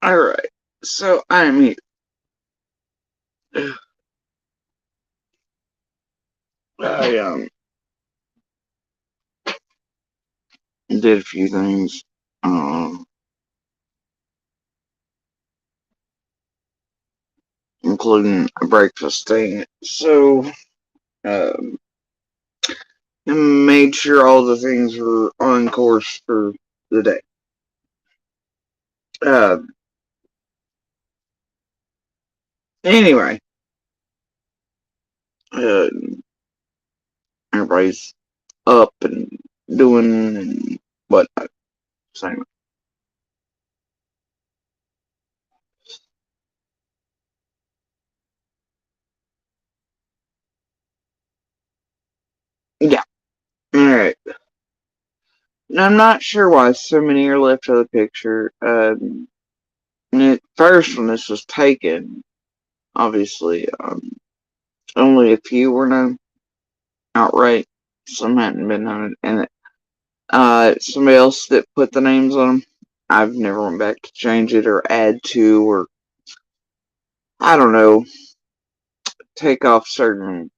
Alright, so I'm here. I did a few things, um, including a breakfast thing. So, um, and made sure all the things were on course for the day. Uh, anyway, uh, everybody's up and doing and whatnot. Same. Yeah. Alright. I'm not sure why so many are left of the picture. At first, when this was taken, obviously, only a few were known outright. Some hadn't been known, and somebody else that put the names on them. I've never went back to change it or add to or I don't know, take off certain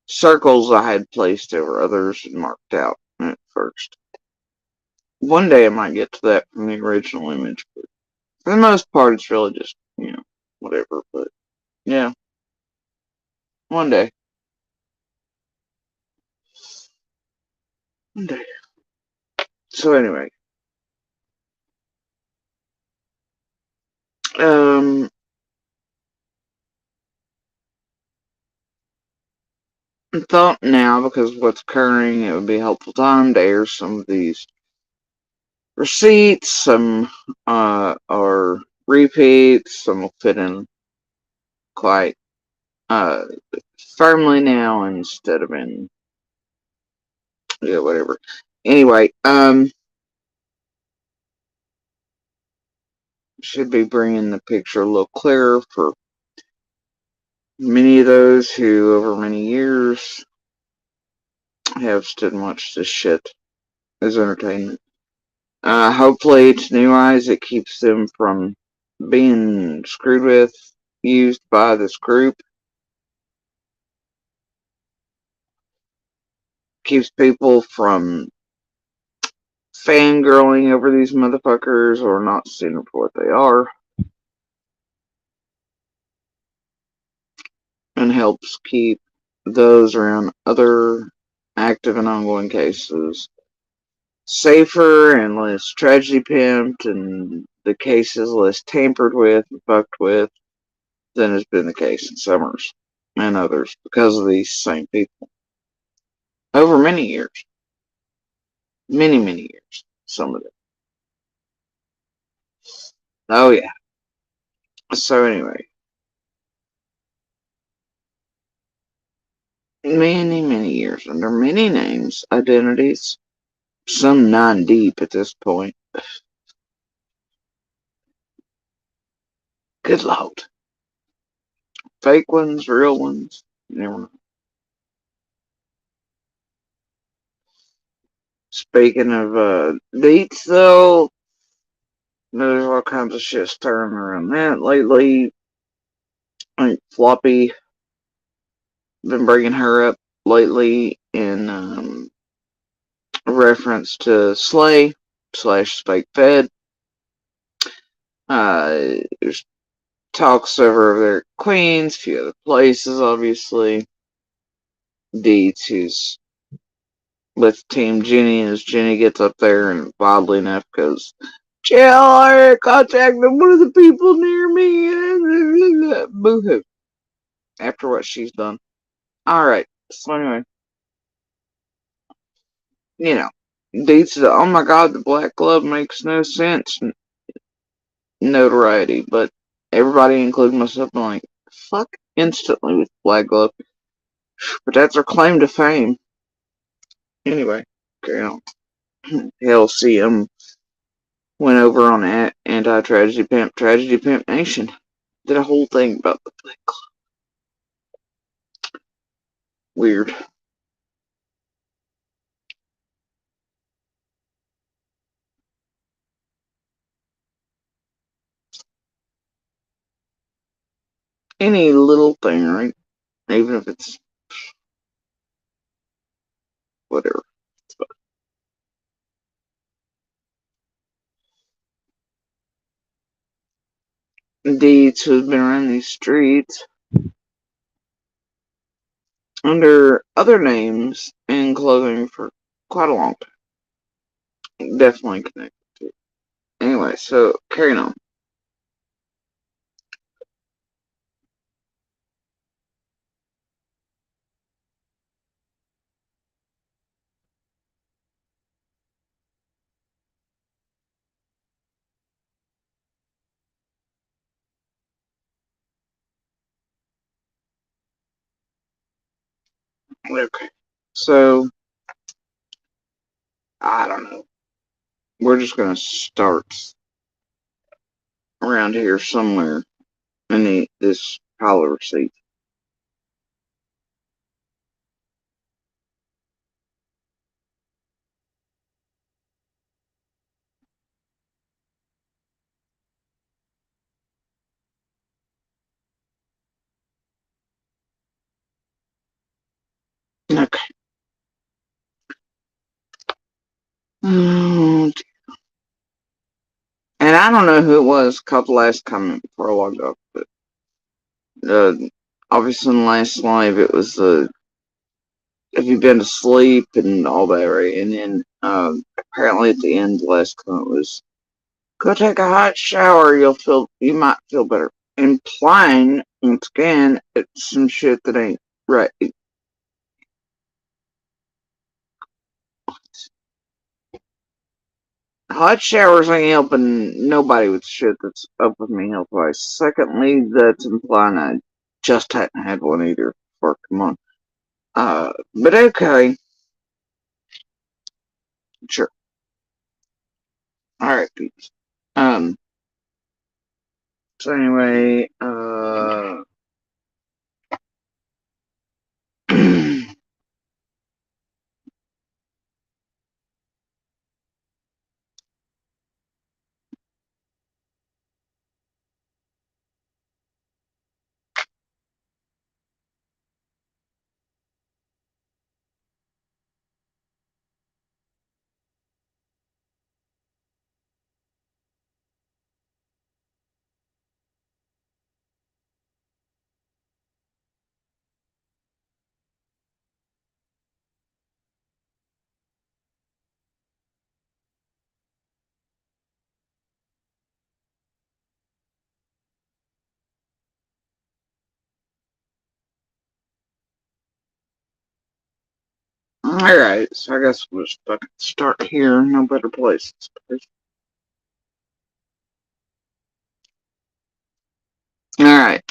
circles I had placed over others and marked out at first. One day I might get to that from the original image, but for the most part, it's really just whatever. But yeah, one day, one day. So anyway, um, I thought now, because of what's occurring, it would be a helpful time to air some of these receipts. Some are repeats. Some will fit in quite uh, firmly now instead of in whatever. Anyway, should be bringing the picture a little clearer for many of those who, over many years, have stood and watched this shit as entertainment. Hopefully, to new eyes, it keeps them from being screwed with, used by this group. Keeps people from fangirling over these motherfuckers or not seeing them for what they are. And helps keep those around other active and ongoing cases safer and less tragedy pimped and the cases less tampered with and fucked with than has been the case in Summers and others because of these same people over many years, many years. Some of them. Oh yeah. So anyway, many years under many names, identities, some nine deep at this point. Good lord, fake ones, real ones. You never know. Speaking of dates, though, there's all kinds of shit stirring around that lately. I think Floppy been bringing her up lately in reference to Slay slash Spike Fed. There's talks over there at Queens, a few other places, obviously. Deets, who's with Team Jenny, as Jenny gets up there and oddly enough goes, Jill, I contacted one of the people near me. Boo hoo. After what she's done. Alright, so anyway, you know, Deeds the oh my god, the black glove makes no sense notoriety, but everybody, including myself, I'm like, fuck instantly with black glove. But that's her claim to fame. Anyway, carry on. Hell, CM went over on Anti-Tragedy Pimp, Tragedy Pimp Nation. Did a whole thing about the black glove. Weird. Any little thing, right? Even if it's whatever. Deeds who've been around these streets under other names and clothing for quite a long time. Definitely connected to it. Anyway, so carrying on. Okay. So, I don't know. We're just gonna start around here somewhere in this pile of receipts. Okay. Oh, and I don't know who it was. Caught the last comment before I logged off, but uh, obviously in the last live it was have you been to sleep and all that, right? And then apparently at the end, the last comment was go take a hot shower. You might feel better. Implying once again it's some shit that ain't right. Hot showers ain't helping nobody with shit that's up with me health wise. Secondly, that's implying I just hadn't had one either. For come on. But okay, sure. All right, peeps. Um. So anyway, all right. So I guess we'll just fucking start here. No better place. All right.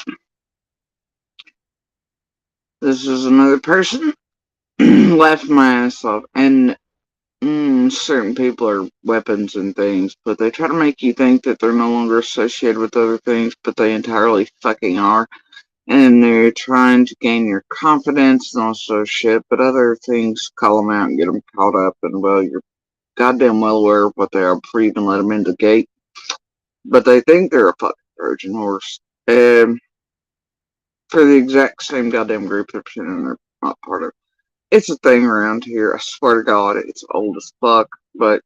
This is another person. Laughed my ass off, and certain people are weapons and things, but they try to make you think that they're no longer associated with other things, but they entirely fucking are. And they're trying to gain your confidence and also shit, but other things call them out and get them caught up, and well, you're goddamn well aware of what they are before you even let them into the gate. But they think they're a fucking Trojan horse. And for the exact same goddamn group they're pretending they're not part of. It's a thing around here. I swear to God, it's old as fuck, but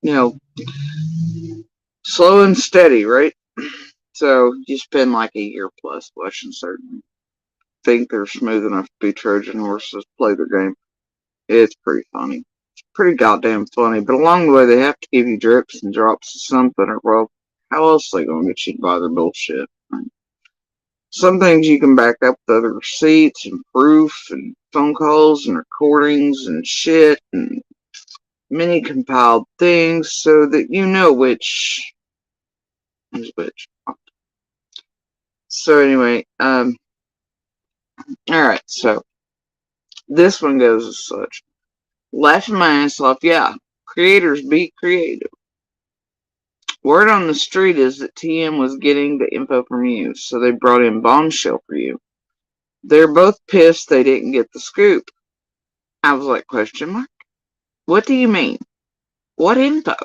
you know, slow and steady, right? So you spend like a year plus watching certain think they're smooth enough to be Trojan horses, play their game. It's pretty funny. It's pretty goddamn funny. But along the way, they have to give you drips and drops of something, or well, how else are they gonna get you to buy their bullshit? Some things you can back up with other receipts and proof and phone calls and recordings and shit and many compiled things so that you know which is which. So anyway, alright, so this one goes as such. Laughing my ass off, yeah. Creators be creative. Word on the street is that TM was getting the info from you, so they brought in Bombshell for you. They're both pissed they didn't get the scoop. I was like, question mark? What do you mean? What info?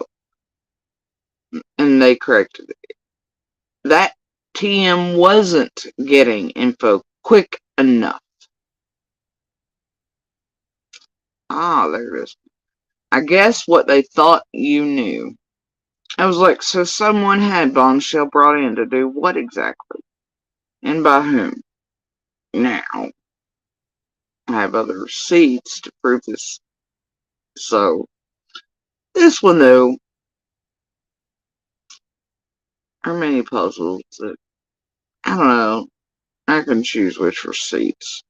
And they corrected it. That TM wasn't getting info quick enough. Ah, there it is. I guess what they thought you knew. I was like, so someone had Bombshell brought in to do what exactly? And by whom? Now, I have other receipts to prove this. So, this one though, are many puzzles that, I don't know, I can choose which receipts.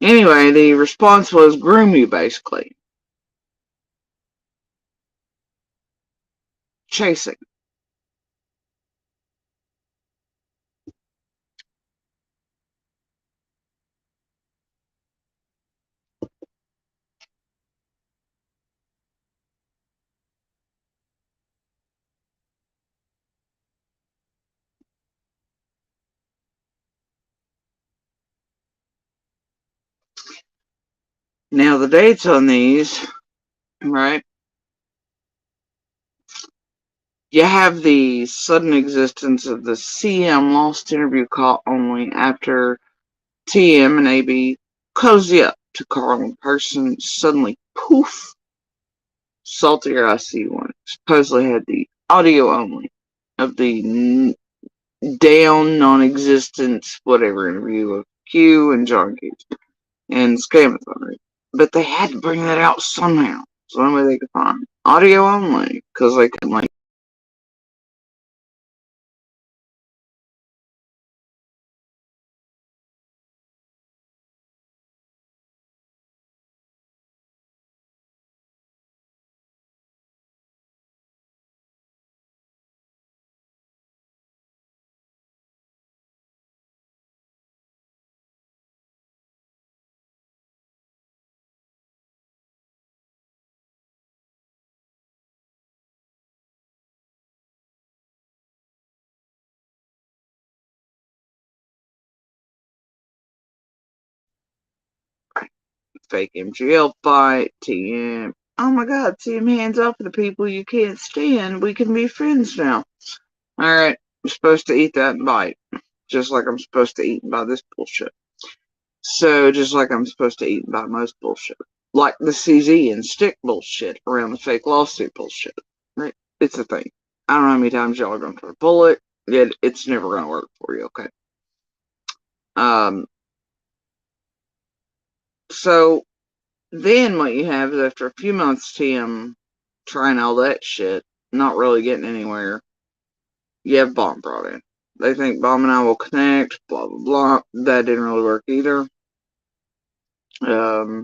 Anyway, the response was groom you, basically. Chasing. Now, the dates on these, right? You have the sudden existence of the CM lost interview call only after TM and AB cozy up to Carl in person. Suddenly, poof, Saltier IC1 supposedly had the audio only of the down non-existent whatever interview of Q and John Cage and Scamathon. But they had to bring that out somehow. So the only way they could find audio only, because they couldn't like fake MGL fight, TM. Oh my god, TM hands off to the people you can't stand. We can be friends now. Alright, I'm supposed to eat that and bite. Just like I'm supposed to eat and buy this bullshit. So, just like I'm supposed to eat and buy most bullshit. Like the CZ and stick bullshit around the fake lawsuit bullshit. Right? It's a thing. I don't know how many times y'all are going to pull it, yet it's never going to work for you, okay? So, then what you have is after a few months, TM trying all that shit, not really getting anywhere, you have Bomb brought in. They think Bomb and I will connect, blah, blah, blah. That didn't really work either. I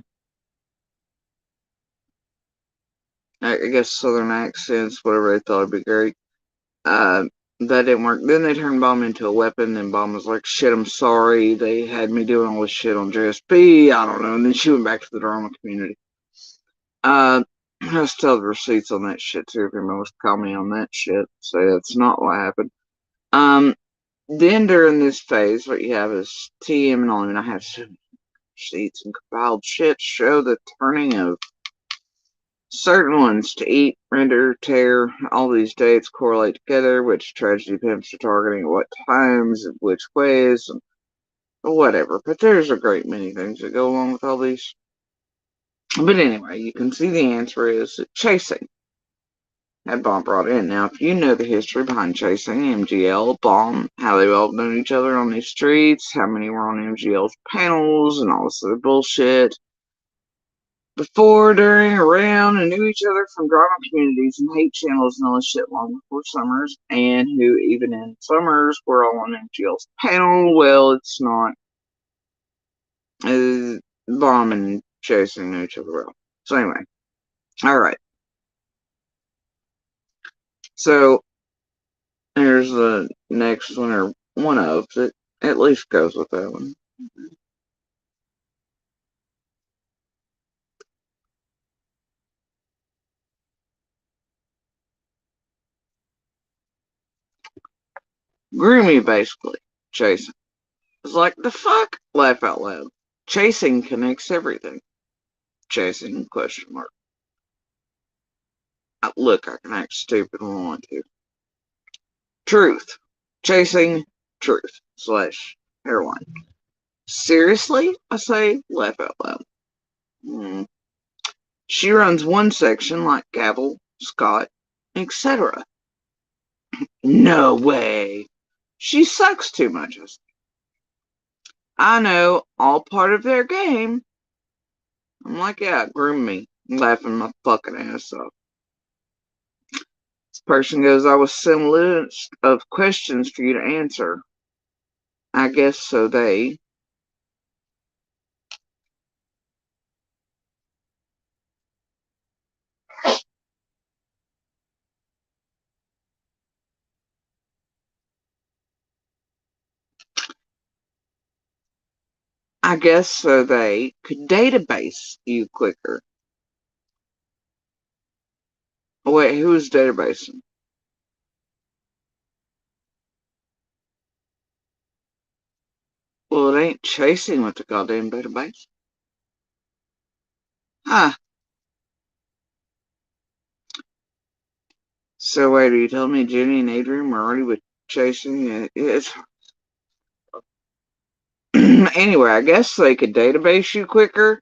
guess Southern accents, whatever they thought would be great. That didn't work. Then they turned Bomb into a weapon, and Bomb was like, shit, I'm sorry. They had me doing all this shit on JSP. I don't know. And then she went back to the drama community. I still have the receipts on that shit too. If anyone wants to call me on that shit, say that's not what happened. Then during this phase, what you have is TM and all, and I have some receipts and compiled shit show the turning of certain ones to eat, render, tear. All these dates correlate together, which tragedy pimps are targeting at what times, in which ways, and whatever. But there's a great many things that go along with all these. But anyway, you can see the answer is chasing. Had Bomb brought in. Now, if you know the history behind chasing, MGL, Bomb, how they all known each other on these streets, how many were on MGL's panels, and all this other bullshit, before, during, around, and knew each other from drama communities and hate channels and all this shit long before Summers, and who, even in Summers, were all on MGL's panel, well, it's not. Bomb and chasing knew each other well. So, anyway. Alright. So, here's the next one, or one of that at least goes with that one. Groomy, basically. Chasing. It's like, the fuck? Laugh out loud. Chasing connects everything. Chasing, question mark. Look, I can act stupid when I want to. Truth. Chasing truth / hairline. Seriously? I say, laugh out loud. She runs one section like Gavel, Scott, etc. No way. She sucks too much. I know, all part of their game. I'm like, yeah, groom me. I'm laughing my fucking ass off. This person goes, I was sent a list of questions for you to answer. I guess so they. I guess so they could database you quicker. Wait, who's databasing? Well, it ain't chasing with the goddamn database. Huh. So wait, are you telling me Jenny and Adrian were already with chasing? It's anyway, I guess they could database you quicker.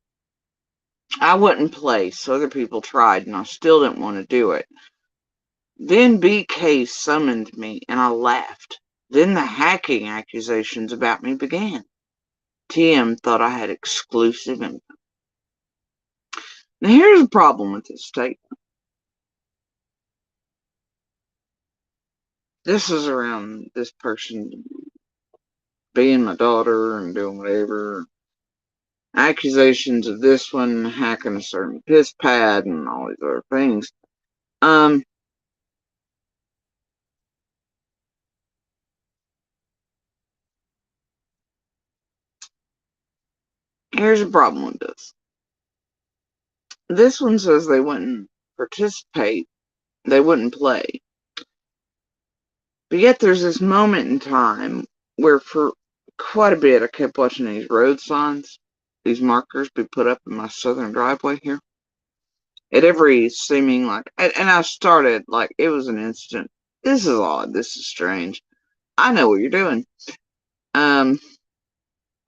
I wouldn't play, so other people tried, and I still didn't want to do it. Then BK summoned me, and I laughed. Then the hacking accusations about me began. TM thought I had exclusive info. Now here's the problem with this statement. This is around this person being my daughter and doing whatever. Accusations of this one hacking a certain piss pad and all these other things. Here's the problem with this. This one says they wouldn't participate, they wouldn't play. But yet there's this moment in time where for quite a bit I kept watching these road signs, these markers be put up in my southern driveway here. At every seeming like, and I started like, it was an instant. This is odd. This is strange. I know what you're doing. Um,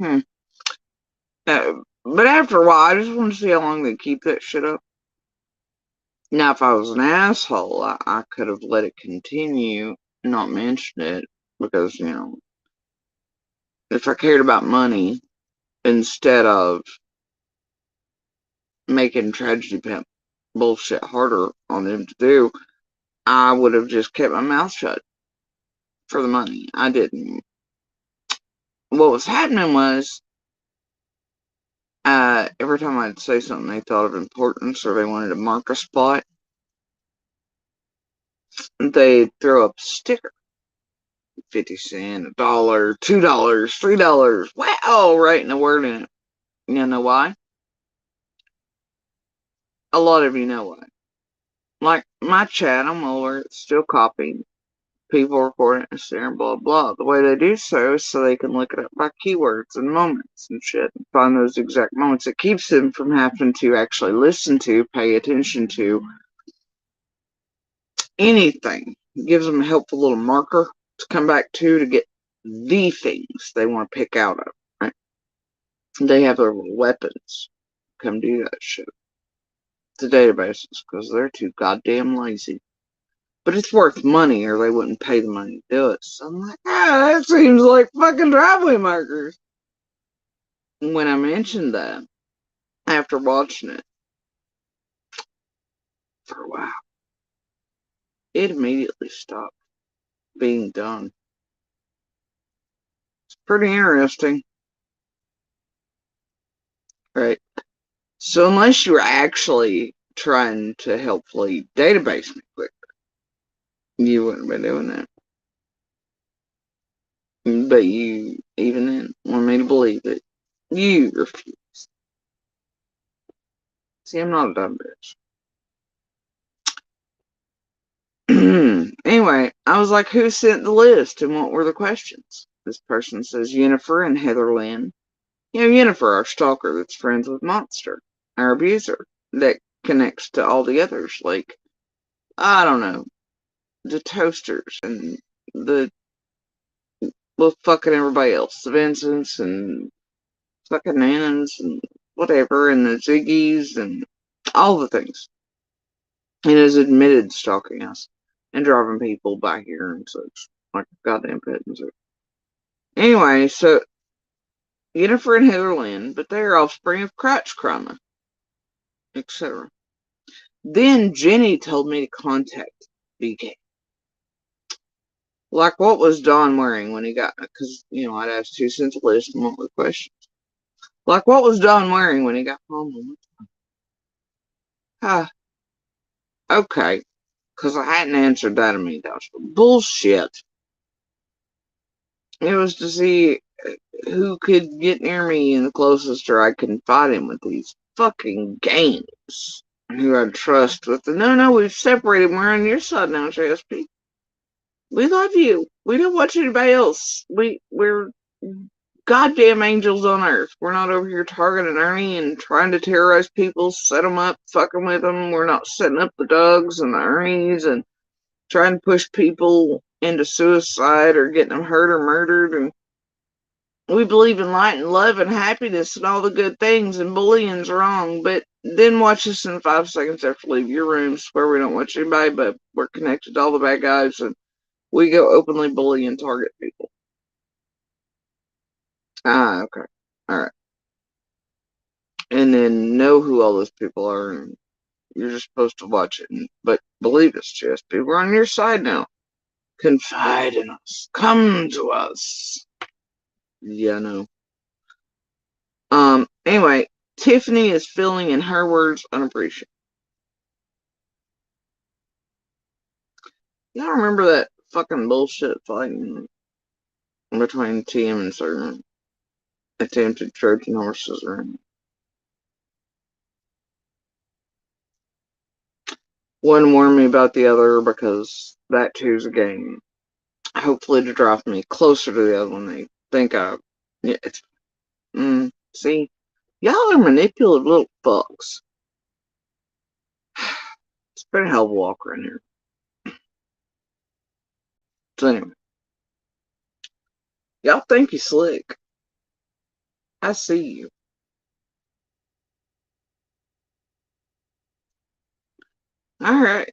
hmm. But after a while, I just want to see how long they keep that shit up. Now, if I was an asshole, I could have let it continue, not mention it, because, you know, if I cared about money instead of making tragedy pimp bullshit harder on them to do, I would have just kept my mouth shut for the money. I didn't. What was happening was, every time I'd say something they thought of importance or they wanted to mark a spot, they'd throw up a sticker. 50 cents, $1, $2, $3. Wow, writing a word in it. You know why? A lot of you know why. Like my chat, I'm aware it's still copied. People recording it and blah blah. The way they do so is so they can look it up by keywords and moments and shit and find those exact moments. It keeps them from having to actually listen to, pay attention to anything. It gives them a helpful little marker to come back to get the things they want to pick out of. Right? They have their weapons. Come do that shit. The databases, because they're too goddamn lazy. But it's worth money or they wouldn't pay the money to do it. So I'm like, that seems like fucking driveway markers. When I mentioned that, after watching it for a while, it immediately stopped being done. It's pretty interesting. Right? So unless you were actually trying to helpfully database me quicker, you wouldn't be doing that. But you, even then, want me to believe it. You refuse. See, I'm not a dumb bitch. Anyway, I was like, who sent the list and what were the questions? This person says Yennefer and Heather Lynn. You know, Yennefer, our stalker that's friends with Monster, our abuser, that connects to all the others, like, I don't know, the Toasters and with fucking everybody else, the Vincents and fucking Nannans and whatever, and the Ziggies and all the things. And has admitted stalking us and driving people by here and such, like a goddamn pet and such. Anyway, so Jennifer and Heather Lynn, but they are offspring of crotch crummer, etc. Then Jenny told me to contact BK. Like, what was Don wearing when he got, because, I'd asked 2 cents a list and what were the questions. Like, what was Don wearing when he got home? Ah, okay. Because I hadn't answered that immediately. That was bullshit. It was to see who could get near me and the closest or I can fight him with these fucking games. Who I'd trust with the, no, we've separated. We're on your side now, JSP. We love you. We don't watch anybody else. We're goddamn angels on earth. We're not over here targeting Ernie and trying to terrorize people, set them up, fucking with them. We're not setting up the Dougs and the Ernies and trying to push people into suicide or getting them hurt or murdered. And we believe in light and love and happiness and all the good things, and bullying's wrong. But then watch us in 5 seconds after leave your rooms where we don't watch anybody, but we're connected to all the bad guys and we go openly bully and target people. Ah, okay. Alright. And then know who all those people are, and you're just supposed to watch it. But believe us, JSP, we're on your side now. Confide in us. Come to us. Yeah, no. Anyway, Tiffany is feeling, in her words, unappreciated. Y'all remember that fucking bullshit fighting between Tim and certain attempted Trojan horses? One warned me about the other because that too's a game. Hopefully to drive me closer to the other one they think I. Yeah, it's. See? Y'all are manipulative little fucks. It's been a hell of a walk around here. So anyway. Y'all think you slick. I see you. Alright.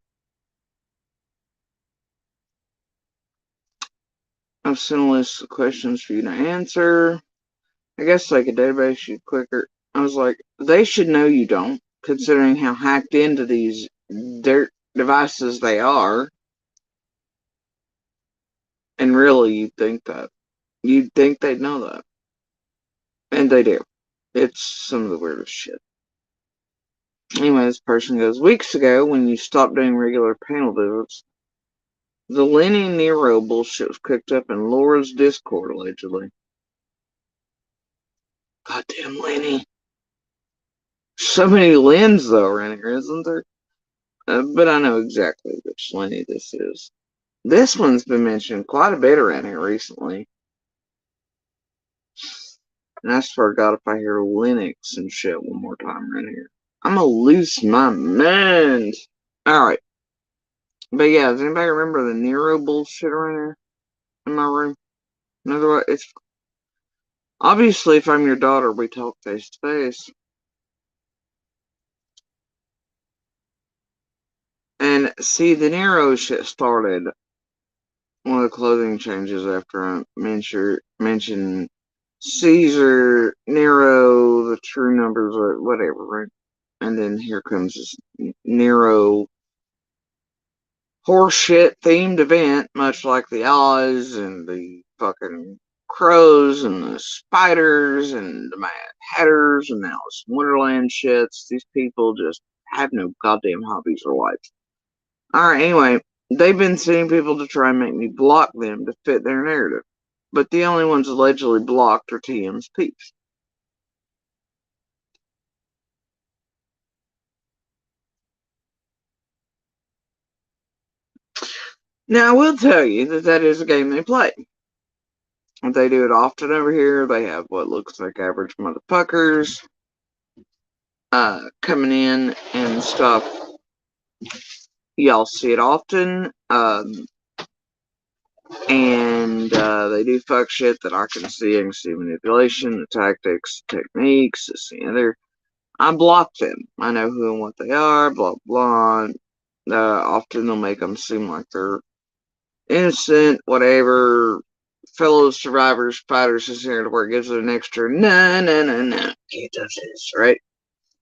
I've sent a list of questions for you to answer. I guess like a database you quicker. I was like, they should know you don't, considering how hacked into these dirt devices they are. And really, you'd think that. You'd think they'd know that. And they do. It's some of the weirdest shit. Anyway, this person goes, weeks ago, when you stopped doing regular panel visits, the Lenny Nero bullshit was cooked up in Laura's Discord, allegedly. Goddamn Lenny. So many Lens, though, around here, isn't there? But I know exactly which Lenny this is. This one's been mentioned quite a bit around here recently. And I swear to God, if I hear Linux and shit one more time around here, I'm gonna lose my mind. Alright. But yeah, does anybody remember the Nero bullshit around here in my room? In other words, it's obviously if I'm your daughter, we talk face to face. And see, the Nero shit started one of the clothing changes after I mentioned Caesar, Nero, the true numbers, or whatever, right? And then here comes this Nero horseshit themed event, much like the Oz and the fucking crows and the spiders and the Mad Hatters and the Alice in Wonderland shits. These people just have no goddamn hobbies or lives. Alright, anyway, they've been sending people to try and make me block them to fit their narrative. But the only ones allegedly blocked are TM's peeps. Now, I will tell you that that is a game they play. They do it often over here. They have what looks like average motherfuckers coming in and stuff. Y'all see it often. And they do fuck shit that I can see. I can see manipulation, the tactics, the techniques, this and the other. I block them. I know who and what they are, blah, blah. Often they'll make them seem like they're innocent, whatever. Fellow survivors, fighters is here to where it gives it an extra, no, no, no, no, can't touch this, right?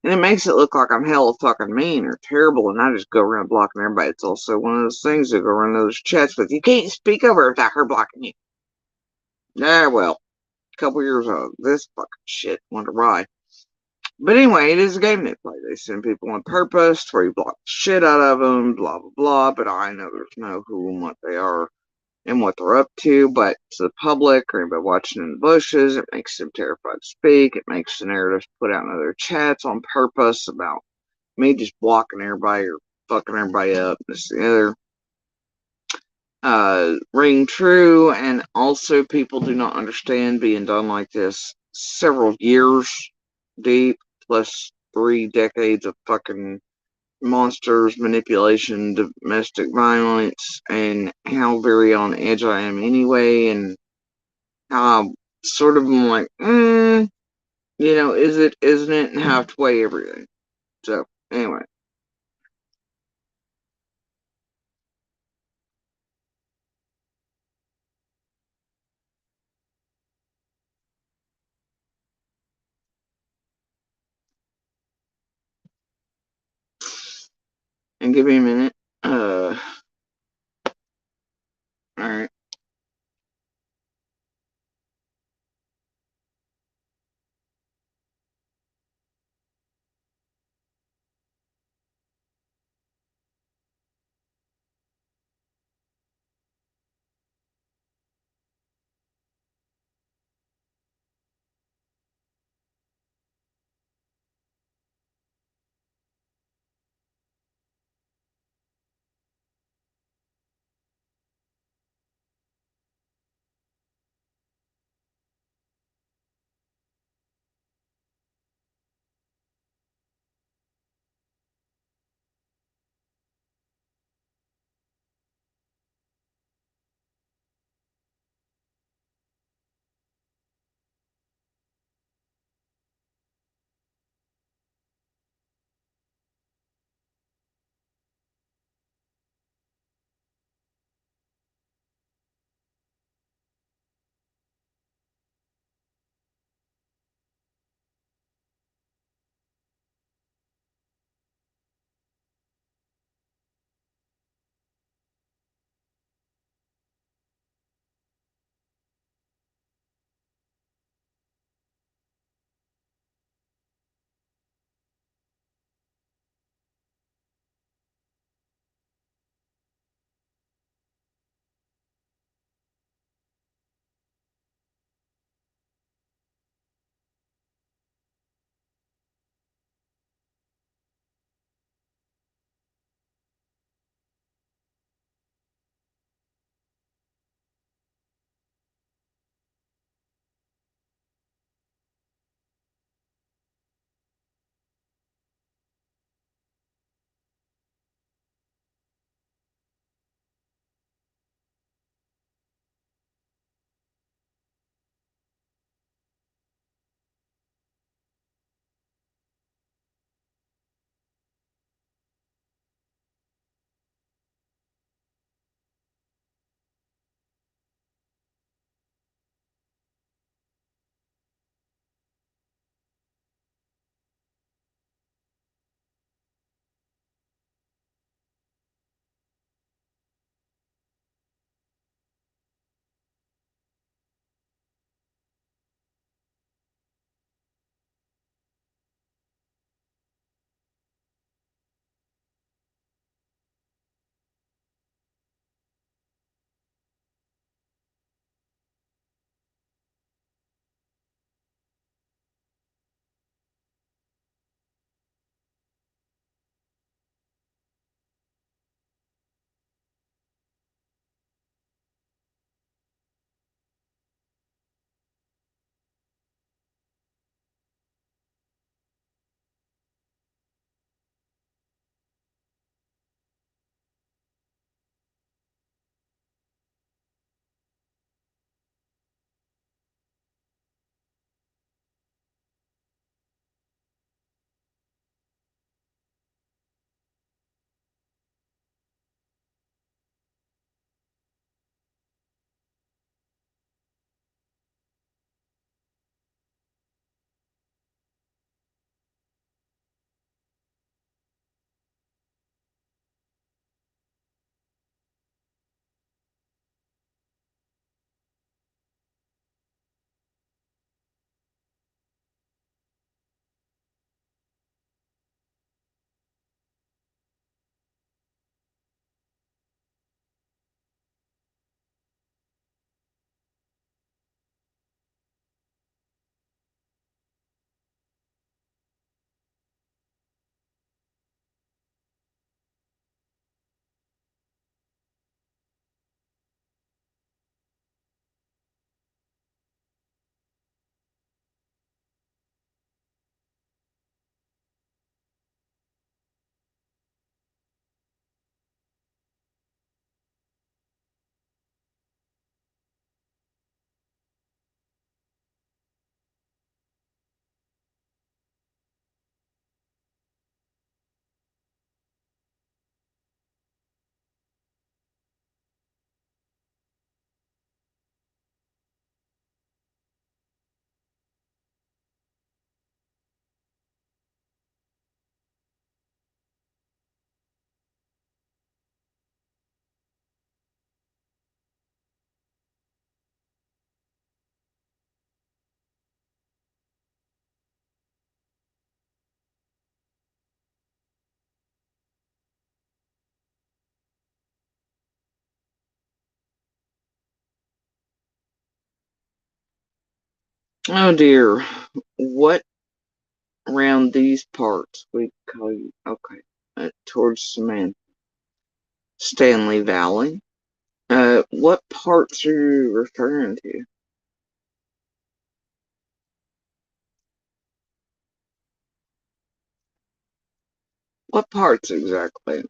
And it makes it look like I'm hella fucking mean or terrible, and I just go around blocking everybody. It's also one of those things that go around those chats with, you can't speak over without her blocking you. Yeah, well, a couple years of this fucking shit, wonder why. But anyway, it is a game they play. They send people on purpose to where you block the shit out of them, blah, blah, blah. But I know there's no who and what they are and what they're up to. But to the public or anybody watching in the bushes, it makes them terrified to speak. It makes the narratives put out in other chats on purpose about me just blocking everybody or fucking everybody up. This and the other. Ring true, and also people do not understand being done like this several years deep, plus 3 decades of fucking monsters, manipulation, domestic violence, and how very on edge I am anyway, and how I sort of am like, is it, isn't it, and have to weigh everything. So, anyway. And give me a minute. Alright. Oh dear. What around these parts we call you? Okay. Towards Samantha. Stanley Valley. What parts are you referring to? What parts exactly?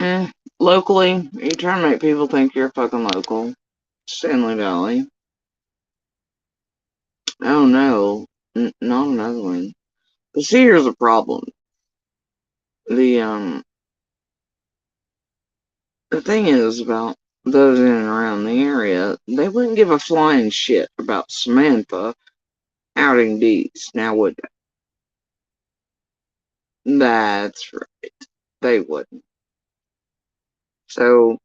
Eh, locally, you trying to make people think you're fucking local. Stanley Valley. Oh no, not another one. But see, here's the problem. The the thing is about those in and around the area, they wouldn't give a flying shit about Samantha outing Deeds, now would they? That's right. They wouldn't. So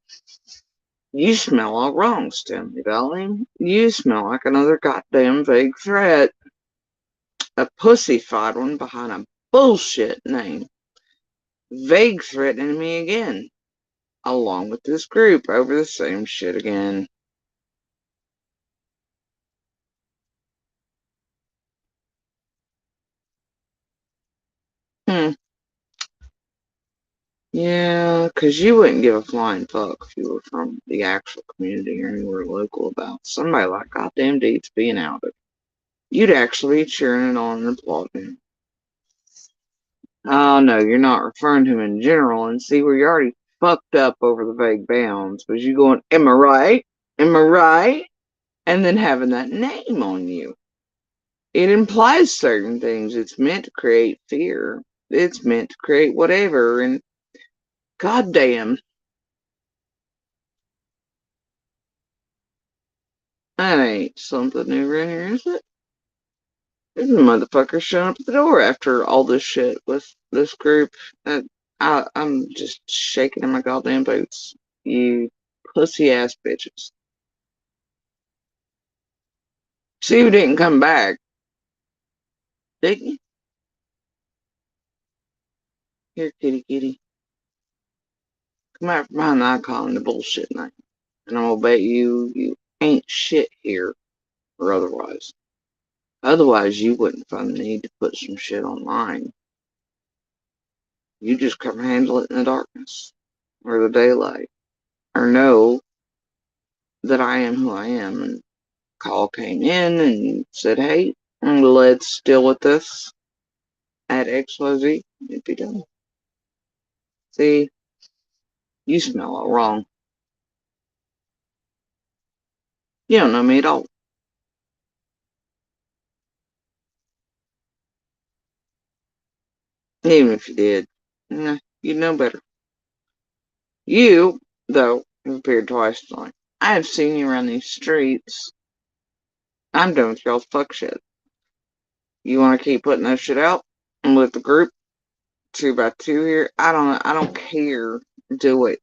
you smell all wrong, Stanley Valley. You smell like another goddamn vague threat. A pussyfied one behind a bullshit name. Vague threatening me again, along with this group over the same shit again. Hmm. Yeah, 'cause you wouldn't give a flying fuck if you were from the actual community or anywhere local about somebody like goddamn Deeds being outed. You'd actually be cheering it on and applauding. Oh no, you're not referring to him in general, and see where you're already fucked up over the vague bounds, was you going, am I right? Am I right? And then having that name on you. It implies certain things. It's meant to create fear. It's meant to create whatever, and goddamn, that ain't something new around here, is it? There's a motherfucker showing up at the door after all this shit with this group. I'm just shaking in my goddamn boots. You pussy ass bitches. See who didn't come back, didn't you? Here, kitty kitty. Come out from behind the icon and the bullshit night. And I'm gonna bet you ain't shit here or otherwise. Otherwise, you wouldn't find the need to put some shit online. You just come handle it in the darkness or the daylight. Or know that I am who I am. And call came in and said, hey, let's deal with this at XYZ. It'd be done. See, you smell all wrong. You don't know me at all. Even if you did, nah, you'd know better. You, though, have appeared twice tonight. I have seen you around these streets. I'm done with y'all's fuck shit. You want to keep putting that shit out with the group 2x2 here? I don't care. Do it.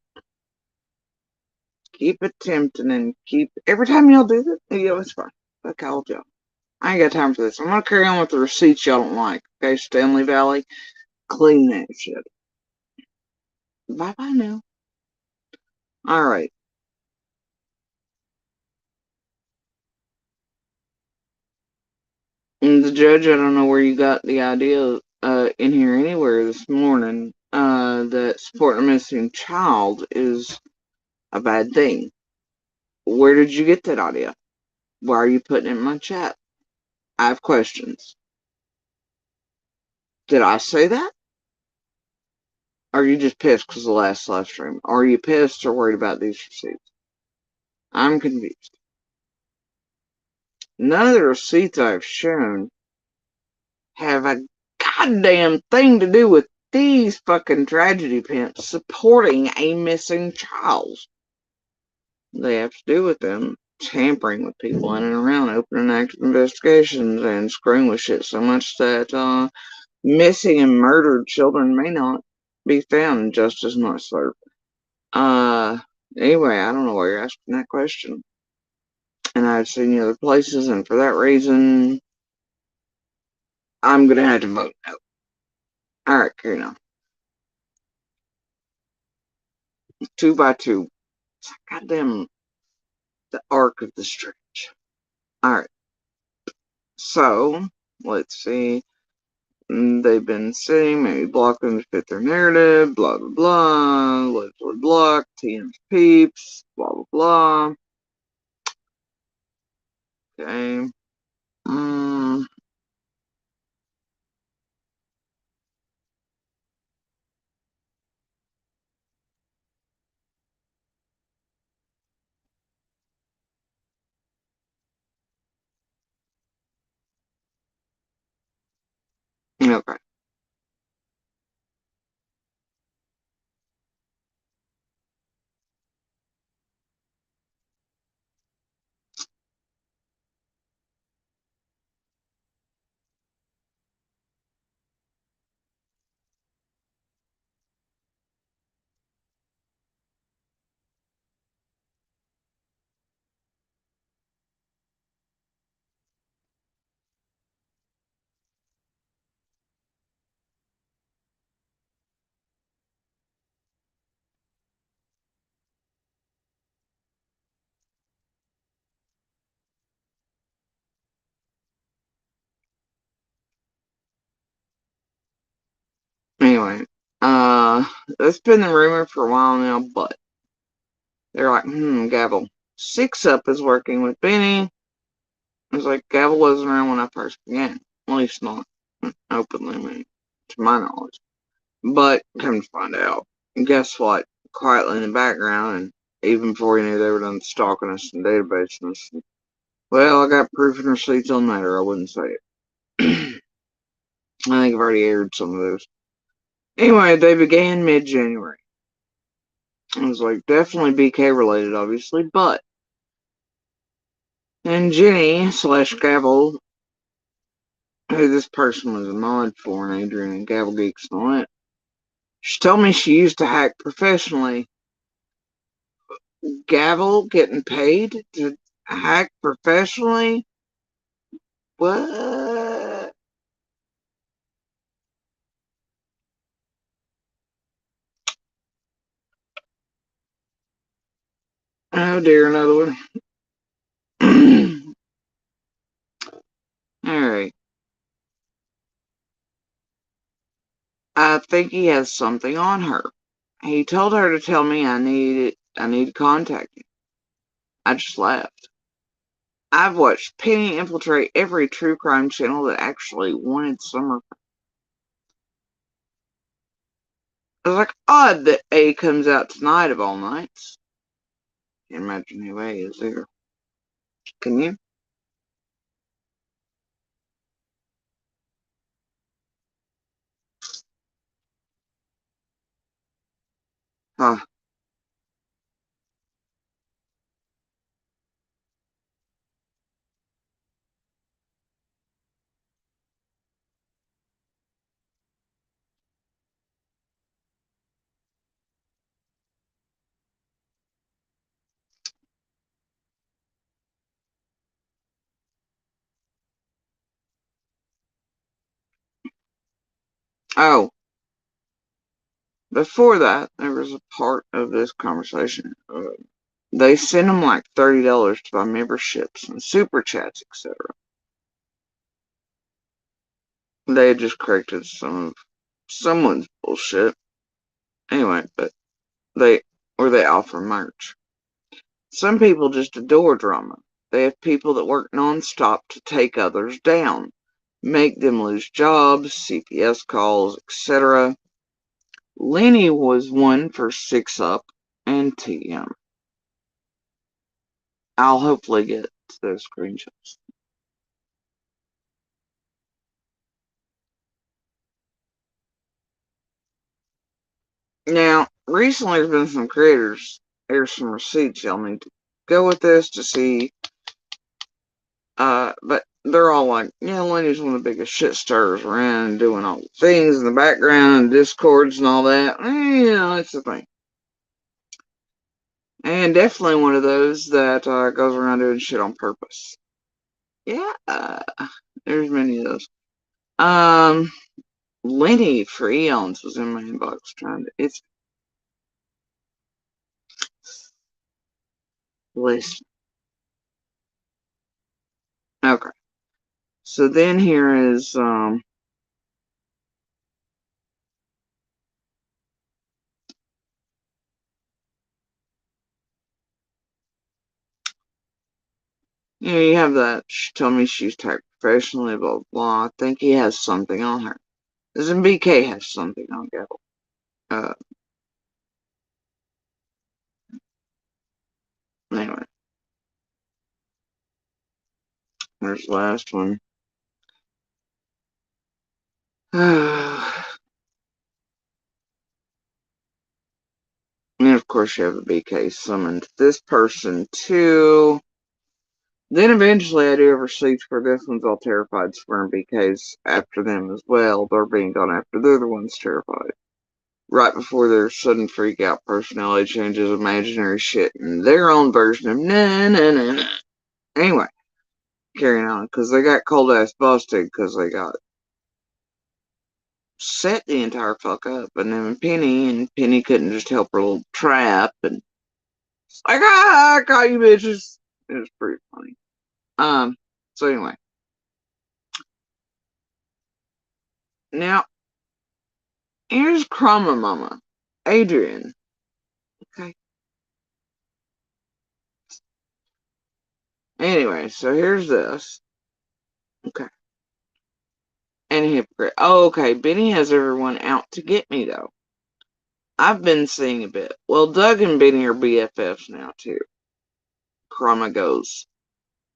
Keep attempting and keep every time y'all do this. Yeah, it's fine. Fuck all y'all. I ain't got time for this. I'm gonna carry on with the receipts y'all don't like. Okay, Stanley Valley, clean that shit. Bye bye now. All right. And the judge, I don't know where you got the idea in here anywhere this morning that supporting a missing child is a bad thing. Where did you get that idea? Why are you putting it in my chat? I have questions. Did I say that? Or are you just pissed because of the last live stream? Are you pissed or worried about these receipts? I'm confused. None of the receipts I've shown have a goddamn thing to do with these fucking tragedy pimps supporting a missing child. They have to do with them tampering with people in and around, opening active investigations and screwing with shit so much that missing and murdered children may not be found just as much served. Uh, anyway, I don't know why you're asking that question. And I've seen you other places, and for that reason, I'm gonna have to vote no. Alright, carry on. 2x2. Goddamn, the arc of the stretch. Alright, so, let's see. They've been sitting, maybe blocking to fit their narrative, blah blah blah, allegedly blocked, TM's peeps, blah blah blah. Okay. Okay. Anyway, that's been the rumor for a while now, but they're like, Gavel. Six Up is working with Benny. It's like Gavel wasn't around when I first began. At least not openly, I mean, to my knowledge. But come to find out, guess what? Quietly in the background, and even before he knew they were done stalking us and databasing us. Well, I got proof and receipts on that, or I wouldn't say it. I think I've already aired some of those. Anyway, they began mid-January. It was like definitely BK related, obviously, but and Jenny slash Gavel, who this person was a mod for, and Adrian and Gavel Geeks and all that, she told me she used to hack professionally. Gavel getting paid to hack professionally? What? Oh dear, another one. Alright. I think he has something on her. He told her to tell me I need to contact him. I just laughed. I've watched Penny infiltrate every true crime channel that actually wanted Summer. I was like, odd that A comes out tonight of all nights. Can't imagine who A is either. Can you? Huh. Oh, before that, there was a part of this conversation. They sent him like $30 to buy memberships and super chats, etc. They had just corrected some of someone's bullshit. Anyway, but they offer merch. Some people just adore drama. They have people that work nonstop to take others down, make them lose jobs, CPS calls, etc. Lenny was one for Six Up and TM. I'll hopefully get those screenshots. Now, recently there's been some creators. Here's some receipts y'all need to go with this to see. But they're all like, yeah, Lenny's one of the biggest shit stirrers around, doing all the things in the background and discords and all that. It's the thing. And definitely one of those that goes around doing shit on purpose. Yeah, there's many of those. Um, Lenny for eons was in my inbox trying to. It's. Listen. Okay. So then here is. Yeah, you have that. She told me she's typed professionally, blah, blah, blah. I think he has something on her. Doesn't BK have something on Gabble? Uh, anyway, there's the last one. And of course, you have a BK summoned this person too. Then eventually I do ever see where this one's all terrified, swearing BK's after them as well. They're being gone after. They're the ones terrified. Right before their sudden freak out personality changes, imaginary shit, and their own version of nah, nah, nah, nah. Anyway, carrying on, because they got cold ass busted because they got set the entire fuck up. And then Penny couldn't just help her little trap, and it's like, I caught you bitches. It was pretty funny. So anyway, now here's Chroma Mama, Adrian. Okay. Anyway, so here's this. Okay. And hypocrite. Oh, okay. Benny has everyone out to get me though. I've been seeing a bit. Well, Doug and Benny are BFFs now too. Chroma goes,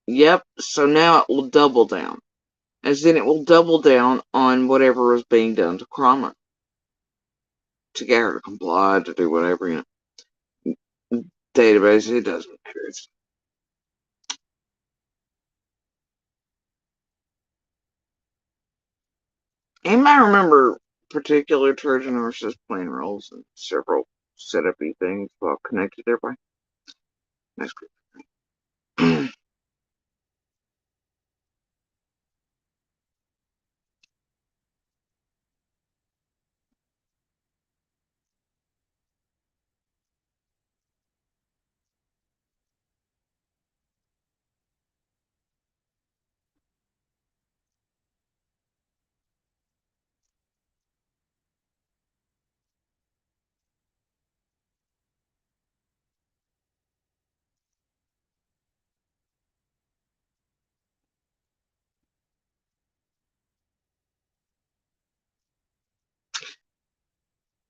yep, so now it will double down. As in, it will double down on whatever was being done to Chroma. To get her to comply, to do whatever, Database, it doesn't matter. Anybody remember particular Trojan horses playing roles in several setup-y things while connected to everybody? That's good.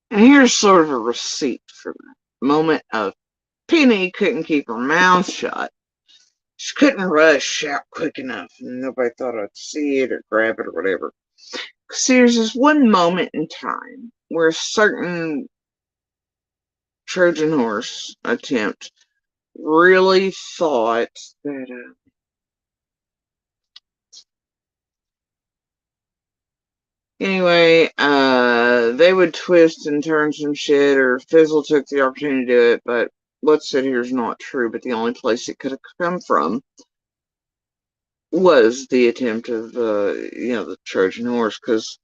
And here's sort of a receipt for the moment of Penny couldn't keep her mouth shut. She couldn't rush out quick enough, and nobody thought I'd see it or grab it or whatever. Because there's this one moment in time where a certain Trojan horse attempt really thought that anyway, they would twist and turn some shit, or Fizzle took the opportunity to do it, but what's said here is not true, but the only place it could have come from was the attempt of, the Trojan horse, because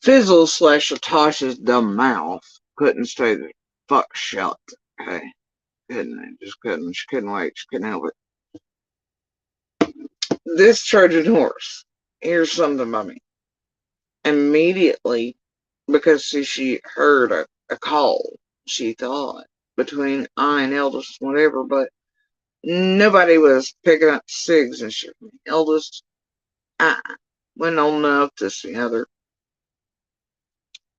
Fizzle slash Latasha's dumb mouth couldn't stay the fuck shut. Okay. Couldn't. It just couldn't. She couldn't wait. She couldn't help it. This Trojan horse, here's something about me. Immediately, because she heard a call, she thought, between I and Eldest, whatever, but nobody was picking up cigs and shit. Eldest, wasn't old enough to see other.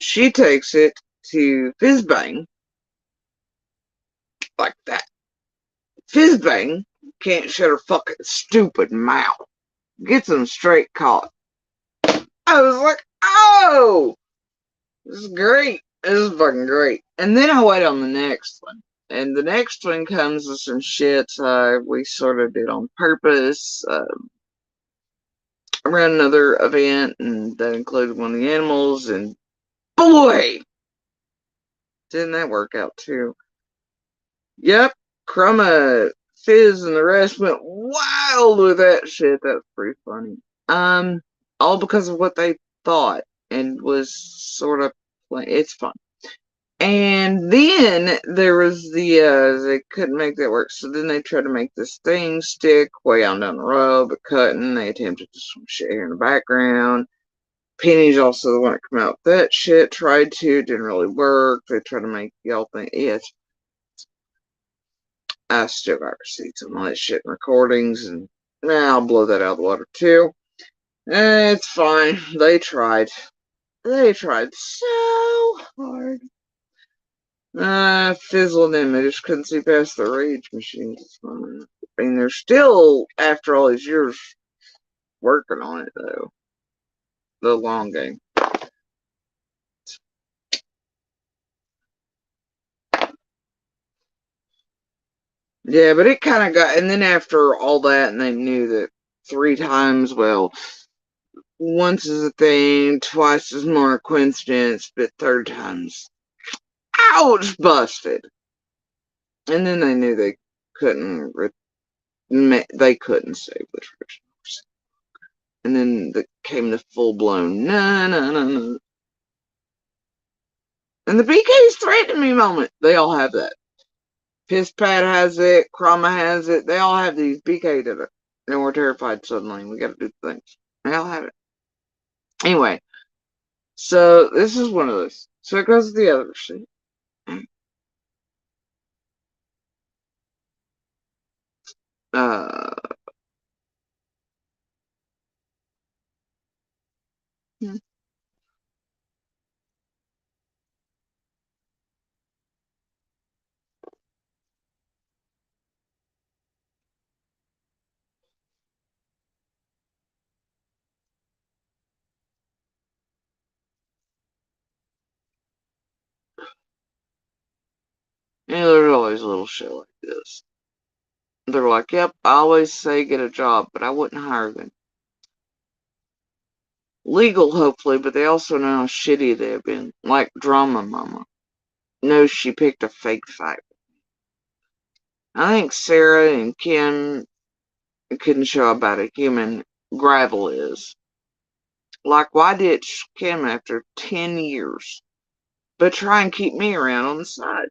She takes it to Fizzbang like that. Fizzbang can't shut her fucking stupid mouth. Gets him straight caught. I was like, oh, this is great. This is fucking great. And then I wait on the next one. And the next one comes with some shit we sort of did on purpose around another event, and that included one of the animals. And boy, didn't that work out too? Yep, Chroma, Fizz, and the rest went wild with that shit. That's pretty funny. All because of what they thought. and was sort of it's fun. And then there was they couldn't make that work, so then they tried to make this thing stick way on down the road, but couldn't. They attempted to some shit here in the background. Penny's also the one that came out with that shit, tried to, didn't really work. They tried to make y'all think, yes, I still got receipts on all that shit and recordings, and I'll blow that out of the water too. It's fine. They tried. They tried so hard. Fizzled image. Couldn't see past the rage machines. It's fine. I mean, they're still, after all these years, working on it, though. The long game. Yeah, but it kind of got, and then after all that, and they knew that 3 times, well, once is a thing, twice is more a coincidence, but third time's, ouch, busted. And then they knew they couldn't, they couldn't save the traditionals. And then came the full-blown, no. And the BK's threatening me moment. They all have that. Piss Pat has it, Krama has it, they all have these. BK did it. And we're terrified suddenly. We gotta do things. They all have it. Anyway, so this is one of those. So it goes to the other sheet. Uh, yeah, there's always a little shit like this. They're like, yep, I always say get a job, but I wouldn't hire them. Legal, hopefully, but they also know how shitty they've been. Like Drama Mama. Knows she picked a fake fight. I think Sarah and Kim couldn't show about a human Gravel is. Like, why ditch Kim after 10 years? But try and keep me around on the side.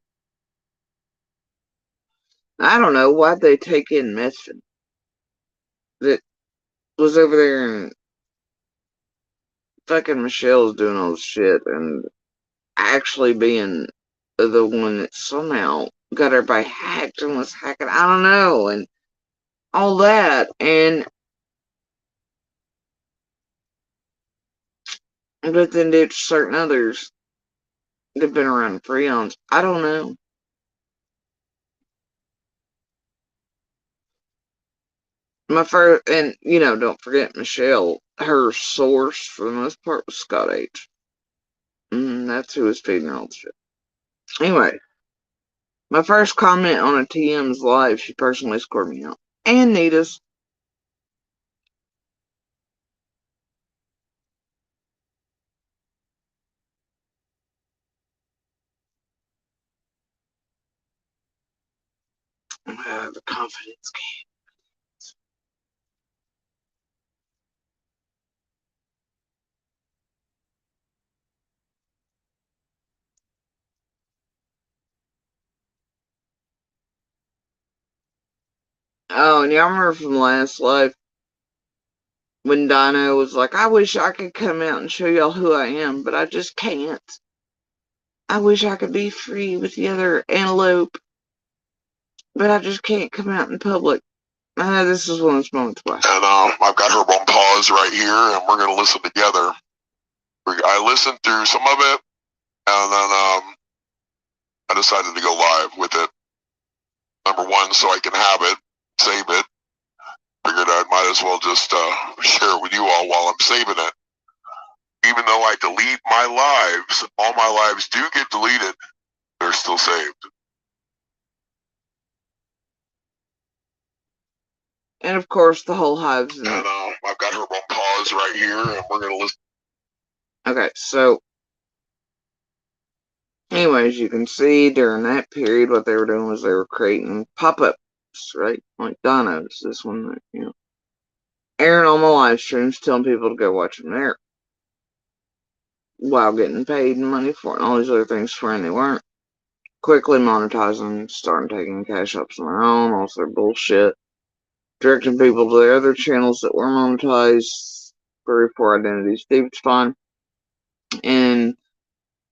I don't know, why'd they take in Methvin? That was over there and fucking Michelle's doing all this shit and actually being the one that somehow got everybody hacked and was hacking, I don't know, and all that, and but then ditch certain others that've been around for eons. I don't know. My first, and don't forget Michelle. Her source for the most part was Scott H. That's who was feeding her all the shit. Anyway, my first comment on a TM's live, she personally scored me out. And Nita's. The confidence game. Oh, and y'all remember from last live when Dino was like, I wish I could come out and show y'all who I am, but I just can't. I wish I could be free with the other antelope, but I just can't come out in public. This is one of those moments why. And I've got her on pause right here, and we're going to listen together. I listened through some of it, and then I decided to go live with it. Number one, so I can have it, save it. Figured I might as well just share it with you all while I'm saving it. Even though I delete my lives, all my lives do get deleted. They're still saved. And of course, the whole hive's in And I've got her on pause right here, and we're going to listen. Okay, so anyways, you can see during that period what they were doing was they were creating pop-ups, right? Like Dono's, this one, airing on my live streams, telling people to go watch them there. while getting paid money for it and all these other things for it, and they weren't. Quickly monetizing, starting taking cash ups on their own, all their bullshit, directing people to the other channels that were monetized, very poor identities, thieves fine. And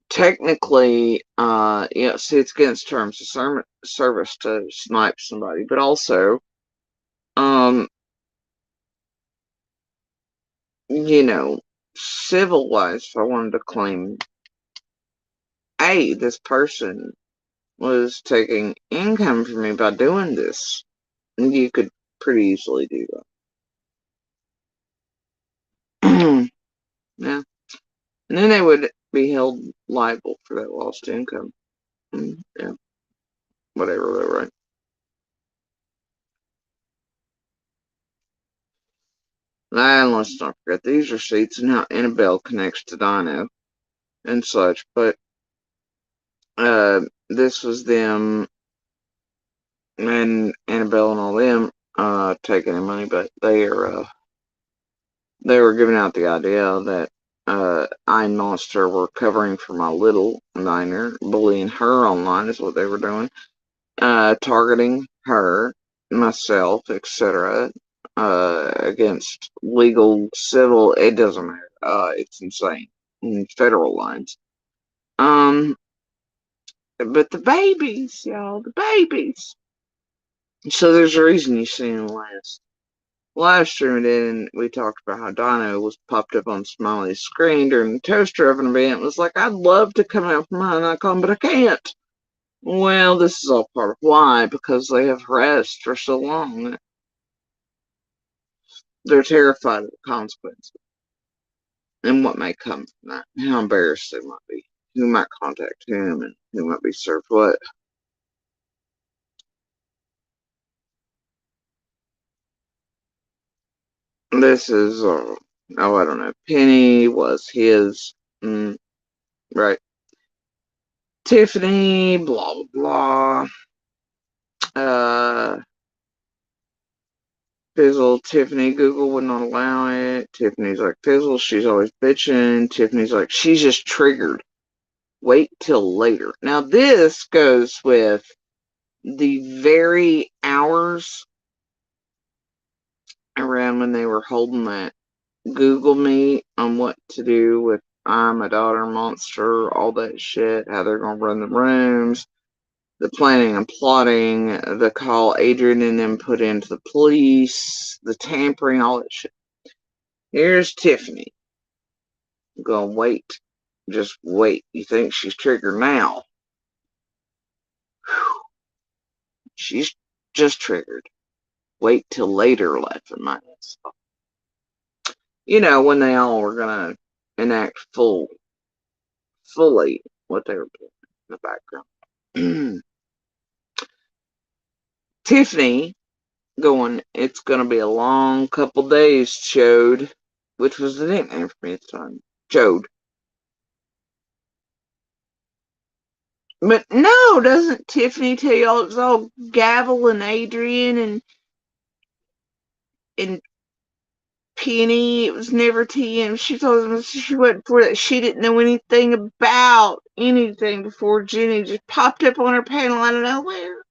technically, yeah, see, it's against terms of service to snipe somebody, but also, um, you know, civil wise, if I wanted to claim, hey, this person was taking income from me by doing this, you could pretty easily do that. Yeah. And then they would be held liable for that lost income. Yeah, whatever, right? And let's not forget these receipts and how Annabelle connects to Dino and such. But this was them and Annabelle and all them taking their money, but they were giving out the idea that I and Monster were covering for my little Niner, bullying her online is what they were doing. Targeting her, myself, etc., against legal, civil, it doesn't matter. It's insane. In federal lines. Um, but the babies, y'all, the babies. So there's a reason you seen last live stream it, and we talked about how Dino was popped up on Smiley's screen during the toaster oven event. It was like, I'd love to come out from my icon, but I can't. Well, this is all part of why, because they have harassed for so long. They're terrified of the consequences and what may come from that, how embarrassed they might be, who might contact whom, and who might be served what. This is, oh, I don't know. Penny was his, right? Tiffany, blah, blah, blah. Fizzle, Tiffany, Google would not allow it. Tiffany's like, Fizzle, she's always bitching. Tiffany's like, she's just triggered. Wait till later. Now, this goes with the very hours around when they were holding that Google Meet on what to do with I'm a Daughter Monster, all that shit, how they're going to run the rooms, the planning and plotting, the call Adrian and them put into the police, the tampering, all that shit. Here's Tiffany. Gonna wait. Just wait. You think she's triggered now? Whew. She's just triggered. Wait till later, laughing my ass off. You know, when they all were gonna enact fully what they were doing in the background. Tiffany going, it's gonna be a long couple days, Chode, which was the nickname for me at the time. Chode. But no, doesn't Tiffany tell y'all it was all Gavel and Adrian and Penny? It was never TM. She told us she wasn't for that. She didn't know anything about anything before Jenny just popped up on her panel out of nowhere.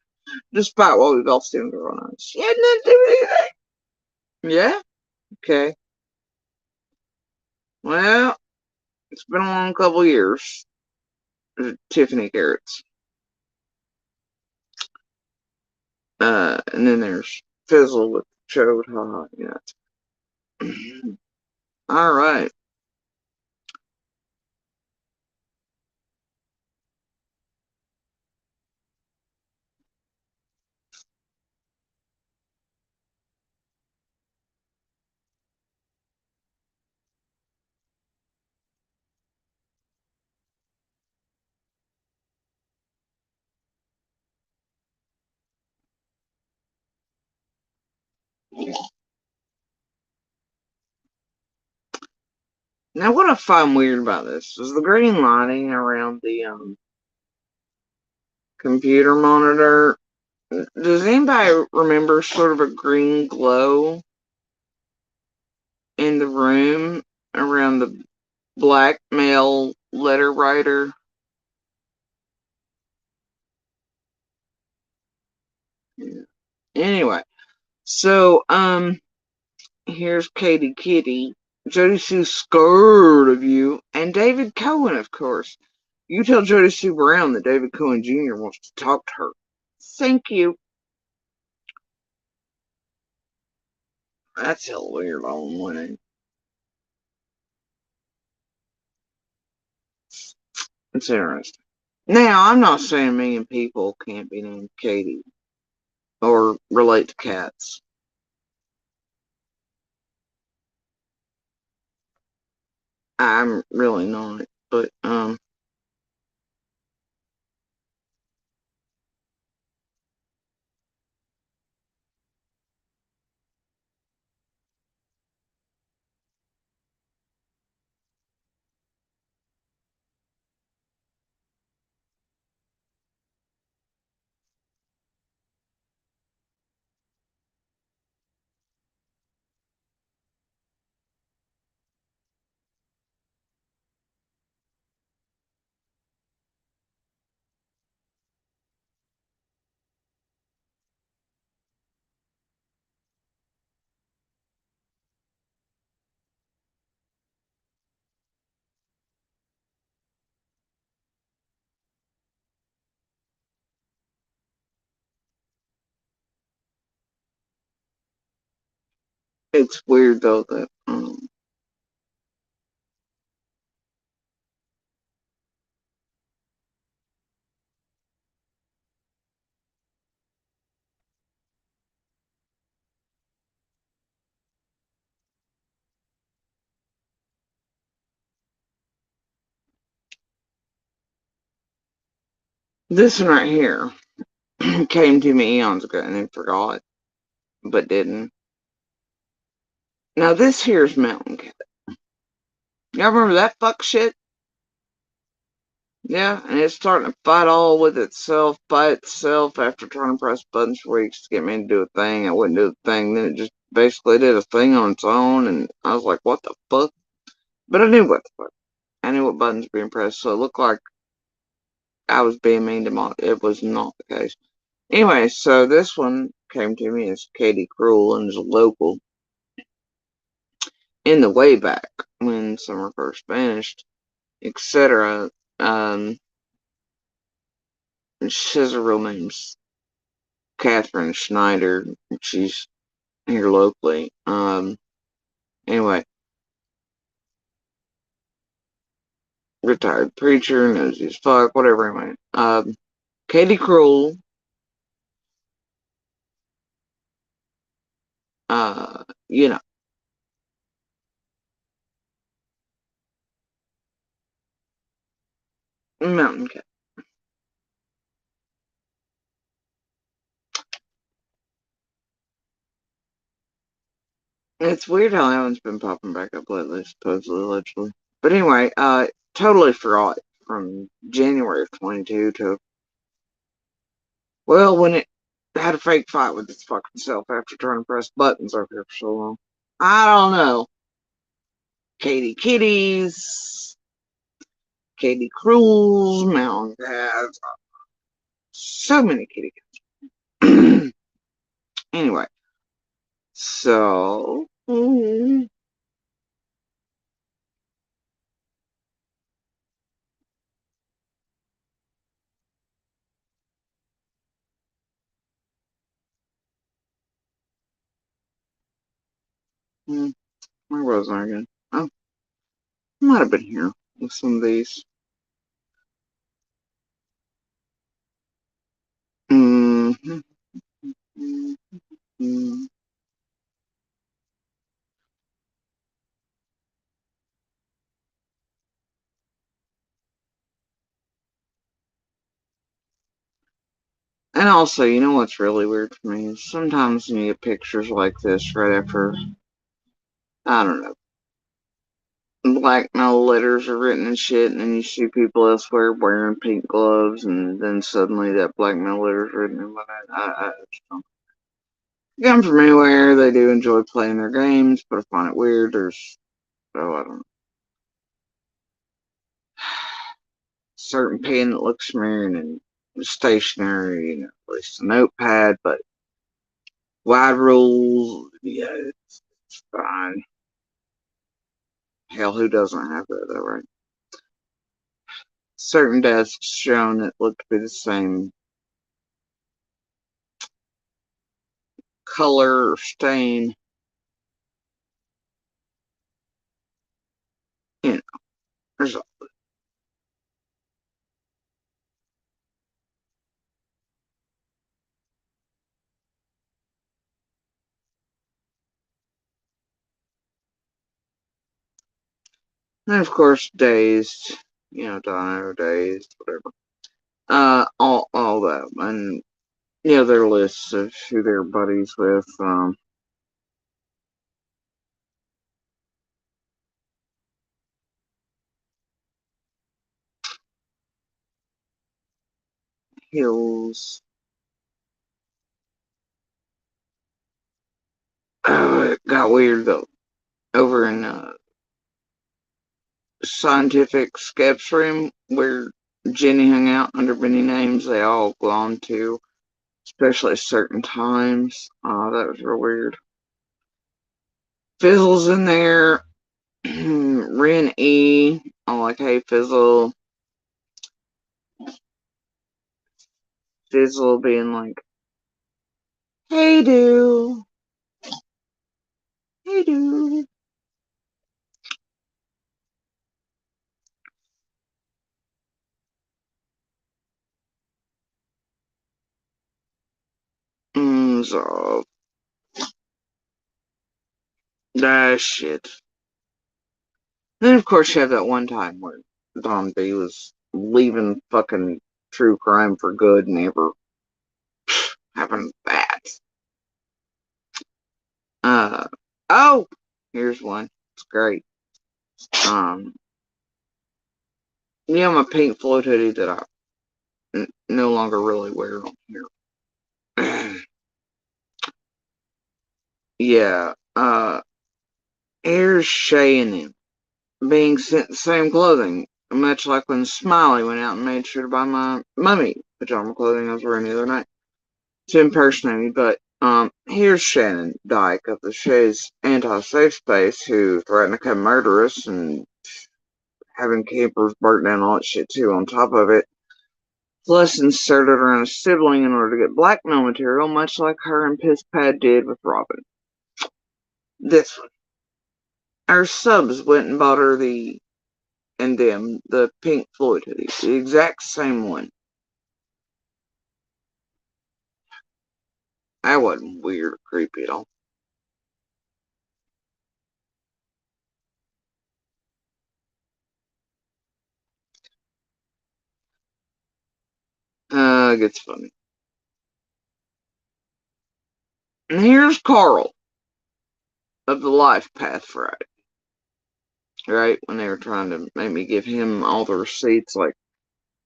Despite what we've all seen her on us. She had nothing to do with anything. Yeah? Okay. Well, it's been a long couple of years. Tiffany Garrett's. And then there's Fizzle with Chode. Haha, yeah. All right. Now, what I find weird about this is the green lighting around the computer monitor. Does anybody remember sort of a green glow in the room around the black male letter writer. Yeah. Anyway, so here's Katie Kitty. Jody Sue's scared of you, and David Cohen, of course. You tell Jody Sue Brown that David Cohen Jr. wants to talk to her. Thank you. That's hell weird on winning. It's interesting. Now, I'm not saying a million people can't be named Katie or relate to cats. I'm really not, but it's weird though that this one right here came to me eons ago and then forgot, but didn't. Now this here's Mountain Cat. Y'all remember that fuck shit? Yeah, and it's starting to fight all with itself by itself after trying to press buttons for weeks to get me to do a thing. I wouldn't do the thing, then it just basically did a thing on its own, and I was like, what the fuck? But I knew what the fuck. I knew what buttons were being pressed, so it looked like I was being mean to Mon. It was not the case. Anyway, so this one came to me as Katie Cruel and is a local in the way back when summer first vanished, etc. Um, she has her real name's Catherine Schneider. She's here locally. Anyway, retired preacher, nosy as fuck, whatever. Anyway, Katie Cruel, you know, Mountain Cat. It's weird how that one's been popping back up lately, supposedly, allegedly. But anyway, totally forgot from January of 22 to, well, when it had a fake fight with its fucking self after trying to press buttons over here for so long. I don't know. Katie Kitties, Katie Cruels, Mountain Cats, so many kitty cats. Anyway, so, where was I again? Oh, I might have been here with some of these. Mm-hmm. Mm-hmm. And also, you know what's really weird for me is sometimes when you get pictures like this right after, I don't know, blackmail letters are written and shit, and then you see people elsewhere wearing pink gloves, and then suddenly that blackmail letter is written and whatnot. I just don't. They come from anywhere. They do enjoy playing their games, but I find it weird. There's, oh, I don't know. certain pen that looks familiar and stationary, you know, at least a notepad, but wide rules, yeah, it's fine. Hell, who doesn't have that though, right? Certain desks shown that look to be the same color or stain. You know, there's and of course dazed, you know, Dino dazed, whatever. All that, and you know their lists of who they're buddies with. Hills. Oh, it got weird though. Over in scientific skeps room where Jenny hung out under many names, they all belong to, especially at certain times. That was real weird. Fizzle's in there. Ren E. I'm like, hey, Fizzle. Fizzle being like, hey, dude. Hey, dude. So, that shit. Then, of course, you have that one time where Don B was leaving fucking true crime for good and never happened that. Uh, oh, here's one. It's great. Yeah, my Pink Floyd hoodie that I no longer really wear on here. Yeah, here's Shay and him being sent the same clothing, much like when Smiley went out and made sure to buy my mummy pajama clothing I was wearing the other night to impersonate me. But here's Shannon Dyke of the Shay's anti-safe space who threatened to come murder us and having campers burnt down all that shit too on top of it. Plus inserted around a sibling in order to get blackmail material, much like her and Piss Pad did with Robin. This one. Our subs went and bought her the Pink Floyd hoodie. The exact same one. That wasn't weird or creepy at all. It gets funny. And here's Carl of the Life Path Friday. Right? When they were trying to make me give him all the receipts like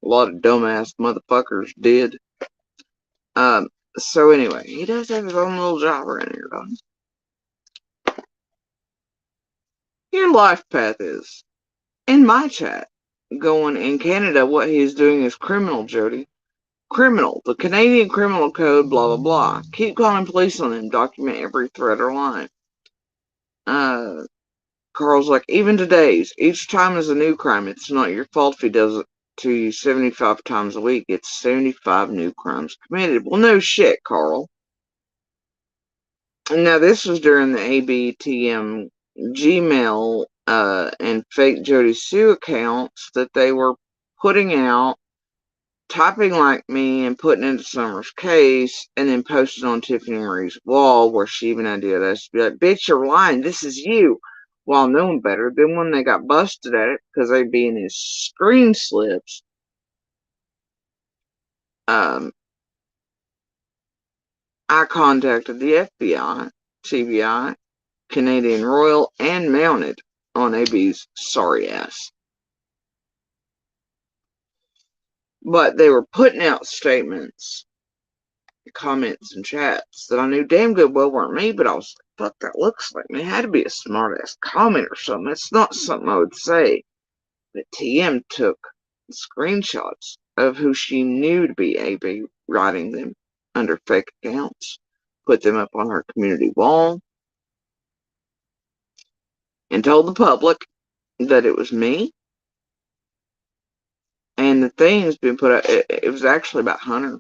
a lot of dumbass motherfuckers did. So anyway, he does have his own little job around here, don't he? Your life path is in my chat. Going in Canada, what he's doing is criminal, Jody. Criminal. The Canadian Criminal Code, blah, blah, blah. Keep calling police on him. Document every threat or line. Carl's like, even today's. Each time is a new crime. It's not your fault if he does it to you 75 times a week. It's 75 new crimes committed. Well, no shit, Carl. Now, this was during the ABTM Gmail and fake Jody Sue accounts that they were putting out, typing like me and putting into Summer's case, and then posted on Tiffany Marie's wall where she even had the audacity to be like, bitch, you're lying. This is you. While knowing better. Then when they got busted at it, because they'd be in his screen slips, I contacted the FBI, CBI, Canadian Royal, and Mounted on AB's sorry ass. But they were putting out statements, comments, and chats that I knew damn good well weren't me, but I was like, fuck, that looks like me. It had to be a smart ass comment or something. It's not something I would say. But TM took screenshots of who she knew to be AB, writing them under fake accounts, put them up on her community wall, and told the public that it was me. And the thing has been put up, it was actually about Hunter.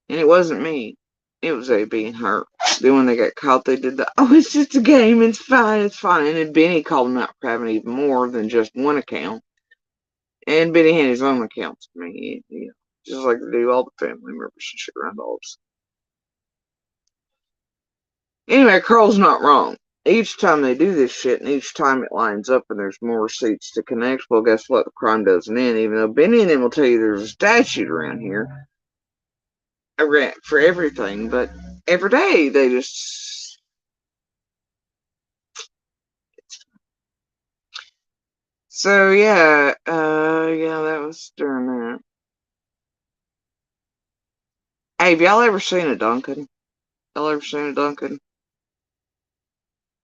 And it wasn't me. It was AB and her. Then when they got caught, they did the, oh, it's just a game, it's fine, it's fine. And then Benny called them out for having even more than just one account. And Benny had his own accounts for me, you know, just like they do all the family members and shit around all of us. Anyway, Carl's not wrong. Each time they do this shit, and each time it lines up and there's more receipts to connect, well, guess what? The crime doesn't end, even though Benny and them will tell you there's a statute around here for everything, but every day they just... So, yeah, that was during that. Hey, have y'all ever seen a Duncan? Y'all ever seen a Duncan?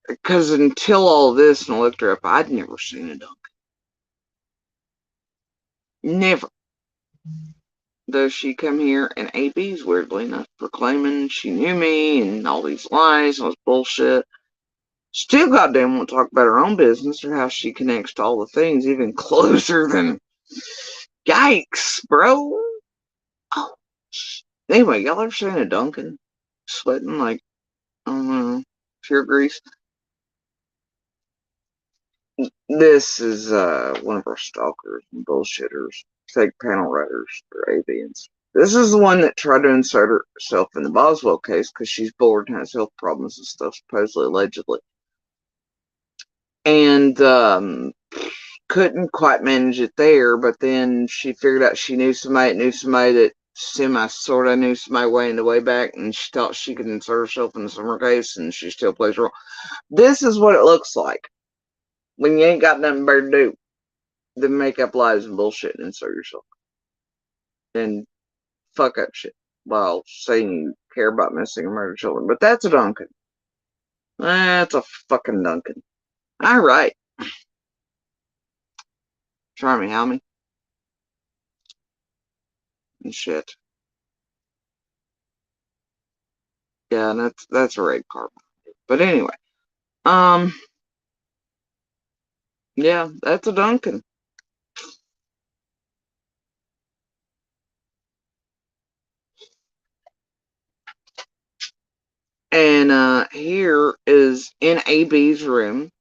Because until all this, and I looked her up, I'd never seen a Duncan. Never. Though she come here, and AB's weirdly enough proclaiming she knew me and all these lies, all this bullshit. Still goddamn won't talk about her own business or how she connects to all the things even closer than... Yikes, bro. Oh. Anyway, y'all ever seen a Duncan sweating like, I don't know, pure grease? This is one of our stalkers and bullshitters, fake panel writers for AVNs. This is the one that tried to insert herself in the Boswell case because she's bored and has health problems and stuff, supposedly, allegedly. And couldn't quite manage it there, but then she figured out she knew somebody that semi-sort of knew somebody way in the way back, and she thought she could insert herself in the summer case, and she still plays a role. This is what it looks like when you ain't got nothing better to do than make up lies and bullshit and insert yourself. And fuck up shit while saying you care about missing and murdered children. But that's a Duncan. That's a fucking Duncan. Alright. Try me, how me? And shit. Yeah, that's a rape car. But anyway. Yeah, that's a Duncan. And here is in AB's room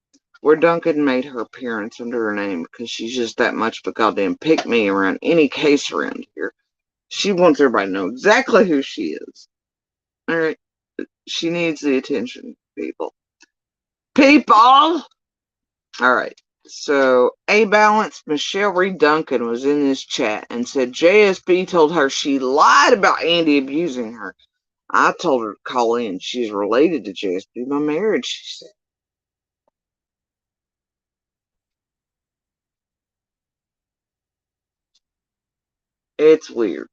where Duncan made her appearance under her name because she's just that much of a goddamn pick-me around any case around here. She wants everybody to know exactly who she is. Alright? She needs the attention, people. People! Alright. So, A Balance, Michelle Reed Duncan was in this chat and said JSB told her she lied about Andy abusing her. I told her to call in. She's related to JSB by marriage, she said. It's weird.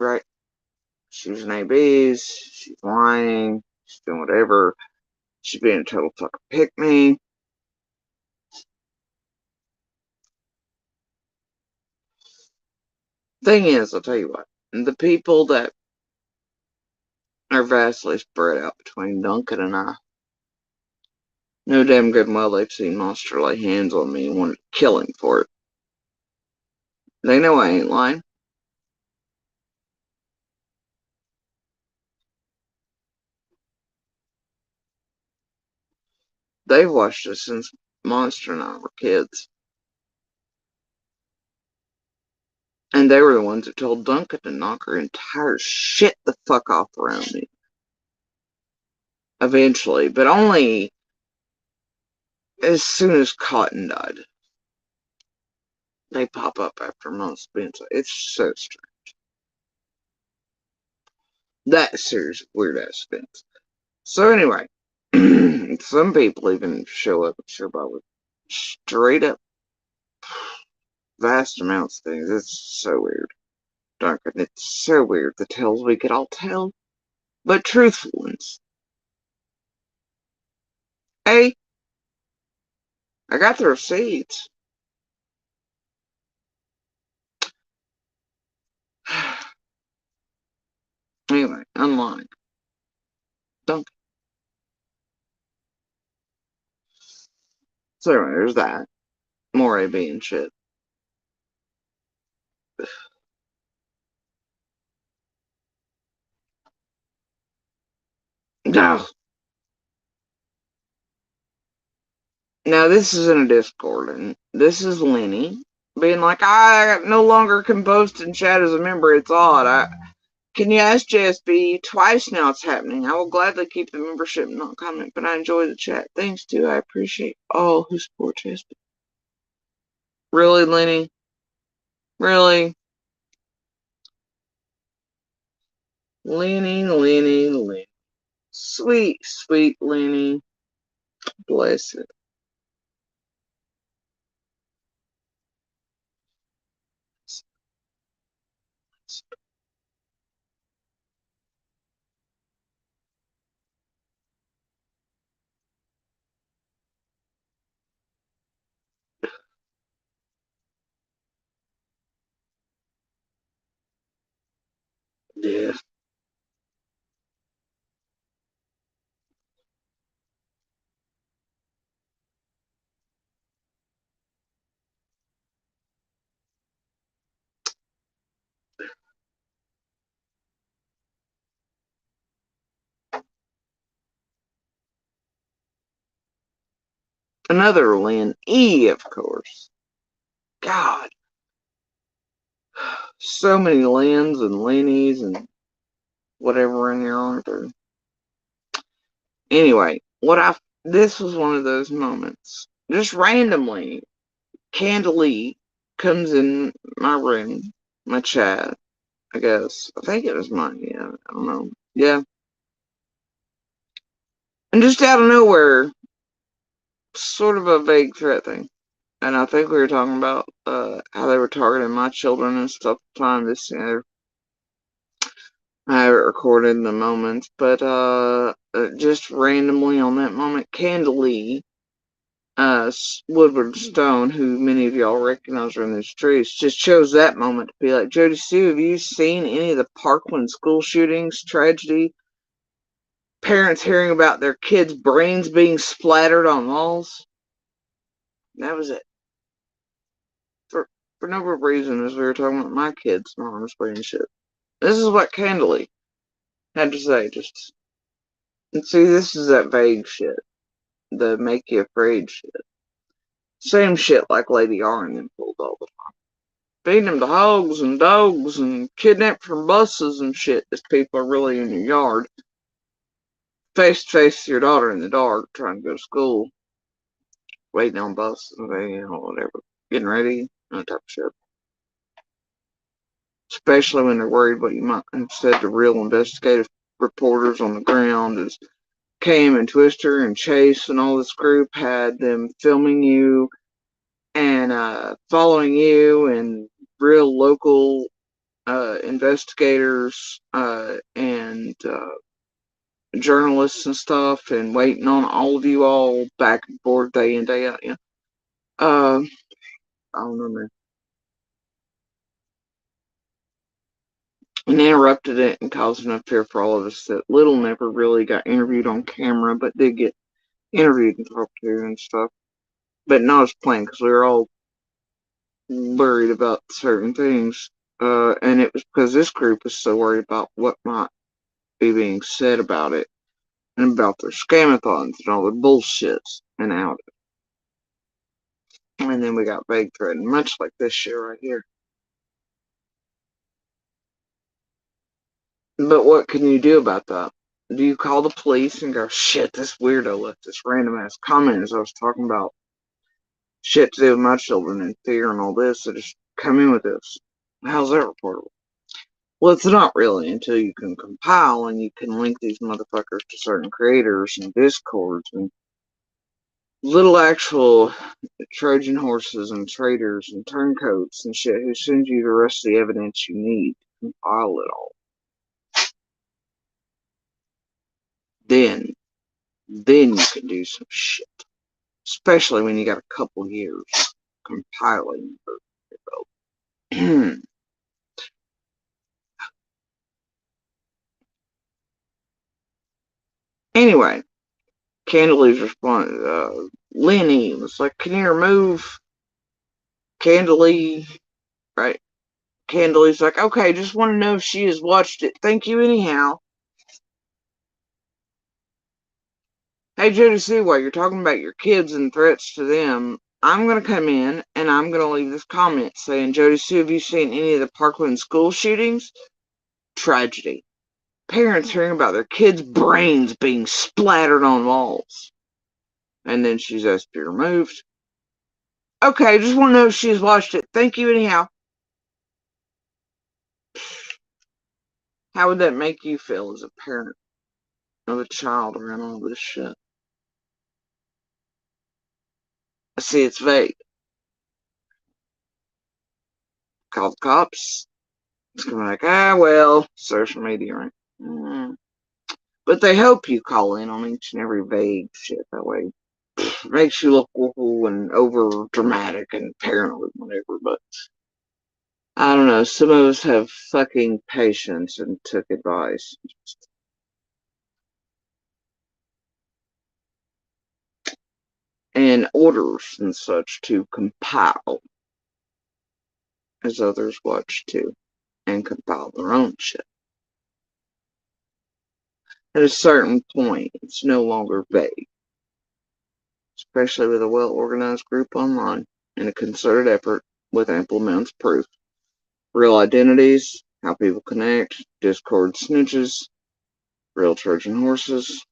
Right? She's an AB's. She's lying. She's doing whatever. She's being a total fucking pick-me. Thing is, I'll tell you what. The people that are vastly spread out between Duncan and I know damn good and well they've seen Monster lay hands on me and wanted to kill him for it. They know I ain't lying. They've watched us since Monster and I were kids. And they were the ones that told Duncan to knock her entire shit the fuck off around me. Eventually, but only as soon as Cotton died. They pop up after months being so. It's so strange. That series of weird ass events. So anyway, some people even show up and show up with straight up vast amounts of things. It's so weird. Duncan, it's so weird. The tales we could all tell, but truthful ones. A I got the receipts. Anyway, I'm lying. Don't. So anyway, there's that. More AB and shit. No. Now this is in a Discord, and this is Lenny being like, I no longer can post and chat as a member. It's odd. Can you ask JSB? Twice now it's happening. I will gladly keep the membership and not comment, but I enjoy the chat. Thanks, too. I appreciate all who support JSB. Really, Lenny? Really? Lenny. Sweet, sweet Lenny. Bless it. Yeah. Another Lynn E, of course. God. So many Lyns and Lennies and whatever in here, aren't there? Anyway, this was one of those moments. Just randomly, Candalee comes in my room, my chat, I guess. I think it was mine, yeah. I don't know. Yeah. And just out of nowhere, sort of a vague threat thing. And I think we were talking about how they were targeting my children and stuff at the time. I have it recorded in the moment, but just randomly on that moment, Candalee Woodward Stone, who many of y'all recognize are in the streets, just chose that moment to be like, Jody Sue, have you seen any of the Parkland school shootings, tragedy, parents hearing about their kids' brains being splattered on walls? That was it. For no reason, as we were talking about my kids' moms brain shit. This is what Candalee had to say, just, and see, this is that vague shit, the make you afraid shit. Same shit like Lady R and them pulled all the time. Feeding them to hogs and dogs and kidnapped from buses and shit if people are really in your yard. Face to face with your daughter in the dark trying to go to school. Waiting on buses, whatever. Getting ready, that type of shit. Especially when they're worried what you might have said to real investigative reporters on the ground as Cam and Twister and Chase and all this group had them filming you and following you, and real local investigators and journalists and stuff, and waiting on all of you all back and forth day in, day out. Yeah. I don't know, man. And interrupted it and caused enough fear for all of us that Little never really got interviewed on camera, but did get interviewed and talked to and stuff. But not as planned, because we were all worried about certain things. And it was because this group was so worried about what might be being said about it and about their scamathons and all their bullshits and out. And then we got vague threatened, much like this shit right here. But what can you do about that? Do you call the police and go, shit, this weirdo left this random ass comment as I was talking about shit to do with my children and fear and all this, so just come in with this? How's that reportable? Well, it's not really until you can compile and you can link these motherfuckers to certain creators and discords and little actual Trojan horses and traitors and turncoats and shit who send you the rest of the evidence you need to compile it all. Then you can do some shit. especially when you got a couple years compiling your vote. Anyway, Candaly's response, Lenny was like, can you remove Candaly? Right? Candaly's like, okay, just want to know if she has watched it. Thank you anyhow. Hey, Jody Sue, while you're talking about your kids and threats to them, I'm going to come in and I'm going to leave this comment saying, Jody Sue, have you seen any of the Parkland school shootings? Tragedy. Parents hearing about their kids' brains being splattered on walls. And then she's asked to be removed. Okay, just want to know if she's watched it. Thank you anyhow. How would that make you feel as a parent of a child around all this shit? See, it's vague. Call the cops. It's gonna be like, well, social media, right? But they hope you call in on each and every vague shit. That way, it makes you look woohoo and over dramatic and paranoid, whatever. But I don't know. Some of us have fucking patience and took advice. And orders and such to compile, as others watch too, and compile their own shit. At a certain point, it's no longer vague, especially with a well-organized group online and a concerted effort with ample amounts of proof. Real identities, how people connect, Discord snitches, real Trojan horses,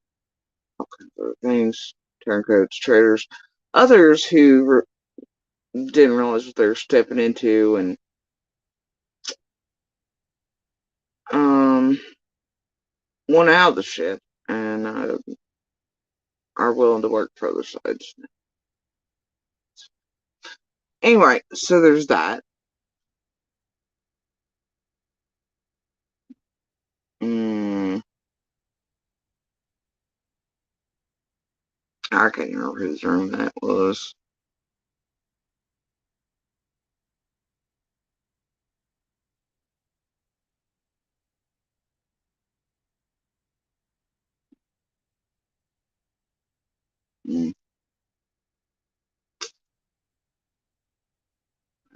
all kinds of other things, turncoats, traitors, others who didn't realize what they were stepping into and want out of the shit and are willing to work for other sides. Anyway, so there's that. I can't remember whose room that was.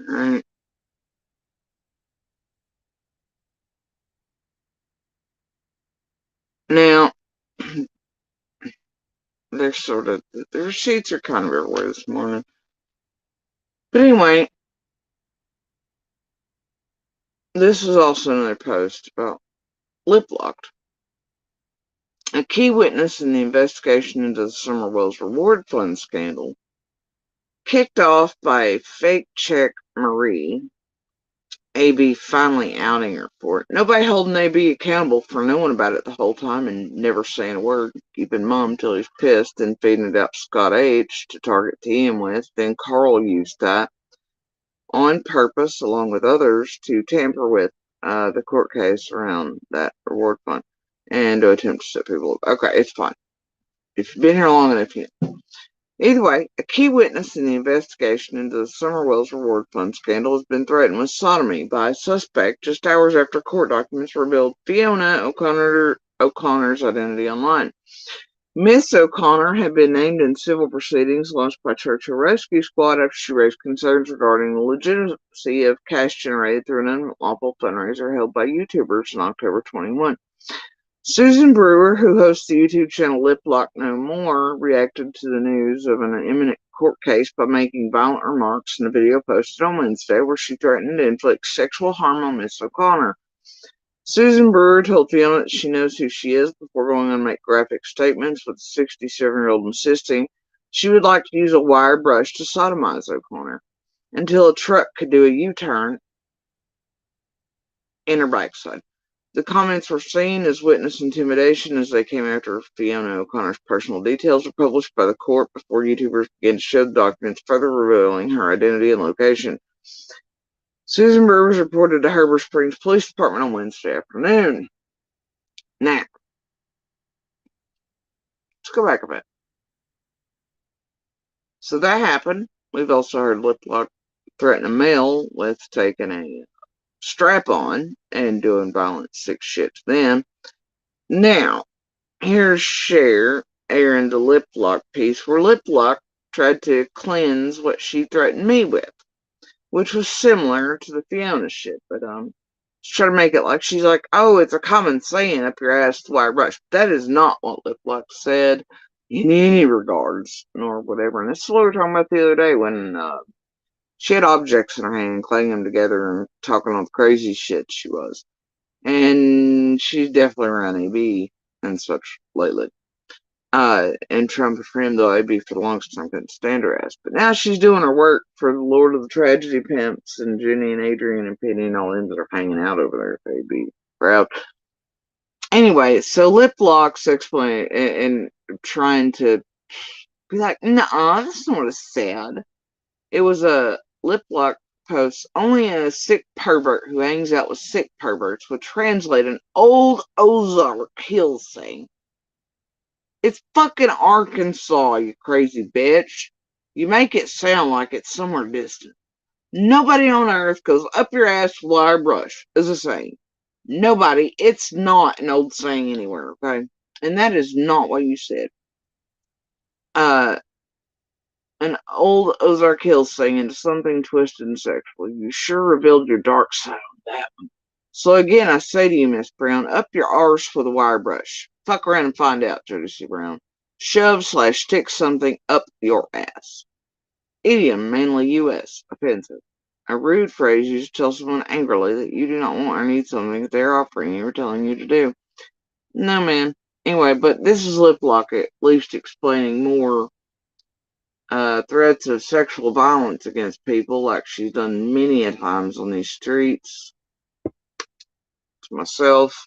Alright. Now, their sheets are kind of everywhere this morning. But anyway, this was also another post about Lip Locked. A key witness in the investigation into the Summer Wells Reward Fund scandal, kicked off by fake check Marie, AB finally outing her for it. Nobody holding AB accountable for knowing about it the whole time and never saying a word, keeping mum till he's pissed and feeding it up Scott H to target TM with. Then Carl used that on purpose, along with others, to tamper with the court case around that reward fund and to attempt to set people up. Okay, it's fine. If you've been here long enough, you know. Either way, a key witness in the investigation into the Summer Wells Reward Fund scandal has been threatened with sodomy by a suspect just hours after court documents revealed Fiona O'Connor's identity online. Miss O'Connor had been named in civil proceedings launched by Churchill Rescue Squad after she raised concerns regarding the legitimacy of cash generated through an unlawful fundraiser held by YouTubers in October 21. Susan Brewer, who hosts the YouTube channel Lip Lock No More, reacted to the news of an imminent court case by making violent remarks in a video posted on Wednesday where she threatened to inflict sexual harm on Miss O'Connor. Susan Brewer told Fiona that she knows who she is before going on to make graphic statements, with the 67-year-old insisting she would like to use a wire brush to sodomize O'Connor until a truck could do a U-turn in her backside. The comments were seen as witness intimidation as they came after Fiona O'Connor's personal details were published by the court before YouTubers began to show the documents, further revealing her identity and location. Susan Brewer was reported to Heber Springs Police Department on Wednesday afternoon. Now, let's go back a bit. So that happened. We've also heard Lip Lock threaten a male with taking a strap on and doing violent sick shit to them. Now, here's Cher airing the Lip Lock piece where Lip Lock tried to cleanse what she threatened me with, which was similar to the Fiona shit, but she's trying to make it like she's like, oh, it's a common saying up your ass to wire brush. That is not what Lip Lock said in any regards, nor whatever. And this is what we were talking about the other day when she had objects in her hand, clanging them together and talking all the crazy shit she was. And she's definitely around AB and such lately. And Trump and him, though AB for the longest time couldn't stand her ass. But now she's doing her work for the Lord of the Tragedy Pimps and Jenny and Adrian and Penny and all them that are hanging out over there at AB. Proud. Anyway, so Lip Lock's explaining and trying to be like, nah, that's not what it said. It was a Lip Lock post. Only a sick pervert who hangs out with sick perverts would translate an old Ozark Hill saying. It's fucking Arkansas, you crazy bitch. You make it sound like it's somewhere distant. Nobody on earth goes up your ass with wire brush, is a saying. Nobody. It's not an old saying anywhere, okay? And that is not what you said. An old Ozark Hills thing into something twisted and sexual. You sure revealed your dark side on that one. So again, I say to you, Miss Brown, up your arse with a wire brush. Fuck around and find out, Jody C. Brown. Shove/stick something up your ass. Idiom, mainly U.S. Offensive. A rude phrase used to tell someone angrily that you do not want or need something that they're offering you or telling you to do. No, man. Anyway, but this is Lip Lock at least explaining more threats of sexual violence against people like she's done many a times on these streets. To myself,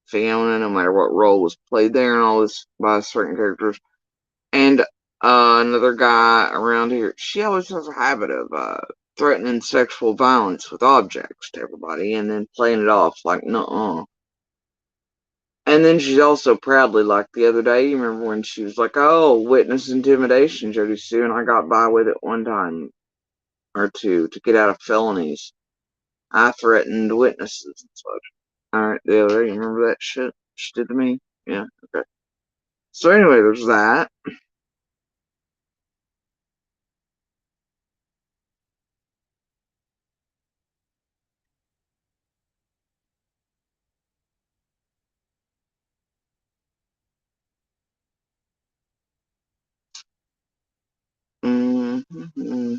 Fiona, no matter what role was played there and all this by certain characters. And another guy around here, she always has a habit of threatening sexual violence with objects to everybody and then playing it off like, nuh-uh. And then she's also proudly, like the other day, you remember when she was like, oh, witness intimidation, Jody Sue, and I got by with it one time or two to get out of felonies. I threatened witnesses and such. Alright, the other day, you remember that shit she did to me? Yeah, okay. So anyway, there's that. Mm-hmm.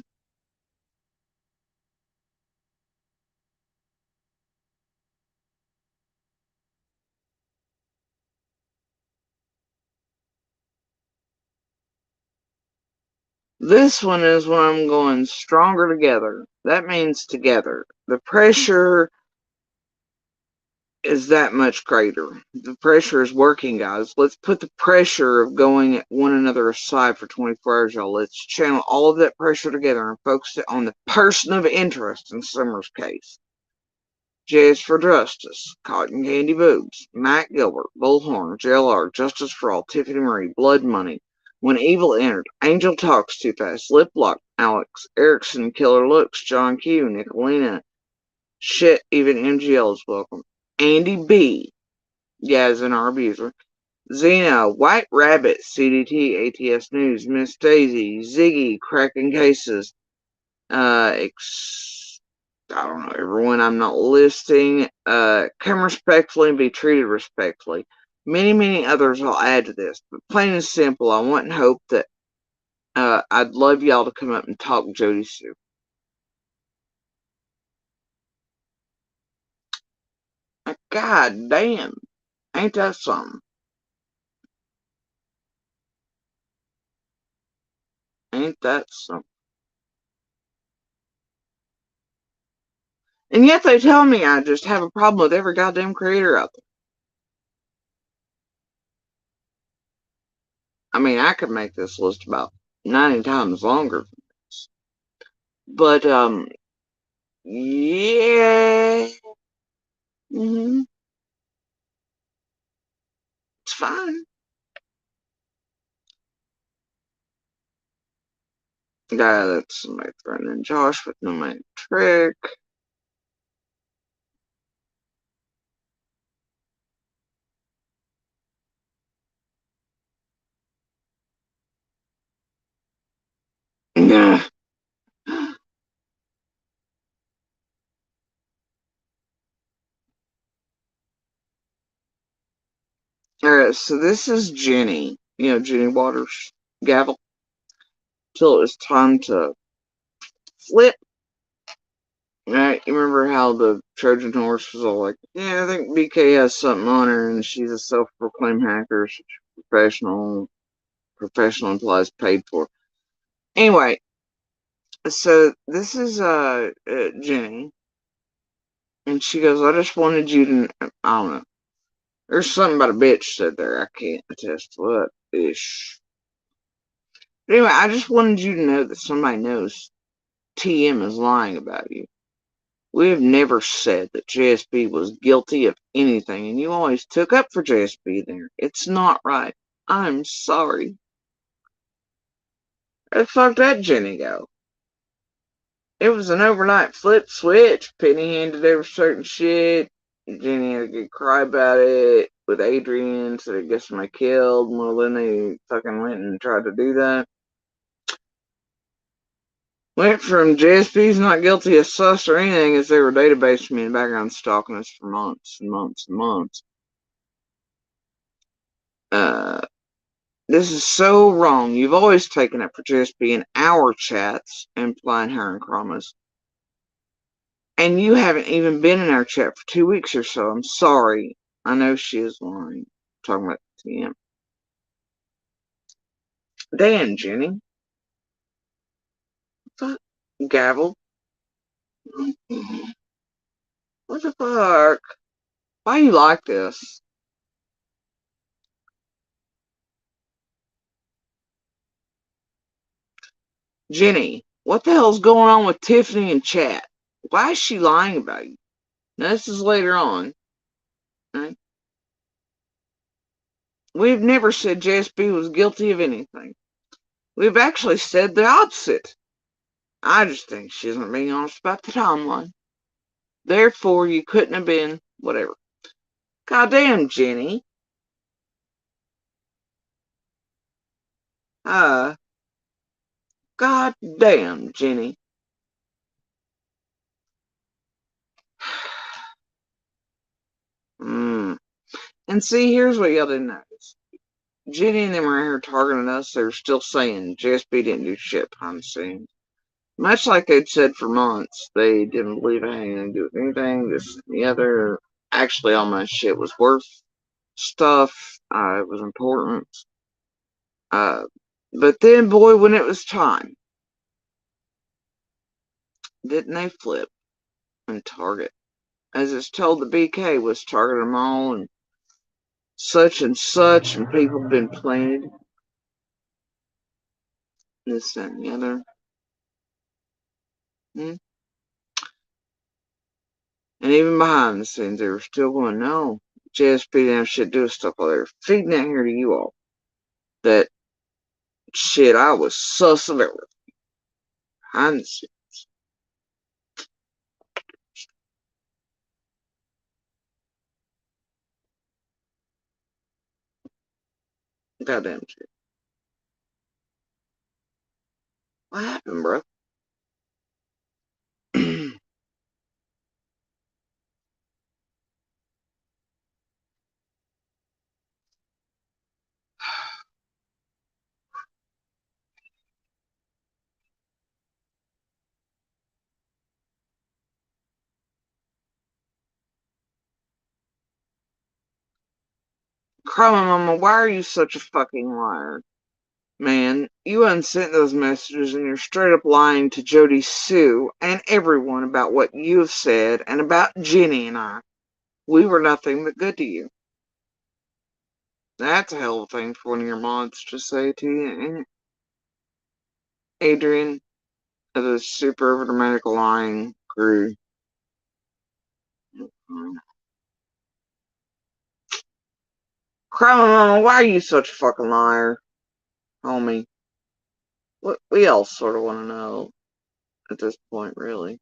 This one is when I'm going stronger together. That means together. The pressure is that much greater. The pressure is working, guys. Let's put the pressure of going at one another aside for 24 hours, y'all. Let's channel all of that pressure together and focus it on the person of interest in Summer's case. Jazz for Justice, Cotton Candy Boobs, Matt Gilbert, Bullhorn, JLR, Justice for All, Tiffany Marie, Blood Money, When Evil Entered, Angel Talks Too Fast, Lip Lock, Alex Erickson, Killer Looks, John Q, Nicolina, Shit, even MGL is welcome. Andy B, Gazin, our abuser, Xena, White Rabbit, CDT, ATS News, Miss Daisy, Ziggy, Cracking Cases, I don't know, everyone I'm not listing, come respectfully and be treated respectfully. Many, many others I'll add to this, but plain and simple, I want and hope that I'd love y'all to come up and talk Jody Sue. God damn, ain't that something? Ain't that something? And yet they tell me I just have a problem with every goddamn creator out there. I mean, I could make this list about 90 times longer than this. But, yeah. It's fine. Yeah, that's somebody threatening Josh with no magic trick. Yeah. Alright, so this is Jenny. You know, Jenny Waters' gavel. Till it was time to flip. Right? You remember how the Trojan horse was all like, yeah, I think BK has something on her and she's a self-proclaimed hacker. She's professional. Professional implies paid for. Anyway, so this is Jenny. And she goes, I just wanted you to, I don't know. There's something about a bitch said there. I can't attest to what ish. But anyway, I just wanted you to know that somebody knows TM is lying about you. We have never said that JSB was guilty of anything, and you always took up for JSB there. It's not right. I'm sorry. Where the fuck that Jenny go? It was an overnight flip switch. Penny handed over certain shit. Jenny had a good cry about it with Adrian, so they get somebody killed. Well, then they fucking went and tried to do that. Went from JSB's not guilty of sus or anything as they were databasing me in the background stalking us for months and months and months. This is so wrong. You've always taken it for JSB in our chats, implying her and Kramas. And you haven't even been in our chat for 2 weeks or so. I'm sorry. I know she is lying. I'm talking about TM. Damn, Jenny. Fuck. Gavel. What the fuck? Why you like this? Jenny, what the hell's going on with Tiffany in chat? Why is she lying about you? Now, this is later on. Right? We've never said JSB was guilty of anything. We've actually said the opposite. I just think she isn't being honest about the timeline. Therefore, you couldn't have been whatever. Goddamn, Jenny. Uh, goddamn, Jenny. Mm. And see, here's what y'all didn't notice. Jenny and them are here targeting us. They're still saying JSB didn't do shit behind the scenes. Much like they'd said for months, they didn't believe I had anything to do with anything, this and the other. Actually, all my shit was worth stuff. It was important. Uh, but then, boy, when it was time, didn't they flip and target? As it's told, the BK was targeting them all and such, and people have been planted. This, that, and the other. Hmm? And even behind the scenes, they were still going, no, JSP didn't have shit to do with stuff while they were feeding that here to you all. That shit, I was sus of everything. Behind the scenes. Goddamn shit. What happened, bro? Crying mama, why are you such a fucking liar? Man, you unsent those messages and you're straight up lying to Jody Sue and everyone about what you've said and about Jenny and I. We were nothing but good to you. That's a hell of a thing for one of your mods to say to you, ain't it? Adrian, of the super overdramatic lying crew. Crying mama, why are you such a fucking liar, homie? We all sort of want to know at this point, really.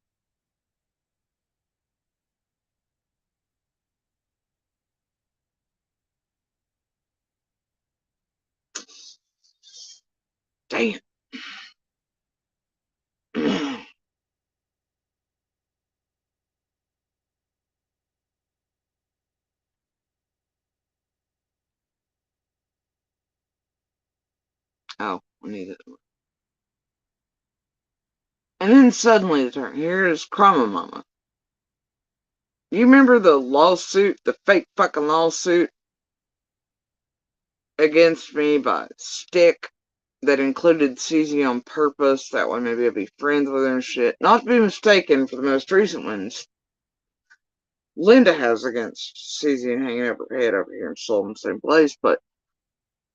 Damn. Oh, we need it. And then suddenly the turn. Here's Krama Mama. You remember the lawsuit, the fake fucking lawsuit against me by Stick that included CZ on purpose? That way maybe I'd be friends with her and shit. Not to be mistaken for the most recent ones Linda has against CZ and hanging over her head over here and sold in the same place. But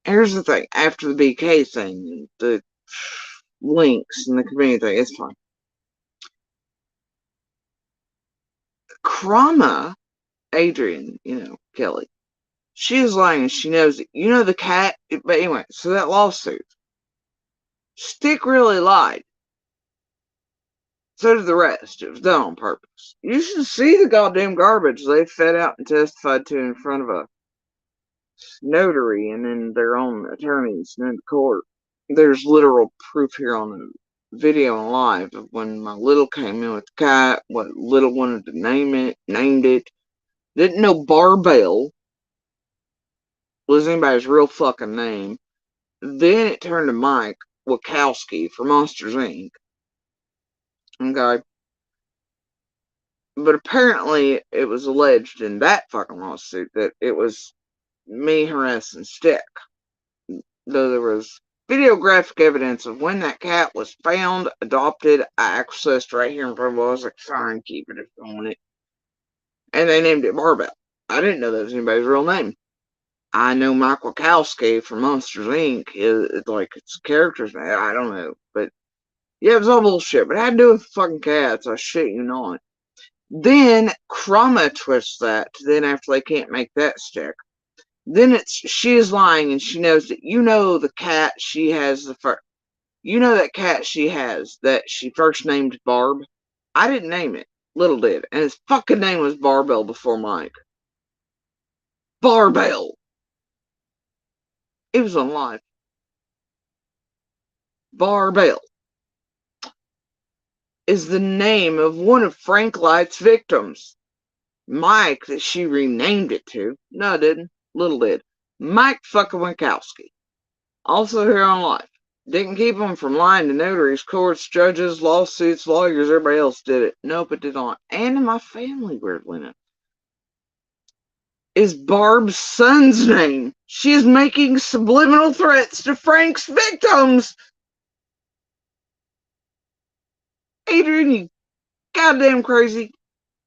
here's the thing. After the BK thing, the links and the community thing, it's fine. Krama, Adrian, Kelly, she is lying. She knows it. You know the cat? But anyway, so that lawsuit. Stick really lied. So did the rest. It was done on purpose. You should see the goddamn garbage they fed out and testified to in front of a notary and then their own attorneys and in the court. There's literal proof here on the video and live of when my little came in with the cat, what little wanted to name it, named it. Didn't know Barbell was anybody's real fucking name. Then it turned to Mike Wachowski for Monsters Inc. Okay. But apparently it was alleged in that fucking lawsuit that it was me harassing Stick. Though there was videographic evidence of when that cat was found, adopted, I accessed right here in front of us. I was like, fine, keep it if you want it. And they named it Barbell. I didn't know that was anybody's real name. I know Mike Wachowski from Monsters Inc. It's like it's a character's name. I don't know. But yeah, it was all bullshit. But it had to do with fucking cats. I shit you not. Then Krama twists that. Then after they can't make that stick. Then it's she is lying and she knows that the cat she has the first. You know that cat she has that she first named Barb? I didn't name it. Little did. And his fucking name was Barbell before Mike. Barbell. It was on live. Barbell is the name of one of Frank Light's victims. Mike, that she renamed it to. No, it didn't. Little did. Mike fucking Wachowski. Also here on live. Didn't keep him from lying to notaries, courts, judges, lawsuits, lawyers. Everybody else did it. Nope, it did not. And in my family, weirdly enough, is Barb's son's name. She is making subliminal threats to Frank's victims. Adrian, you goddamn crazy.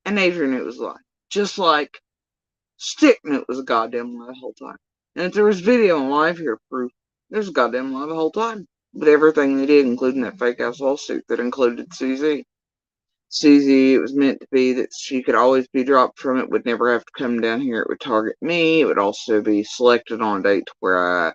And Adrian knew it was a lie. Just like Stick knew it was a goddamn lie the whole time. And if there was video and live here proof, there's a goddamn lie the whole time. But everything they did, including that fake ass lawsuit that included CZ. CZ, it was meant to be that she could always be dropped from it, would never have to come down here. It would target me. It would also be selected on a date where I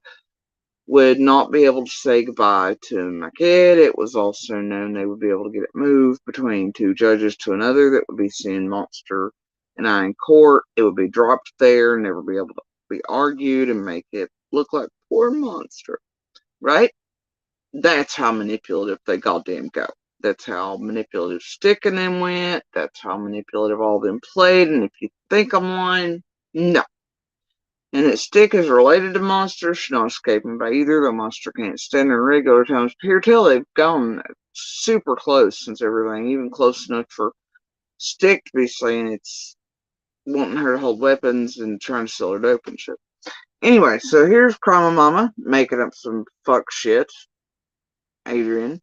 would not be able to say goodbye to my kid. It was also known they would be able to get it moved between two judges to another that would be seeing Monster and I in court. It would be dropped there, never be able to be argued and make it look like poor Monster. Right? That's how manipulative they goddamn go. That's how manipulative Stick and them went. That's how manipulative all of them played. And if you think I'm lying, no. And that Stick is related to Monster, she's not escaping by either. The Monster can't stand her regular times. Here till they've gone super close since everything, even close enough for Stick to be saying it's wanting her to hold weapons and trying to sell her dope and shit. Anyway, so here's Krama Mama making up some fuck shit. Adrian.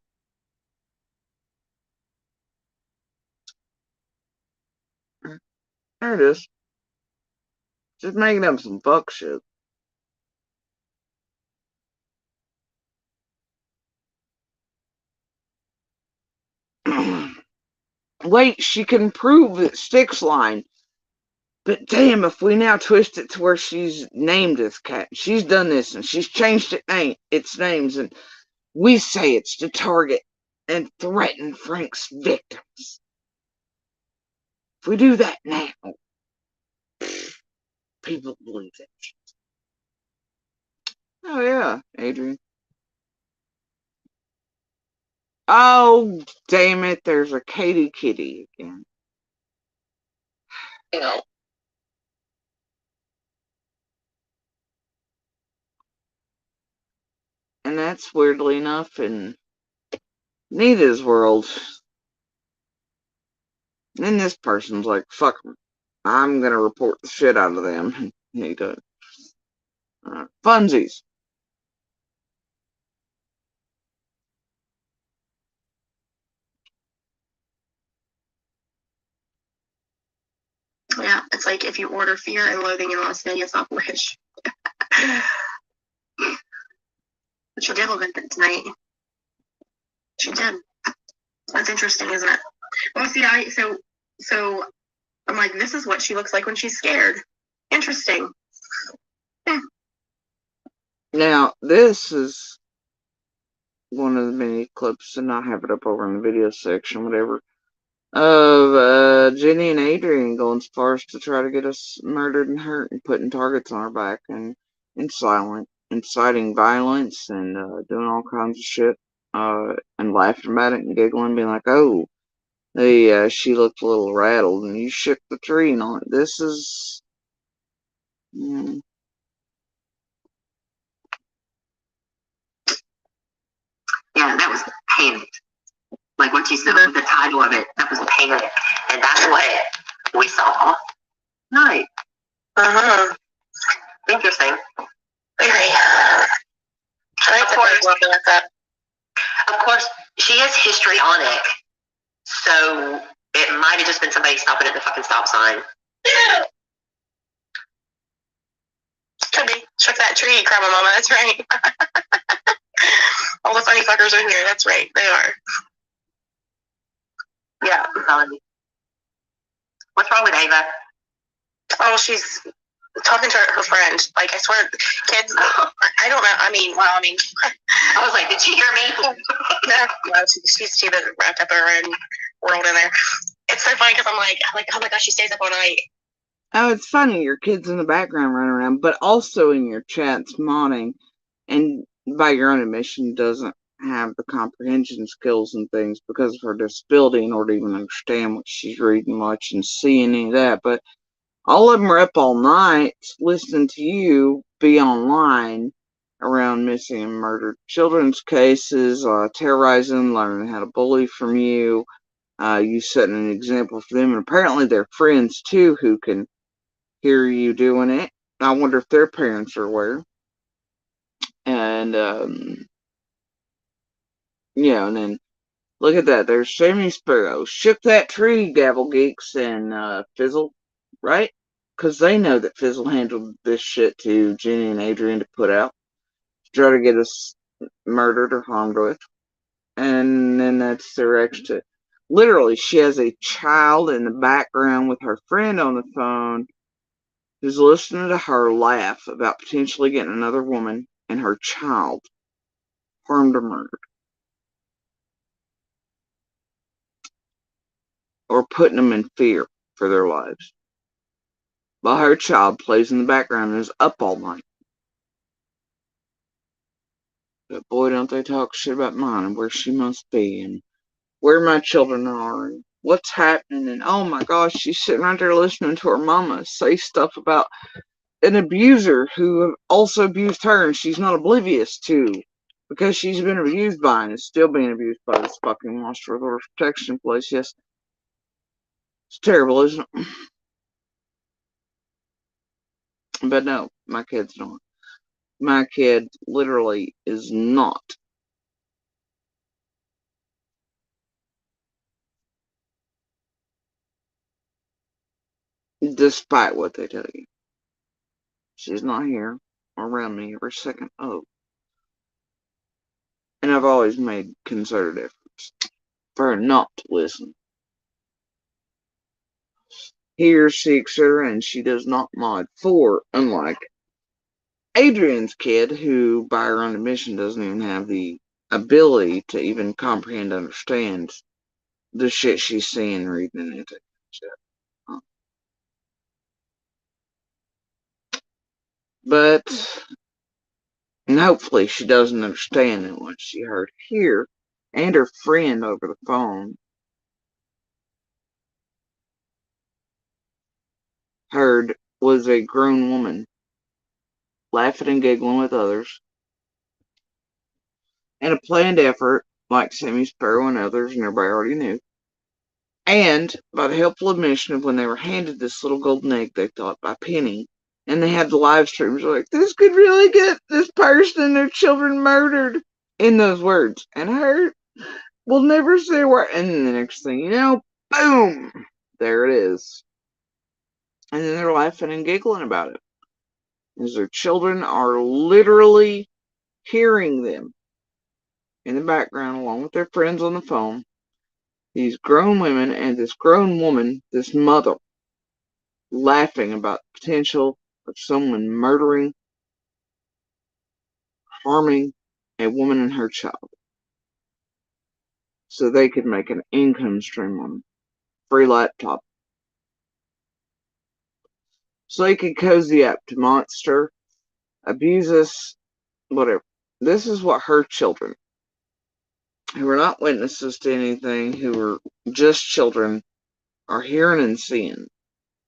There it is. Just making up some fuck shit. Wait, she can prove that Stick's lying. But damn, if we now twist it to where she's named this cat, she's done this and she's changed its names and We say it's to target and threaten Frank's victims. If we do that now, people believe it. Oh yeah, Adrian. Oh, damn it, there's a Katie Kitty again. You know. And that's weirdly enough in Nita's world. And this person's like, fuck them. I'm gonna report the shit out of them. Nita. Funsies. Yeah, it's like if you order Fear and Loathing in Las Vegas off Wish. But she did look good tonight. She did. That's interesting, isn't it? Well, see, so I'm like, this is what she looks like when she's scared. Interesting. Now, this is one of the many clips, and I have it up over in the video section, whatever, of Jenny and Adrian going as far as to try to get us murdered and hurt and putting targets on our back and inciting violence and doing all kinds of shit and laughing about it and giggling, being like, oh, she looked a little rattled and you shook the tree and all that. This is... Yeah, that was panic. Like what you said with the title of it, that was panic. And that's what we saw. Right. Uh-huh. Interesting. Very. Of course, she is histrionic, so it might have just been somebody stopping at the fucking stop sign. Could be. Check that tree, Grandma Mama. That's right. All the funny fuckers are here. That's right. They are. Yeah. What's wrong with Ava? Oh, she's talking to her friend. Like, I swear, kids, I don't know. I mean, I was like, did she hear me? No, she's too wrapped up in her own world in there. It's so funny because I'm like, oh my gosh, she stays up all night. Oh, it's funny, your kids in the background running around, but also in your chats modding, and by your own admission doesn't have the comprehension skills and things because of her disability in order to even understand what she's reading much and see any of that. But all of them are up all night listening to you be online around missing and murdered children's cases, terrorizing, learning how to bully from you, you setting an example for them, and apparently they're friends too who can hear you doing it. I wonder if their parents are aware. And yeah, and then look at that. There's Sammy Sparrow. Shook that tree, Gavel Geeks and Fizzle, right? Because they know that Fizzle handled this shit to Jenny and Adrian to put out, to try to get us murdered or harmed with. And then that's their extra. Literally, she has a child in the background with her friend on the phone who's listening to her laugh about potentially getting another woman and her child harmed or murdered. Or putting them in fear for their lives. While her child plays in the background and is up all night. But boy, don't they talk shit about mine and where she must be and where my children are and what's happening. And oh my gosh, she's sitting right there listening to her mama say stuff about an abuser who also abused her and she's not oblivious to, because she's been abused by and is still being abused by this fucking monster with order protection place. Yes, it's terrible, isn't it? But no, my kids don't. My kid literally is not. Despite what they tell you. She's not here around me every second. Oh. And I've always made concerted efforts for her not to listen. Hears, see, etc., and she does not mod for, unlike Adrian's kid, who by her own admission doesn't even have the ability to even comprehend, understand the shit she's seeing, reading, and taking shit. But, and hopefully she doesn't understand that what she heard here, and her friend over the phone heard, was a grown woman laughing and giggling with others in a planned effort, like Sammy Sparrow and others, and everybody already knew. And by the helpful admission of when they were handed this little golden egg, they thought, by Penny, and they had the live streams like, this could really get this person and their children murdered, in those words. And her will never say where. And then the next thing you know, boom, there it is. And then they're laughing and giggling about it, as their children are literally hearing them in the background, along with their friends on the phone. These grown women and this grown woman, this mother, laughing about the potential of someone murdering, harming a woman and her child, so they could make an income stream on free laptop. So they could cozy up to Monster, abuse us, whatever. This is what her children, who are not witnesses to anything, who are just children, are hearing and seeing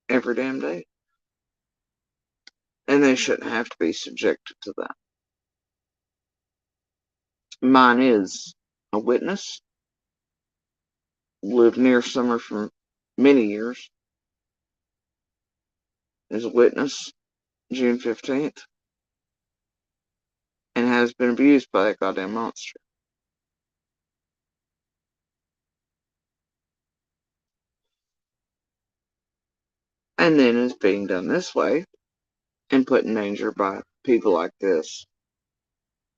every damn day. And they shouldn't have to be subjected to that. Mine is a witness, lived near Summer for many years, is a witness June 15th, and has been abused by that goddamn monster. And then is being done this way and put in danger by people like this.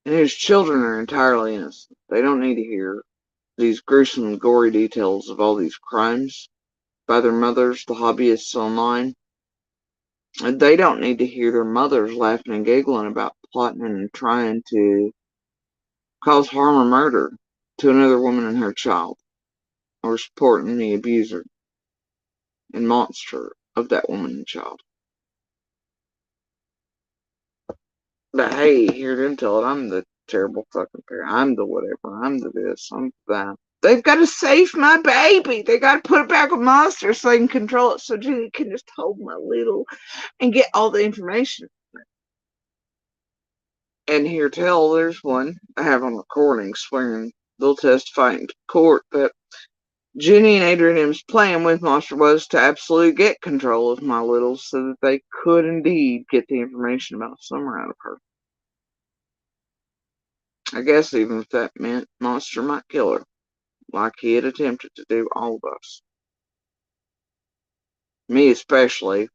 And whose children are entirely innocent. They don't need to hear these gruesome, gory details of all these crimes by their mothers, the hobbyists online. And they don't need to hear their mothers laughing and giggling about plotting and trying to cause harm or murder to another woman and her child, or supporting the abuser and monster of that woman and child. But hey, hear them tell it, I'm the terrible fucking parent. I'm the whatever. I'm the this. I'm that. They've got to save my baby. They got to put it back with Monster so they can control it, so Judy can just hold my little and get all the information. And here tell, there's one I have on recording swearing they'll testify in court that Jenny and Adrian M's plan with Monster was to absolutely get control of my little so that they could indeed get the information about Summer out of her. I guess even if that meant Monster might kill her, like he had attempted to do all of us. Me especially,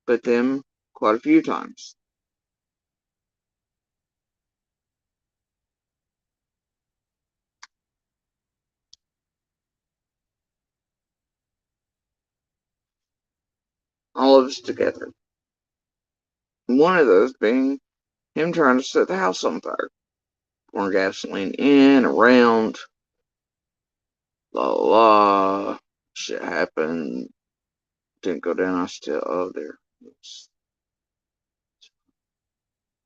but them quite a few times. All of us together. One of those being him trying to set the house on fire. Pouring gasoline in, around, blah, blah, blah. Shit happened. Didn't go down. I still, oh, there.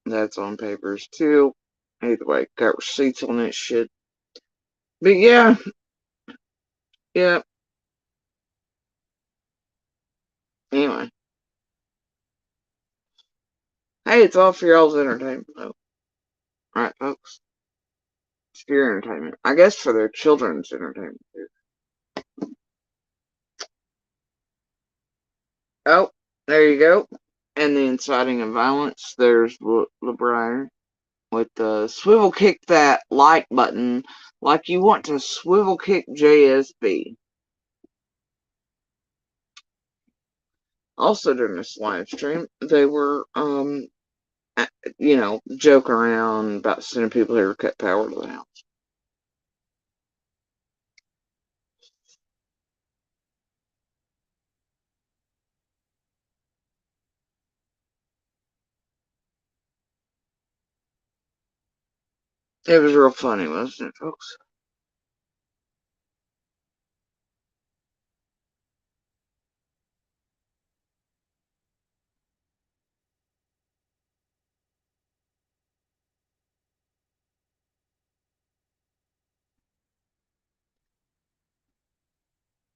That's on papers too. Either way, got receipts on that shit. But yeah. Anyway. Hey, it's all for y'all's entertainment, though. Alright, folks. It's for your entertainment. I guess for their children's entertainment, too. Oh, there you go. And the inciting of violence. There's LeBron with the swivel kick that like button like you want to swivel kick JSB. Also during this live stream, they were, joking around about sending people here to cut power to the house. It was real funny, wasn't it, folks?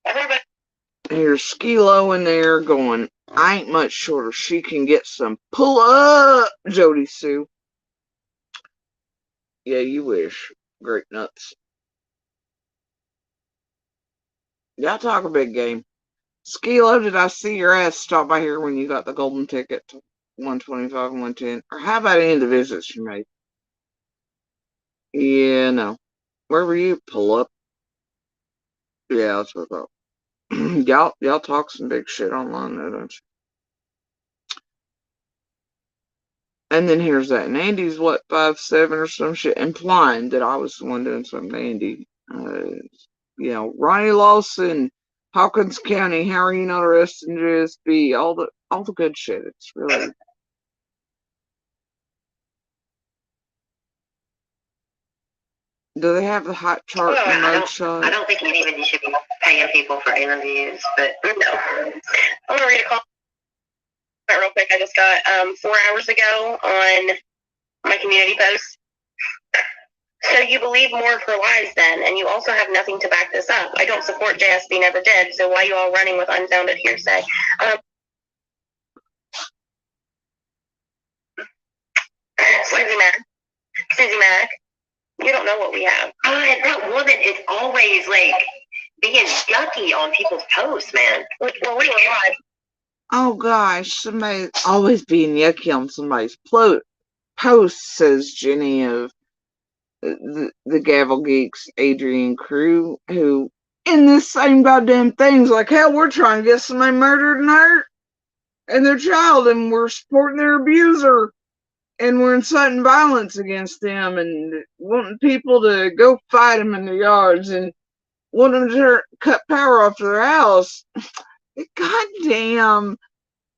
Everybody. Here's Skilo in there going, I ain't much shorter. She can get some. Pull up, Jody Sue. Yeah, you wish. Great nuts. Y'all talk a big game. Skilo, did I see your ass stop by here when you got the golden ticket to 125 and 110? Or how about any of the visits you made? Yeah, no. Where were you? Pull up. Yeah, that's what I thought. y'all talk some big shit online though, don't you? And then here's that. And Andy's what, 5'7" or some shit, implying that I was the one doing something to Andy. Ronnie Lawson, Hawkins County, how are you not arrested in JSB? All the good shit. It's really. Do they have the hot chart and the mugshot? I don't think even you should be paying people for interviews, but no. I'm gonna read a comment real quick. I just got 4 hours ago on my community post. So you believe more of her lies then, and you also have nothing to back this up. I don't support JSB, never did, so why are you all running with unfounded hearsay? Susie Mack, you don't know what we have. God, that woman is always like being yucky on people's posts, man. Well, what do you want? Oh gosh, somebody's always being yucky on somebody's post, says Jenny of the Gavel Geeks Adrian crew, who in this same goddamn things like hell, we're trying to get somebody murdered and hurt and their child, and we're supporting their abuser, and we're inciting violence against them and wanting people to go fight them in their yards and want them to cut power off to their house. Goddamn.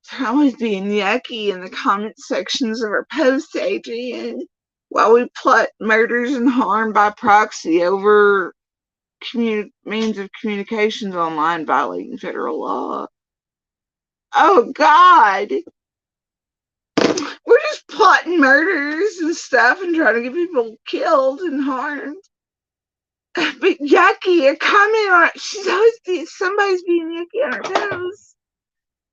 They're always being yucky in the comment sections of our posts, Adrian, while we plot murders and harm by proxy over means of communications online violating federal law. Oh, God. We're just plotting murders and stuff and trying to get people killed and harmed. But yucky, a comment on it. Somebody's being yucky on our posts.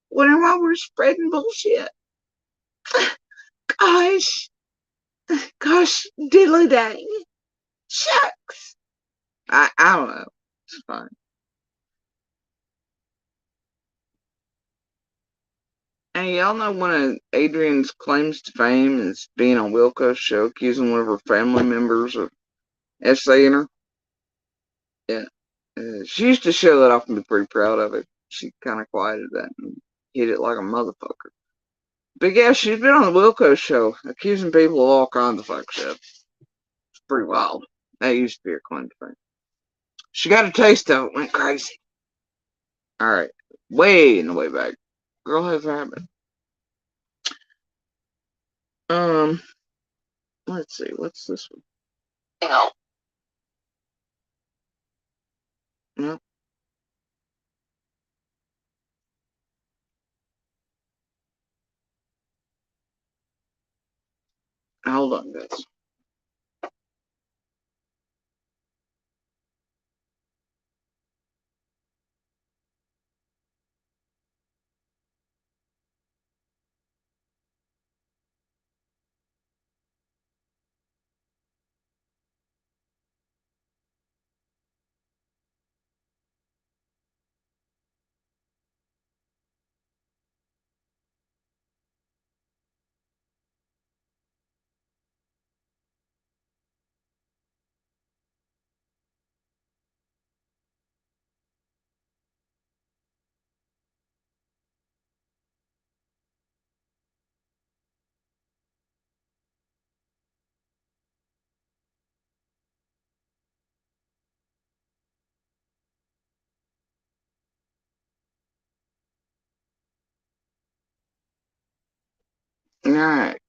Wondering why we're spreading bullshit. Gosh, diddly dang. Shucks. I don't know. It's fine. And y'all know one of Adrian's claims to fame is being on Wilco's show, accusing one of her family members of essaying her. Yeah. She used to show that off and be pretty proud of it. She kind of quieted that and hit it like a motherfucker. But yeah, she's been on the Wilco show, accusing people of all kinds of fuck shit. It's pretty wild. That used to be her claim to fame. She got a taste of it, went crazy. Alright. Way in the way back. Girl has a habit. Let's see, what's this one? No. No. Hold on, guys. Alright.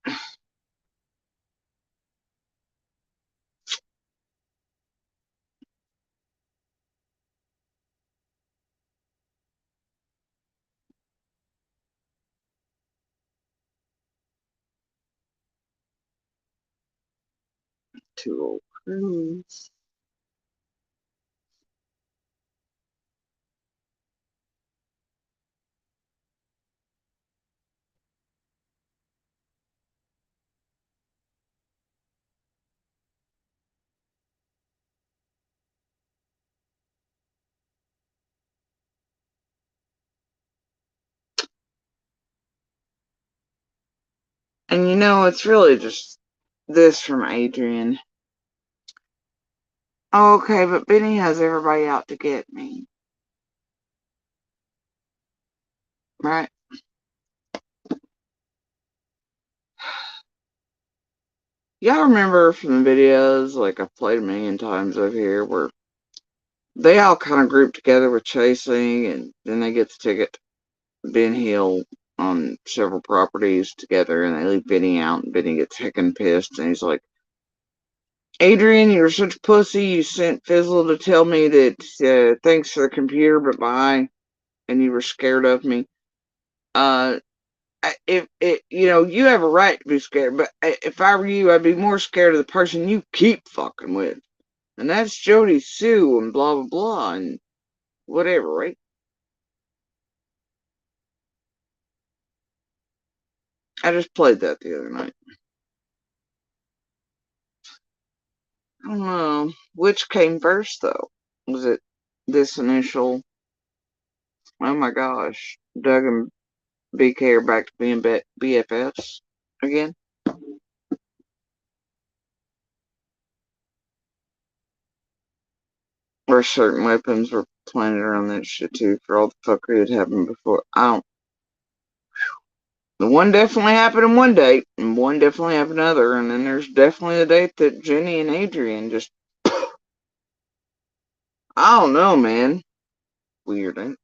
Two old crews. And you know, it's really just this from Adrian. Okay, but Benny has everybody out to get me. Right? Y'all remember from the videos, like I've played a million times over here, where they all kind of group together with chasing, and then they get the ticket to Ben Hill on several properties together, and they leave Benny out, and Benny gets heckin' pissed, and he's like, Adrian, you're such a pussy, you sent Fizzle to tell me that thanks for the computer, but bye, and you were scared of me. If it, you know, you have a right to be scared, but if I were you, I'd be more scared of the person you keep fucking with. And that's Jody Sue and blah, blah, blah, and whatever, right? I just played that the other night. I don't know. Which came first, though? Was it this initial, oh my gosh, Doug and BK are back to being BFFs again? Or certain weapons were planted around that shit, too, for all the fuckery that happened before. I don't. The one definitely happened in one date, and one definitely happened another, and then there's definitely the date that Jenny and Adrian just, I don't know, man. Weird, ain't it?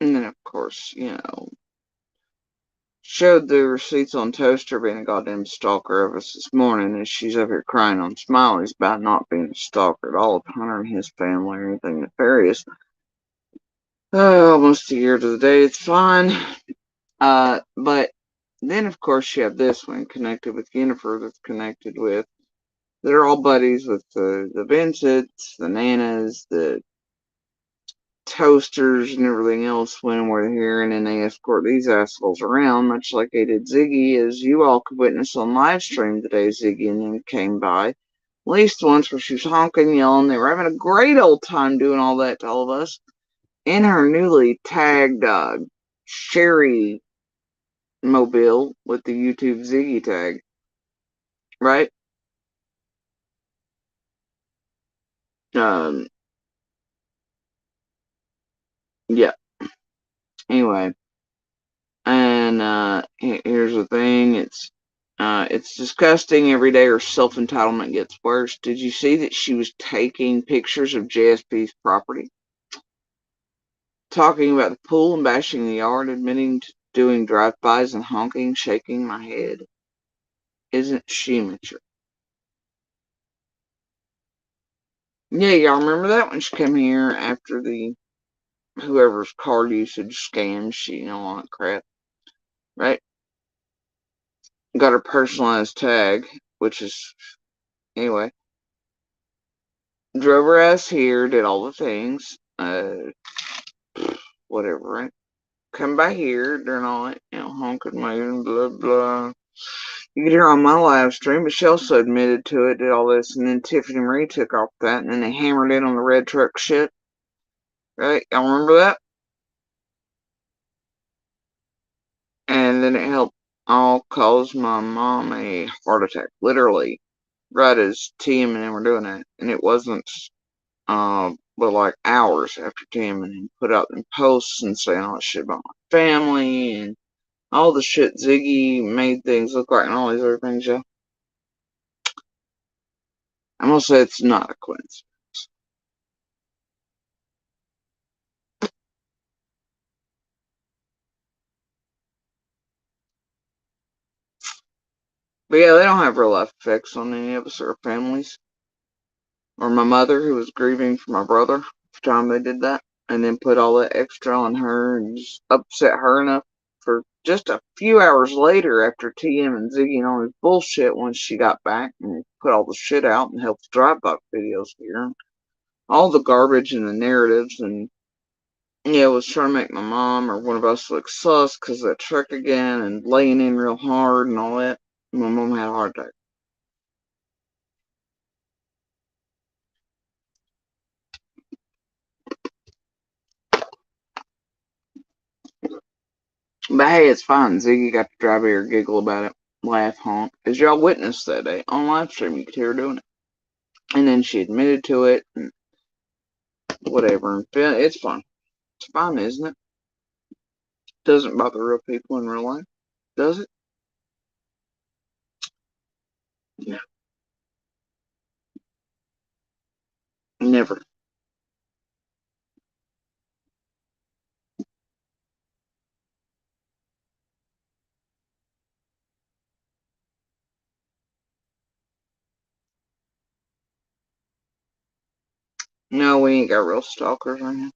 And then, of course, you know, showed the receipts on Toaster being a goddamn stalker of us this morning, and she's up here crying on Smiley's about not being a stalker at all of Hunter and his family or anything nefarious. Almost a year to the day, it's fine. But then, of course, you have this one connected with Jennifer that's connected with. They're all buddies with the Vincents, the Nanas, the Toasters, and everything else when we're here, and then they escort these assholes around, much like they did Ziggy, as you all could witness on live stream today. Ziggy and them came by at least once where she was honking, yelling. They were having a great old time doing all that to all of us in her newly tagged Sherry mobile with the YouTube Ziggy tag, right? Um, yeah. Anyway, and here's the thing: it's disgusting. Every day her self entitlement gets worse. Did you see that she was taking pictures of JSP's property, talking about the pool and bashing the yard, admitting to doing drive-bys and honking, shaking my head? Isn't she mature? Yeah, y'all remember that when she came here after the whoever's card usage scam, she, you know, all that crap, right? Got her personalized tag, which is, anyway, drove her ass here, did all the things, whatever, right? Come by here during all that, you know, honking, moving, blah, blah. You could hear on my live stream, but she also admitted to it, did all this, and then Tiffany Marie took off that, and then they hammered in on the red truck shit, right? Y'all remember that? And then it helped all cause my mom a heart attack, literally, right as Tim and them were doing it, and it wasn't, but like hours after Tim and him put out them posts and saying all that shit about my family and all the shit Ziggy made things look like and all these other things, yeah. I'm gonna say it's not a coincidence. But yeah, they don't have real life effects on any of us or our families. Or my mother, who was grieving for my brother at the time they did that. And then put all that extra on her and just upset her enough for just a few hours later after TM and Ziggy and all his bullshit once she got back and put all the shit out and helped drive by videos here. All the garbage and the narratives and yeah, was trying to make my mom or one of us look sus because of that truck again and laying in real hard and all that. My mom had a heart attack. But hey, it's fine. Ziggy got to drive here, giggle about it, laugh, honk. As y'all witnessed that day on live stream, you could hear her doing it. And then she admitted to it and whatever. And it's fun. It's fine, isn't it? Doesn't bother real people in real life, does it? No. Never. No, we ain't got real stalkers right now.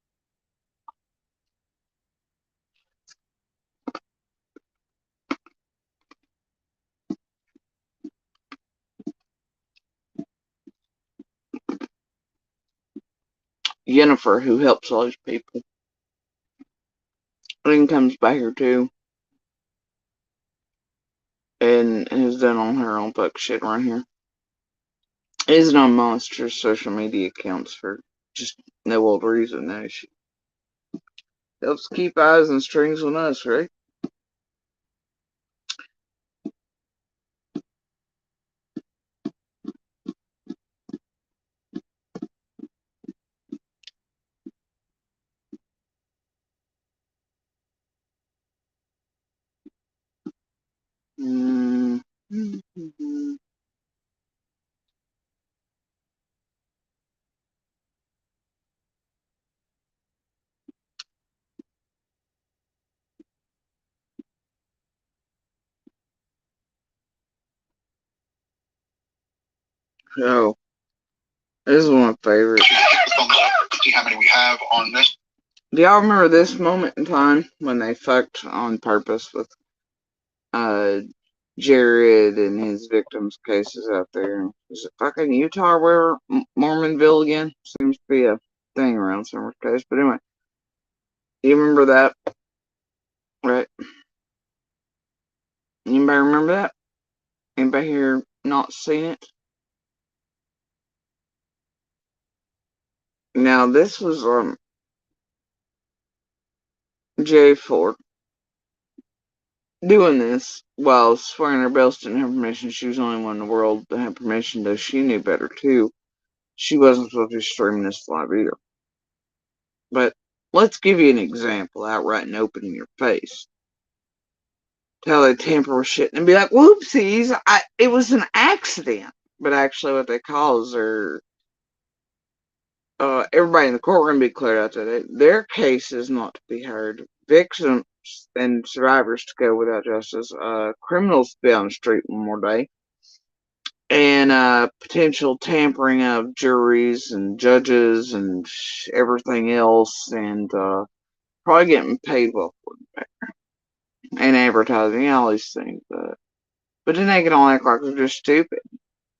Jennifer, who helps all these people, then comes by here too. And has done all her own fuck shit around here. Isn't on monstrous social media accounts for just no old reason. No, she helps keep eyes and strings on us, right? So, this is one of my favorites. See how many we have on this. Do y'all remember this moment in time when they fucked on purpose with Jared and his victims' cases out there? Is it fucking Utah or wherever? Mormonville again? Seems to be a thing around Summer Case. But anyway, you remember that? Right? Anybody remember that? Anybody here not seen it? Now, this was Jay Ford doing this while swearing her bells didn't have permission. She was the only one in the world that had permission, though she knew better too. She wasn't supposed to be streaming this live either. But let's give you an example outright and open in your face. How they tamper with shit and be like, whoopsies, it was an accident. But actually what they cause are everybody in the courtroom be cleared out that their case is not to be heard. Victims and survivors to go without justice. Criminals to be on the street one more day. And potential tampering of juries and judges and everything else. And probably getting paid well for it. And advertising, all these things. But then they can all act like they're just stupid.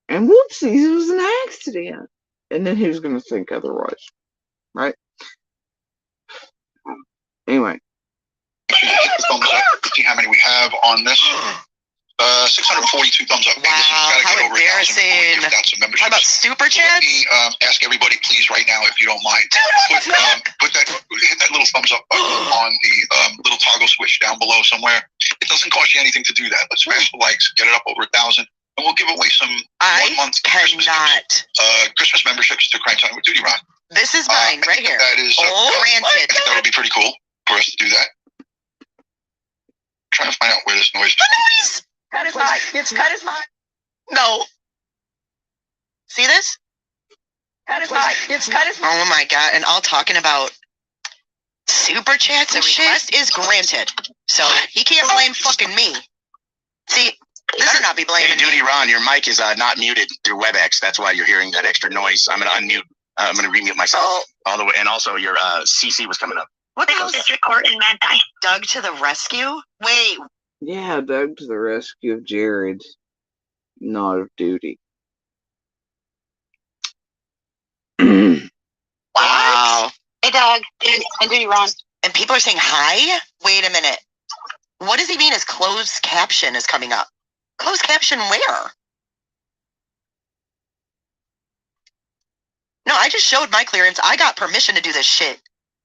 And whoopsies, it was an accident. And then who's going to think otherwise? Right? Anyway. Thumbs up. See how many we have on this. 642 thumbs up. Wow, how embarrassing. How about super chats? Let me ask everybody, please, right now, if you don't mind. Hit that little thumbs up button on the little toggle switch down below somewhere. It doesn't cost you anything to do that. Let's smash the likes, get it up over 1,000, and we'll give away some one-month Christmas memberships to Crime Time with Duty Ron. This is mine, right here. That is granted. I think that would be pretty cool for us to do that. I'm trying to find out where this noise is. The noise! Cut his mic. It's cut his mic. No. See this? Cut his mic. It's cut his mic. Oh my god, and all talking about super chats and shit is granted. So he can't blame fucking me. See, better not be blaming. Hey, Duty Ron, your mic is not muted through WebEx. That's why you're hearing that extra noise. I'm gonna unmute. I'm gonna remute myself all the way, and also your CC was coming up. What the hell? District Court in Manti. Doug to the rescue? Wait. Yeah, Doug to the rescue of Jared. Not of Duty. Wow. Hey, Doug. And Duty Ron. And people are saying hi? Wait a minute. What does he mean his closed caption is coming up? Closed caption where? No, I just showed my clearance. I got permission to do this shit.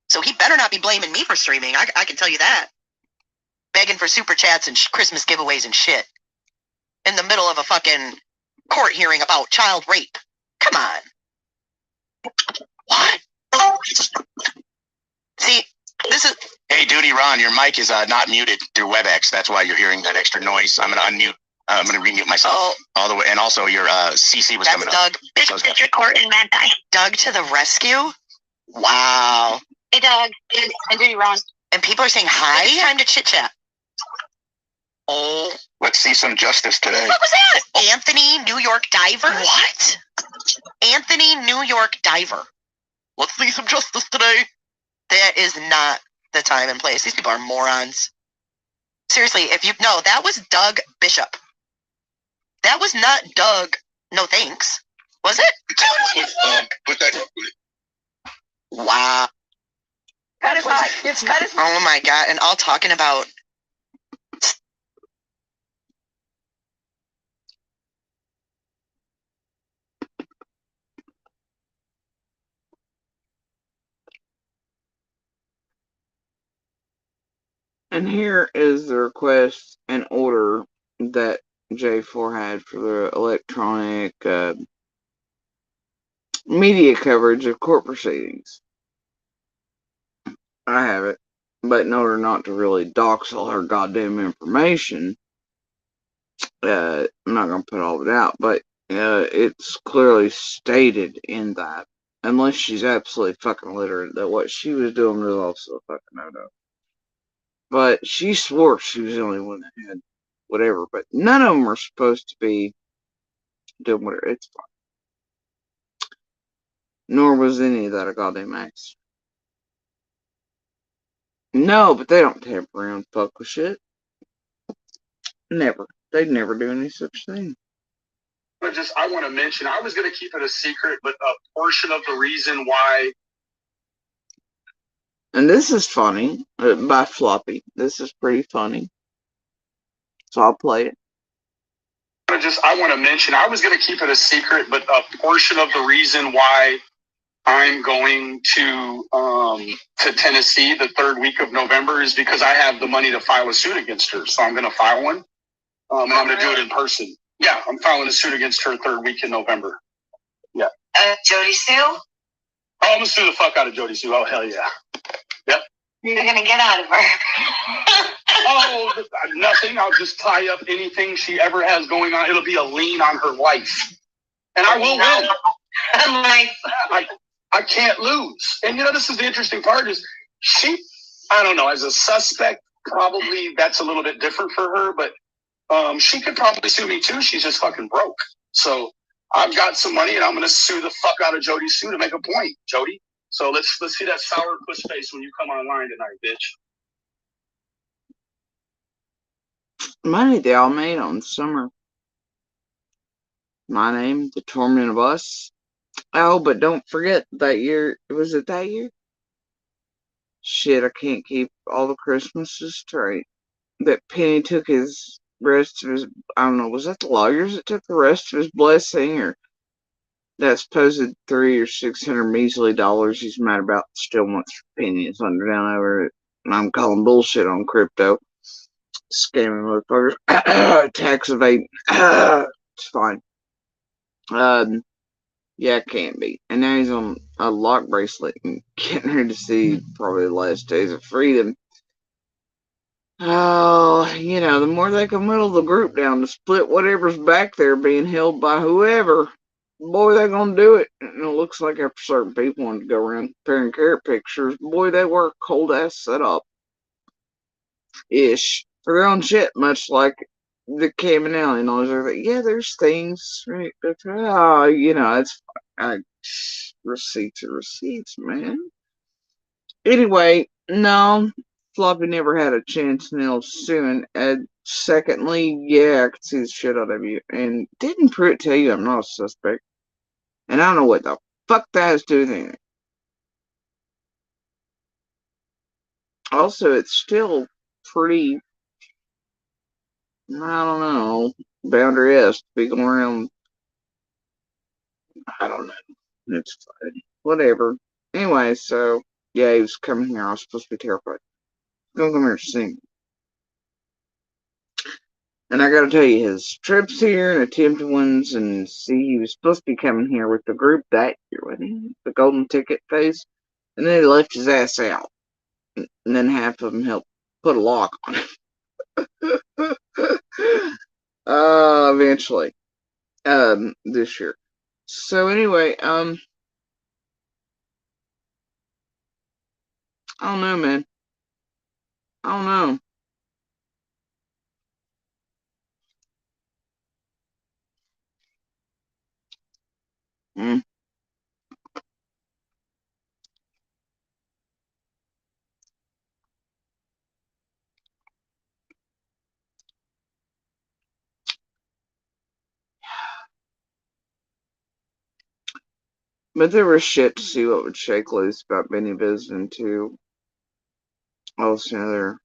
So he better not be blaming me for streaming. I can tell you that. Begging for super chats and Christmas giveaways and shit. In the middle of a fucking court hearing about child rape. Come on. What? See, this is... Hey, Duty Ron, your mic is not muted through WebEx. That's why you're hearing that extra noise. I'm gonna unmute. I'm gonna remute myself all the way, and also your CC was coming up. Doug. District Court in Manti. Doug to the rescue? Wow. Hey, Doug. And Duty Ron. And people are saying hi? It's time to chit chat. Oh. Let's see some justice today. What was that? Anthony, New York Diver? What? Anthony, New York Diver. Let's see some justice today. That is not the time and place. These people are morons. Seriously, if you... No, that was Doug Bishop. That was not Doug. No thanks. Was it? Put that. Wow. Cut his mic. It's cut his mic. Oh my god. And all talking about... And here is the request and order that J4 had for the electronic media coverage of court proceedings. I have it, but in order not to really dox all her goddamn information, I'm not going to put all of it out, but it's clearly stated in that, unless she's absolutely fucking illiterate, that what she was doing was also a fucking no-no. But she swore she was the only one that had whatever, but none of them are supposed to be doing whatever. It's fine. Nor was any of that a goddamn accident. No, but they don't tamper around fuck with shit. Never. They'd never do any such thing. I want to mention, I was going to keep it a secret, but a portion of the reason why... And this is funny, by Floppy. This is pretty funny. So I'll play it. I want to mention, I was going to keep it a secret, but a portion of the reason why I'm going to Tennessee the third week of November is because I have the money to file a suit against her. So I'm going to file one, and I'm going to do it in person. Yeah, I'm filing a suit against her third week in November. Yeah. Jody Sue? Oh, I'm going to sue the fuck out of Jody Sue. Oh, hell yeah. Yep. You're going to get out of her. Oh, nothing. I'll just tie up anything she ever has going on. It'll be a lien on her life. And I will win. I can't lose. And this is the interesting part is I don't know, as a suspect, probably that's a little bit different for her, but she could probably sue me too. She's just fucking broke. So I've got some money and I'm going to sue the fuck out of Jody Sue to make a point, Jody. So let's see that sour puss face when you come online tonight, bitch. Money they all made on Summer. My Name, The Torment of Us. Oh, but don't forget that year. Was it that year? Shit, I can't keep all the Christmases straight. That Penny took his rest of his... I don't know, was that the lawyers that took the rest of his blessing? Or that supposed $300 or $600 measly dollars he's mad about still wants pennies under down over it. And I'm calling bullshit on crypto. Scamming motherfuckers. Tax evade. It's fine. Yeah, it can't be. And now he's on a lock bracelet and getting ready to see probably the last days of freedom. Oh, the more they can whittle the group down to split whatever's back there being held by whoever, boy, they're going to do it. And it looks like after certain people want to go around comparing carrot pictures, boy, they work cold ass setup. Ish. For their own shit, much like the criminality and all this other thing. Yeah, there's things, right? But, you know, it's receipts are receipts, man. Anyway, no, Floppy never had a chance now soon. Secondly, yeah, I could see the shit out of you. And didn't Pruitt tell you I'm not a suspect? And I don't know what the fuck that has to do with anything. Also, it's still pretty, I don't know, boundary-esque to be going around. I don't know. It's fine. Whatever. Anyway, so, yeah, he was coming here. I was supposed to be terrified. Gonna come here and see me. And I gotta tell you, his trips here and attempted ones, and see, he was supposed to be coming here with the group that year, wasn't he? The golden ticket phase. And then he left his ass out. And then half of them helped put a lock on it. Eventually. This year. So anyway, I don't know, man. I don't know. Mm. But there was shit to see what would shake loose about Benny visiting too. Also, another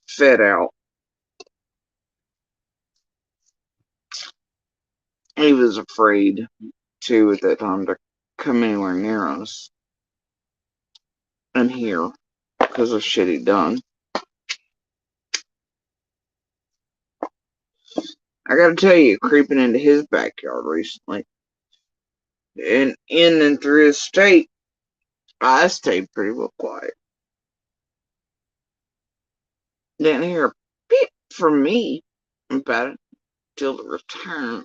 fed out. He was afraid too at that time to come anywhere near us and here because of shit he'd done. I gotta tell you, creeping into his backyard recently and in and through his state, I stayed pretty well quiet. Didn't hear a peep from me about it till the return.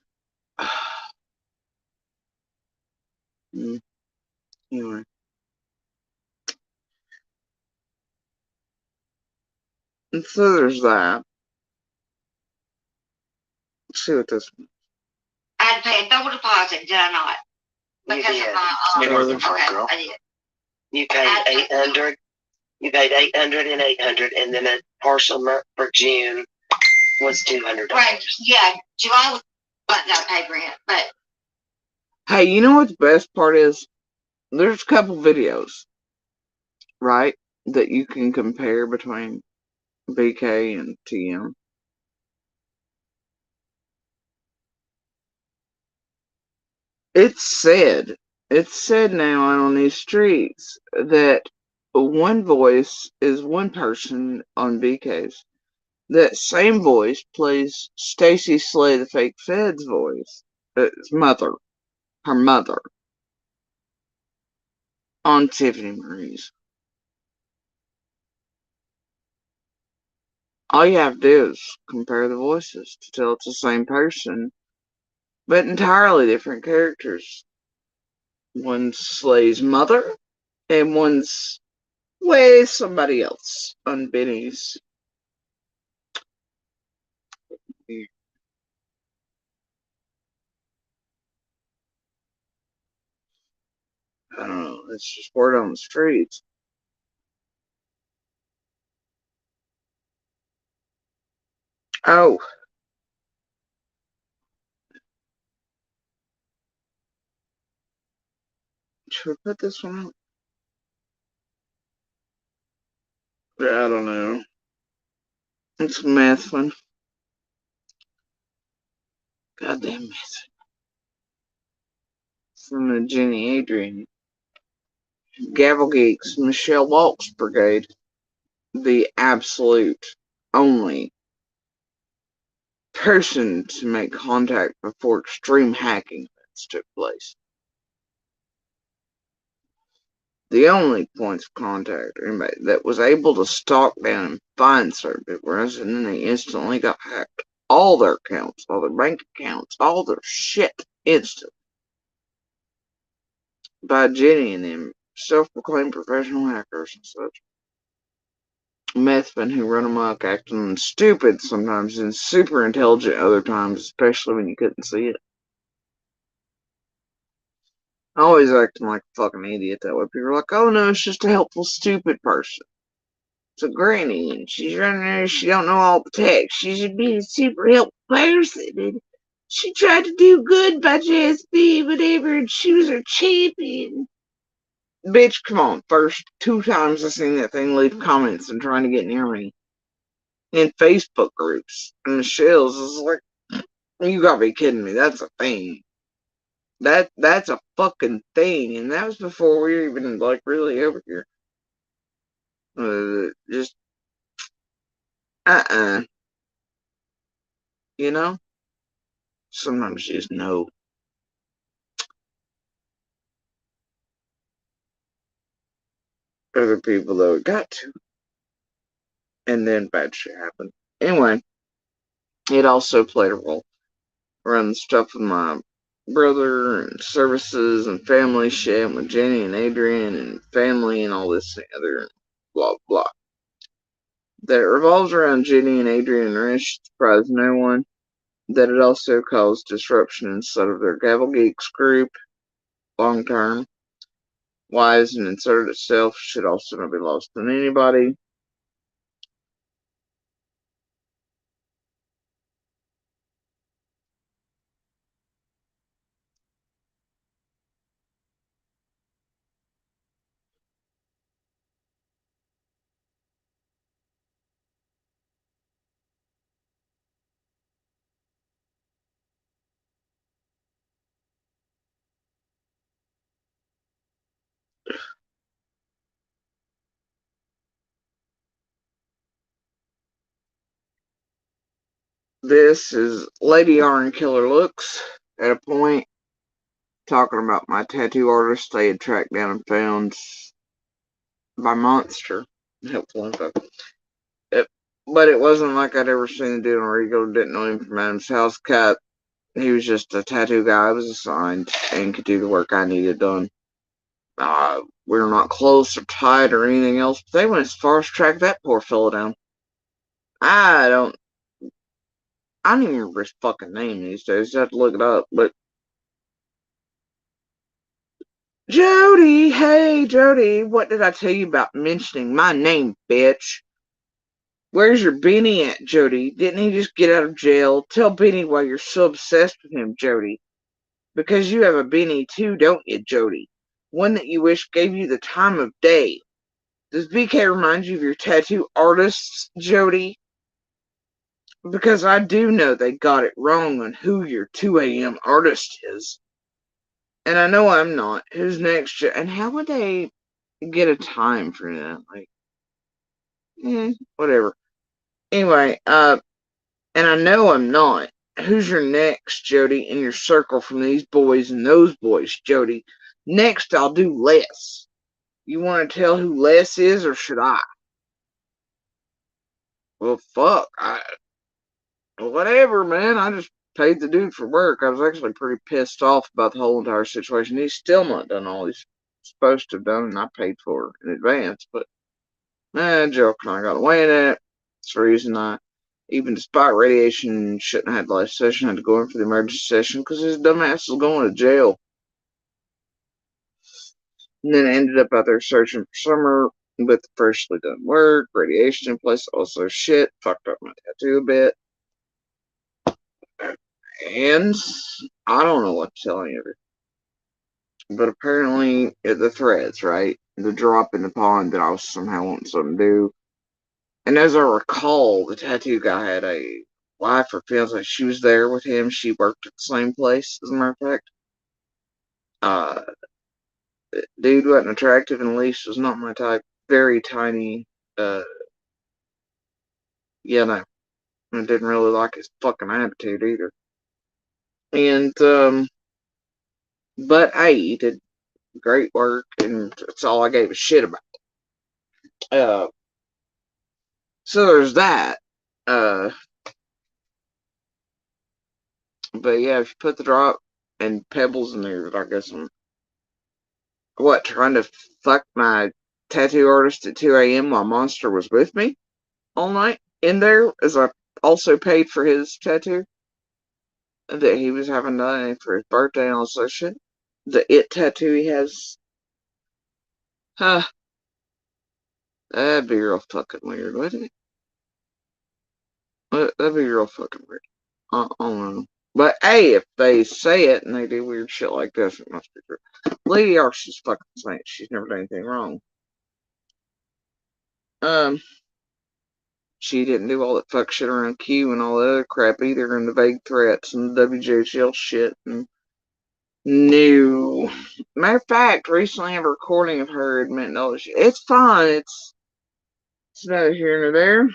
Anyway. And so there's that. Let's see what this one. I had to pay a double deposit, did I not? Because You of did. my Northern okay, Park, girl. I did. You paid 800. You paid 800 and 800, and then a partial for June was $200. Right, yeah, July was button up pay rent, but Hey, you know what the best part is? There's a couple videos, right, that you can compare between BK and TM. It's said now out on these streets that one voice is one person on BK's. That same voice plays Stacy Slay, the fake Fed's voice, his mother, her mother, on Tiffany Marie's. All you have to do is compare the voices to tell it's the same person, but entirely different characters. One's Slay's mother, and one's way somebody else on Benny's. I don't know, it's just word on the streets. Oh. Should we put this one up? I don't know. It's a math one. Goddamn math. From the Jenny Adrian. Gavel Geeks, Michelle Walks Brigade. The absolute only person to make contact before extreme hacking events took place. The only points of contact or anybody that was able to stalk down and find certain people, and then they instantly got hacked. All their accounts, all their bank accounts, all their shit instantly. By Jenny and them self-proclaimed professional hackers and such. Methvin who run amok, acting stupid sometimes and super intelligent other times, especially when you couldn't see it. Always acting like a fucking idiot that way. People are like, oh no, it's just a helpful stupid person. It's a granny and she's running there, she don't know all the tech. She should be a super helpful person and she tried to do good by JSB, whatever, and she was her champion. Bitch, come on. First 2 times I seen that thing leave comments and trying to get near me. In Facebook groups. And Michelle's is like, you gotta be kidding me. That's a thing. That's a fucking thing. And that was before we were even like really over here. Just you know? Sometimes you just know. Other people though it got to. And then bad shit happened. Anyway, it also played a role around the stuff with my brother and services and family shit with Jenny and Adrian and family and all this and other blah blah. That it revolves around Jenny and Adrian and Rich should surprise no one. That it also caused disruption inside of their Gavel Geeks group long term. Wise and inserted itself should also not be lost on anybody. This is Lady Yarn Killer Looks at a point talking about my tattoo artist they had tracked down and found by Monster. Helpful info. But it wasn't like I'd ever seen the dude on Regal, didn't know him from Adam's house cat. He was just a tattoo guy I was assigned and could do the work I needed done. We were not close or tight or anything else, but they went as far as track that poor fella down. I don't even remember his fucking name these days. I have to look it up, but Jody, hey Jody, what did I tell you about mentioning my name, bitch? Where's your Benny at, Jody? Didn't he just get out of jail? Tell Benny why you're so obsessed with him, Jody. Because you have a Benny too, don't you, Jody? One that you wish gave you the time of day. Does BK remind you of your tattoo artists, Jody? Because I do know they got it wrong on who your 2 a.m. artist is. And I know I'm not. Who's next? And how would they get a time for that? Like, whatever. Anyway, and I know I'm not. Who's your next, Jody, in your circle from these boys and those boys, Jody? Next, I'll do Les. You want to tell who Les is, or should I? Well, fuck. Whatever, man. I just paid the dude for work. I was actually pretty pissed off about the whole entire situation. He's still not done all he's supposed to have done, and I paid for it in advance. But, Joe kind of got away in it. That's the reason I, even despite radiation, shouldn't have had the last session. I had to go in for the emergency session because his dumbass was going to jail. And then I ended up out there searching for Summer with freshly done work, radiation in place, also shit, fucked up my tattoo a bit. And I don't know what to tell any of it. But apparently, the threads, right? The drop in the pond that I was somehow wanting something to do. And as I recall, the tattoo guy had a wife or fiance. She was there with him. She worked at the same place, as a matter of fact. Dude wasn't attractive, and Elise was not my type. Very tiny. Yeah, no. I didn't really like his fucking attitude either. And, but hey, he did great work, and that's all I gave a shit about. So there's that. But yeah, if you put the drop and pebbles in there, I guess I'm trying to fuck my tattoo artist at 2 a.m. while Monster was with me all night in there, as I also paid for his tattoo that he was having done for his birthday and all this other shit. The It tattoo he has. Huh. That'd be real fucking weird, wouldn't it? That'd be real fucking weird. I don't know. But hey, if they say it and they do weird shit like this, it must be true. Lady Arcee's fucking saint. She's never done anything wrong. She didn't do all that fuck shit around Q and all that other crap either, and the vague threats and the WJHL shit. And no. Matter of fact, recently I have a recording of her admitting all this shit. It's fine. It's neither here nor there.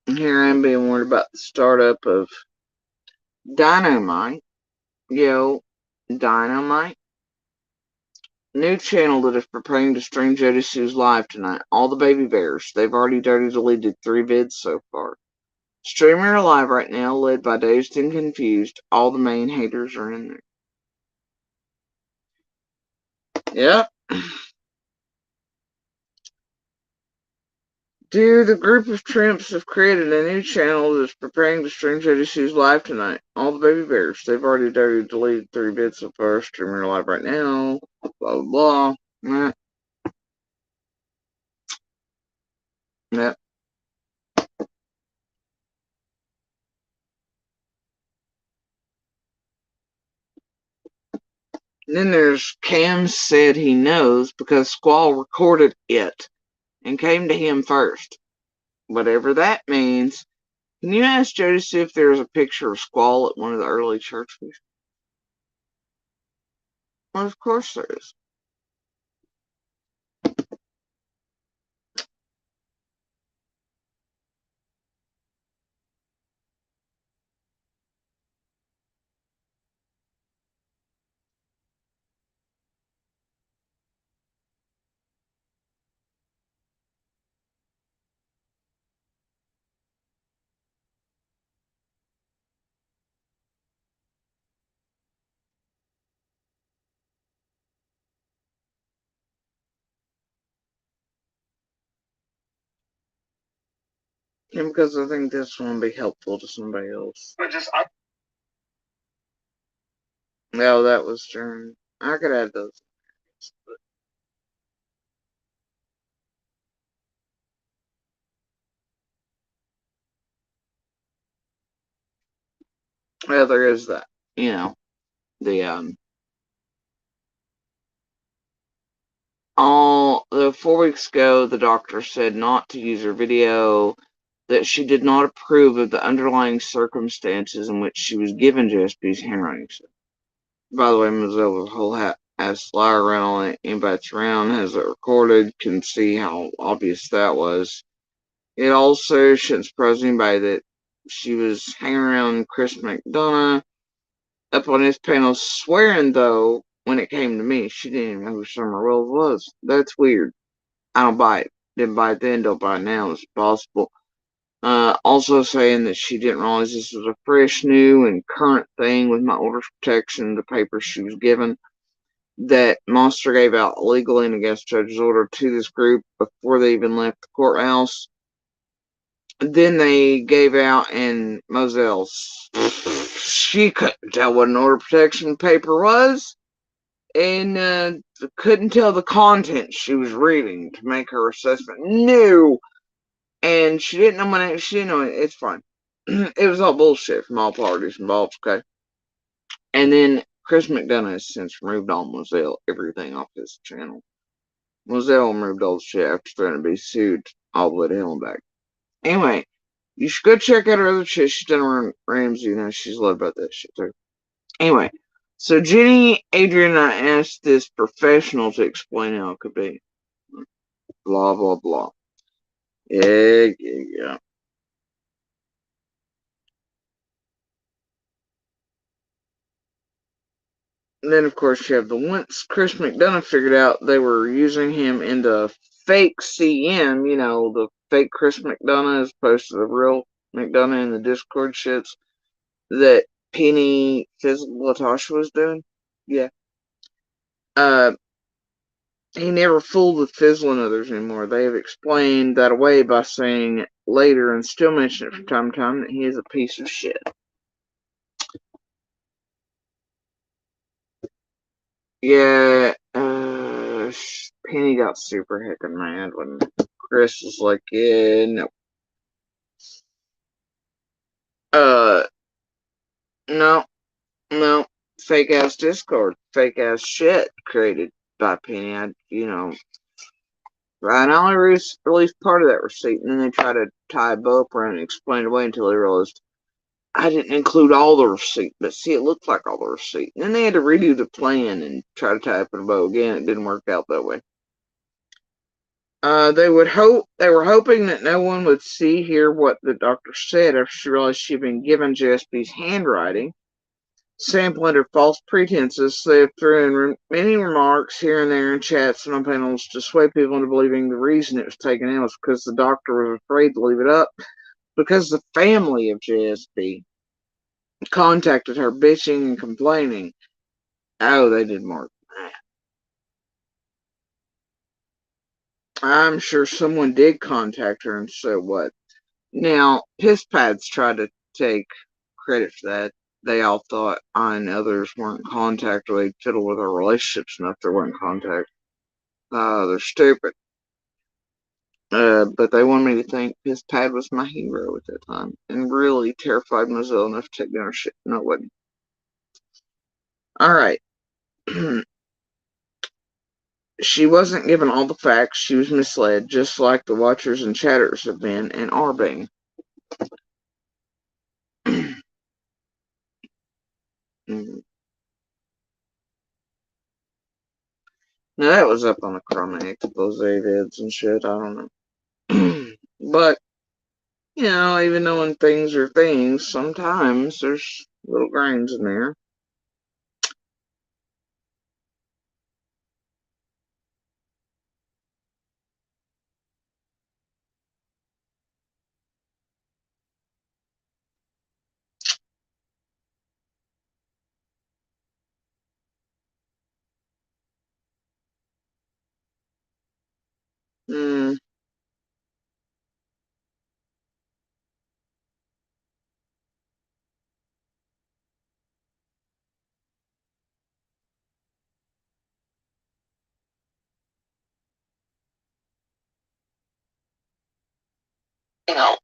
Here I'm being worried about the startup of Dynamite. Yo, Dynamite. New channel that is preparing to stream Jodisu's live tonight. All the baby bears. They've already deleted 3 vids so far. Streamer alive right now, led by Dazed and Confused. All the main haters are in there. Yep. Dude, the group of tramps have created a new channel that is preparing to stream Jodisu's live tonight. All the baby bears. They've already deleted 3 vids so far. Streamer alive right now. Blah, blah, blah. Yep. And then there's Cam said he knows because Squall recorded it and came to him first. Whatever that means. Can you ask Jodisu if there's a picture of Squall at one of the early churches? Well, of course there is. And because I think this one will be helpful to somebody else. No, that was during. I could add those. Well, there is that. You know, the 4 weeks ago, the doctor said not to use her video, that she did not approve of the underlying circumstances in which she was given JSP's handwriting. By the way, Mozilla was a whole ass liar around it. Anybody that's around has it recorded, can see how obvious that was. It also shouldn't surprise anybody that she was hanging around Chris McDonough up on his panel, swearing though, when it came to me, she didn't even know who Summer Wells was. That's weird. I don't buy it. Didn't buy it then, don't buy it now. It's possible. Also saying that she didn't realize this was a fresh, new, and current thing with my orders protection, the papers she was given, that Monster gave out legally and against judge's order to this group before they even left the courthouse. Then they gave out, and Moselle, she couldn't tell what an order protection paper was, and couldn't tell the content she was reading to make her assessment. No! And she didn't know my name. She didn't know it. It's fine. It was all bullshit from all parties involved, okay? And then Chris McDonough has since removed all Moselle, everything off his channel. Moselle removed all the shit after threatening to be sued all the way to hell and back. Anyway, you should go check out her other shit she's done around Ramsey. You know, she's loved about that shit too. Anyway, so Jenny, Adrian, and I asked this professional to explain how it could be. Blah, blah, blah. Yeah. And then, of course, you have the once Chris McDonough figured out they were using him in the fake CM, you know, the fake Chris McDonough as opposed to the real McDonough in the Discord shits that Penny Physical Latasha was doing. Yeah. He never fooled with Fizzle and others anymore. They have explained that away by saying later and still mention it from time to time that he is a piece of shit. Yeah, Penny got super heckin' mad when Chris was like, yeah, no. No, fake ass Discord, fake ass shit created by Penny. I only released part of that receipt, and then they tried to tie a bow up around it and explain it away until they realized I didn't include all the receipt. But see, it looked like all the receipt. And then they had to redo the plan and try to tie up in a bow again. It didn't work out that way. They were hoping that no one would hear what the doctor said after she realized she'd been given JSB's handwriting. Sampling her false pretenses, they have thrown in many remarks here and there in chats and on panels to sway people into believing the reason it was taken out was because the doctor was afraid to leave it up, because the family of JSB contacted her bitching and complaining. Oh, they did more than that. I'm sure someone did contact her, and so what? Now, Piss Pads tried to take credit for that. They all thought I and others weren't in contact, or they'd fiddle with our relationships enough they weren't in contact. They're stupid. But they wanted me to think Piss Pad was my hero at that time, and really terrified Mozilla enough to take down her shit. No, it wasn't. Alright. She wasn't given all the facts. She was misled, just like the watchers and chatters have been and are being. Now that was up on the Chroma expose vids and shit, I don't know. But, you know, even knowing things are things, sometimes there's little grains in there. Hmm. You know,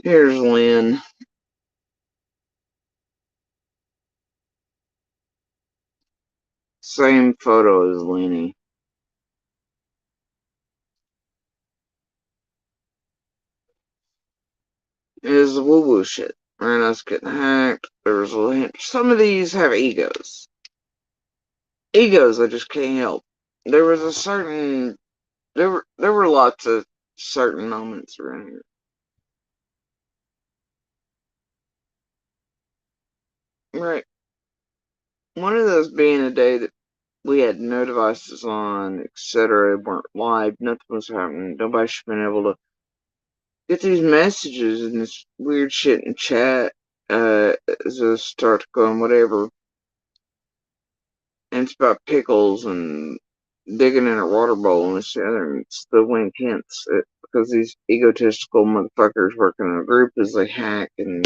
Here's Lynn. Same photo as Lenny. Is the woo-woo shit. And us getting hacked. There was a hint. Some of these have egos. Egos I just can't help. There was a certain there were lots of certain moments around here. Right. One of those being a day that we had no devices on, etc. Weren't live, nothing was happening. Nobody should have been able to get these messages and this weird shit in chat as a start going whatever. And it's about pickles and digging in a water bowl and this other, and it's the wink hints because these egotistical motherfuckers working in a group as they hack and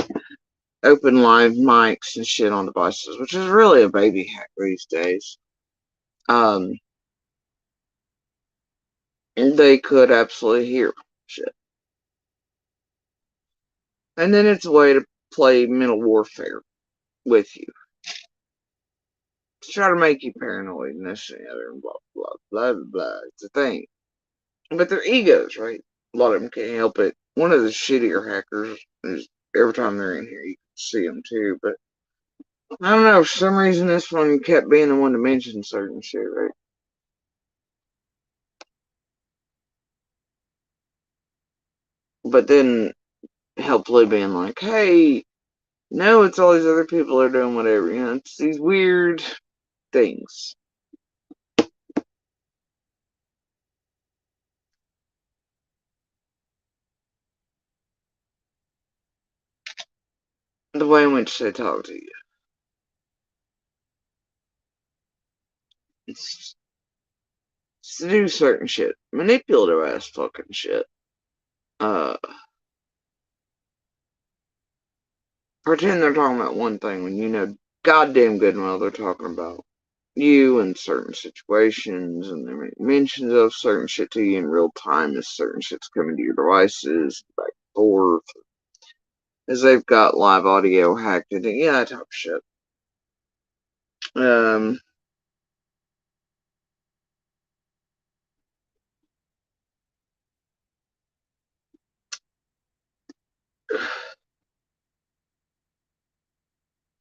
open live mics and shit on devices, which is really a baby hack these days. And they could absolutely hear shit. And then it's a way to play mental warfare with you. To try to make you paranoid and this and the other and blah, blah, blah, blah, blah. It's a thing. But they're egos, right? A lot of them can't help it. One of the shittier hackers is every time they're in here, you can see them too. But I don't know, for some reason this one kept being the one to mention certain shit, right? But then helpfully being like, hey, no, it's all these other people are doing whatever. You know, it's these weird things. The way in which they talk to you. It's to do certain shit. Manipulative ass fucking shit. Pretend they're talking about one thing when you know goddamn good and well they're talking about you in certain situations, and they make mentions of certain shit to you in real time as certain shit's coming to your devices, back and forth. As they've got live audio hacked into, yeah, that type of shit.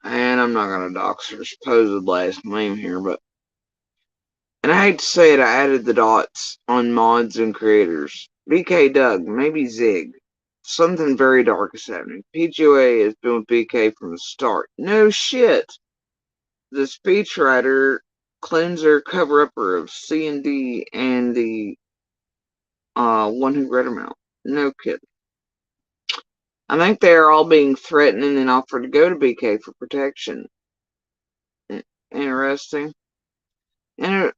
And I'm not gonna dox her supposed last name here, but and I hate to say it, I added the dots on mods and creators. BK Doug, maybe Zig. Something very dark is happening. PGOA has been with BK from the start. No shit. The speechwriter, cleanser, cover-upper of C&D and the one who read them out. No kidding. I think they are all being threatened and then offered to go to BK for protection. Interesting. And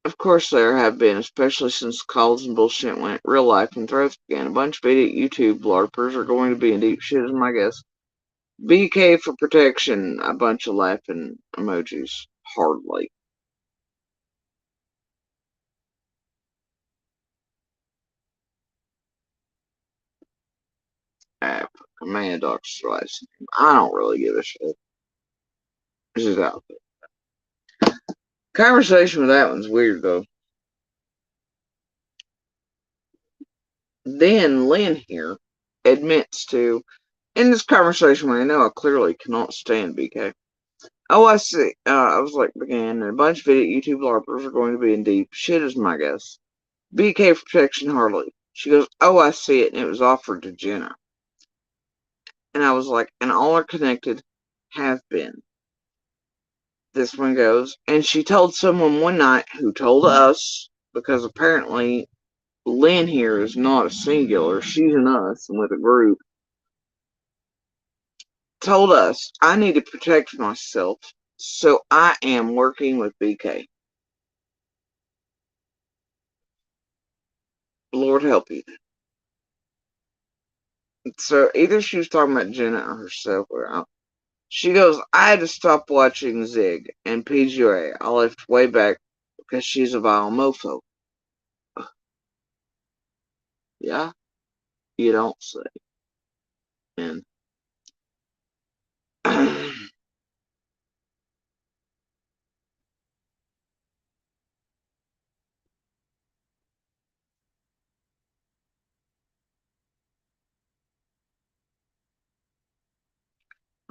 of course there have been, especially since calls and bullshit went real life and threats began. A bunch of idiot YouTube LARPers are going to be in deep shit, is my guess. BK for protection, a bunch of laughing emojis. Hardly. Amanda Doc's last name. I don't really give a shit. This is out there. Conversation with that one's weird though. Then Lynn here admits to, in this conversation where I know I clearly cannot stand BK. Oh, I see. I was like, began, a bunch of idiot YouTube LARPers are going to be in deep shit, is my guess. BK for protection, hardly. She goes, oh, I see it, and it was offered to Jenna. And I was like, and all are connected, have been. This one goes, and she told someone one night who told us, because apparently Lynn here is not a singular, she's an us and with a group, told us I need to protect myself, so I am working with BK. Lord help you. So either she was talking about Jenna or herself, or she goes, I had to stop watching Zig and PGA. I left way back because she's a vile mofo. Yeah, you don't say. And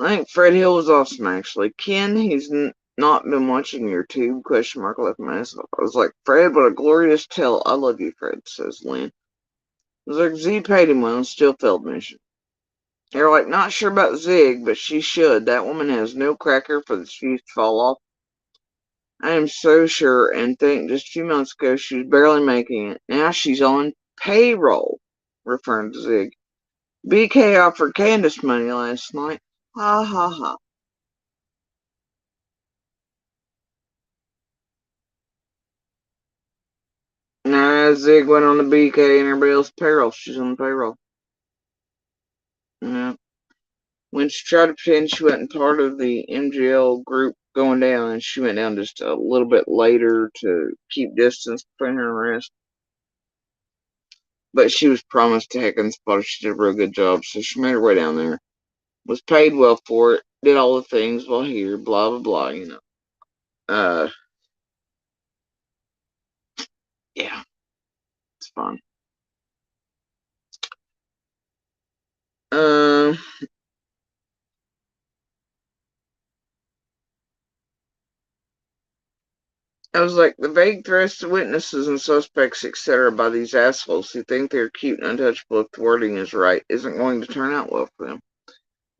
I think Fred Hill was awesome, actually. Ken, he's not been watching your tube, question mark, left myself. I was like, Fred, what a glorious tale. I love you, Fred, says Lynn. I was like, Z paid him well and still failed mission. They're like, not sure about Zig, but she should. That woman has no cracker for the fuse to fall off. I am so sure, and think just a few months ago she was barely making it. Now she's on payroll, referring to Zig. BK offered Candace money last night. Ha ha ha. Nah, Zig went on the BK and everybody else's payroll. She's on the payroll. Yeah. When she tried to pretend she wasn't part of the MGL group going down, and she went down just a little bit later to keep distance between her and the rest. But she was promised to heck and spot. She did a real good job, so she made her way down there. was paid well for it, did all the things while here, blah, blah, blah, you know. Yeah, it's fun. I was like, the vague threats to witnesses and suspects, etc., by these assholes who think they're cute and untouchable if the wording is right, isn't going to turn out well for them.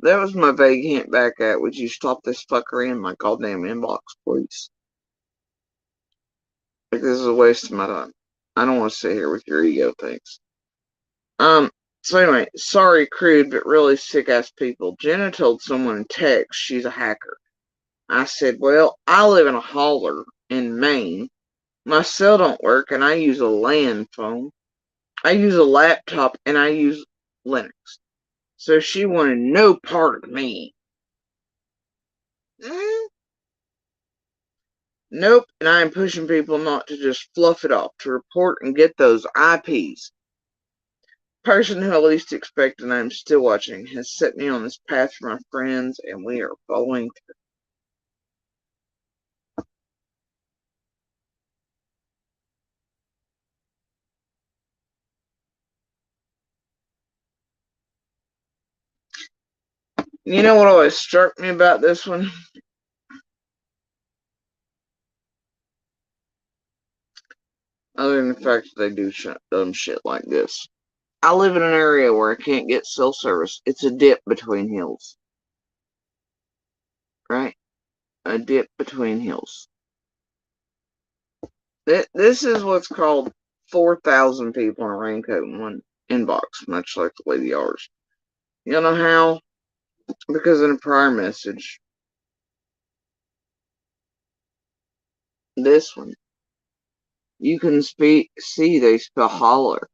That was my vague hint back at, would you stop this fuckery in my goddamn inbox, please? Like, this is a waste of my time. I don't want to sit here with your ego things. So anyway, sorry, crude, but really sick-ass people. Jenna told someone in text she's a hacker. I said, well, I live in a holler in Maine. My cell don't work, and I use a land phone. I use a laptop, and I use Linux. So she wanted no part of me. Nope, and I am pushing people not to just fluff it off, to report and get those IPs. Person who I least expected, I am still watching, has set me on this path for my friends, and we are following through. You know what always struck me about this one? Other than the fact that they do dumb shit like this. I live in an area where I can't get cell service. It's a dip between hills. Right? A dip between hills. This is what's called 4,000 people in a raincoat in one inbox, much like the Lady R's. You know how? Because in a prior message, this one, you can see they spell holler.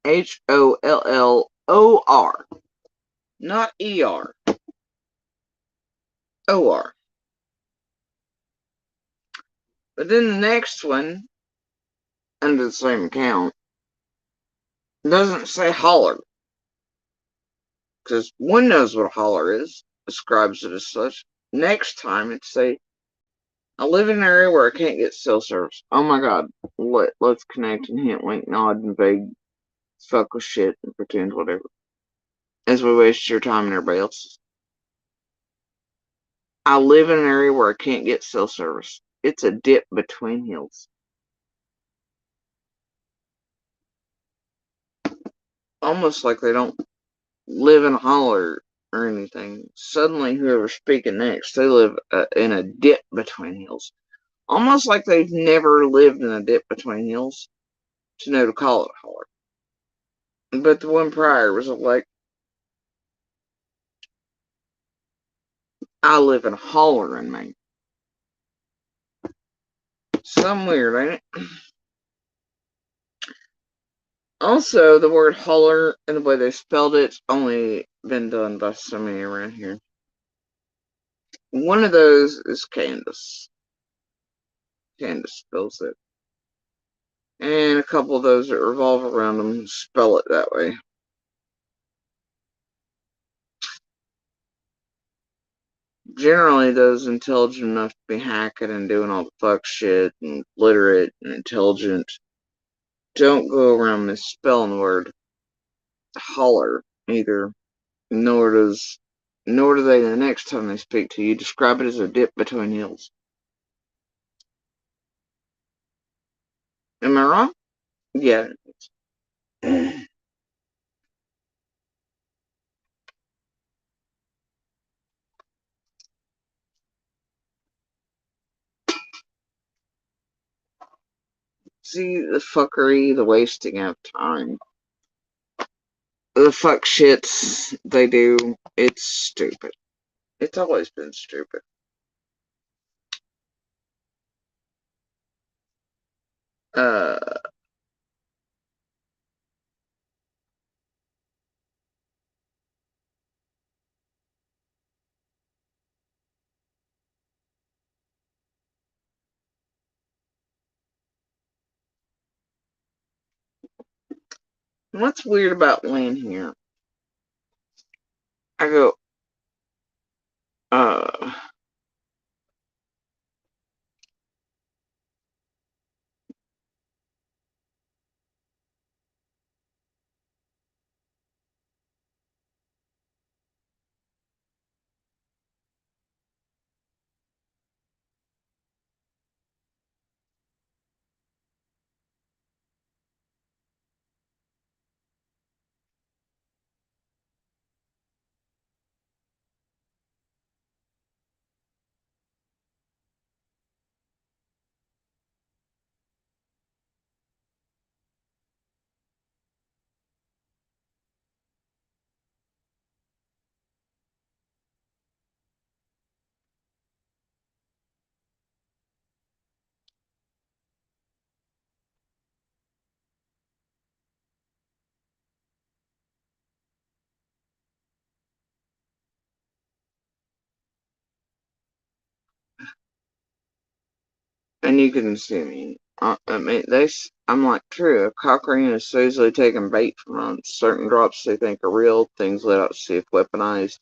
Hollor. Not ER. OR. But then the next one, under the same account, doesn't say holler. Because one knows what a holler is, describes it as such. Next time it say, I live in an area where I can't get cell service. Oh my god. Let's connect and hint, wink, nod, and vague fuck with shit and pretend whatever. As we waste your time and everybody else's. I live in an area where I can't get cell service. It's a dip between hills. Almost like they don't live in a holler or anything. Suddenly, whoever's speaking next, they live in a dip between hills. Almost like they've never lived in a dip between hills to know to call it a holler. But the one prior was like, I live in a holler in Maine. Some weird, ain't it? Also, the word holler and the way they spelled it's only been done by so many around here. One of those is Candace. Candace spells it. And a couple of those that revolve around them spell it that way. Generally, those intelligent enough to be hacking and doing all the fuck shit and literate and intelligent don't go around misspelling the word holler either. Nor do they the next time they speak to you describe it as a dip between hills. Am I wrong? Yeah. See the fuckery, the wasting of time. The fuck shits they do, it's stupid. It's always been stupid. What's weird about Lynn here? I go, Uh, and you can see me. I mean, I'm like, true. A Cochrane is so easily taking bait from certain drops they think are real, things let out to see if weaponized.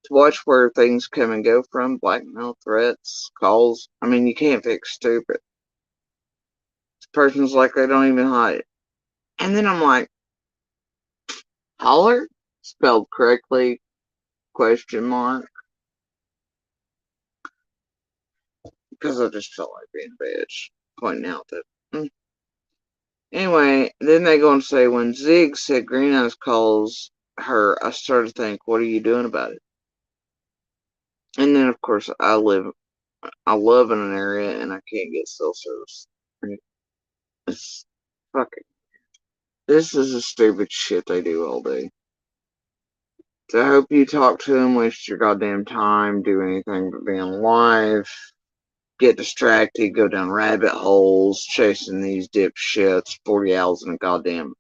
To watch where things come and go from, blackmail, threats, calls. I mean, you can't fix stupid. This person's like, they don't even hide it. And then I'm like, holler? Spelled correctly, question mark. Because I just felt like being a bitch, pointing out that. Anyway, then they go and say, when Zig said Green Eyes calls her, I started to think, what are you doing about it? And then, of course, I live in an area and I can't get cell service. It's fucking. This is the stupid shit they do all day. So I hope you talk to them, waste your goddamn time, do anything but be on live, get distracted, go down rabbit holes, chasing these dipshits, 40 owls in a goddamn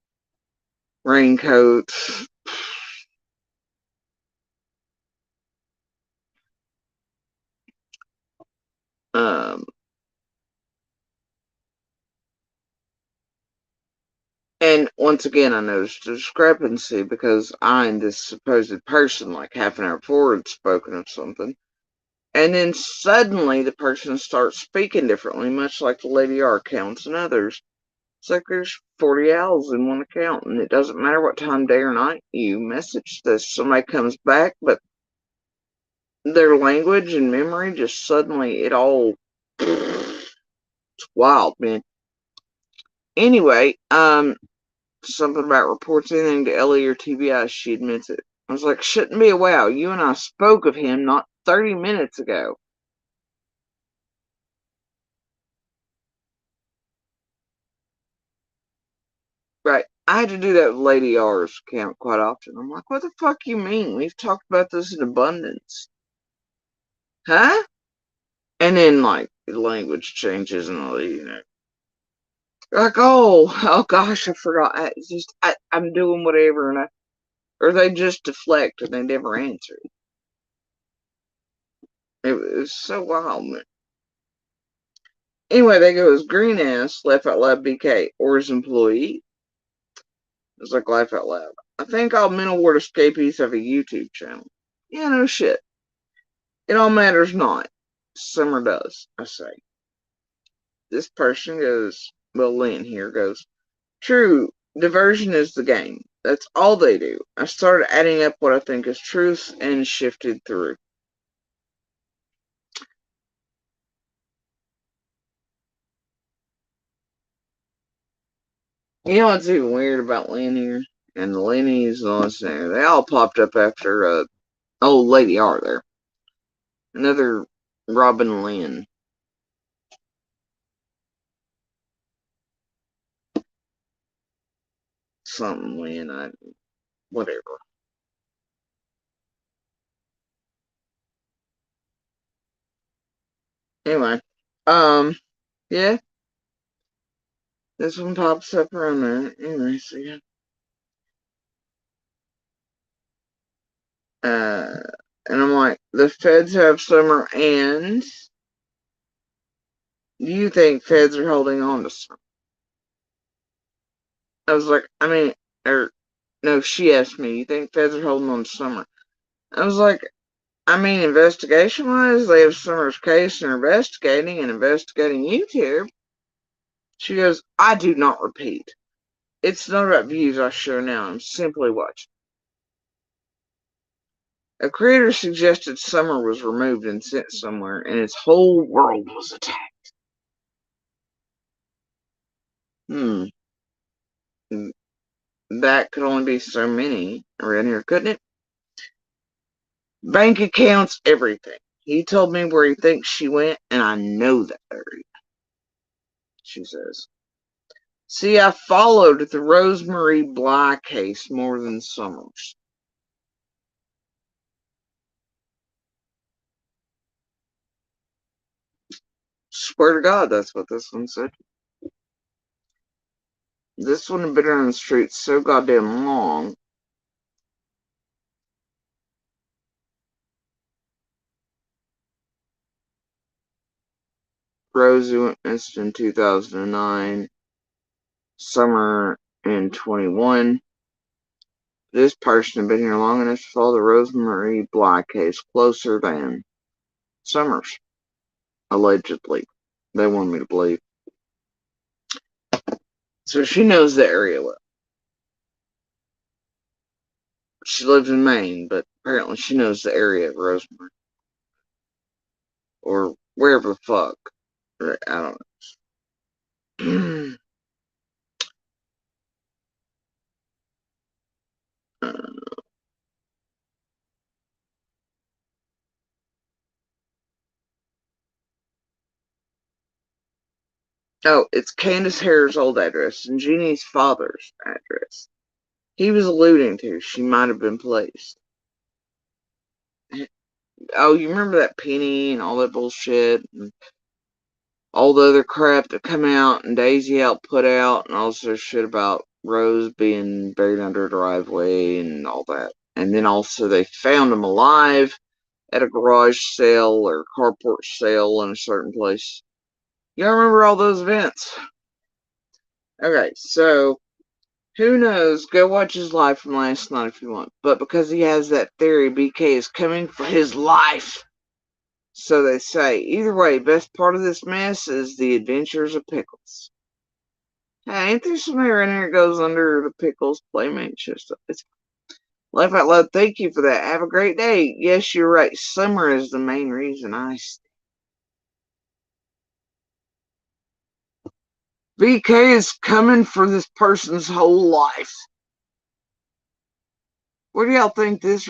raincoat. Um, and once again, I noticed a discrepancy because I and this supposed person, like half an hour before, had spoken of something. And then suddenly the person starts speaking differently, much like the Lady R accounts and others. It's like there's 40 owls in one account, and it doesn't matter what time, day or night, you message this. Somebody comes back, but their language and memory just suddenly, it all. It's wild, man. Anyway, something about reports anything to Ellie or TBI, she admits it. I was like, shouldn't be a wow. You and I spoke of him not 30 minutes ago. Right. I had to do that with Lady R's account quite often. I'm like, what the fuck you mean? We've talked about this in abundance. Huh? And then, like, the language changes and all, like, oh gosh, I forgot. It's just, I'm doing whatever, and or they just deflect and they never answer. It was so wild, man. Anyway, they go as Green Ass, Laugh Out Loud BK, or his employee. It's like Laugh Out Loud. I think all mental ward escapees have a YouTube channel. Yeah, no shit. It all matters not. Summer does, I say. This person goes, well, Lynn here goes, true, diversion is the game. That's all they do. I started adding up what I think is truth and shifted through. You know what's even weird about Lynn here? And the Lennies and all this there, they all popped up after old Lady R there. Another Robin Lynn. Something Lynn, whatever. Anyway, yeah. This one pops up around there. Anyway, so yeah. And I'm like, the feds have summer, and do you think feds are holding on to summer? I was like, I mean, or no, she asked me, you think feds are holding on to summer? I was like, I mean, investigation-wise, they have Summer's case and investigating YouTube. She goes, I do not repeat. It's not about views I share now. I'm simply watching. A creator suggested Summer was removed and sent somewhere, and its whole world was attacked. That could only be so many around here, couldn't it? Bank accounts, everything. He told me where he thinks she went, and I know that area, she says. See, I followed the Rosemary Bly case more than Summers. Swear to God, that's what this one said. This one had been on the street so goddamn long. Rosie went missing in 2009. Summer in 21. This person had been here long enough to follow the Rosemary Bly case closer than Summers. Allegedly. They want me to believe. So she knows the area well. She lives in Maine, but apparently she knows the area of Rosemary. Or wherever the fuck. I don't know. Oh, it's Candace Hare's old address and Jeannie's father's address. He was alluding to she might have been placed. Oh, you remember that Penny and all that bullshit and all the other crap that come out and Daisy put out and also shit about Rose being buried under a driveway and all that. And then also they found him alive at a garage sale or carport sale in a certain place. Y'all remember all those events? Okay, so who knows? Go watch his live from last night if you want. But because he has that theory, BK is coming for his life. So they say. Either way, best part of this mess is the adventures of Pickles. Hey, ain't there somebody around here that goes under the Pickles Playmate stuff? It's Laugh Out Loud, thank you for that. Have a great day. Yes, you're right. Summer is the main reason I stay. BK is coming for this person's whole life. What do y'all think this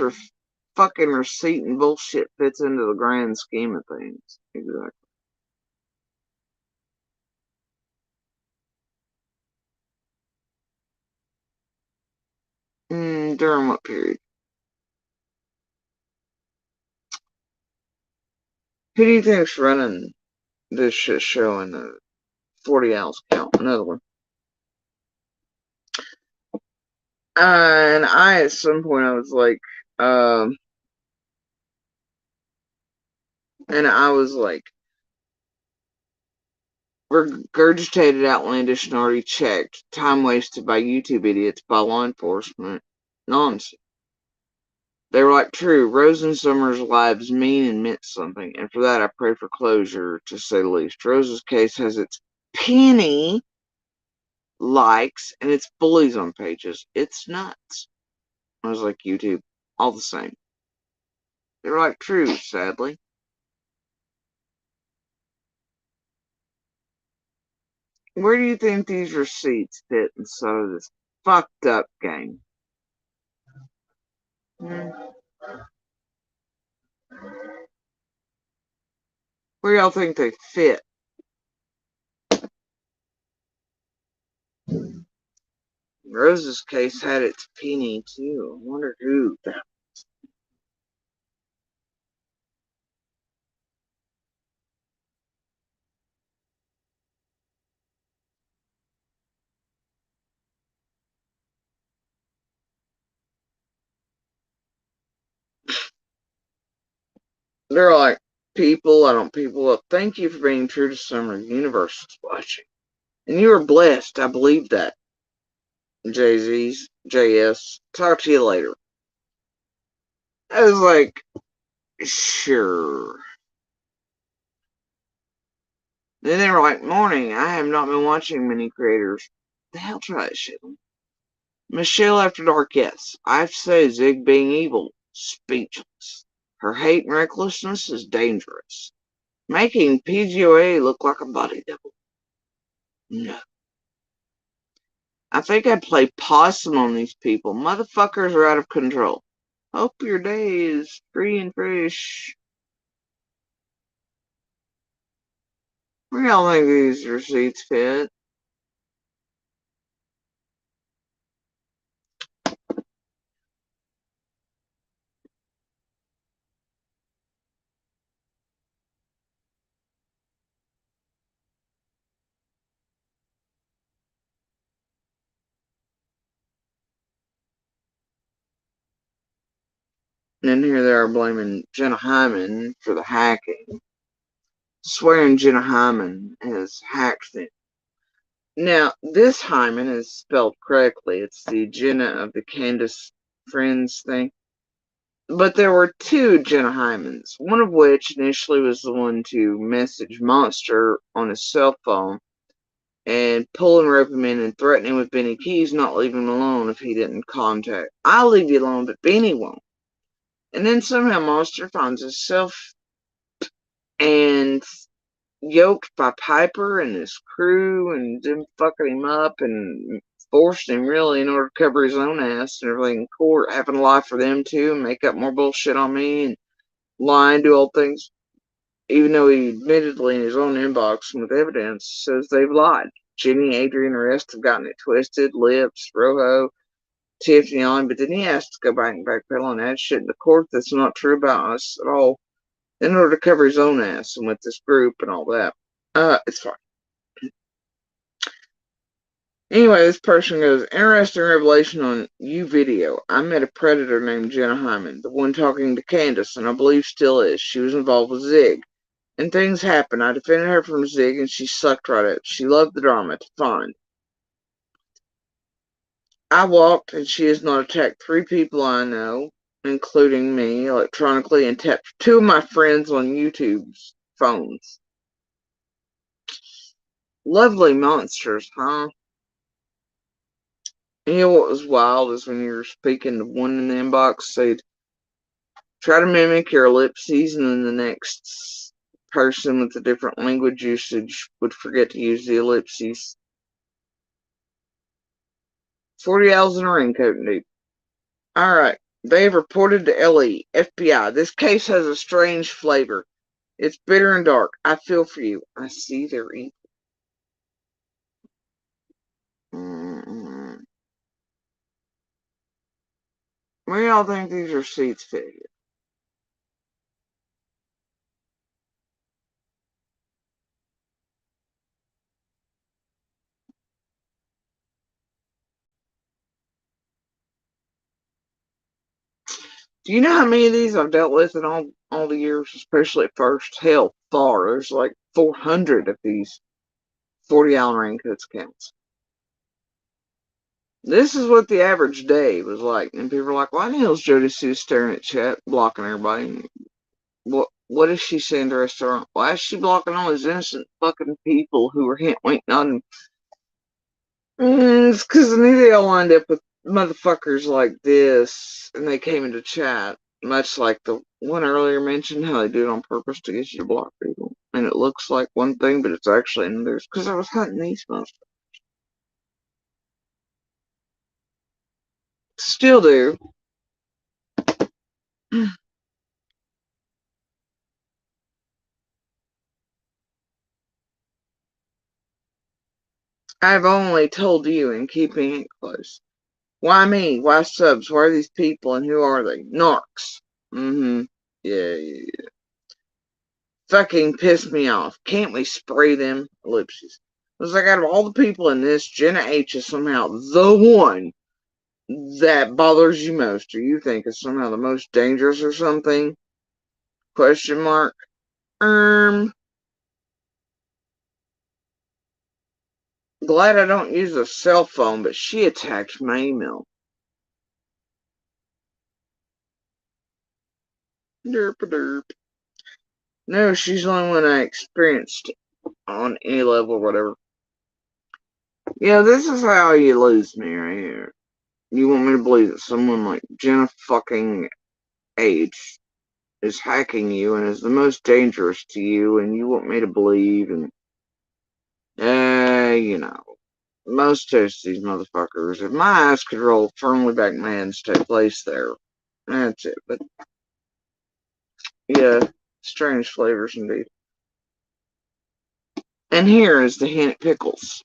fucking receipt and bullshit fits into the grand scheme of things? Exactly. During what period? Who do you think's running this shit show in the 40 ounce count? Another one. And I, at some point, I was like, regurgitated outlandish and already checked, time wasted by YouTube idiots, by law enforcement, nonsense. They were like, true, Rose and Summer's lives mean and meant something, and for that I pray for closure, to say the least. Rose's case has its penny likes and its bullies on pages. It's nuts. I was like, YouTube, all the same. They were like, true, sadly. Where do you think these receipts fit inside of this fucked up game? Where do y'all think they fit? Rose's case had its penny too. I wonder who that was. They're like, people, I don't people up. Thank you for being true to Summer. The universe is watching. And you are blessed. I believe that. JS. Talk to you later. I was like, Sure. Then they were like, morning, I have not been watching many creators. The hell try that shit. Michelle After Dark, yes. I have to say, Zig being evil, speechless. Her hate and recklessness is dangerous. Making PGOA look like a body double. No. I think I'd play possum on these people. Motherfuckers are out of control. Hope your day is free and fresh. Where y'all think these receipts fit? And then here they are blaming Jenna Hyman for the hacking. Swearing Jenna Hyman has hacked them. Now, this Hyman is spelled correctly. It's the Jenna of the Candace Friends thing. But there were two Jenna Hymans, one of which initially was the one to message Monster on his cell phone and pull and rope him in and threaten him with Benny Keys, not leave him alone if he didn't contact. I'll leave you alone, but Benny won't. And then somehow Monster finds himself and yoked by Piper and his crew and them fucking him up and forced him really in order to cover his own ass and everything in court, having to lie for them too and make up more bullshit on me and lie and do all things, even though he admittedly in his own inbox and with evidence says they've lied. Jenny, Adrian, and the rest have gotten it twisted. Lips, Rojo, Tiffany on, but then he has to go back and backpedal on that shit in the court that's not true about us at all in order to cover his own ass and with this group and all that. It's fine. Anyway, this person goes, interesting revelation on YouVideo. I met a predator named Jenna Hyman, the one talking to Candace, and I believe still is. She was involved with Zig. And things happened. I defended her from Zig, and she sucked right up. She loved the drama. It's fine. I walked, and she has not attacked 3 people I know, including me, electronically, and tapped 2 of my friends on YouTube's phones. Lovely monsters, huh? You know what was wild is when you were speaking to one in the inbox, they'd try to mimic your ellipses, and then the next person with a different language usage would forget to use the ellipses. 40 owls in a raincoat, indeed. Alright. They have reported to LE, FBI. This case has a strange flavor. It's bitter and dark. I feel for you. I see their evil. Where y'all think these receipts fit here? Do you know how many of these I've dealt with in all the years, especially at first? Hell, far. There's like 400 of these 40 owl raincoats accounts. This is what the average day was like. And people are like, why the hell is Jody Sue staring at chat, blocking everybody? What is she saying to the restaurant? Why is she blocking all these innocent fucking people who were waiting on? It's because I knew they all wind up with motherfuckers like this, and they came into chat, much like the one earlier mentioned, how they do it on purpose to get you to block people. And it looks like one thing, but it's actually another. Because I was hunting these motherfuckers. Still do. I've only told you and keeping it close. Why me? Why subs? Why are these people and who are they? Narcs. Yeah. Fucking piss me off. Can't we spray them? Ellipses. It was like out of all the people in this, Jenna H is somehow the one that bothers you most, or you think is somehow the most dangerous or something? Question mark. Glad I don't use a cell phone, but she attacked my email. Derp derp. No, she's the only one I experienced on any level or whatever. Yeah, this is how you lose me right here. You want me to believe that someone like Jenna fucking H is hacking you and is the most dangerous to you, and you want me to believe, and you know, most of these motherfuckers, if my eyes could roll firmly back, man, stay place there. That's it. But yeah, strange flavors indeed. And here is the hint at pickles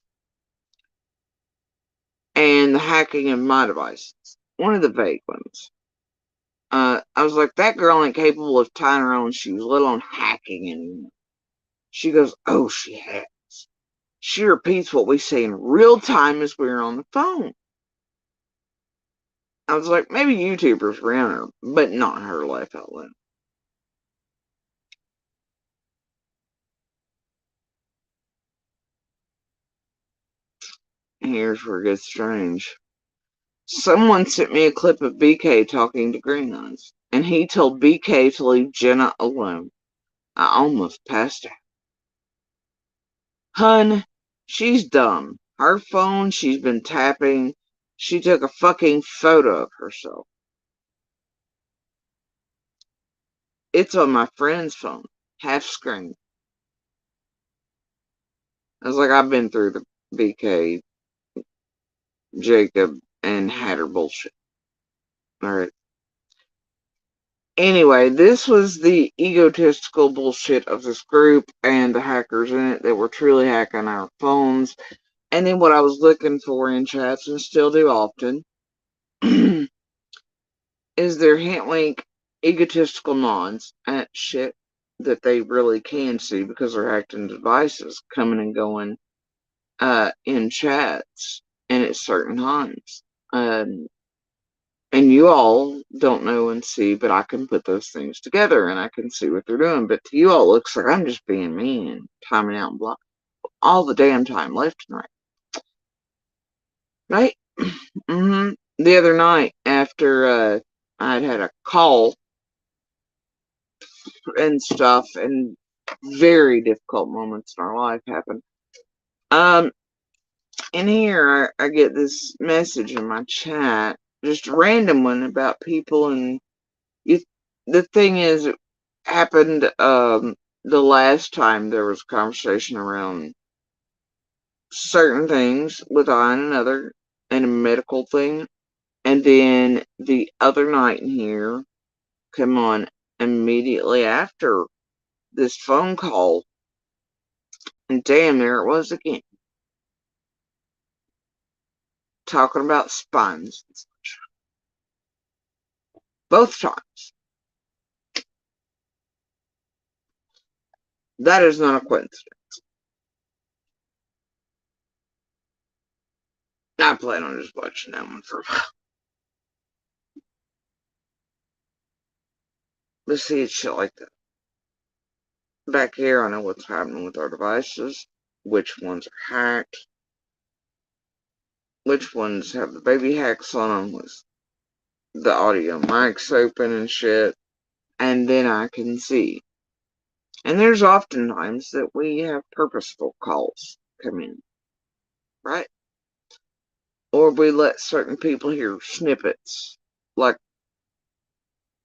and the hacking of my devices. One of the vague ones. I was like, that girl ain't capable of tying her own shoes, let alone hacking anymore. She goes, oh, she has. She repeats what we say in real time as we're on the phone. I was like, maybe YouTubers ran her, but not her life outlet. Here's where it gets strange. Someone sent me a clip of BK talking to Green Eyes, and he told BK to leave Jenna alone. I almost passed out. Hun, she's dumb. Her phone, she's been tapping. She took a fucking photo of herself. It's on my friend's phone, half screen. I was like, I've been through the BK, Jacob, and Hatter bullshit. Alright. Anyway, this was the egotistical bullshit of this group and the hackers in it that were truly hacking our phones. And then what I was looking for in chats, and still do often, is their hint link egotistical nods at shit that they really can see because they're hacked into devices coming and going in chats and at certain times. And you all don't know and see, but I can put those things together and I can see what they're doing. But to you all, it looks like I'm just being mean and timing out and block all the damn time, left and right. Right? The other night, after I'd had a call and stuff, and very difficult moments in our life happened. In here, I get this message in my chat, just a random one about people, and the thing is, it happened the last time there was a conversation around certain things with I and another, and a medical thing, and then the other night in here, come on, immediately after this phone call, and damn, there it was again, talking about spines and such. Both times. That is not a coincidence. I plan on just watching that one for a while. But see, it's shit like that. Back here, I know what's happening with our devices, which ones are hacked, which ones have the baby hacks on them with the audio mics open and shit, and then I can see. And there's often times that we have purposeful calls come in, right? Or we let certain people hear snippets, like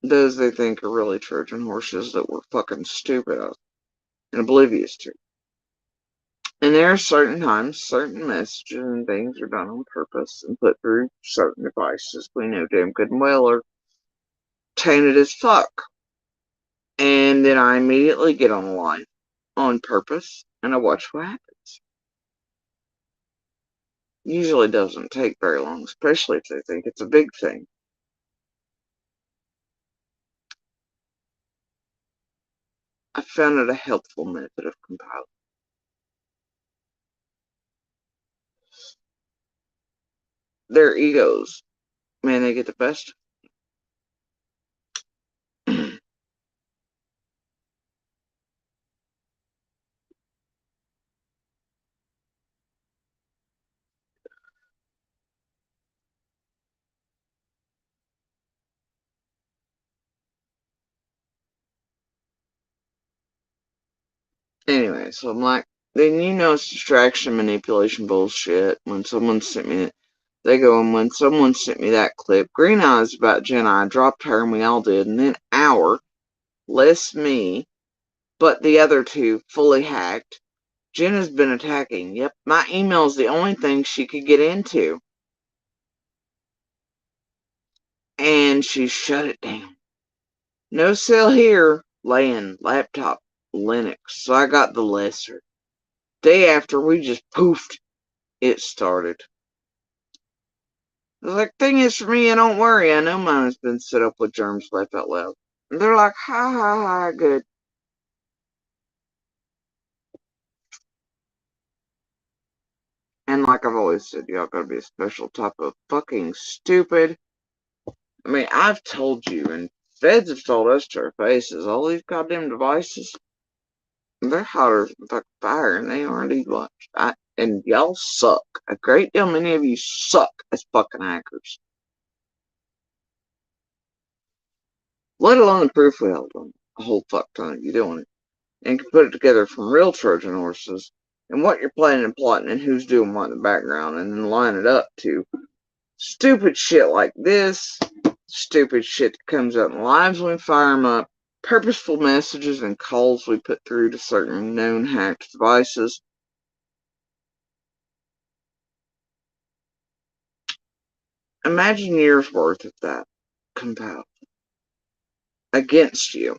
those they think are really Trojan horses that we're fucking stupid of and oblivious to. And there are certain times, certain messages and things are done on purpose and put through certain devices we know damn good and well are tainted as fuck. And then I immediately get on the line on purpose and I watch what happens. Usually doesn't take very long, especially if they think it's a big thing. I found it a helpful method of compiling. Their egos, man, they get the best. Anyway, so I'm like, then you know it's distraction manipulation bullshit. When someone sent me they go, and when someone sent me that clip, Green Eyes about Jenna, I dropped her and we all did, and then our, less me, but the other two, fully hacked. Jenna's been attacking. Yep, my email's the only thing she could get into. And she shut it down. No sale here, laying laptop, Linux, so I got the lesser. Day after, we just poofed. It started. The like, thing is, for me, don't worry, I know mine has been set up with germs, laugh out loud. And they're like, ha ha ha, good. And like I've always said, y'all gotta be a special type of fucking stupid. I mean, I've told you, and feds have told us to our faces, all these goddamn devices, they're hotter than fucking fire, and they already lunch. And y'all suck. A great deal, many of you suck as fucking hackers. Let alone the proof we held on a whole fuck ton of you doing it. And can put it together from real Trojan horses, and what you're planning and plotting, and who's doing what in the background, and then line it up to stupid shit like this, stupid shit that comes out in lives when we fire them up, purposeful messages and calls we put through to certain known hacked devices. Imagine years worth of that compiled against you.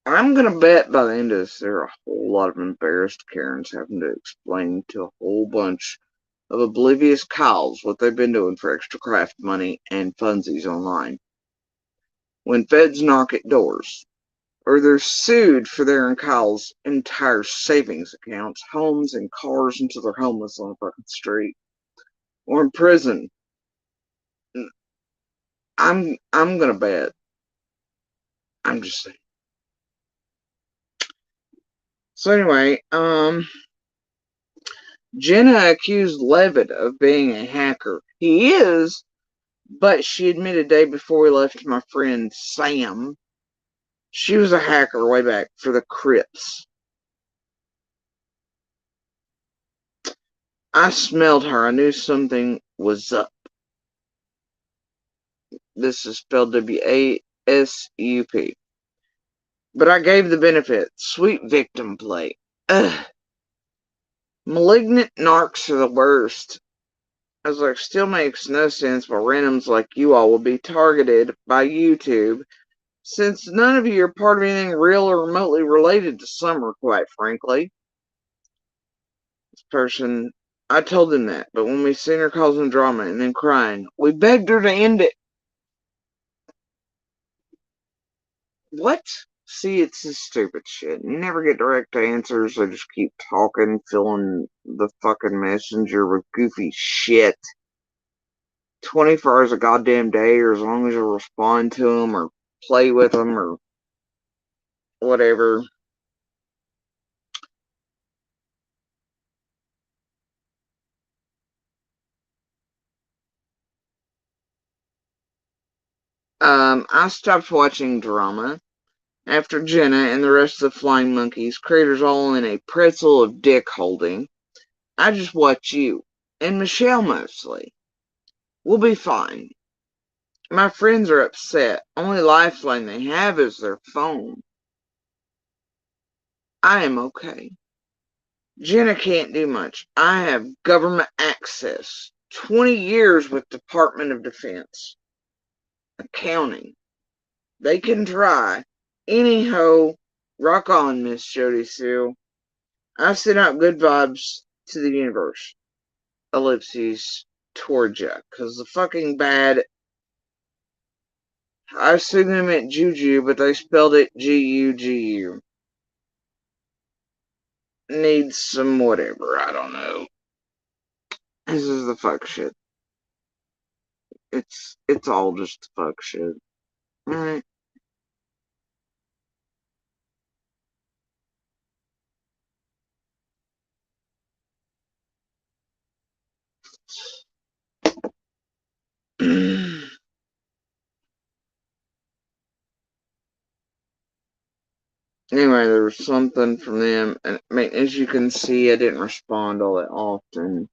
I'm gonna bet by the end of this, there are a whole lot of embarrassed Karens having to explain to a whole bunch of oblivious Kyles what they've been doing for extra craft money and funsies online. When feds knock at doors, or they're sued for their and Kyle's entire savings accounts, homes, and cars until they're homeless on the fucking street, or in prison. I'm gonna bet. I'm just saying. So anyway, Jenna accused Levitt of being a hacker. He is, but she admitted a day before we left to my friend Sam, she was a hacker way back for the Crips. I smelled her. I knew something was up. This is spelled W-A-S-U-P. But I gave the benefit. Sweet victim play. Ugh. Malignant narcs are the worst. I was like, still makes no sense why randoms like you all will be targeted by YouTube, since none of you are part of anything real or remotely related to Summer, quite frankly. This person, I told them that, but when we seen her causing drama and then crying, we begged her to end it. What? See, it's this stupid shit. You never get direct answers. They just keep talking, filling the fucking messenger with goofy shit. 24 hours a goddamn day, or as long as you respond to them, or play with them, or whatever. I stopped watching drama after Jenna and the rest of the Flying Monkeys, creators all in a pretzel of dick holding. I just watch you, and Michelle mostly. We'll be fine. My friends are upset. Only lifeline they have is their phone. I am okay. Jenna can't do much. I have government access. 20 years with Department of Defense. Accounting. They can try. Anyhow, rock on, Miss Jody Sue. I send out good vibes to the universe. Ellipses towards ya. Cause the fucking bad. I assume they meant Juju, but they spelled it G-U-G-U. Needs some whatever, I don't know. This is the fuck shit. It's all just fuck shit. Alright. Anyway, there was something from them, and I mean, as you can see, I didn't respond all that often.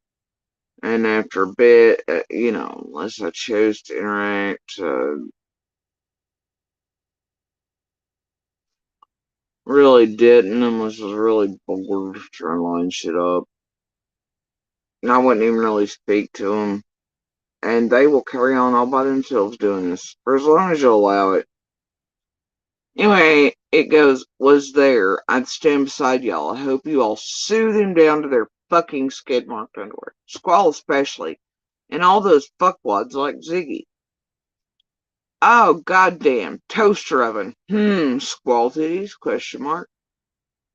And after a bit, unless I chose to interact, really didn't, unless I was really bored trying to line shit up. And I wouldn't even really speak to them. And they will carry on all by themselves doing this, for as long as you allow it. Anyway, it goes, was there. I'd stand beside y'all. I hope you all sue them down to their fucking skid marked underwear. Squall especially. And all those fuckwads like Ziggy. Oh, goddamn. Toaster oven. Squall titties? Question mark.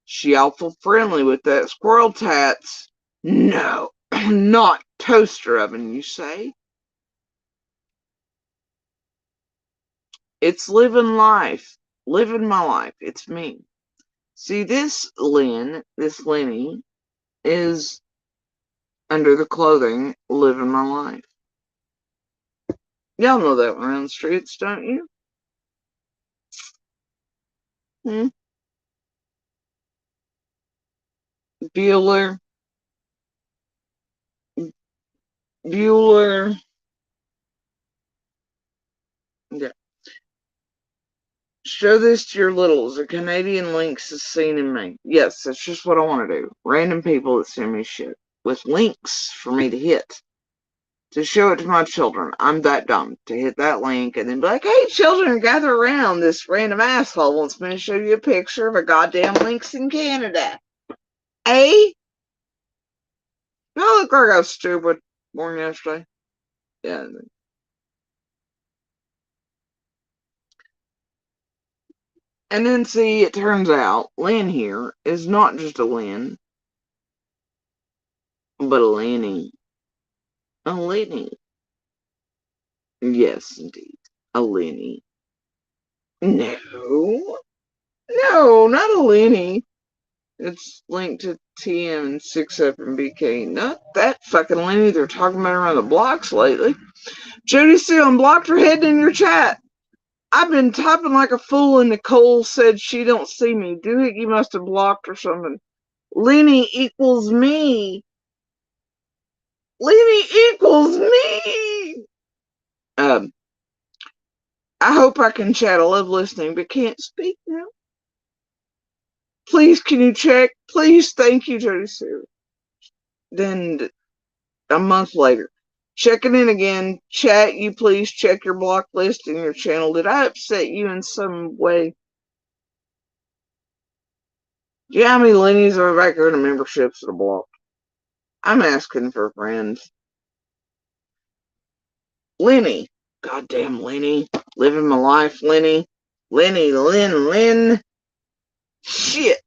She awful friendly with that squirrel tats. No, not toaster oven, you say? It's living life. Living my life. It's me. See, this Lenny, is under the clothing, living my life. Y'all know that one around the streets, don't you? Bueller. Bueller. Yeah. Show this to your littles. A Canadian Lynx is seen in me. Yes, that's just what I want to do. Random people that send me shit with links for me to hit. To show it to my children. I'm that dumb to hit that link and then be like, hey, children, gather around. This random asshole wants me to show you a picture of a goddamn lynx in Canada. Eh? Do I look like I was stupid born yesterday? Yeah. And then see, it turns out Lynn here is not just a Lynn, but a Lenny. A Lenny. Yes, indeed. A Lenny. No. No, not a Lenny. It's linked to TM and 6up and BK. Not that fucking Lenny they're talking about around the blocks lately. Jody Sue unblocked her head in your chat. I've been typing like a fool and Nicole said she don't see me. Doohickey must have blocked or something. Lenny equals me. Lenny equals me. I hope I can chat. I love listening, but can't speak now. Please, can you check? Please, thank you, Jody Sue. Then a month later, checking in again. Chat, you please check your block list in your channel. Did I upset you in some way? Do you know how many Lenny's are back here in the memberships that are blocked? I'm asking for friends. Lenny. Goddamn Lenny. Living my life, Lenny. Lenny, Lynn. Shit.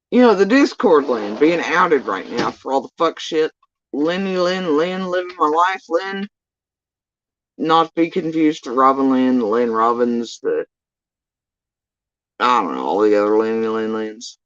You know, the Discord land being outed right now for all the fuck shit. Lenny, Lynn, living my life, Lynn. Not be confused to Robin Lynn Robbins, I don't know, all the other Lynns.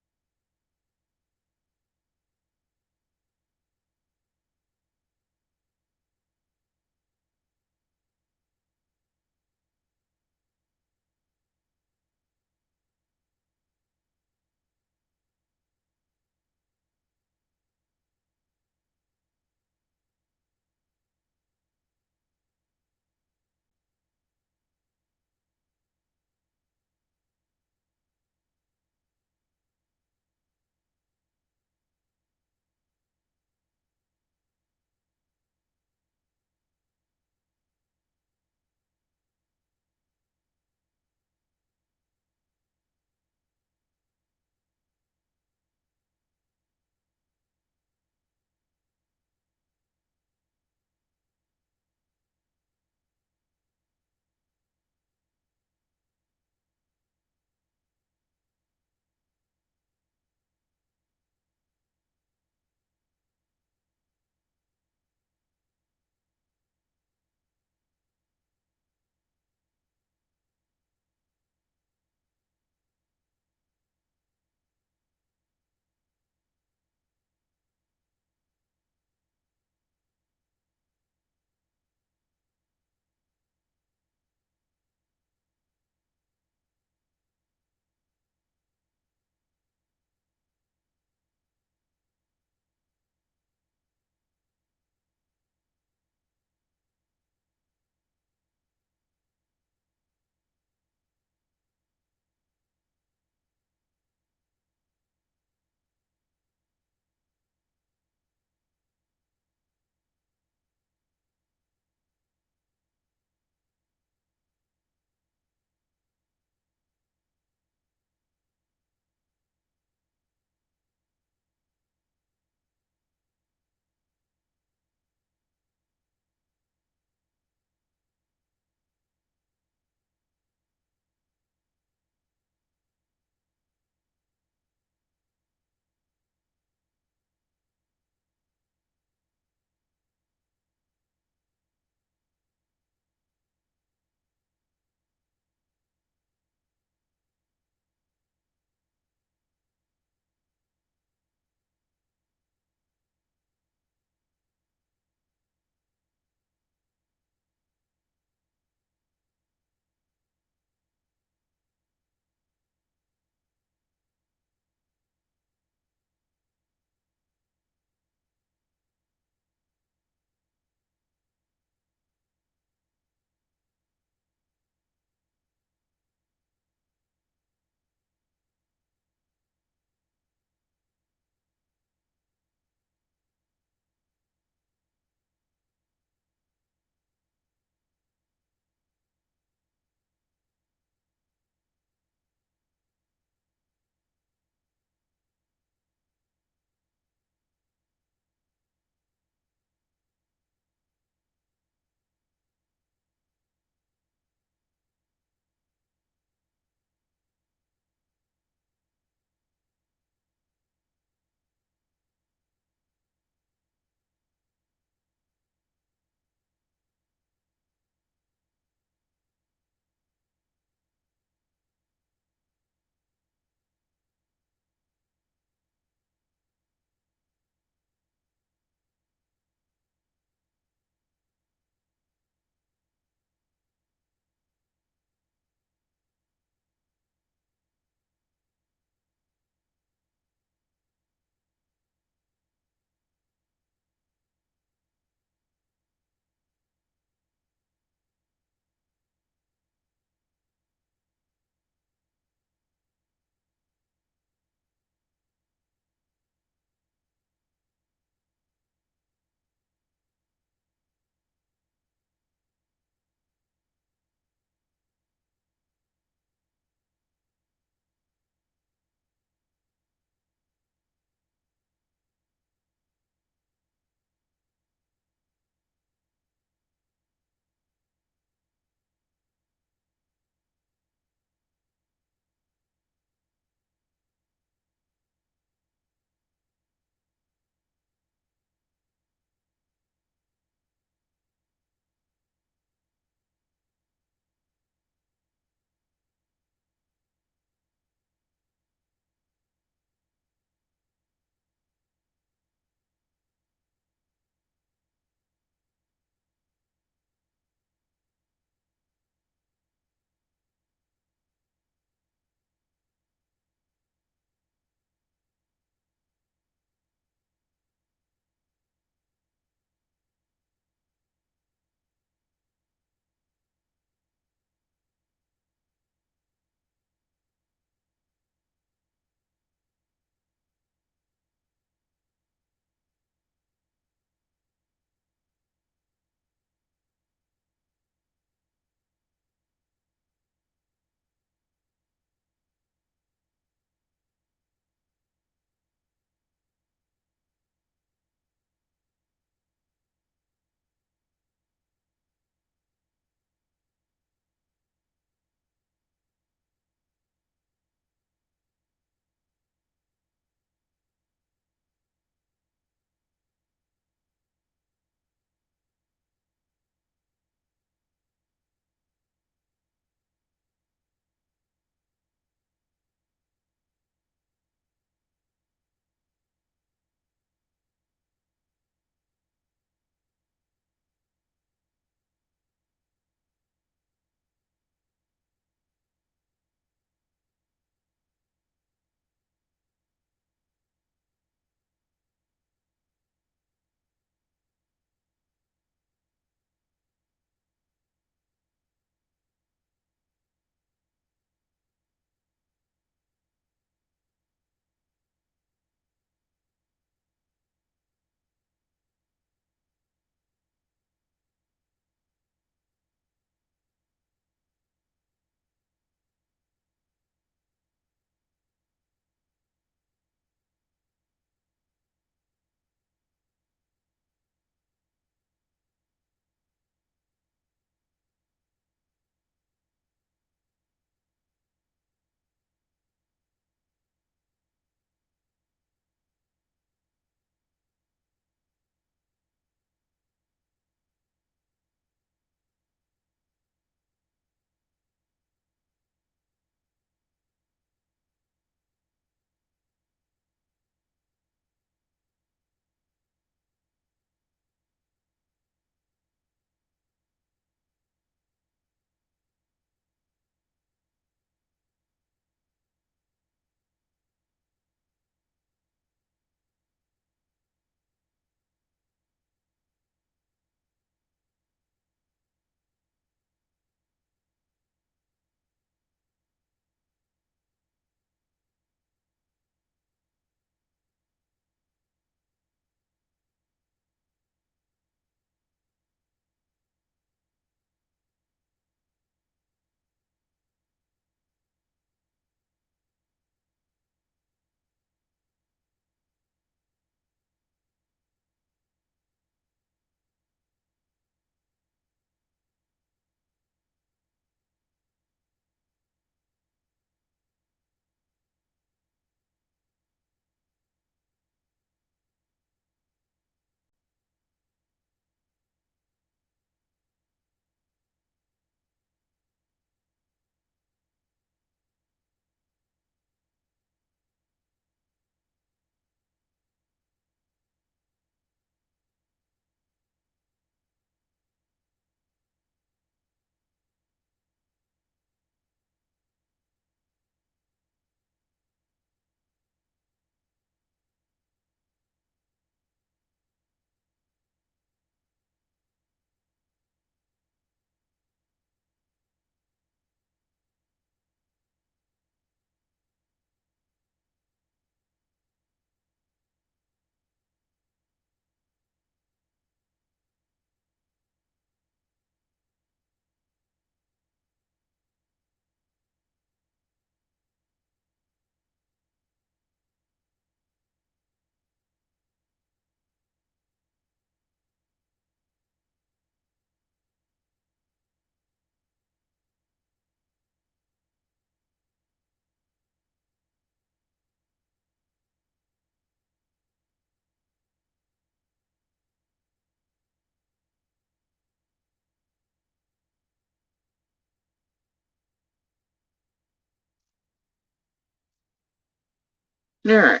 Alright.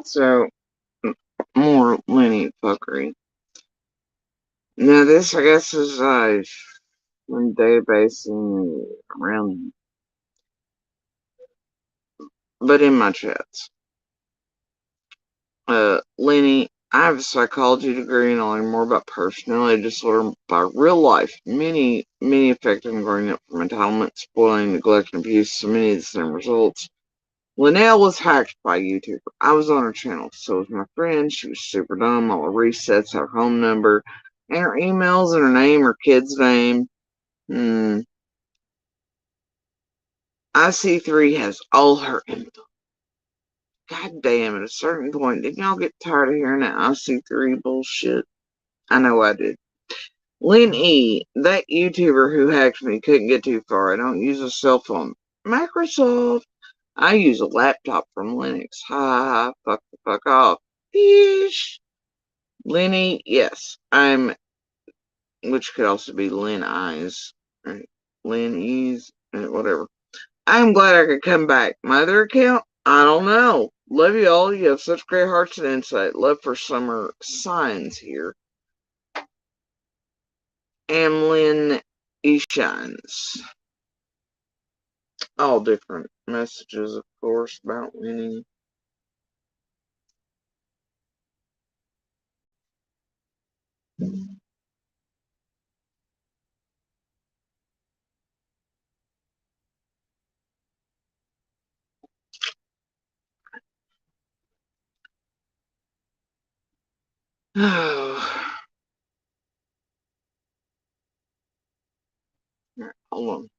So, more Lenny fuckery. Now, this, I guess, is from databasing around, but in my chats. Lenny, I have a psychology degree and I learn more about personality disorder by real life. Many affected growing up from entitlement, spoiling, neglect, and abuse, so many of the same results. Linnell was hacked by a YouTuber. I was on her channel, so was my friend. She was super dumb. All her resets, her home number, and her emails, and her name, her kid's name. IC3 has all her info. God damn, at a certain point, didn't y'all get tired of hearing that IC3 bullshit? I know I did. Lynn E., that YouTuber who hacked me, couldn't get too far. I don't use a cell phone. Microsoft. I use a laptop from Linux. Ha ha ha. Fuck the fuck off. Yeesh. Lenny, yes. Which could also be Lynn Eyes. Right? Lynn E's, whatever. I'm glad I could come back. My other account? I don't know. Love you all. You have such great hearts and insight. Love for summer signs here. Amlin Eshines. All different messages, of course, about winning. Oh. Hold on.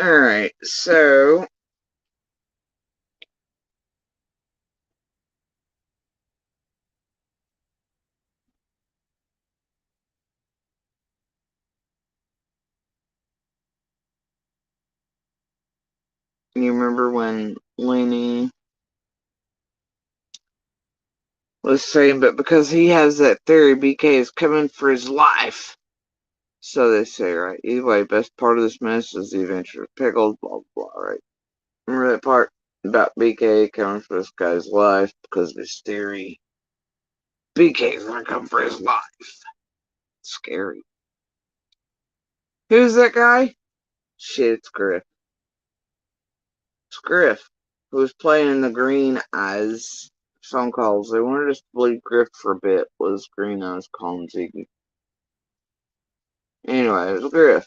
Alright, so you remember when Lenny was saying, but because he has that theory, BK is coming for his life. So they say, right? Either way, best part of this mess is the adventure of Pickles, blah, blah, blah, right? Remember that part about BK coming for this guy's life because of his theory? BK's gonna come for his life. Scary. Who's that guy? Shit, it's Griff. It's Griff, who was playing in the Green Eyes phone calls. They wanted us to believe Griff for a bit was Green Eyes calling Ziggy. Anyway, it was Griff.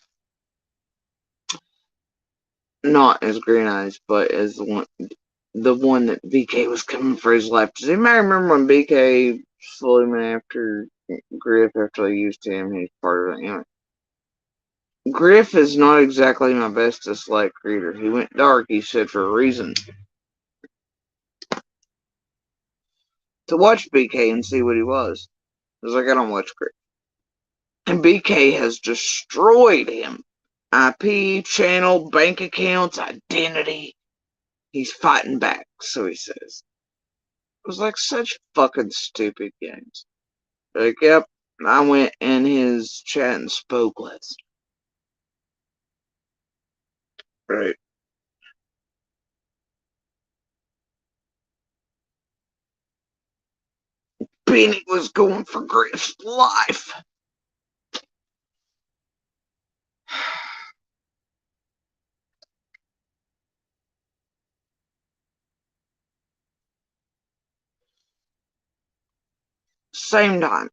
Not as Green Eyes, but as the one that BK was coming for his life. Does anybody remember when BK slowly went after Griff after they used him? He's part of it. Anyway. Griff is not exactly my bestest like reader. He went dark, he said, for a reason. To watch BK and see what he was. I was like, I don't watch Griff. And BK has destroyed him. IP, channel, bank accounts, identity. He's fighting back, so he says. It was like such fucking stupid games. Like, yep, I went in his chat and spoke less. Right. Benny was going for Griff's life. Same time.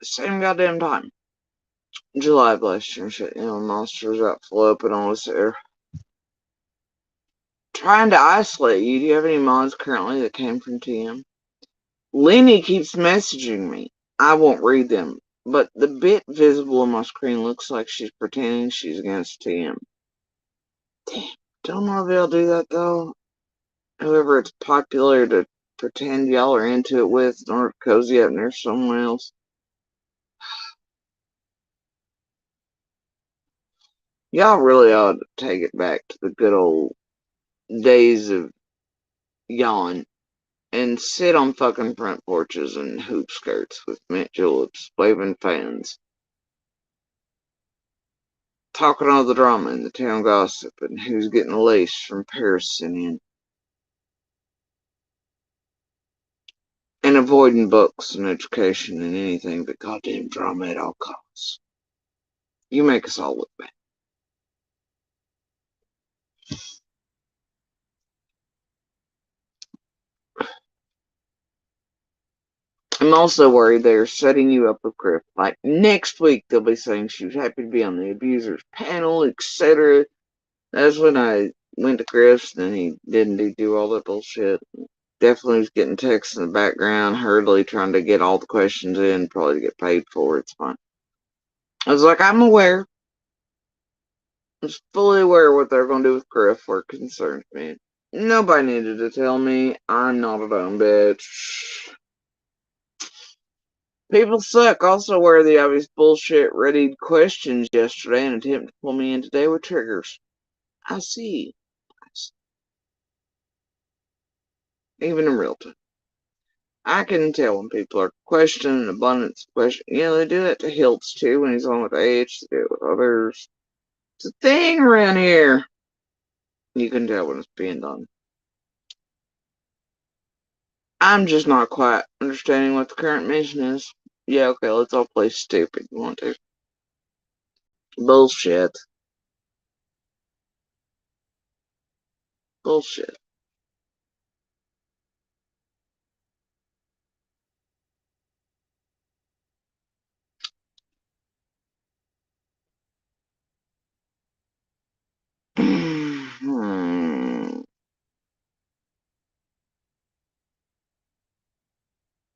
Same goddamn time. July of last year, shit, you know, monsters out flop and all this there. Trying to isolate you. Do you have any mods currently that came from TM? Lenny keeps messaging me. I won't read them, but the bit visible on my screen looks like she's pretending she's against TM. Damn, don't know if y'all do that though. Whoever it's popular to pretend y'all are into it with in order to cozy up near someone else. Y'all really ought to take it back to the good old days of yawn and sit on fucking front porches and hoop skirts with mint juleps, waving fans, talking all the drama in the town gossip and who's getting laced from Paris and avoiding books and education and anything but goddamn drama at all costs. You make us all look bad. I'm also worried they're setting you up with Griff. Like next week, they'll be saying she was happy to be on the abusers panel, etc. That's when I went to Griff's and he didn't do all that bullshit. Definitely was getting texts in the background, hurriedly trying to get all the questions in, probably to get paid for it. It's fine. I was like, I'm aware. I was fully aware of what they're going to do with Griff where it concerns me. Nobody needed to tell me. I'm not a dumb bitch. People suck. Also aware of the obvious bullshit readied questions yesterday and attempt to pull me in today with triggers. I see. Even in real time. I can tell when people are questioning abundance of questions. You know, they do that to Hiltz too when he's on with H. They do it with others. It's a thing around here. You can tell when it's being done. I'm just not quite understanding what the current mission is. Yeah, okay, let's all play stupid. You want to? Bullshit. Bullshit.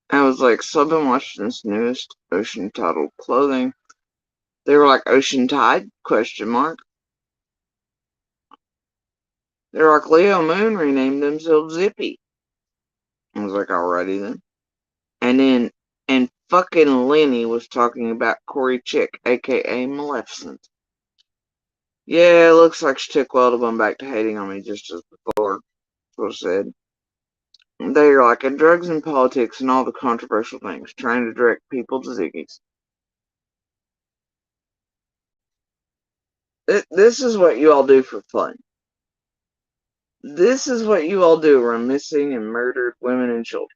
I was like, so I've been watching this newest Ocean Titled clothing. They were like, Ocean Tide? Question mark. They're like, Leo Moon renamed themselves Zippy. I was like, alrighty then. And fucking Lenny was talking about Corey Chick, aka Maleficent. Yeah, it looks like she took well to going back to hating on me just as before. That's what I said. They're like, in drugs and politics and all the controversial things, trying to direct people to Ziggy's. This is what you all do for fun. This is what you all do around missing and murdered women and children.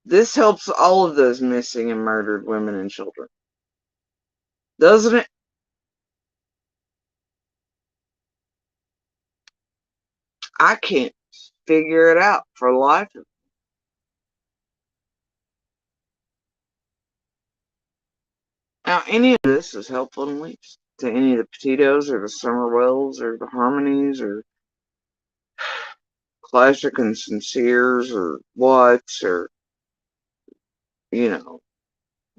This helps all of those missing and murdered women and children. Doesn't it? I can't figure it out for the life of me. Now, any of this is helpful in least to any of the Petitos or the Summerwells or the Harmonies or Classic and Sinceres or Watts or, you know,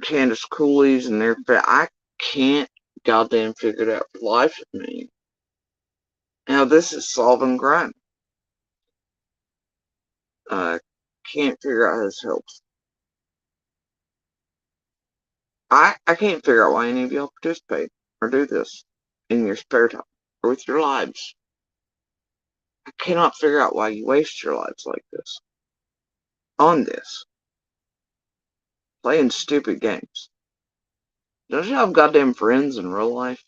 Candace Cooley's and their I can't goddamn figure it out for the life of me. Now, this is solving crime. Can't figure out how this helps. I can't figure out why any of y'all participate or do this in your spare time or with your lives. I cannot figure out why you waste your lives like this. On this. Playing stupid games. Don't y'all have goddamn friends in real life?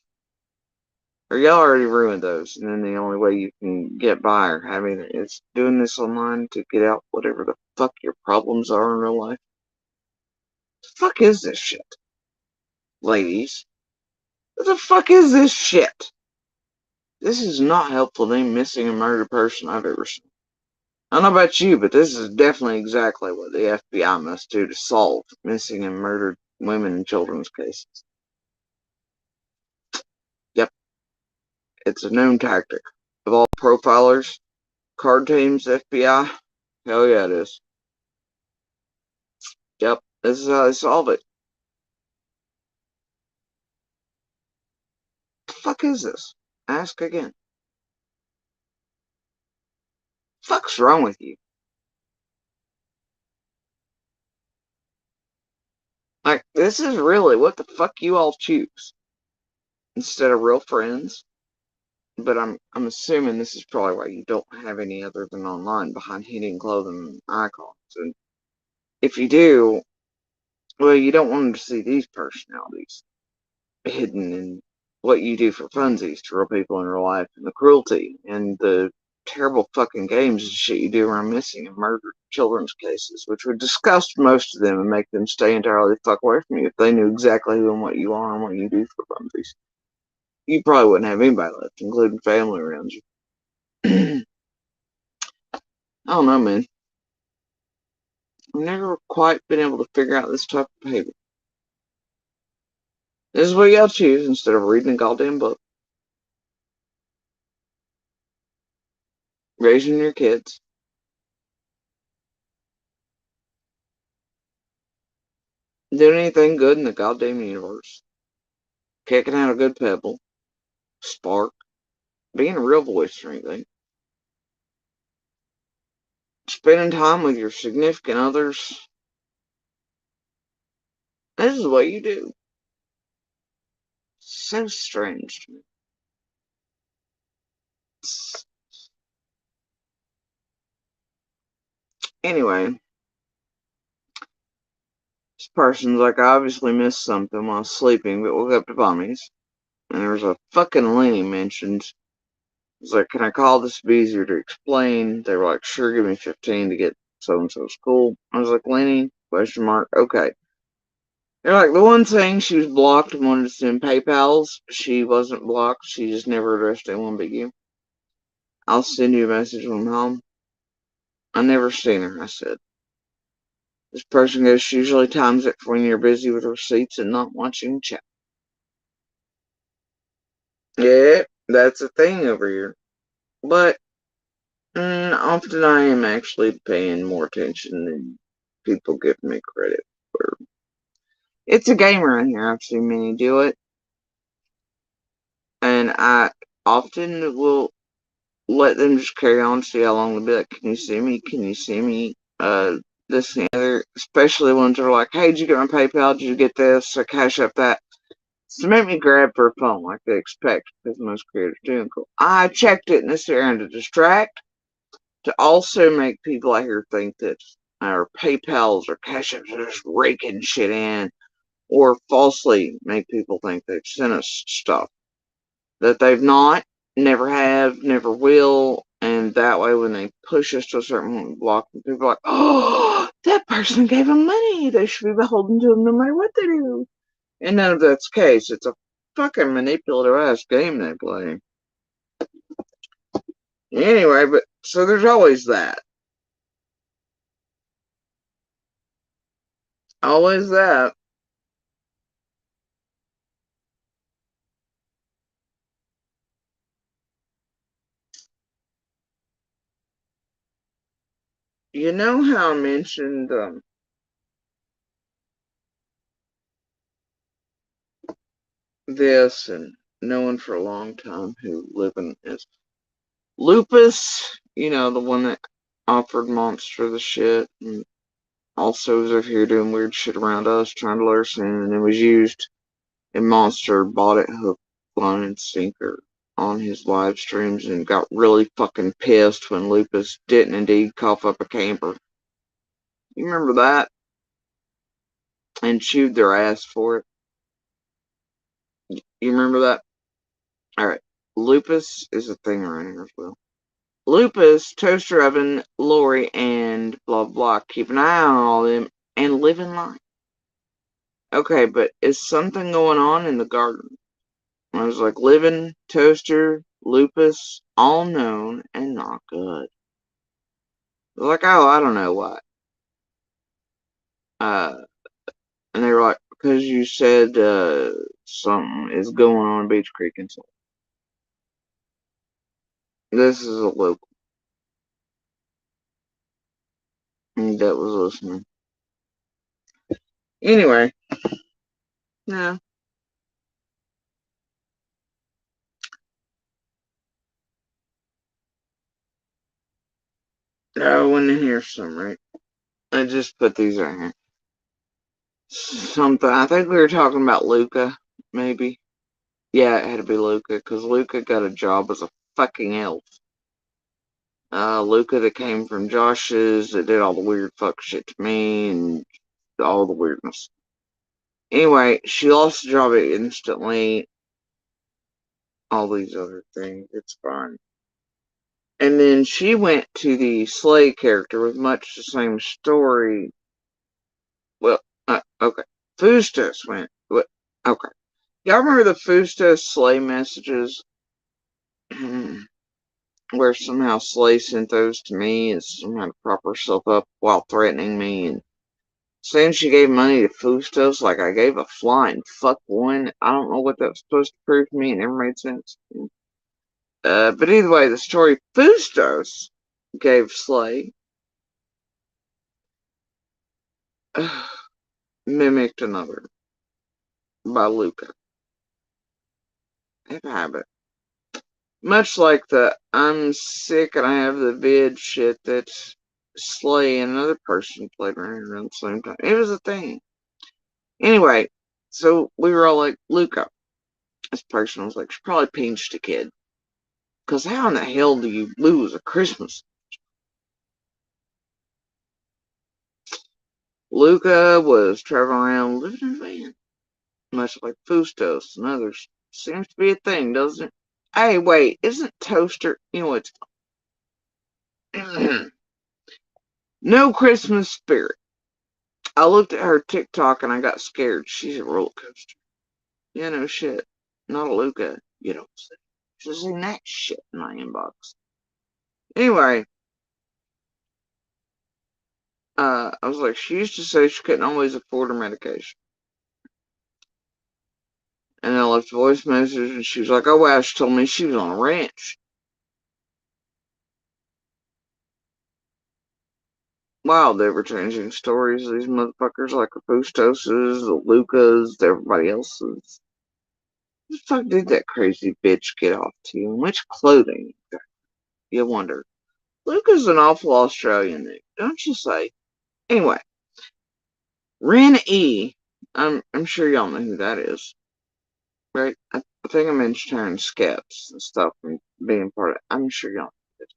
Or y'all already ruined those, and then the only way you can get by or having it is doing this online to get out whatever the fuck your problems are in real life? What the fuck is this shit? Ladies. What the fuck is this shit? This is not helpful to any missing and murdered person I've ever seen. I don't know about you, but this is definitely exactly what the FBI must do to solve missing and murdered women and children's cases. Yep. It's a known tactic. Of all profilers, card teams, FBI, hell yeah it is. Yep, this is how they solve it. What the fuck is this? Ask again. Fuck's wrong with you? Like, this is really what the fuck you all choose. Instead of real friends. But I'm assuming this is probably why you don't have any other than online behind hidden clothing icons. And if you do, well, you don't want them to see these personalities hidden in what you do for funsies to real people in real life, and the cruelty and the terrible fucking games and shit you do around missing and murdered children's cases, which would disgust most of them and make them stay entirely the fuck away from you if they knew exactly who and what you are and what you do for funsies. You probably wouldn't have anybody left, including family around you. I don't know, man. I've never quite been able to figure out this type of behavior. This is what y'all choose instead of reading a goddamn book. Raising your kids. Doing anything good in the goddamn universe. Kicking out a good pebble. Spark. Being a real voice or anything. Spending time with your significant others. This is what you do. So strange to me. Anyway. This person's like, I obviously missed something while sleeping, but woke up to vommies. And there was a fucking Lenny mentioned. I was like, can I call this? Be easier to explain. They were like, sure, give me 15 to get so-and-so's cool. I was like, Lenny? Question mark. Okay. They're like, the one saying she was blocked and wanted to send PayPals. She wasn't blocked. She just never addressed anyone but you. I'll send you a message when I'm home. I never seen her, I said. This person goes, she usually times it for when you're busy with receipts and not watching chat. Yeah, that's a thing over here. But often I am actually paying more attention than people give me credit for. It's a game around here. I've seen many do it. And I often will let them just carry on, see how long they'll be like, can you see me? Can you see me? This and the other, especially ones that are like, hey, did you get my PayPal? Did you get this? Or cash up that? So make me grab for a phone like they expect, because most creators do. Cool. I checked it in this area to distract, to also make people out here think that our PayPals or Cash Apps are just raking shit in, or falsely make people think they've sent us stuff that they've not, never have, never will, and that way when they push us to a certain block, people are like, oh, that person gave them money. They should be beholden to them no matter what they do. And none of that's the case. It's a fucking manipulative ass game they play. Anyway, but so there's always that. Always that. You know how I mentioned this and knowing for a long time who living is Lupus, you know, the one that offered Monster the shit and also was over here doing weird shit around us, trying to lure us in, and it was used, and Monster bought it hook, line, and sinker on his live streams and got really fucking pissed when Lupus didn't indeed cough up a camper. You remember that? And chewed their ass for it. You remember that? Alright. Lupus is a thing around here as well. Lupus, Toaster Oven, Lori, and blah blah. Keep an eye on all of them and live in life. Okay, but is something going on in the garden? I was like, Living, Toaster, Lupus, all known and not good. I was like, oh, I don't know what. And they were like, because you said something is going on in Beach Creek and so. This is a local that was listening. Anyway, no. I went in here some, right? I just put these right here. Something, I think we were talking about Luca, maybe. Yeah, it had to be Luca, because Luca got a job as a fucking elf. Luca that came from Josh's, that did all the weird fuck shit to me, and all the weirdness. Anyway, she lost the job instantly. All these other things, it's fine. And then she went to the Slay character with much the same story. Well, okay. Fustos went. Okay. Y'all remember the Fustos Slay messages? Where somehow Slay sent those to me and somehow to prop herself up while threatening me and saying she gave money to Fustos like I gave a flying fuck one. I don't know what that was supposed to prove to me. It never made sense. But either way, the story Fustos gave Slay mimicked another by Luca. Have a habit. Much like the I'm sick and I have the vid shit that Slay and another person played around the same time. It was a thing. Anyway, so we were all like, Luca. This person was like, she probably pinched a kid. Because how in the hell do you lose a Christmas? Luca was traveling around living in a van. Much like Fustos and others. Seems to be a thing, doesn't it? Hey, wait, isn't Toaster, you know what's no Christmas spirit. I looked at her TikTok and I got scared. She's a roller coaster. Yeah, no shit. Not a Luca, you don't say. She's seen that shit in my inbox. Anyway, I was like, she used to say she couldn't always afford her medication. And I left a voice message and she was like, oh wow, she told me she was on a ranch. Wow, they were changing stories. These motherfuckers like the Fustoses, the Lucas, everybody else's. What the fuck did that crazy bitch get off to? And which clothing? you wonder. Luca's an awful Australian name, don't you say? Anyway, Ren E. I'm sure y'all know who that is, right? I think I mentioned her in Skepts and stuff and being part of it. I'm sure y'all know this.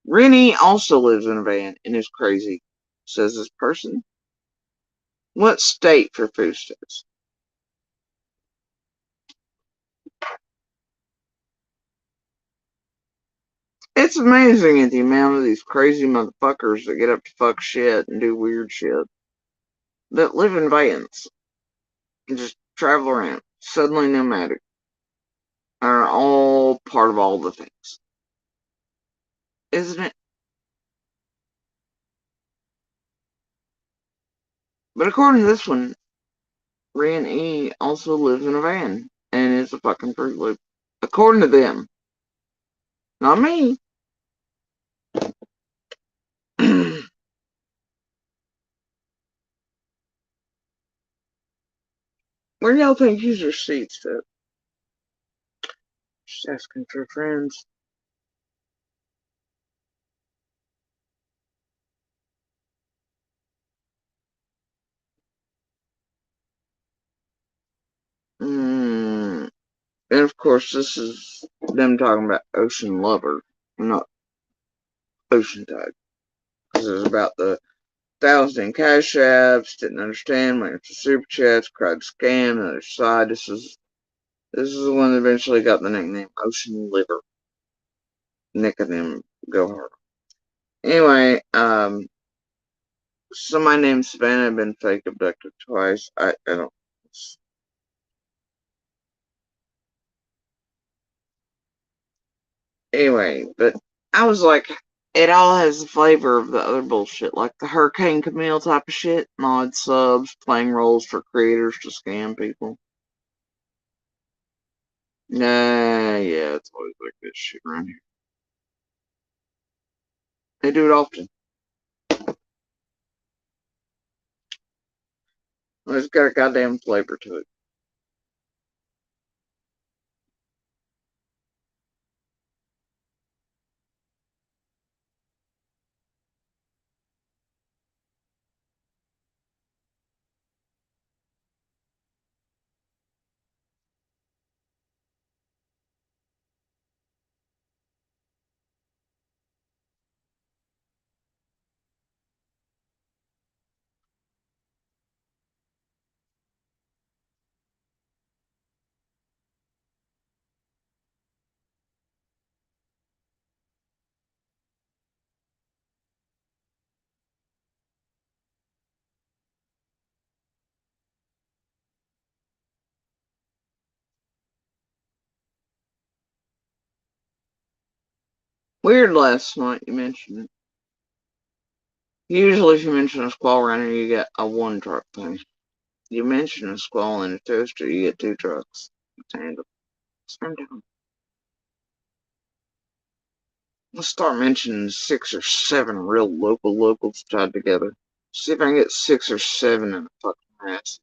Ren E. also lives in a van and is crazy, says this person. What state for food stamps? It's amazing at the amount of these crazy motherfuckers that get up to fuck shit and do weird shit that live in vans and just travel around, suddenly nomadic, are all part of all the things. Isn't it? But according to this one, Ren E also lives in a van and is a fucking Fruit Loop. According to them. Not me. Where do y'all think user seats fit? Just asking for friends. And of course, this is them talking about Ocean Lover, not Ocean Tide. Because it was about the 1,000 cash apps, didn't understand, went for super chats, cried scam, the other side. This is the one that eventually got the nickname Ocean Liver. Nickname go hard. Anyway, somebody named Savannah had been fake abducted twice. I don't. Anyway, but I was like, it all has the flavor of the other bullshit, like the Hurricane Camille type of shit, mod subs, playing roles for creators to scam people. Nah, yeah, it's always like this shit around here. They do it often. It's got a goddamn flavor to it. Weird last night you mentioned it. Usually if you mention a squall runner, you get a one truck thing. You mention a squall and a toaster, you get two trucks. Tandem. Turn down. Let's start mentioning 6 or 7 real locals tied together. See if I can get 6 or 7 in a fucking ass.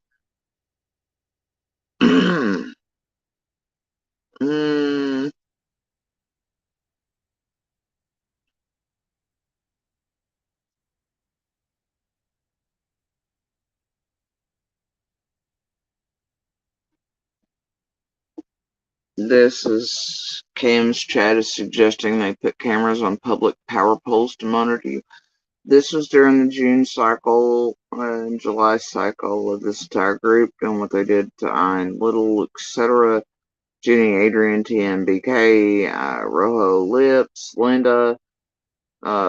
This is Cam's chat is suggesting they put cameras on public power poles to monitor you. This was during the June cycle and July cycle of this entire group and what they did to Ian Little, etc. Jenny, Adrian, TMBK, Rojo Lips, Linda,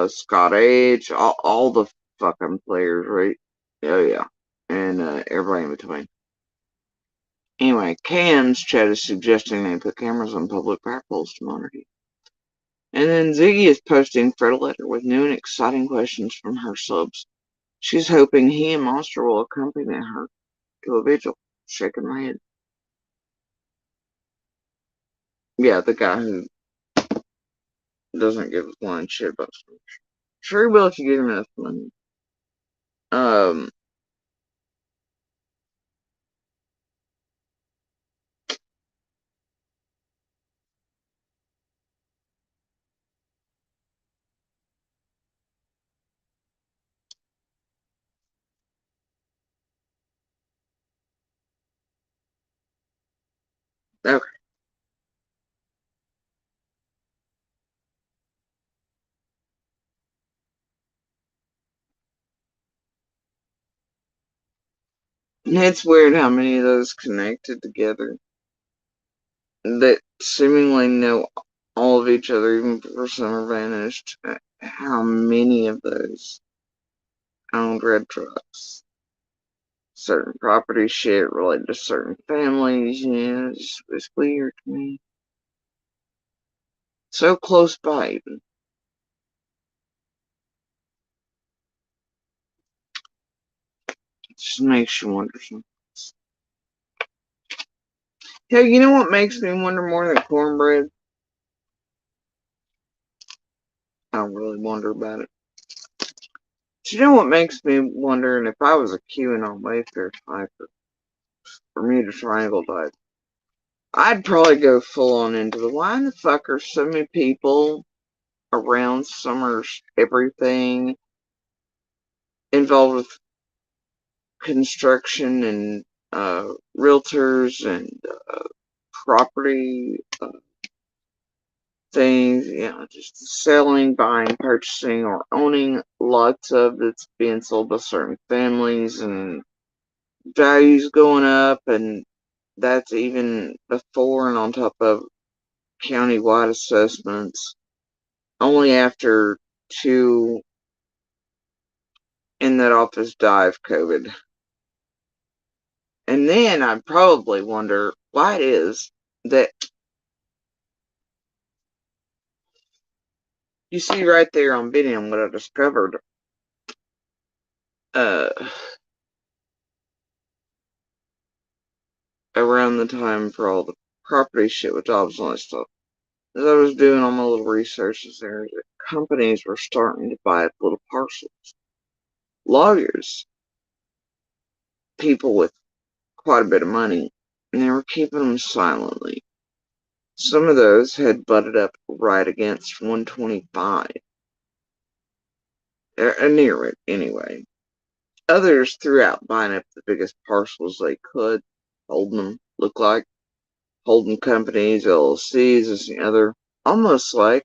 Scott H, all the fucking players, right? Oh yeah. And everybody in between. Anyway, Cam's chat is suggesting they put cameras on public power poles to monitor you. And then Ziggy is posting Fred a letter with new and exciting questions from her subs. She's hoping he and Monster will accompany her to a vigil. Shaking my head. Yeah, the guy who doesn't give a flying shit about stuff. Sure he will if you give him enough money. Um, Okay. It's weird how many of those connected together that seemingly know all of each other, even before some are vanished. How many of those owned red trucks? Certain property shit related to certain families, yeah, it's weird to me. So close by, even. It just makes you wonder something. Hell, you know what makes me wonder more than cornbread? I don't really wonder about it. Do you know what makes me wonder? And if I was a QAnon Wayfair type or Bermuda Triangle type, I'd probably go full on into the why the fuck are so many people around Summers everything involved with construction and realtors and property things, just selling, buying, purchasing, or owning lots of that's being sold by certain families and values going up, and that's even before and on top of county-wide assessments. Only after 2 in that office die of COVID. And then I'd probably wonder why it is that you see right there on video what I discovered around the time for all the property shit with jobs and all that stuff. As I was doing all my little researches there, that companies were starting to buy up little parcels. Lawyers, people with quite a bit of money, and they were keeping them silently. Some of those had butted up right against 125. Near it, anyway. Others threw out buying up the biggest parcels they could, holding them, look like holding companies, LLCs, this and the other, almost like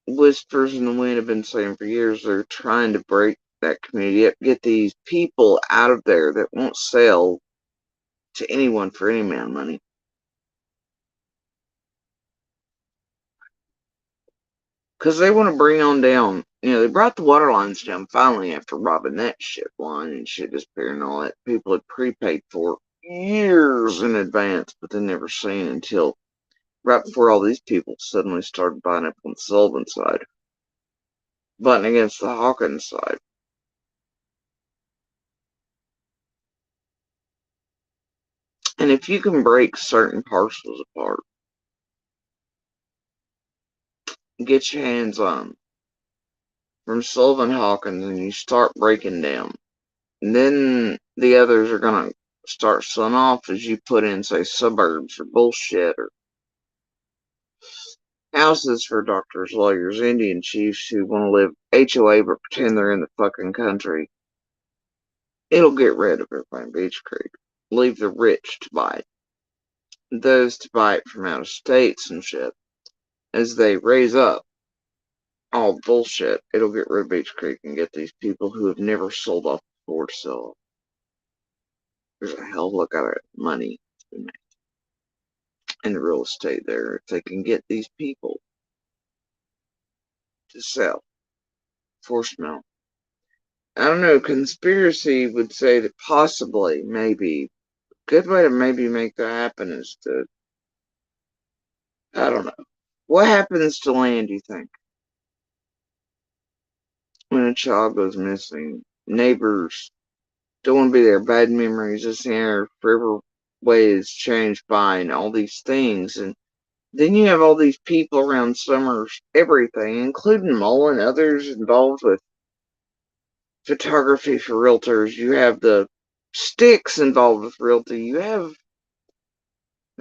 whispers in the wind have been saying for years. They're trying to break that community up, get these people out of there that won't sell to anyone for any amount of money. Because they want to bring on down, they brought the water lines down finally after robbing that shit line and shit disappearing and all that. People had prepaid for years in advance, but they never seen until right before all these people suddenly started buying up on the Sullivan side, butting against the Hawkins side. And if you can break certain parcels apart, get your hands on them from Sullivan Hawkins and you start breaking down, and then the others are going to start selling off as you put in, say, suburbs or bullshit or houses for doctors, lawyers, Indian chiefs who want to live HOA but pretend they're in the fucking country. It'll get rid of everybody in Beach Creek. Leave the rich to buy it. Those to buy it from out of states and shit. As they raise up all bullshit, it'll get rid of Beach Creek and get these people who have never sold off before to sell off. There's a hell of a lot of money to be made in the real estate there if they can get these people to sell. Force them out. I don't know, conspiracy would say that possibly, maybe, good way to maybe make that happen is to, I don't know. What happens to land, do you think? When a child goes missing, neighbors don't want to be there, bad memories, this and there, forever ways changed by, and all these things, and then you have all these people around Summers, everything, including Mullen, others involved with photography for realtors. You have the sticks involved with realty. You have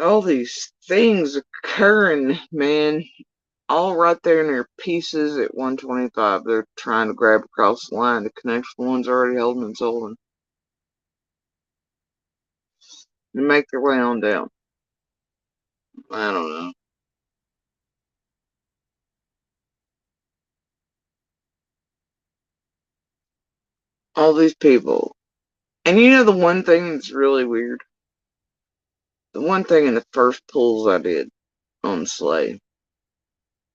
all these things occurring, man, all right there in their pieces at 125. They're trying to grab across the line to connect with the ones already holding and sold. and make their way on down. I don't know. All these people. And you know the one thing that's really weird? The one thing in the first pulls I did on Slay.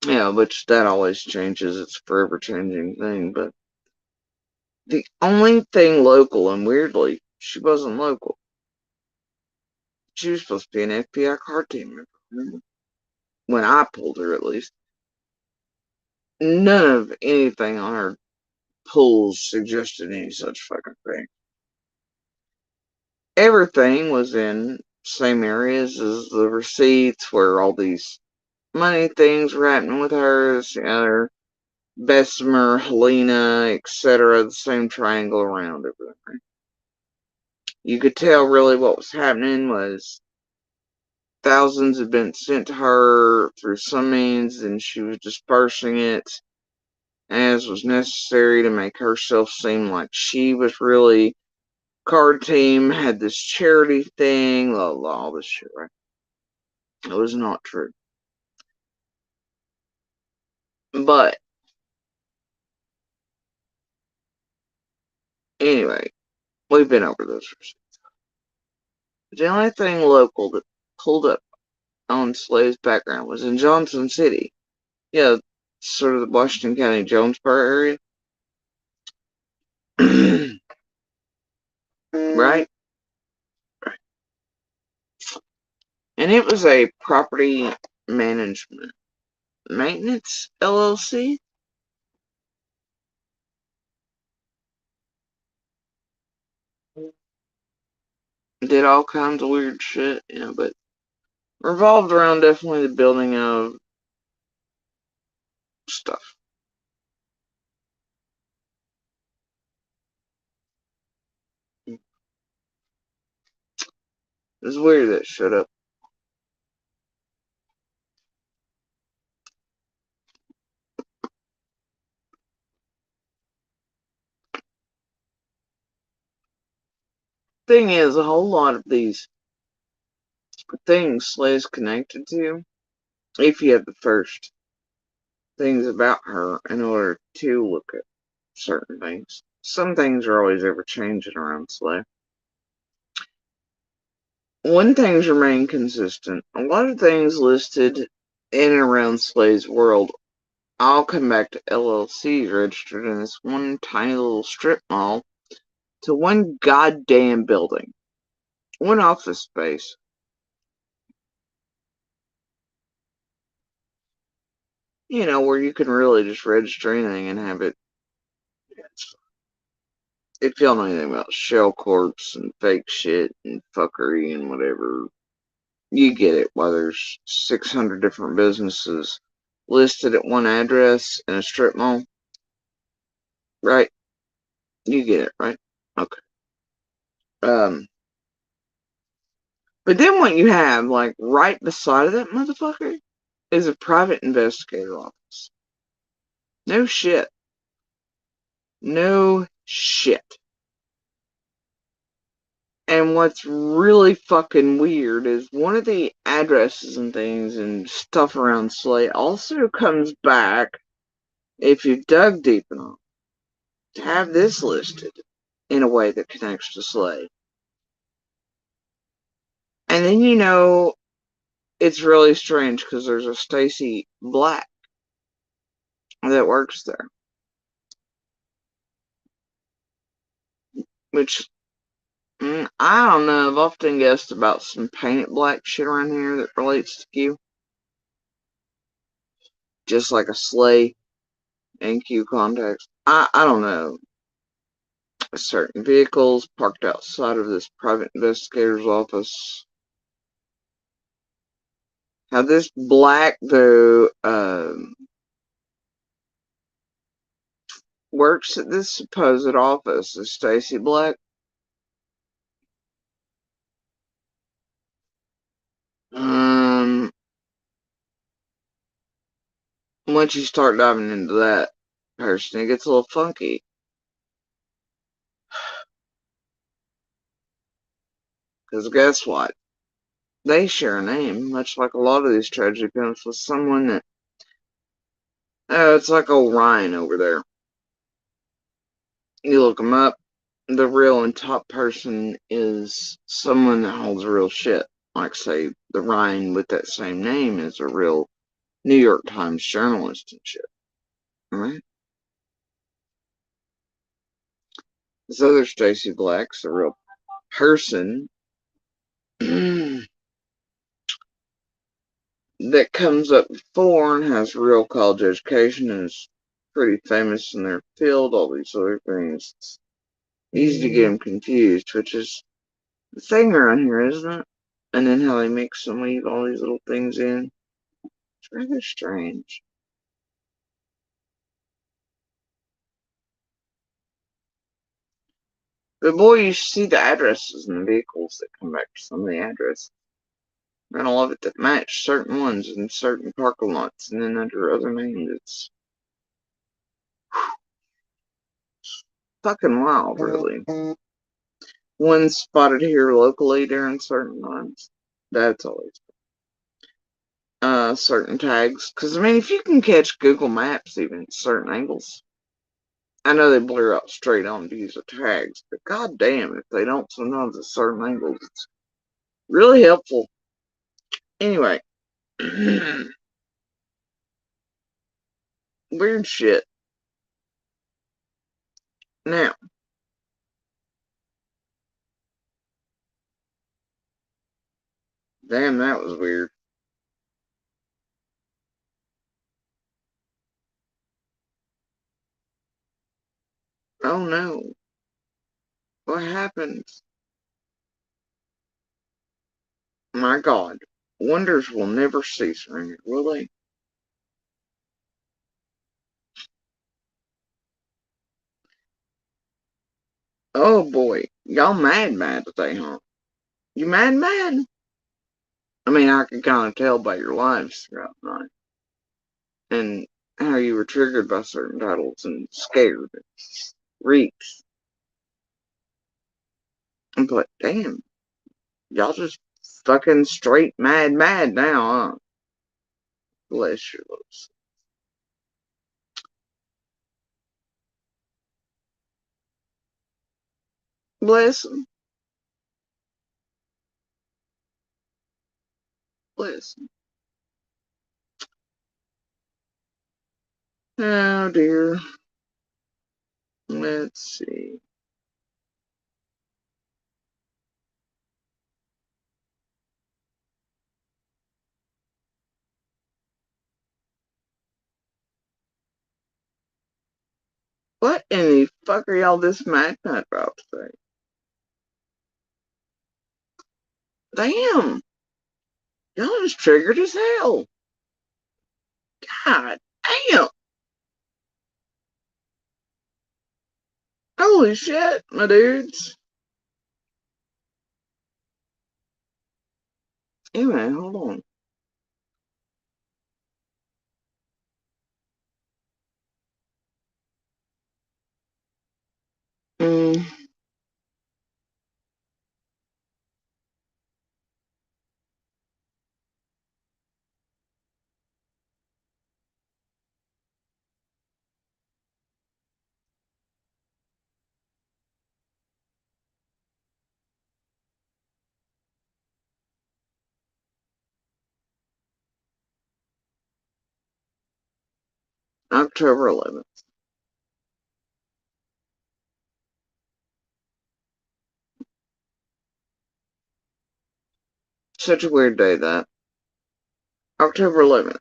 Yeah, which that always changes. It's a forever changing thing. But the only thing local, and weirdly, she wasn't local. She was supposed to be an FBI car team member. When I pulled her, at least. None of anything on her pulls suggested any such fucking thing. Everything was in same areas as the receipts where all these money things were happening with her, the other Bessemer, Helena, etc. The same triangle around everything. You could tell really what was happening was thousands had been sent to her through some means, and she was dispersing it as was necessary to make herself seem like she was really card team, had this charity thing, blah, blah, all this shit, right? It was not true. But anyway, we've been over those receipts. The only thing local that pulled up on Slay's background was in Johnson City. Yeah, sort of the Washington County, Jonesboro area. Right? Right. And it was a property management maintenance LLC. Did all kinds of weird shit, but revolved around definitely the building of stuff. It's weird that shut up. Thing is, a whole lot of these things Slay's connected to, if you have the first things about her in order to look at certain things. Some things are always ever changing around Slay. One thing's remain consistent. A lot of things listed in and around Slay's world all come back to LLCs registered in this one tiny little strip mall to one goddamn building. One office space. Where you can really just register anything and have it. If y'all know anything about shell corps and fake shit and fuckery and whatever, you get it. Why there's 600 different businesses listed at one address in a strip mall. Right? You get it, right? Okay. But then what you have, like, right beside of that motherfucker is a private investigator office. No shit. No shit. And what's really fucking weird is one of the addresses and things and stuff around Slay also comes back, if you dug deep enough, to have this listed in a way that connects to Slay. And then it's really strange because there's a Stacy Black that works there. Which, I don't know, I've often guessed about some painted black shit around here that relates to Q. Just like a Slay and Q contacts. I don't know. Certain vehicles parked outside of this private investigator's office. Now this Black, though, works at this supposed office. Is Stacy Black? Once you start diving into that person, it gets a little funky. Because guess what? They share a name, much like a lot of these tragedy films, with someone that, it's like old Ryan over there. You look him up, the real and top person is someone that holds real shit. Like, say, the Ryan with that same name is a real New York Times journalist and shit. Alright? This other Stacy Black's a real person that comes up before and has real college education and is pretty famous in their field, all these other things. It's easy to get them confused, which is the thing around here, isn't it? And then how they mix and leave all these little things in. It's rather strange. But boy, you see the addresses in the vehicles that come back to some of the addresses. And all of it that match certain ones in certain parking lots and then under other names. It's fucking wild, really. One spotted here locally during certain times. That's always certain tags. Because, I mean, if you can catch Google Maps even at certain angles, I know they blur out straight on to use the tags, but goddamn, if they don't sometimes at certain angles, it's really helpful. Anyway, weird shit. Now, damn, that was weird. Oh no. What happened? My God. Wonders will never cease around here, will they? Oh boy. Y'all mad today, huh? You mad? I mean, I can kind of tell by your lives throughout the night. And how you were triggered by certain titles and scared. Reeks. But damn. Y'all just fucking straight mad now, huh? Bless your lips. Bless them. Bless them. Oh dear. Let's see. What in the fuck are y'all this mad about today? Damn. Y'all just triggered as hell. God damn. Holy shit, my dudes. Anyway, hold on. Mm. October 11th. Such a weird day, that. October 11th,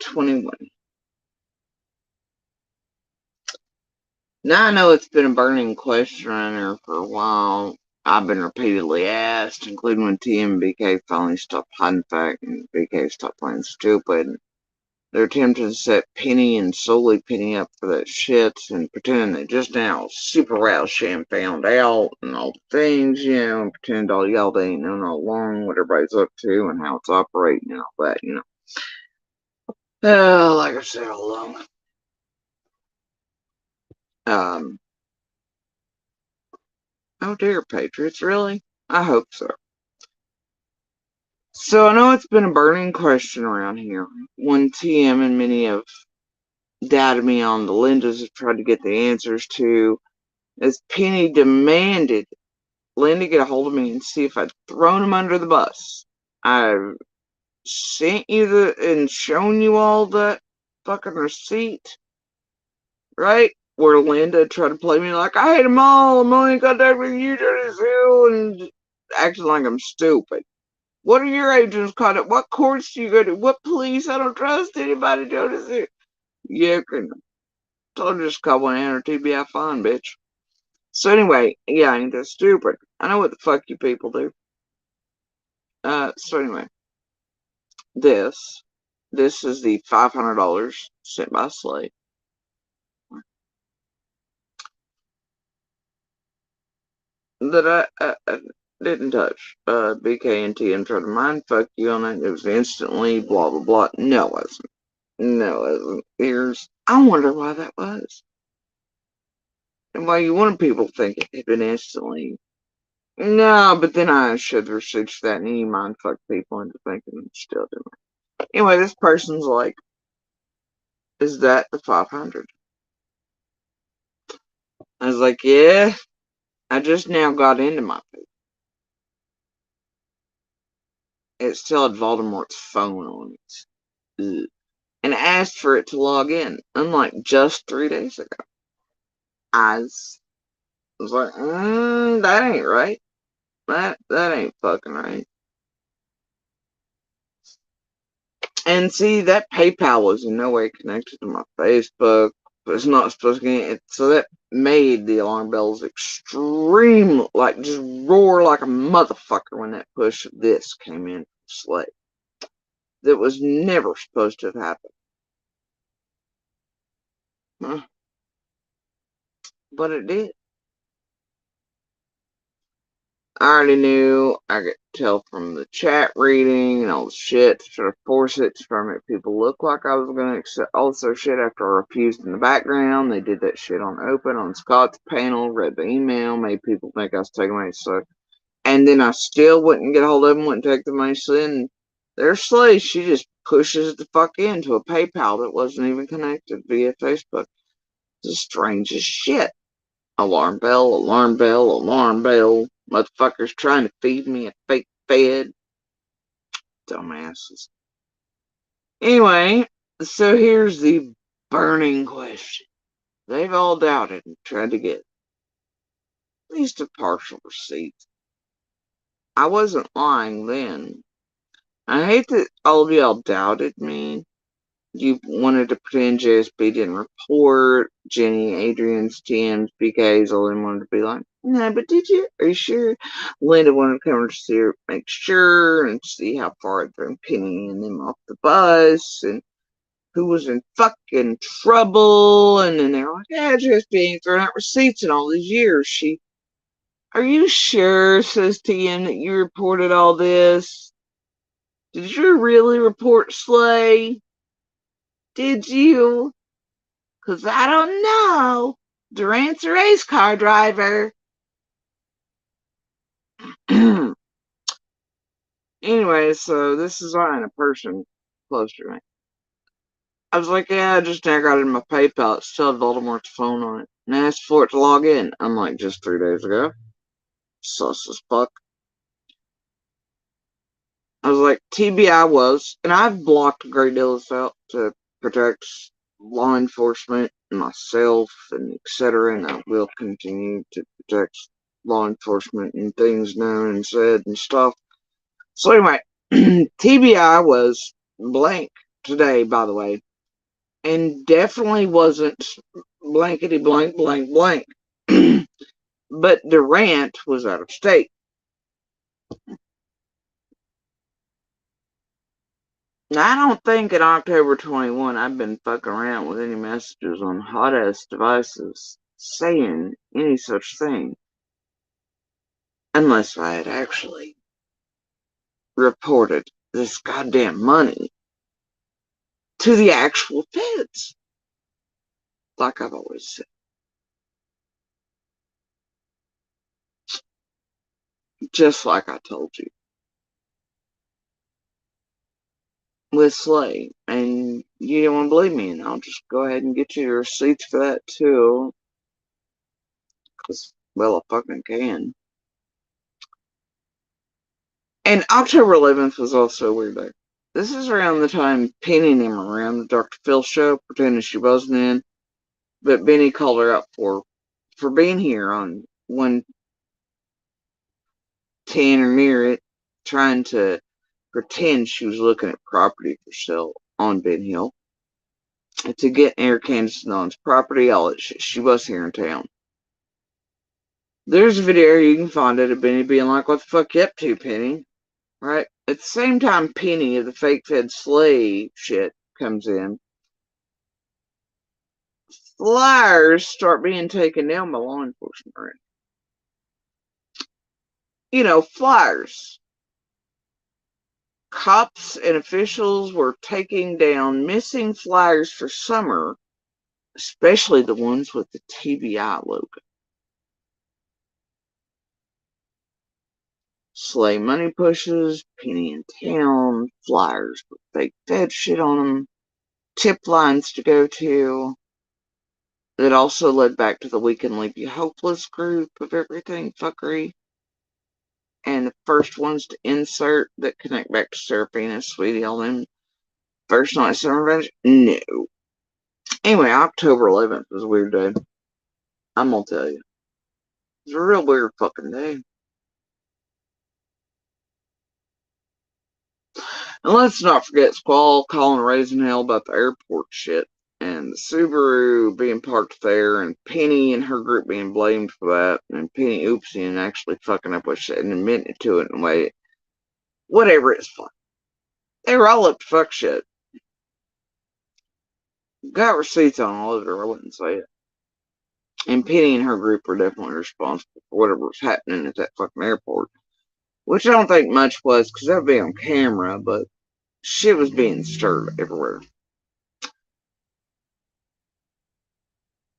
21. Now I know it's been a burning question around here for a while. I've been repeatedly asked, including when TMBK finally stopped hiding fact and BK stopped playing stupid. They're attempting to set Penny and solely Penny up for that shit and pretending that just now Super Rouse Sham found out and all the things, and pretend all y'all they ain't known all along what everybody's up to and how it's operating and all that. Like I said all along. Oh dear, Patriots, really? I hope so. So I know it's been a burning question around here. When TM and many have doubted me on the Lindas have tried to get the answers to, as Penny demanded Linda get a hold of me and see if I'd thrown him under the bus. I've sent you and shown you all that fucking receipt, right? Where Linda tried to play me like I hate them all, I'm only in contact with you, Dirty Sue, and acting like I'm stupid. What are your agents called it? What courts do you go to? What police? I don't trust anybody, Dirty Sue. Yeah, told you just call 1-800 TBI fine, bitch. So anyway, yeah, I ain't that stupid. I know what the fuck you people do. So anyway, this is the $500 sent by Slate. That I didn't touch. BK and TM tried to mind fuck you on it. It was instantly blah blah blah. No, it wasn't. No, it wasn't. I wonder why that was. And why you wanted people to think it had been instantly. No, but then I showed the receipts for that and you mind fuck people into thinking it's still doing it. Anyway, this person's like, is that the 500? I was like, yeah, I just now got into my Facebook. It still had Voldemort's phone on it. Ugh. And asked for it to log in, unlike just 3 days ago. I was like, that ain't right. That ain't fucking right. And see, that PayPal was in no way connected to my Facebook. But it's not supposed to get it. So that made the alarm bells extreme, like just roar like a motherfucker when that push of this came in from Slate. That was never supposed to have happened. Huh. But it did. I already knew. I could tell from the chat reading and all the shit to try to force it to try to make people look like I was going to accept all this other shit after I refused in the background. They did that shit on open, on Scott's panel, read the email, made people think I was taking money. So, and then I still wouldn't get a hold of them, wouldn't take the money. So then their slave, she just pushes the fuck into a PayPal that wasn't even connected via Facebook. It's the strangest shit. Alarm bell, alarm bell, alarm bell. Motherfuckers trying to feed me a fake fed. Dumbasses. Anyway, so here's the burning question. They've all doubted and tried to get at least a partial receipt. I wasn't lying then. I hate that all of y'all doubted me. You wanted to pretend JSB didn't report. Jenny, Adrian's, TM's, BK's, all them wanted to be like, no, but did you? Are you sure? Linda wanted to come to see her, make sure, and see how far they're pinning them off the bus, and who was in fucking trouble. And then they're like, yeah, JSB ain't throwing out receipts in all these years. Are you sure, says TM, that you reported all this? Did you really report Slay? Did you? 'Cause I don't know. Durant's a race car driver. Anyway, so this is on a person close to me. I was like, yeah, I just now got it in my PayPal. It still had Voldemort's phone on it. And I asked for it to log in. I'm like, just 3 days ago. Sus as fuck. I was like, TBI was, and I've blocked a great deal of this out to protect law enforcement, myself, and etc. And I will continue to protect law enforcement and things known and said and stuff. So anyway, TBI was blank today, by the way, and definitely wasn't blankety blank blank blank. But Durant was out of state. Now, I don't think in October 21 I've been fucking around with any messages on hot ass devices saying any such thing. Unless I had actually reported this goddamn money to the actual feds. Like I've always said. Just like I told you. with Slay. And you don't want to believe me, and I'll just go ahead and get you the receipts for that too. Because, well, I fucking can. And October 11th was also a weird day. This is around the time Penny and him were around the Dr. Phil show, pretending she wasn't in. But Benny called her out for being here on 110 or near it, trying to pretend she was looking at property for sale on Ben Hill. To get near Candace and Dawn's property, all that shit. She was here in town. There's a video you can find it of Benny being like, "What the fuck you up to, Penny?" Right? At the same time, Penny of the fake fed slave shit comes in. Flyers start being taken down by law enforcement. You know, flyers. Cops and officials were taking down missing flyers for summer, especially the ones with the TBI logo. Slay money pushes, Penny in town, flyers with fake Fed shit on them, tip lines to go to. That also led back to the We Can Leave You Hopeless group of everything fuckery. And the first ones to insert that connect back to Seraphina, Sweetie, all them. First night summer revenge? No. Anyway, October 11th was a weird day. I'm gonna tell you. It was a real weird fucking day. And let's not forget Squall calling Raising Hell about the airport shit. And the Subaru being parked there, and Penny and her group being blamed for that, and Penny oopsie and actually fucking up what she said and admitting to it and wait. Whatever, it's fine. They were all up to fuck shit. Got receipts on all of it, I wouldn't say it. And Penny and her group were definitely responsible for whatever was happening at that fucking airport. Which I don't think much was, because that would be on camera, but shit was being stirred everywhere.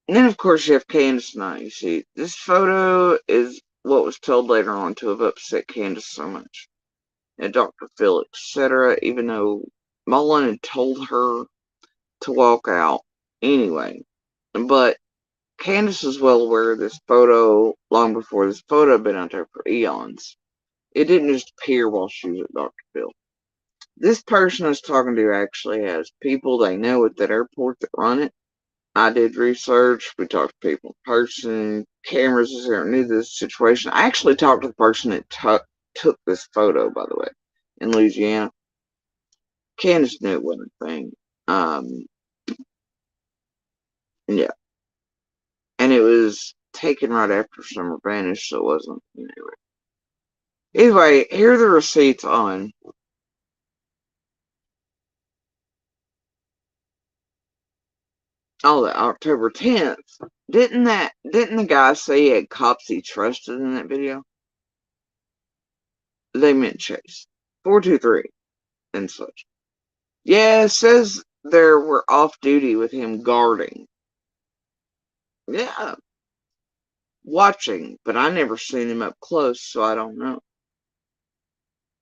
And then, of course, you have Candace and I. You see, this photo is what was told later on to have upset Candace so much. And Dr. Phil, etc., even though Mullen had told her to walk out anyway. But Candace was well aware of this photo long before this photo had been out there for eons. It didn't just appear while she was at Dr. Phil. This person I was talking to actually has people they know at that airport that run it. I did research. We talked to people in person. Cameras is there, knew this situation. I actually talked to the person that took this photo, by the way, in Louisiana. Candace knew it wasn't a thing. Yeah. And it was taken right after Summer vanished, so it wasn't. Anyway, here are the receipts on. Oh, the October 10th. Didn't the guy say he had cops he trusted in that video? They meant Chase. 423 and such. Yeah, it says there were off duty with him guarding. Yeah. Watching, but I never seen him up close, so I don't know.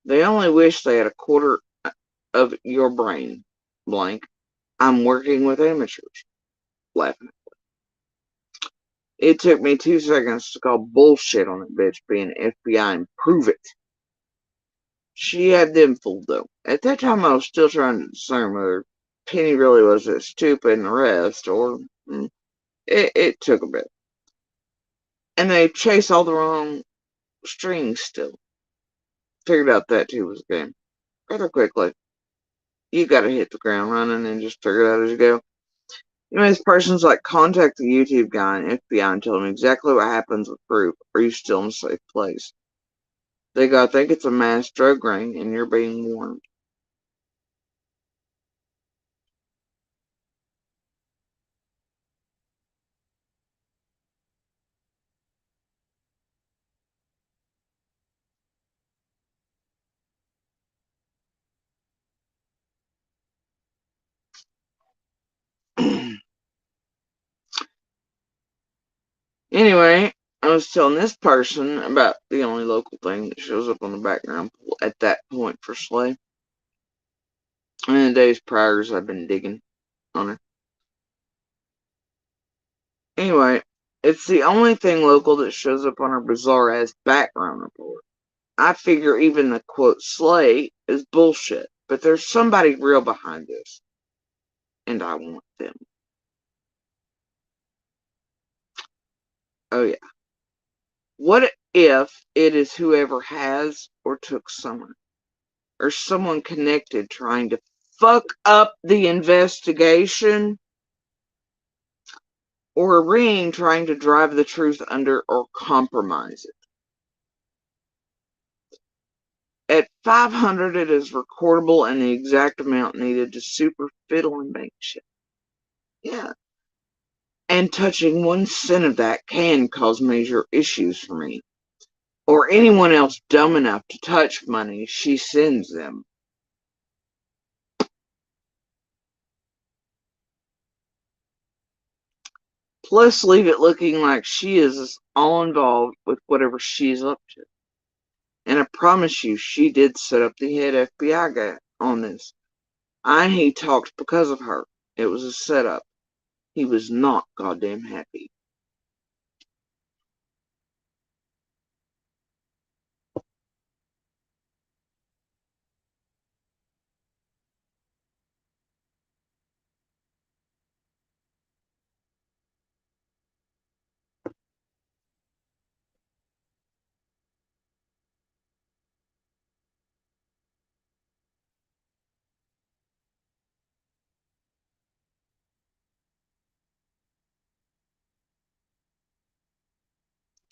They only wish they had a quarter of your brain, blank. I'm working with amateurs. Laughing. It took me 2 seconds to call bullshit on that bitch being FBI and prove it. She had them fooled, though. At that time, I was still trying to discern whether Penny really was as stupid and the rest, or it took a bit. And they chased all the wrong strings still. Figured out that too was a game. Rather quickly. You gotta hit the ground running and just figure it out as you go. You know, this person's like, contact the YouTube guy and FBI and tell him exactly what happens with proof. Are you still in a safe place? They go, I think it's a mass drug ring and you're being warned. Anyway, I was telling this person about the only local thing that shows up on the background at that point for Slay. And in the days prior, I've been digging on her. Anyway, it's the only thing local that shows up on her bizarre ass background report. I figure even the quote slay is bullshit, but there's somebody real behind this. And I want them. Oh yeah. What if it is whoever has or took Summer? Or someone connected trying to fuck up the investigation? Or a ring trying to drive the truth under or compromise it? At 500, it is recordable and the exact amount needed to super fiddle and make shit. Yeah. And touching 1 cent of that can cause major issues for me. Or anyone else dumb enough to touch money she sends them. Plus, leave it looking like she is all involved with whatever she's up to. And I promise you, she did set up the head FBI guy on this. He talked because of her. It was a setup. He was not goddamn happy.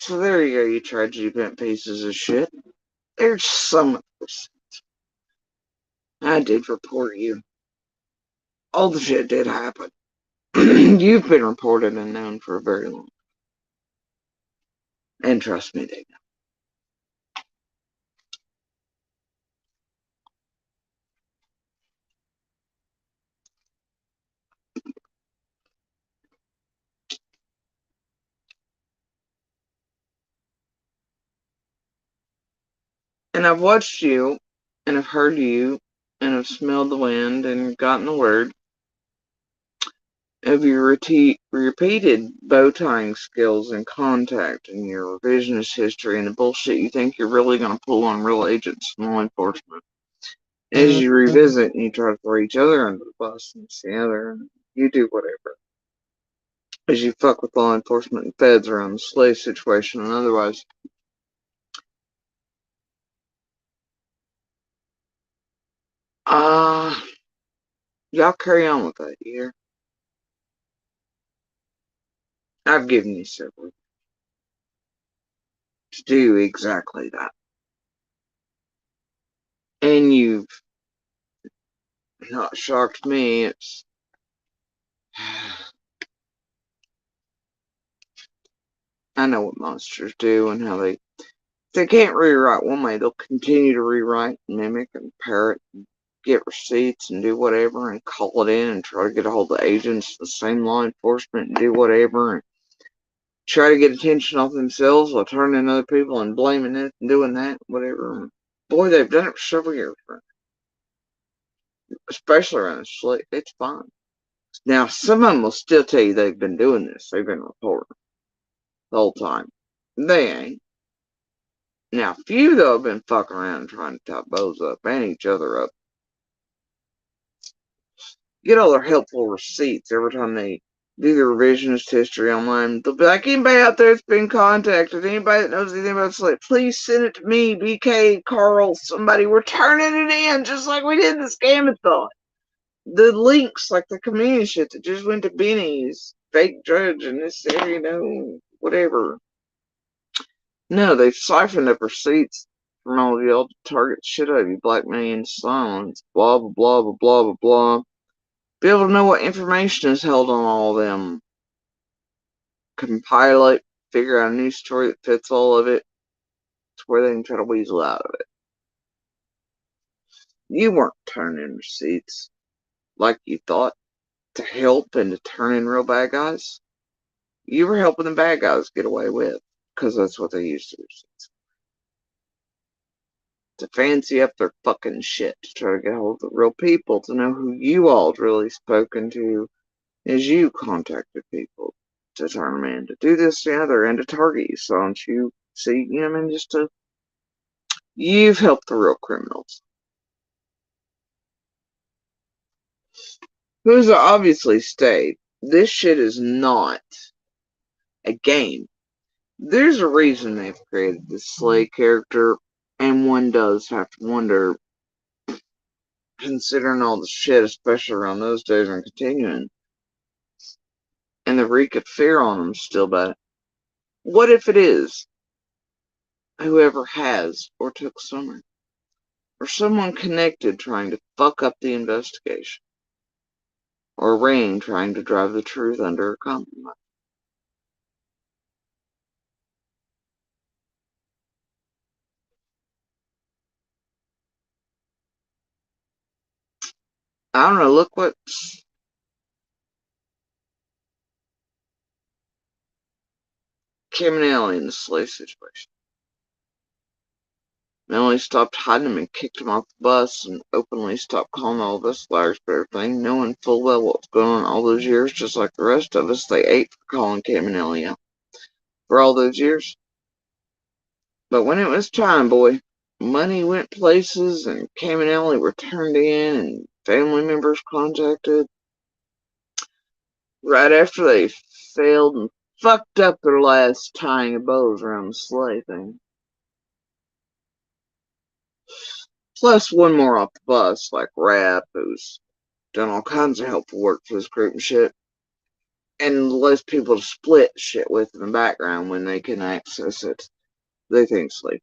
So there you go, you tragedy bent pieces of shit. There's some of this. I did report you. All the shit did happen. You've been reported and known for a very long time. And trust me, they know. And I've watched you, and I've heard you, and I've smelled the wind, and gotten the word of your repeated bow tying skills and contact, and your revisionist history, and the bullshit you think you're really going to pull on real agents from law enforcement. As you revisit and you try to throw each other under the bus and the other, and you do whatever. As you fuck with law enforcement and feds around the slave situation and otherwise. Y'all carry on with that, you hear? I've given you several to do exactly that. And you've not shocked me, it's I know what monsters do and how they can't rewrite one way, they'll continue to rewrite and mimic and parrot and get receipts and do whatever and call it in and try to get a hold of agents, the same law enforcement, and do whatever and try to get attention off themselves while turning other people and blaming it and doing that, whatever. And boy, they've done it for several years, especially around the slate. It's fine. Now, some of them will still tell you they've been doing this. They've been reporting the whole time. They ain't. Now, a few, though, have been fucking around and trying to tie bows up and each other up. Get all their helpful receipts every time they do their revisionist history online. They'll be like, anybody out there that's been contacted, anybody that knows anything about Slate, please send it to me, BK, Carl, somebody. We're turning it in just like we did the Scamathon. The links, like the community shit that just went to Benny's, fake judge in this area, whatever. No, they've siphoned up receipts from all of y'all to target shit out of you, blackmail and silence, blah, blah, blah, blah, blah, blah, blah. Be able to know what information is held on all of them. Compile it, figure out a news story that fits all of it, to where they can try to weasel out of it. You weren't turning in receipts like you thought to help and to turn in real bad guys. You were helping the bad guys get away with, because that's what they used to receipts. to fancy up their fucking shit to try to get hold of the real people, to know who you all's really spoken to as you contacted people to turn them in, to do this and the other, and to target you. So don't you see, you know what I mean, just to, you've helped the real criminals. Who's obviously stayed. This shit is not a game. There's a reason they've created this Slay character, and one does have to wonder, considering all the shit, especially around those days and continuing, and the reek of fear on them still about it. What if it is whoever has or took Summer, or someone connected trying to fuck up the investigation, or Rain trying to drive the truth under a compromise? I don't know, look what's Kim and Ellie in the Slay situation. Melanie stopped hiding him and kicked him off the bus, and openly stopped calling all of us liars for everything, knowing full well what was going on all those years, just like the rest of us. They ate for calling Kim and Ellie out for all those years. But when it was time, boy, money went places, and Kim and Ellie were turned in, and family members contacted. Right after they failed and fucked up their last tying of bows around the Slay thing. Plus one more off the bus, like Rap, who's done all kinds of helpful work for this group and shit. And less people to split shit with in the background when they can access it. They think sleep.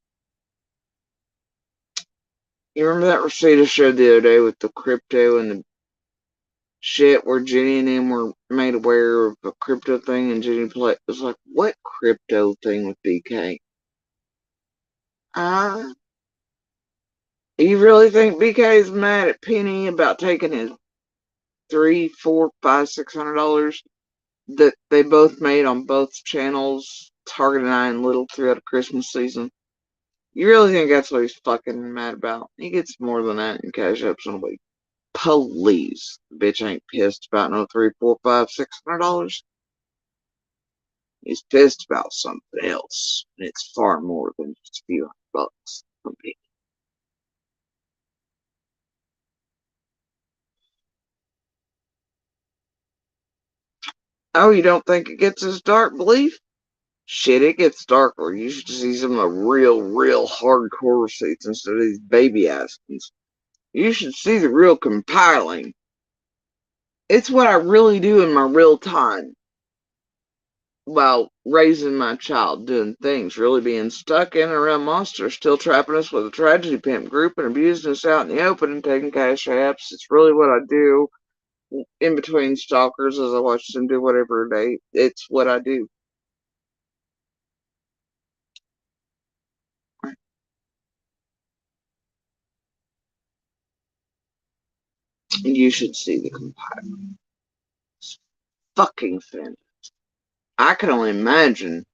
You remember that receipt I showed the other day with the crypto and the shit where Jenny and them were made aware of a crypto thing, and Jenny was like, what crypto thing with BK? You really think BK is mad at Penny about taking his $300, $400, $500, $600 that they both made on both channels, targeting Ian Little throughout the Christmas season? You really think that's what he's fucking mad about? He gets more than that in cash apps in a week. Please, the bitch ain't pissed about no $300, $400, $500, $600. He's pissed about something else, and it's far more than just a few $100 from Penny. Oh, you don't think it gets as dark, belief? Shit, it gets darker. You should see some of the real hardcore receipts instead of these baby ass ones. You should see the real compiling. It's what I really do in my real time while raising my child, doing things, really being stuck in and around monsters, still trapping us with a tragedy pimp group and abusing us out in the open and taking cash apps. It's really what I do in between stalkers as I watch them do whatever they. It's what I do. You should see the compiling. It's fucking fantastic. I can only imagine,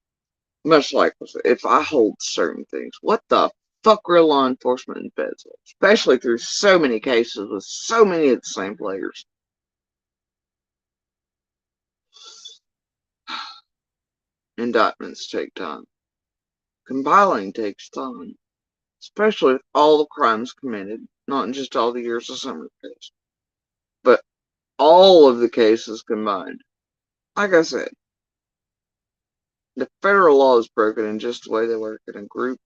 much like if I hold certain things, what the fuck real law enforcement and feds will, especially through so many cases with so many of the same players. Indictments take time. Compiling takes time, especially with all the crimes committed, not just all the years of summer case, but all of the cases combined. Like I said, the federal law is broken in just the way they work in a group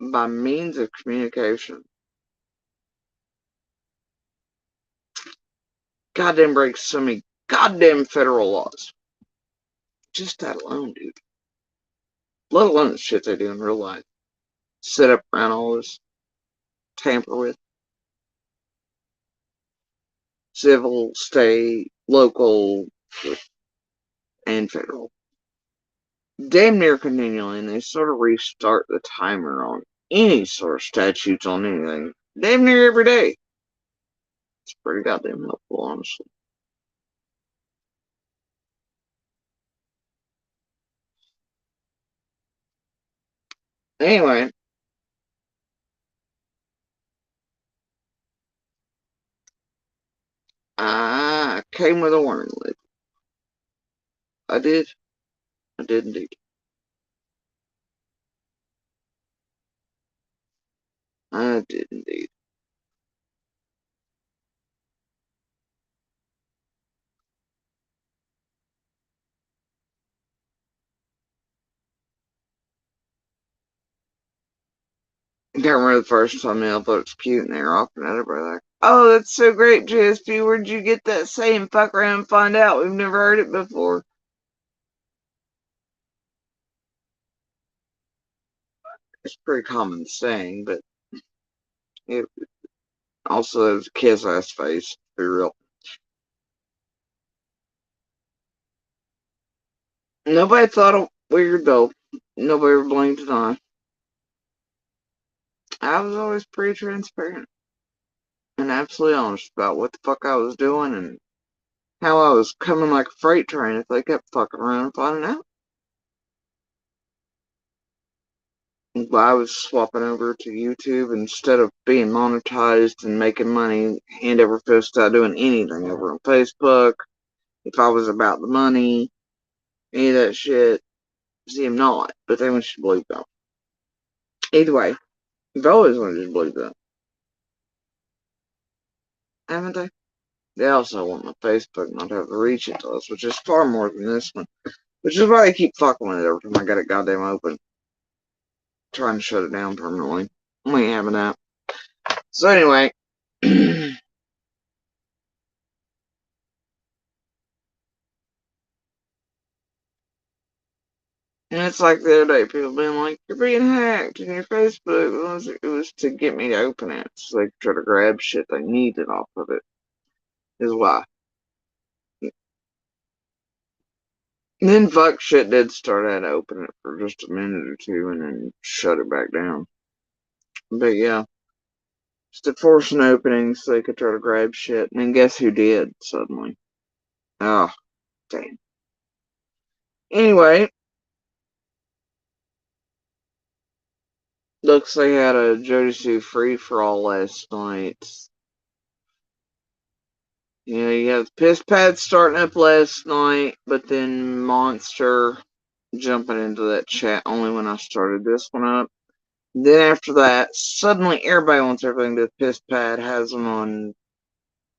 by means of communication. Goddamn breaks so many goddamn federal laws. Just that alone, dude. Let alone the shit they do in real life. Set up around all this. Tamper with. Civil, state, local, and federal. Damn near continually, and they sort of restart the timer on any sort of statutes on anything. Damn near every day. It's pretty goddamn helpful, honestly. Anyway. I came with a warning label. I did. I did indeed. I did indeed. I can't remember the first time I thought it was cute and they were offering it. Everybody like, oh, that's so great, JSP. Where'd you get that saying? Fuck around and find out. We've never heard it before. It's a pretty common saying, but it also has a kiss ass face, to be real. Nobody thought it weird though. Nobody ever blinked an eye. I was always pretty transparent and absolutely honest about what the fuck I was doing and how I was coming like a freight train if they kept fucking around and finding out. I was swapping over to YouTube instead of being monetized and making money hand over fist out doing anything over on Facebook. If I was about the money, any of that shit, see, I'm not, but they want you to believe that. Either way, I've always wanted you to believe that. Haven't they? They also want my Facebook not to have to reach it to us, which is far more than this one. Which is why they keep fucking with it every time I got it goddamn open. Trying to shut it down permanently. We ain't having that. So anyway. And it's like the other day, people being like, you're being hacked in your Facebook. It was to get me to open it. So they could try to grab shit they needed off of it. Is why. And then fuck shit did start out to open it for just a minute or two and then shut it back down. But yeah. Just to force an opening so they could try to grab shit. And then guess who did suddenly? Oh, damn. Anyway. Looks like they had a Jodie free for all last night. You know, you have Piss Pad starting up last night, but then Monster jumping into that chat only when I started this one up. Then after that, suddenly everybody wants everything to Piss Pad, has them on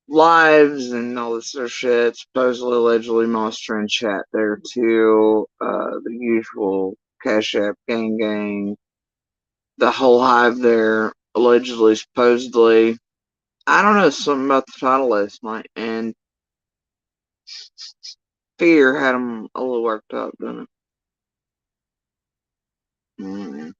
lives and all this other shit. Supposedly, allegedly, Monster in chat there too. The usual Cash App gang. The whole hive there, allegedly, supposedly. I don't know, something about the title last night, and fear had them a little worked up, didn't it? Mm.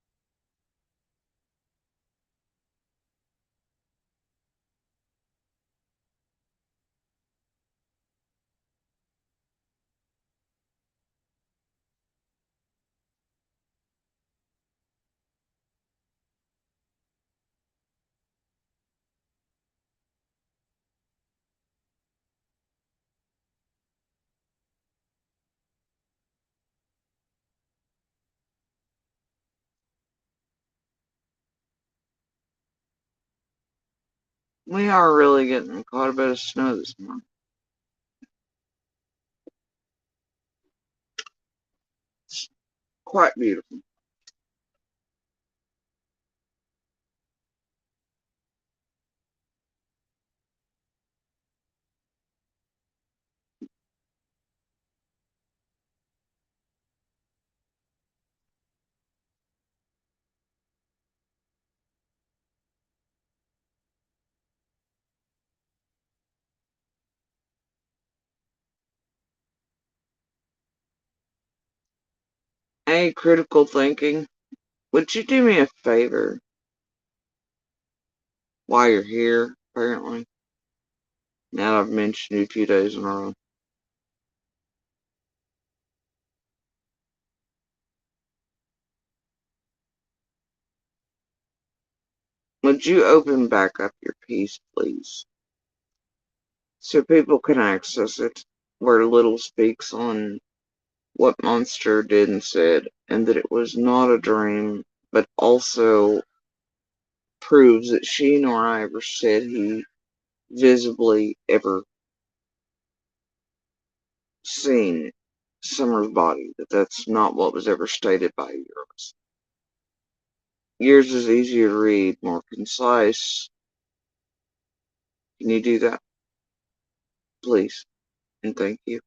We are really getting quite a bit of snow this month. It's quite beautiful. Hey, critical thinking, would you do me a favor while you're here, apparently? Now that I've mentioned you a few days in a row. Would you open back up your piece, please? So people can access it, where Little speaks on what Monster did and said, and that it was not a dream, but also proves that she nor I ever said he visibly ever seen Summer's body, that's not what was ever stated by either of us. Yours is easier to read, more concise. Can you do that? Please. And thank you.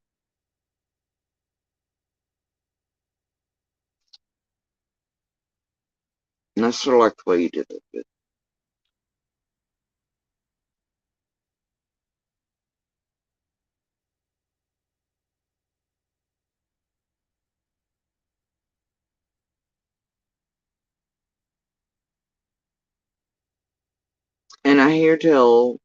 And I sort of like the way you did it. But and I hear tell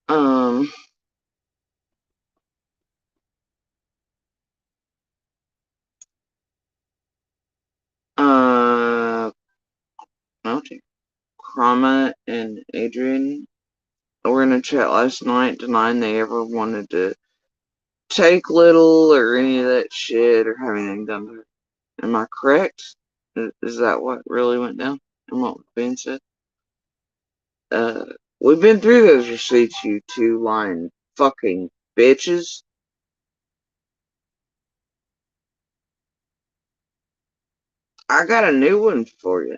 um okay. Krama and Adrian were in a chat last night denying they ever wanted to take little or any of that shit or have anything done to her. Am I correct? Is that what really went down? And what was being said? We've been through those receipts, you two lying fucking bitches. I got a new one for you.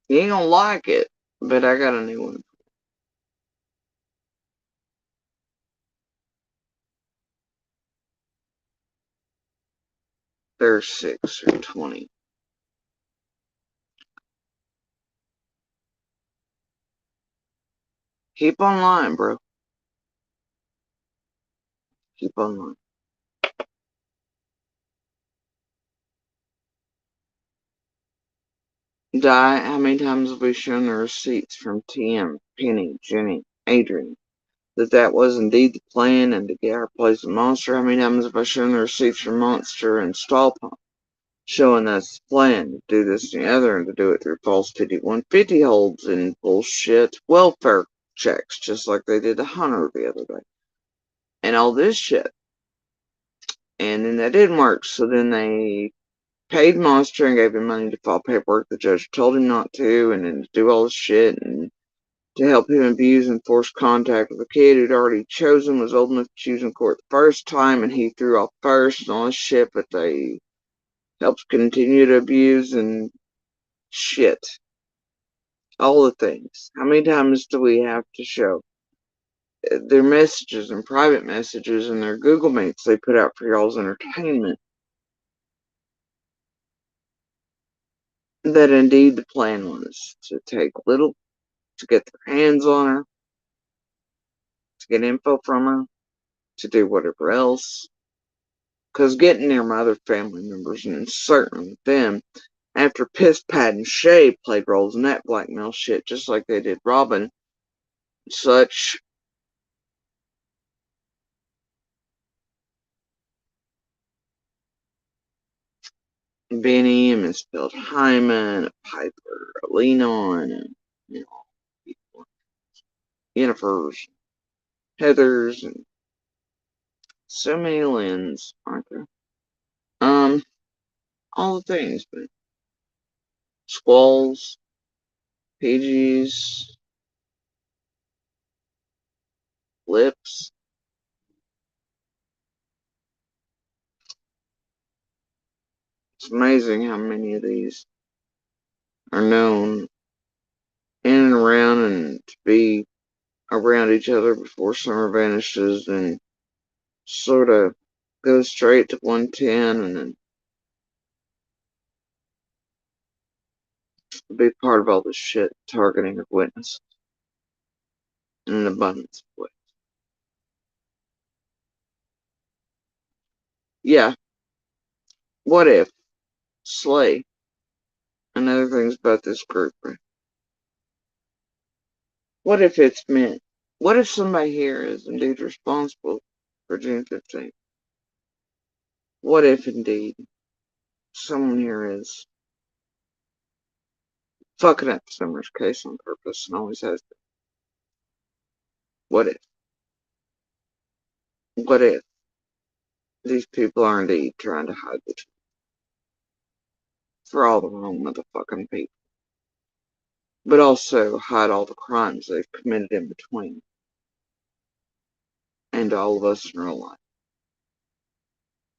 You ain't gonna like it, but I got a new one. There's 6 or 20. Keep on lying, bro. Keep on lying. Di, how many times have we shown the receipts from TM, Penny, Jenny, Adrian, that was indeed the plan and to get our place in Monster? How many times have I shown the receipts from Monster and Stallpump, showing that's the plan to do this and the other and to do it through false 5150 holds and bullshit welfare checks, just like they did to Hunter the other day. And all this shit. And then that didn't work, so then they paid Monster and gave him money to file paperwork the judge told him not to, and then to do all this shit, and to help him abuse and force contact with a kid who'd already chosen, was old enough to choose in court the first time, and he threw off first and all this shit, but they helped continue to abuse and shit. All the things. How many times do we have to show their messages and private messages and their Google Meets they put out for y'all's entertainment? That indeed the plan was to take little, to get their hands on her, to get info from her, to do whatever else. Because getting near my other family members and inserting with them after Piss Pat and Shay played roles in that blackmail shit just like they did Robin, such. Benny and misspelled Hyman, Piper, Lenon, and Jennifer's, Heather's, and so many Lynn's, aren't there? All the things, but Squalls, PGs, Lips. It's amazing how many of these are known in and around and to be around each other before Summer vanishes and sort of goes straight to 110 and then be part of all this shit, targeting of witnesses in an abundance of ways. Yeah, what if Slay and other things about this group? What if it's meant? What if somebody here is indeed responsible for June 15th? What if indeed someone here is fucking up Summer's case on purpose and always has been? What if? What if these people are indeed trying to hide the truth for all the wrong motherfucking people, but also hide all the crimes they've committed in between, and to all of us in real life,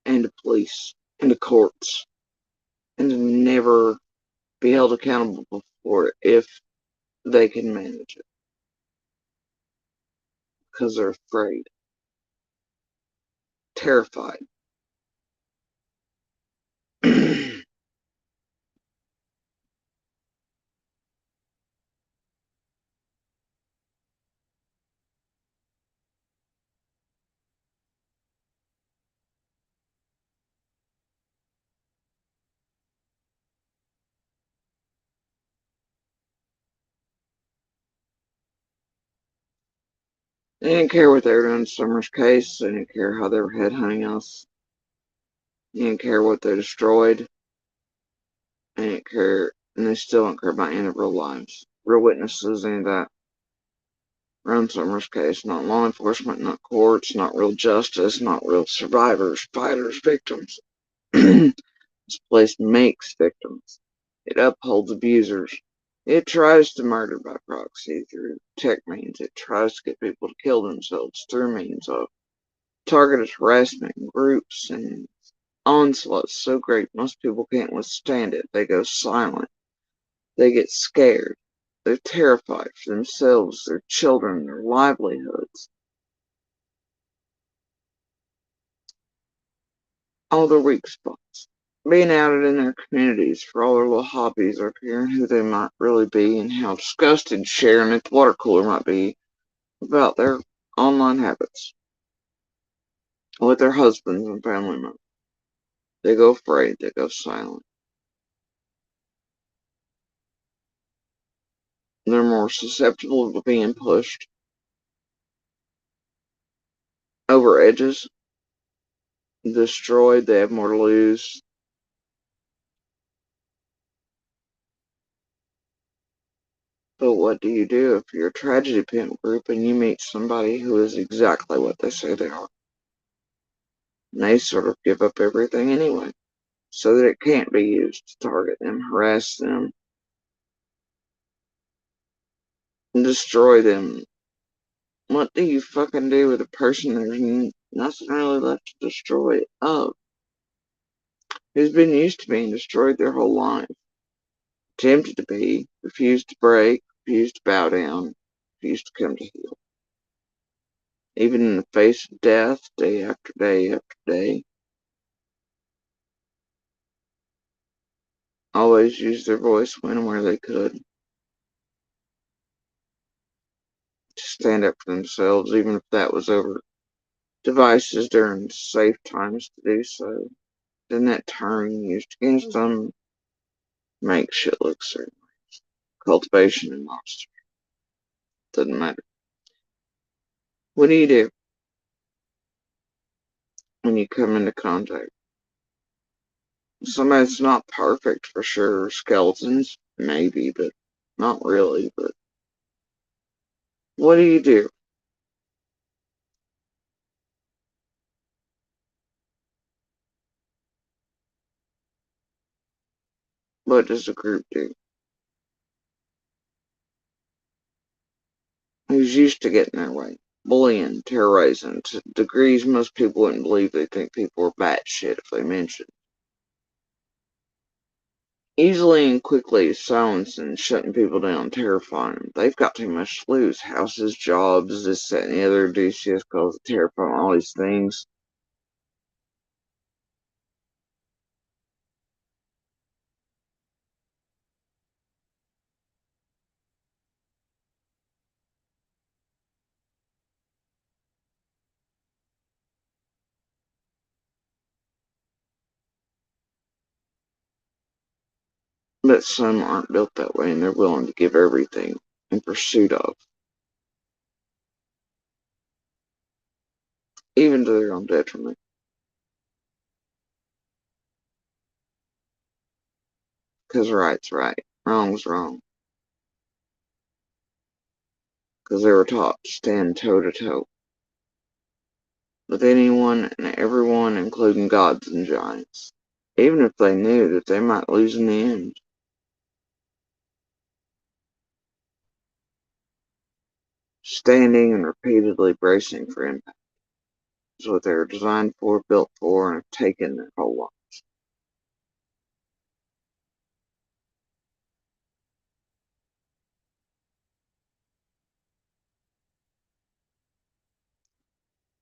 and to police, and to courts, and to never be held accountable for it if they can manage it, because they're afraid, terrified. They didn't care what they were doing in Summer's case. They didn't care how they were headhunting us. They didn't care what they destroyed. They didn't care, and they still don't care about any of real lives, real witnesses, any of that. Run Summer's case, not law enforcement, not courts, not real justice, not real survivors, fighters, victims. This place makes victims. It upholds abusers. It tries to murder by proxy through tech means. It tries to get people to kill themselves through means of targeted harassment groups and onslaughts so great most people can't withstand it. They go silent. They get scared. They're terrified for themselves, their children, their livelihoods. All their weak spots. Being outed in their communities for all their little hobbies or hearing who they might really be and how disgusted sharing at the water cooler might be about their online habits with their husbands and family members. They go afraid, they go silent. They're more susceptible to being pushed over edges, destroyed, they have more to lose. But what do you do if you're a tragedy pimp group and you meet somebody who is exactly what they say they are? And they sort of give up everything anyway, so that it can't be used to target them, harass them, and destroy them. What do you fucking do with a person there's nothing really left to destroy of? Who's been used to being destroyed their whole life, attempted to be, refused to break, refused to bow down, refused to come to heel. Even in the face of death, day after day after day. Always used their voice when and where they could. To stand up for themselves, even if that was over devices during safe times to do so. Then that term used against them makes shit look certain. Cultivation and monster. Doesn't matter. What do you do when you come into contact with somebody that's not perfect for sure? Skeletons, maybe, but not really. But what do you do? What does the group do? Who's used to getting their way? Bullying, terrorizing, to degrees most people wouldn't believe. They think people are batshit if they mention. Easily and quickly silencing, shutting people down, terrifying them. They've got too much to lose. Houses, jobs, this, that, and the other. DCS calls it terrifying, all these things. But some aren't built that way and they're willing to give everything in pursuit of, even to their own detriment. Because right's right, wrong's wrong. Because they were taught to stand toe to toe with anyone and everyone, including gods and giants, even if they knew that they might lose in the end. Standing and repeatedly bracing for impact is what they were designed for, built for, and have taken their whole life.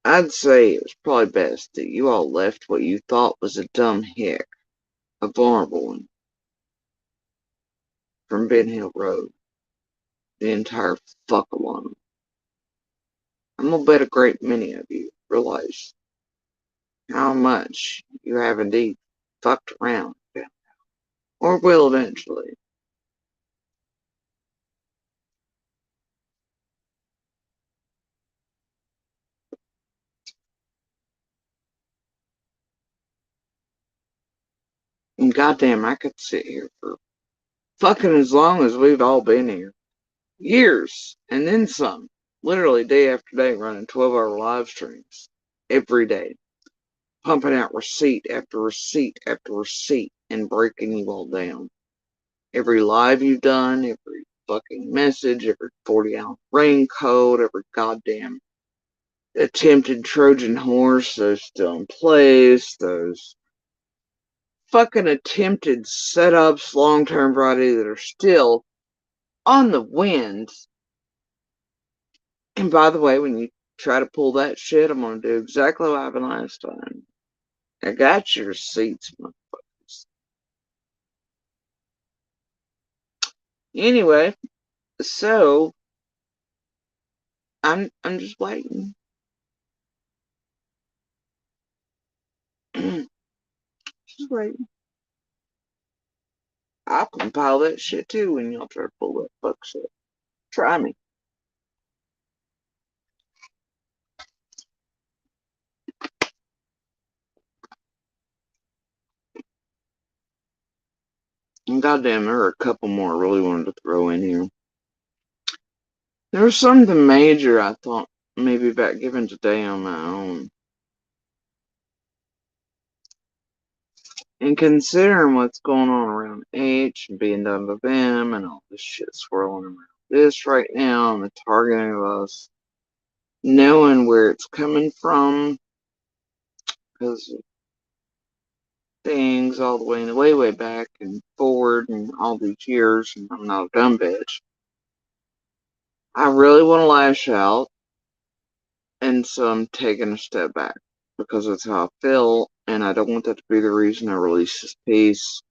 I'd say it was probably best that you all left what you thought was a dumb hick, a vulnerable one, from Ben Hill Road, the entire fuck alone. I'm gonna bet a great many of you realize how much you have indeed fucked around, or will eventually. And goddamn, I could sit here for fucking as long as we've all been here. Years, and then some. Literally day after day running 12-hour live streams. Every day. Pumping out receipt after receipt after receipt and breaking you all down. Every live you've done, every fucking message, every 40-ounce raincoat, every goddamn attempted Trojan horse, those still in place, those fucking attempted setups, long-term variety that are still on the wind. And by the way, when you try to pull that shit, I'm gonna do exactly what happened last time. I got your receipts, motherfuckers. Anyway, so I'm just waiting. Just waiting. I'll compile that shit too when y'all try to pull that fuck shit. Try me. And goddamn, there are a couple more I really wanted to throw in here. There was something major I thought maybe about giving today on my own. And considering what's going on around H and being done to them and all this shit swirling around this right now and the targeting of us, knowing where it's coming from, because of things all the way back and forward and all these years, and I'm not a dumb bitch. I really want to lash out, and so I'm taking a step back because that's how I feel, and I don't want that to be the reason I release this piece,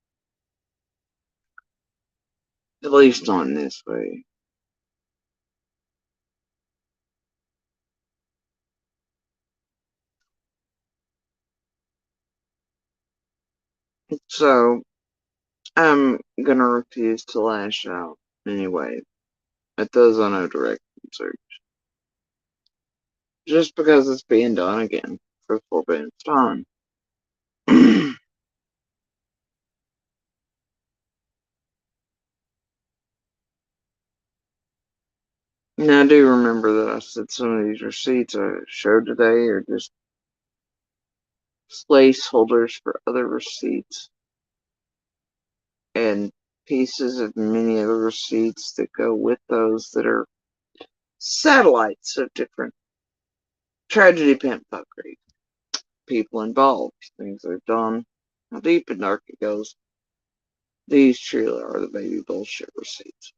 at least not in this way. So I'm gonna refuse to lash out anyway at those I know direct concerns. Just because it's being done again for the 4th time. Now I do remember that I said some of these receipts I showed today are just placeholders for other receipts and pieces of many other receipts that go with those that are satellites of different tragedy, pimp fuckery, people involved, things they've done, how deep and dark it goes. These truly are the baby bullshit receipts.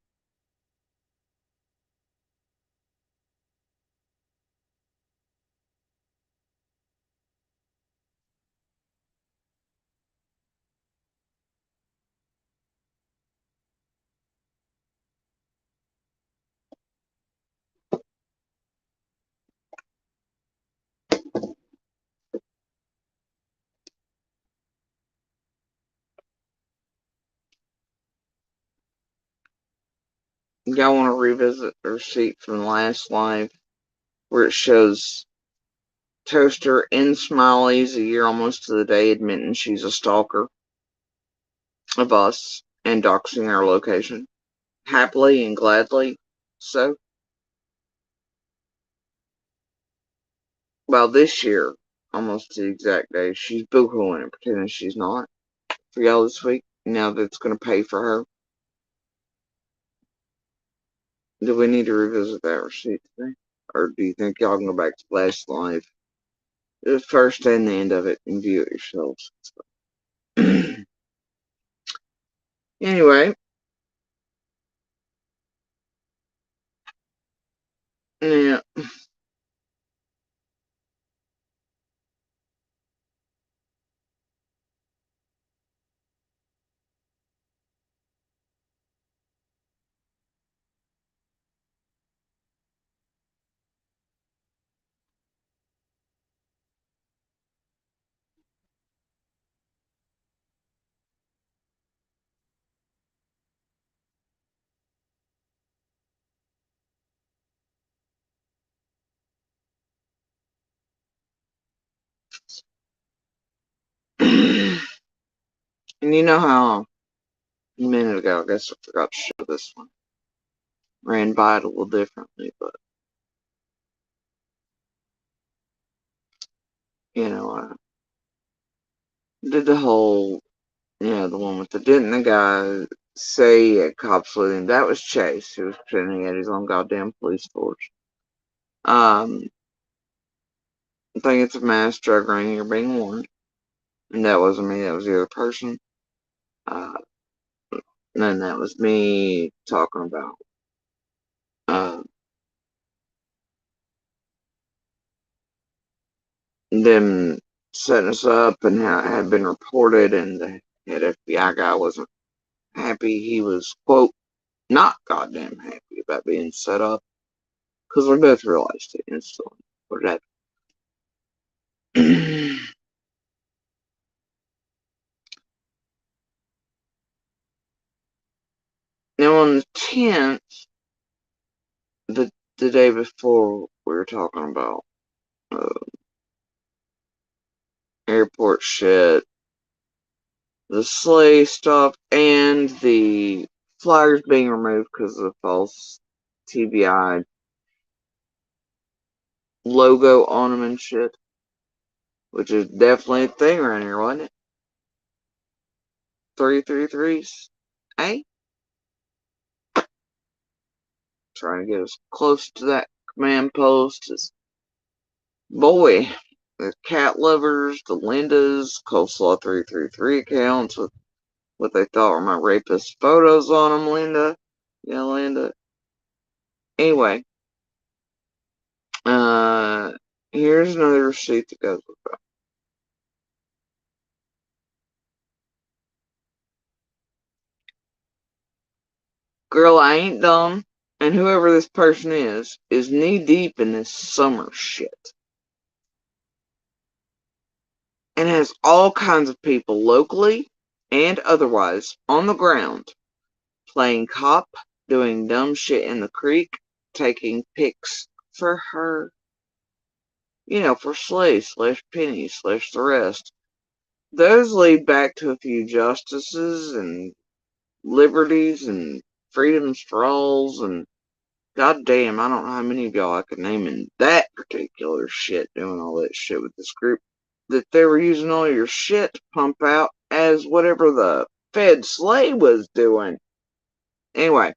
Y'all want to revisit the receipt from the last live where it shows Toaster in Smileys a year almost to the day admitting she's a stalker of us and doxing our location. Happily and gladly so. Well, this year, almost the exact day, she's boo-hooing and pretending she's not for y'all this week. Now that it's going to pay for her. Do we need to revisit that receipt today? Or do you think y'all can go back to last live? The first and the end of it and view it yourselves. Anyway. Yeah. And you know how a minute ago, I guess I forgot to show this one. Ran by it a little differently, but you know, I did the whole, the one with didn't the guy say at cops with him? That was Chase, who was pretending he had his own goddamn police force. I think it's a mass drug ring, you're being warned. And that wasn't me, that was the other person. And that was me talking about them setting us up and how it had been reported, and the head FBI guy wasn't happy. He was, quote, not goddamn happy about being set up, because we both realized it instantly. What did that? Now on the 10th, the day before, we were talking about airport shit, the sleigh stuff, and the flyers being removed because of the false TBI logo on them and shit, which is definitely a thing around here, wasn't it? 333s, eh? Trying to get us close to that command post is, boy, the cat lovers, the Lindas, Coleslaw 333 accounts with what they thought were my rapist photos on them, Linda. Yeah, Linda. Anyway, here's another receipt that goes with that. Girl, I ain't dumb, and whoever this person is knee deep in this summer shit. And has all kinds of people locally and otherwise on the ground playing cop, doing dumb shit in the creek, taking pics for her. For Slay / Penny / the rest. Those lead back to a few justices and liberties and freedom strolls and goddamn, I don't know how many of y'all I could name in that particular shit doing all that shit with this group, that they were using all your shit to pump out as whatever the Fed Slay was doing. Anyway,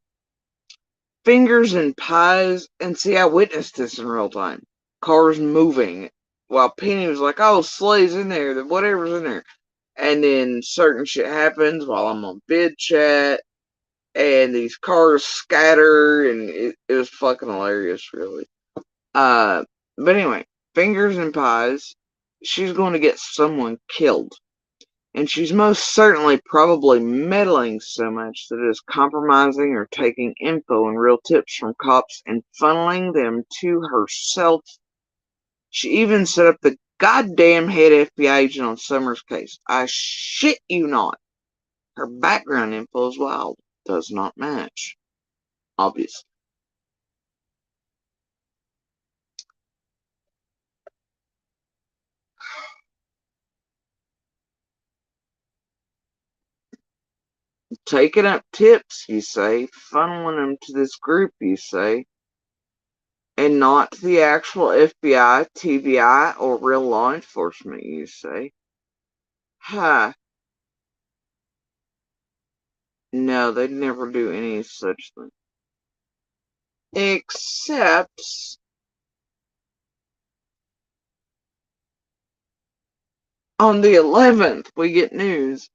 fingers and pies, and see, I witnessed this in real time. Cars moving while Penny was like, oh, Slay's in there, whatever's in there. And then certain shit happens while I'm on bid chat, and these cars scatter, and it was fucking hilarious, really. But anyway, fingers and pies, she's going to get someone killed. And she's most certainly probably meddling so much that it is compromising or taking info and real tips from cops and funneling them to herself. She even set up the goddamn head FBI agent on Summers' case. I shit you not. Her background info is wild. Does not match. Obviously. taking up tips, you say, funneling them to this group, you say, and not to the actual FBI, TBI, or real law enforcement, you say. Huh. No, they'd never do any such thing. Except on the 11th, we get news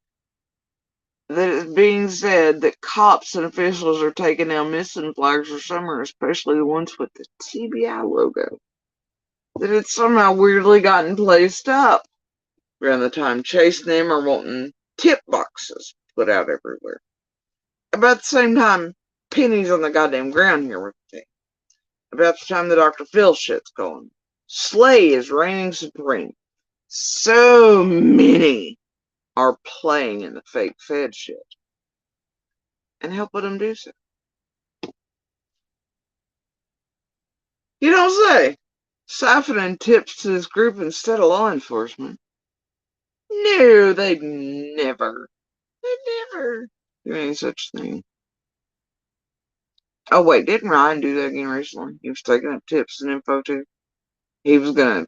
that it's being said that cops and officials are taking down missing flags for summer, especially the ones with the TBI logo. That it's somehow weirdly gotten placed up around the time chasing them or wanting tip boxes put out everywhere. About the same time, pennies on the goddamn ground here with the thing. About the time the Dr. Phil shit's going. Slay is reigning supreme. So many are playing in the fake Fed shit. And helping them do so. You don't say. Siphoning tips to this group instead of law enforcement. No, they'd never do any such thing. Oh wait, didn't Ryan do that again recently? He was taking up tips and info too. He was gonna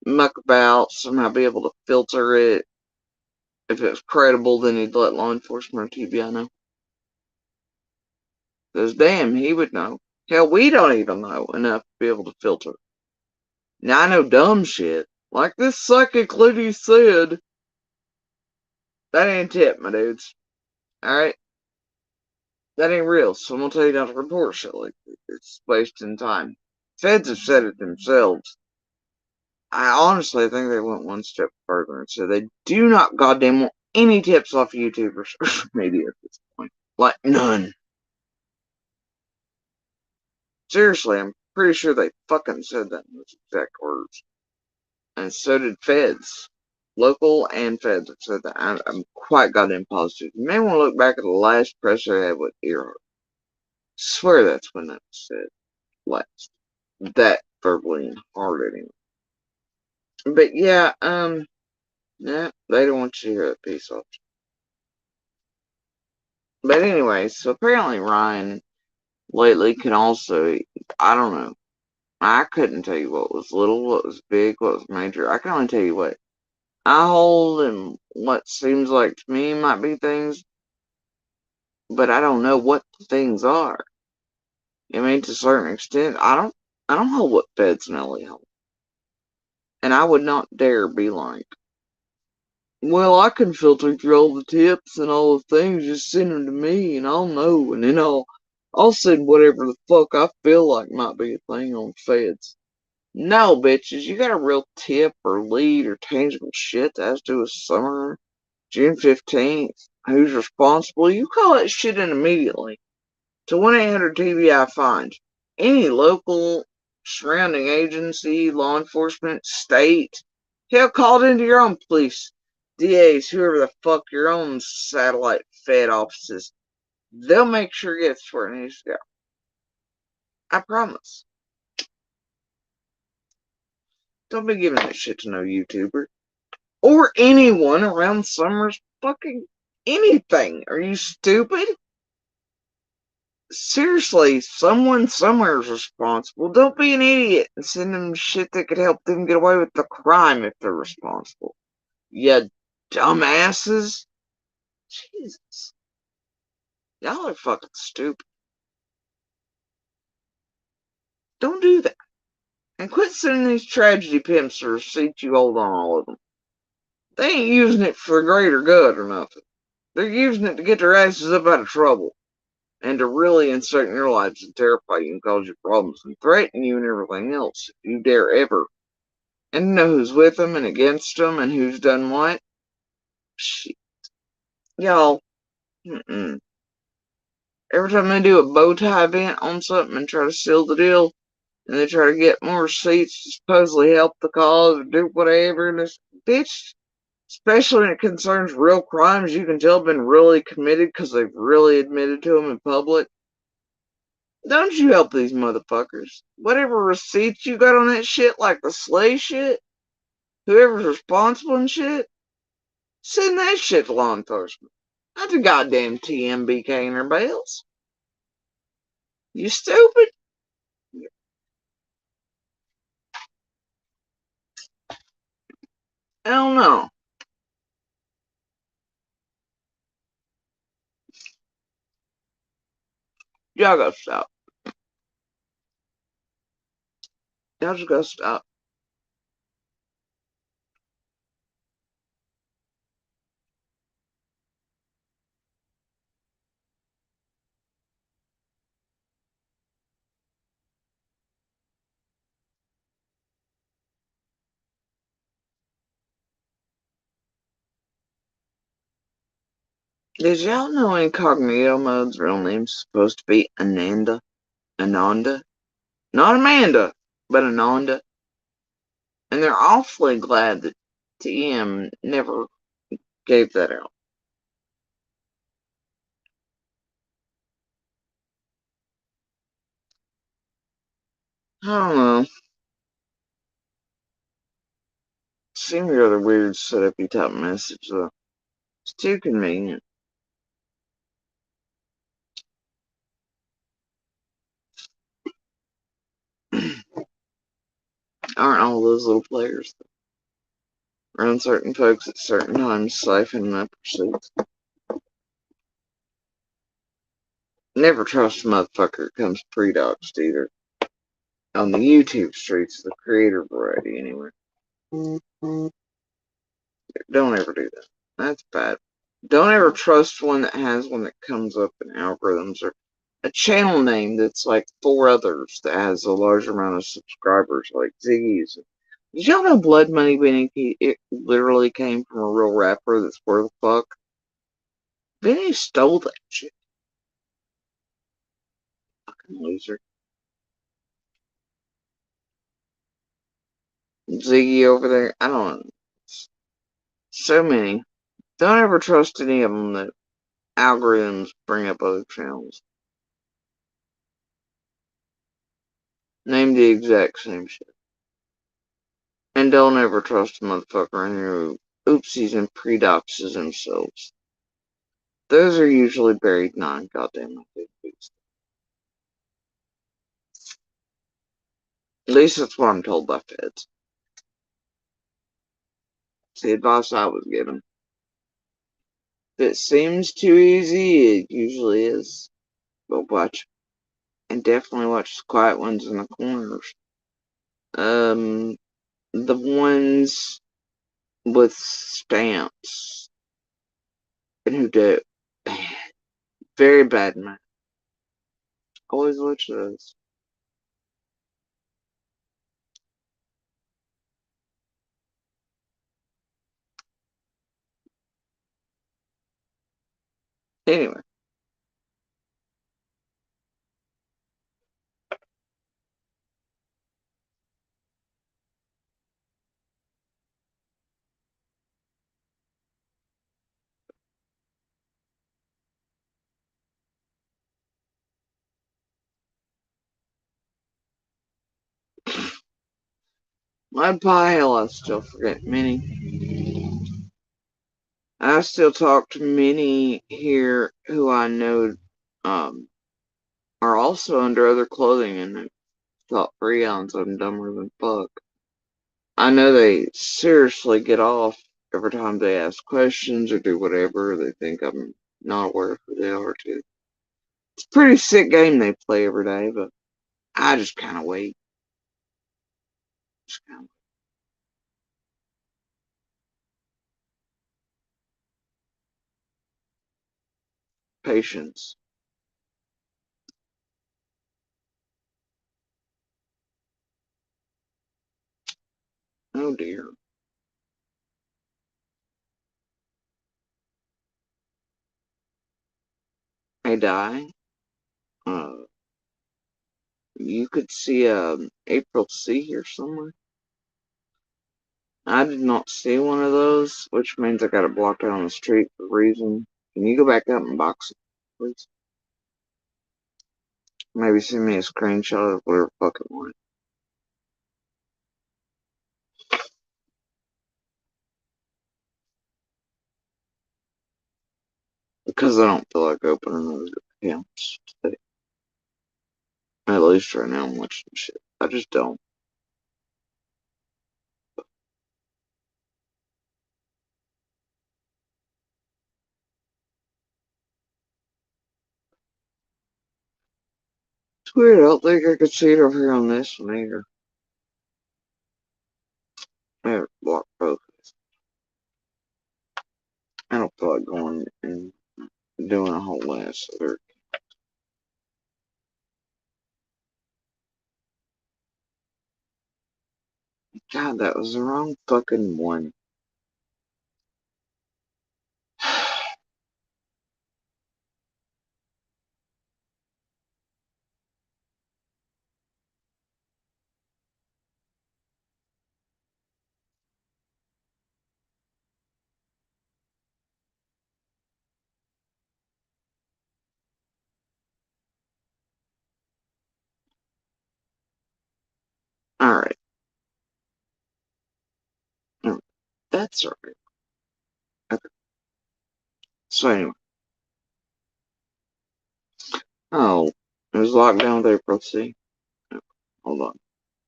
muck about, somehow be able to filter it. If it was credible, then he'd let law enforcement or TBI know. Because damn, he would know. Hell, we don't even know enough to be able to filter. Now I know dumb shit. Like this psychic lady said. That ain't tip, my dudes. Alright? That ain't real, so I'm gonna tell you not to report shit like this. It's wasting time. Feds have said it themselves. I honestly think they went one step further and said they do not goddamn want any tips off YouTube or social media at this point. Like, none. Seriously, I'm pretty sure they fucking said that in those exact words. And so did feds. Local and feds have said that. I'm quite goddamn positive. You may want to look back at the last press they had with Earhart. Swear that's when that was said last. That verbally and hard anyway. But yeah, yeah, they don't want you to hear that piece off. But anyway, so apparently Ryan lately can also, I don't know. I couldn't tell you what was little, what was big, what was major. I can only tell you what I hold and what seems like to me might be things, but I don't know what the things are. I mean, to a certain extent, I don't hold what feds and LA hold. And I would not dare be like, well, I can filter through all the tips and all the things, just send them to me and I'll know, and then I'll send whatever the fuck I feel like might be a thing on feds. No, bitches, you got a real tip or lead or tangible shit that has to do with summer, June 15th. Who's responsible? You call that shit in immediately to 1-800-TBI find. Any local surrounding agency, law enforcement, state. Hell, call it into your own police, DAs, whoever the fuck, your own satellite fed offices. They'll make sure it gets where it needs to go. I promise. Don't be giving that shit to no YouTuber. Or anyone around summer's fucking anything. Are you stupid? Seriously, someone somewhere is responsible. Don't be an idiot and send them shit that could help them get away with the crime if they're responsible. You dumbasses. Jesus. Y'all are fucking stupid. Don't do that. And quit sending these tragedy pimps the receipt you hold on all of them. They ain't using it for the greater good or nothing. They're using it to get their asses up out of trouble. And to really insert in your lives and terrify you and cause you problems and threaten you and everything else if you dare ever. And know who's with them and against them and who's done what. Shit. Y'all. Every time they do a bow tie event on something and try to seal the deal, and they try to get more receipts to supposedly help the cause or do whatever, and this bitch, especially when it concerns real crimes you can tell have been really committed because they've really admitted to them in public. Don't you help these motherfuckers. Whatever receipts you got on that shit, like the Slay shit, whoever's responsible and shit, send that shit to law enforcement. That's a goddamn TMBK in her bells. You stupid. Hell no. Y'all gotta stop. Y'all just gotta stop. Did y'all know Incognito Mode's real name's supposed to be Ananda? Ananda? Not Amanda, but Ananda. And they're awfully glad that TM never gave that out. I don't know. Seemed rather weird to set up your type of message though. It's too convenient. Aren't all those little players around certain folks at certain times siphoning up receipts? Never trust a motherfucker that comes pre-doxed either. On the YouTube streets, the creator variety anyway. Don't ever do that. That's bad. Don't ever trust one that has one that comes up in algorithms or a channel name that's like 4 others that has a large amount of subscribers like Ziggy's. Did y'all know Blood Money Benny, it literally came from a real rapper that's worth a fuck? Benny stole that shit. Fucking loser. Ziggy over there, I don't know. So many. Don't ever trust any of them that algorithms bring up other channels. Name the exact same shit. And don't ever trust a motherfucker in who oopsies and pre-doxes themselves. Those are usually buried 9 goddamn activities. At least that's what I'm told by feds. It's the advice I was given. If it seems too easy, it usually is. But watch. And definitely watch the quiet ones in the corners. The ones with stamps. And who do bad. Very bad man. Always watch those. Anyway. My pile, I still forget many. I still talk to many here who I know are also under other clothing and thought for eons I'm dumber than fuck. I know they seriously get off every time they ask questions or do whatever. They think I'm not aware of who they are too. It's a pretty sick game they play every day, but I just kind of wait. Just kind of patience. Oh dear. Hey, Die. Uh, you could see April C here somewhere. I did not see one of those, which means I got it blocked out on the street for a reason. Can you go back up and box it, please? Maybe send me a screenshot of whatever fuck it was. because I don't feel like opening those accounts today. At least right now I'm watching shit. I just don't. It's weird, I don't think I could see it over here on this one either. I have blocked both. I don't feel like going and doing a whole ass other. God, that was the wrong fucking one. Alright. That's alright. Okay. So anyway. Oh, it was locked down with April C. Hold on.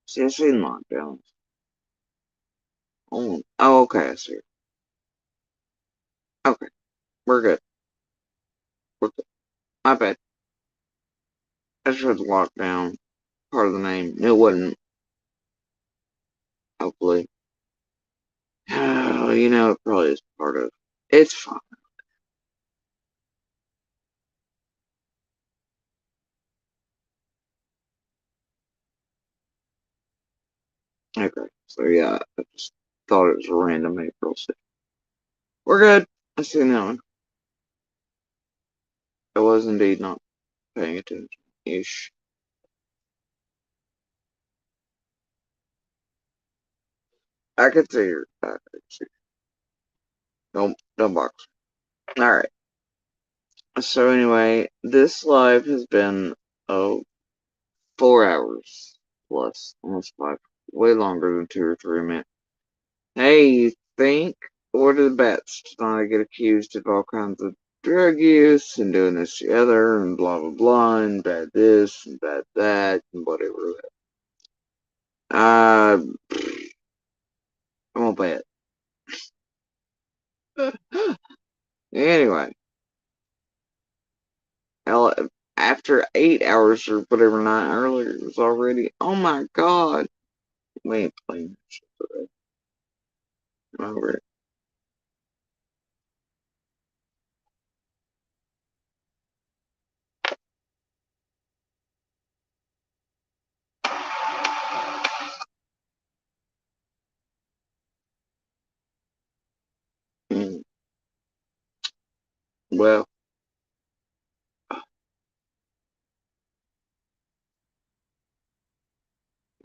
See, I seen lockdowns. Oh, okay, I see it. Okay, we're good. We're good. My bad. I just read the lockdown part of the name. It wasn't, hopefully. Oh, you know, it probably is part of. It's fine. Okay, so yeah, I just thought it was a random April C. We're good. I see that one. I was indeed not paying attention. Ish. I could see her. I could see her. Don't box. Alright. So anyway, this live has been, 4 hours plus. Almost 5. Way longer than 2 or 3 minutes. Hey, you think? What are the bets? Tonight I get accused of all kinds of drug use and doing this the other and blah blah blah and bad this and bad that and whatever. I won't bet. Anyway, after 8 hours or whatever night earlier, it was already. Oh my god! We ain't playing that shit today. Over it. Mm. Well,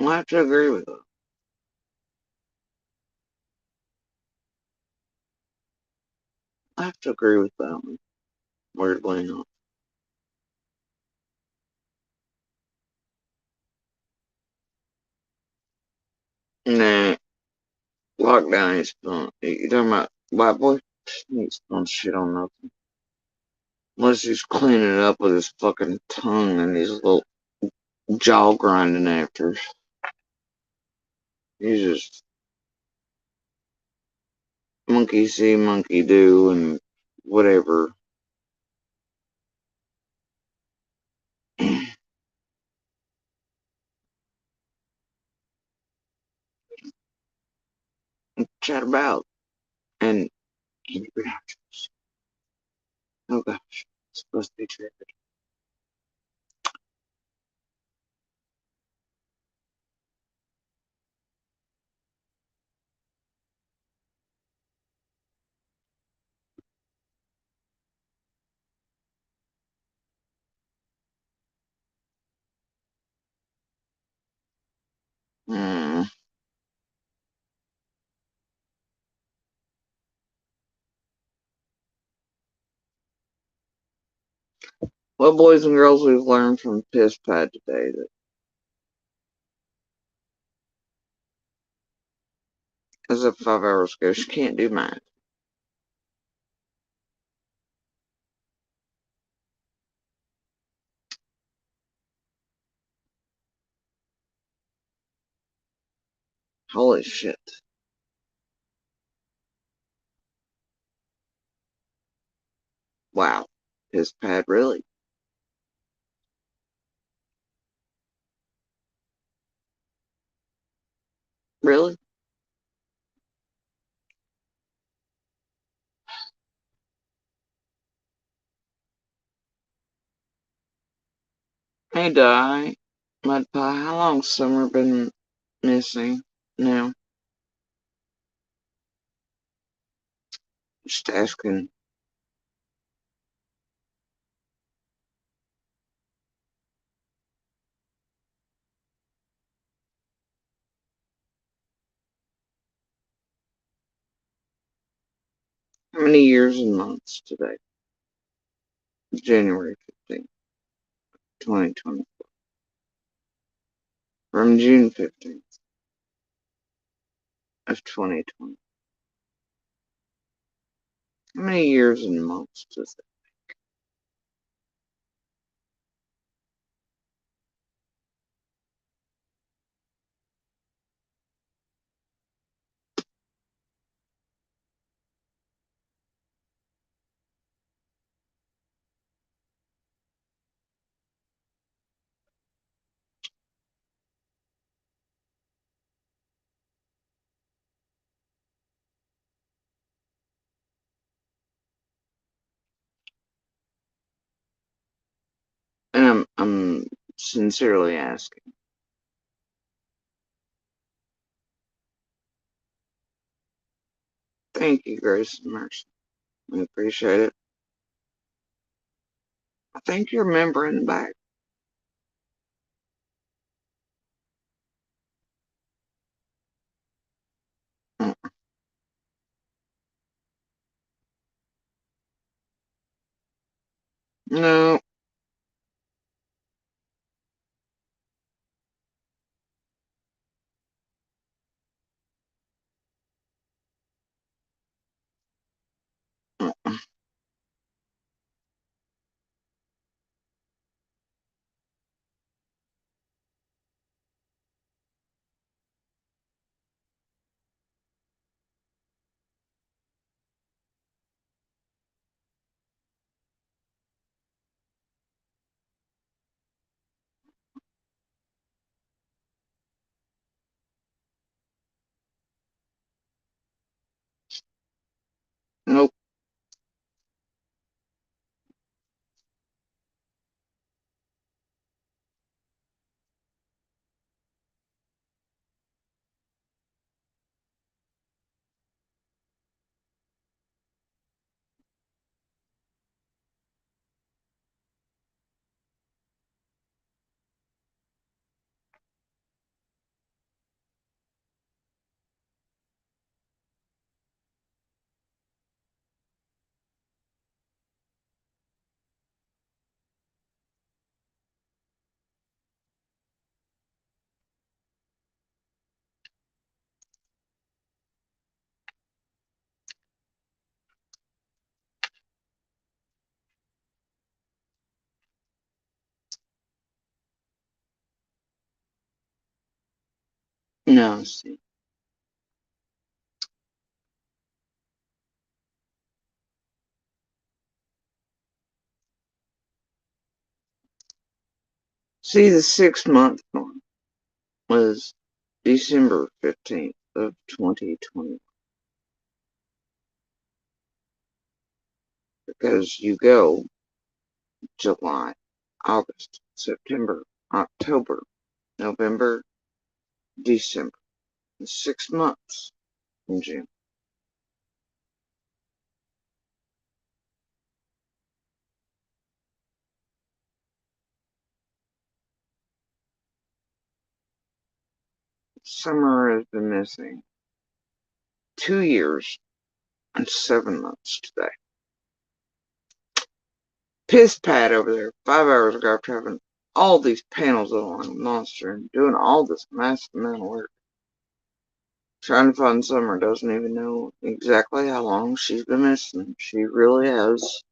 I have to agree with that. I have to agree with that one. Weirdly enough. Nah, lockdown ain't fun. You talking about white boy? He ain't spun shit on nothing. Unless he's cleaning it up with his fucking tongue and his little jaw grinding after. He's just monkey see, monkey do, and whatever. Chat about. And reactions. Oh gosh. It's supposed to be triggered. Hmm. Well, boys and girls, we've learned from Piss Pad today that as of 5 hours ago, she can't do math. Holy shit. Wow. His pad, really? Really? Hey, Di. Mud Pie, how long Summer been missing now? Just asking. How many years and months today? January 15th, 2020. From June 15th of 2020. How many years and months does that? And I'm sincerely asking. Thank you, Grace and Mercy. I appreciate it. I think you're remembering back. Mm, No. Mm, Nope. No, see. See, the 6 month one was December 15th of 2020. Because you go July, August, September, October, November, December. 6 months in June. Summer has been missing 2 years and 7 months today. Piss pad over there 5 hours ago after having all these panels on Monster and doing all this massive amount of work. Trying to find Summer, doesn't even know exactly how long she's been missing. She really has.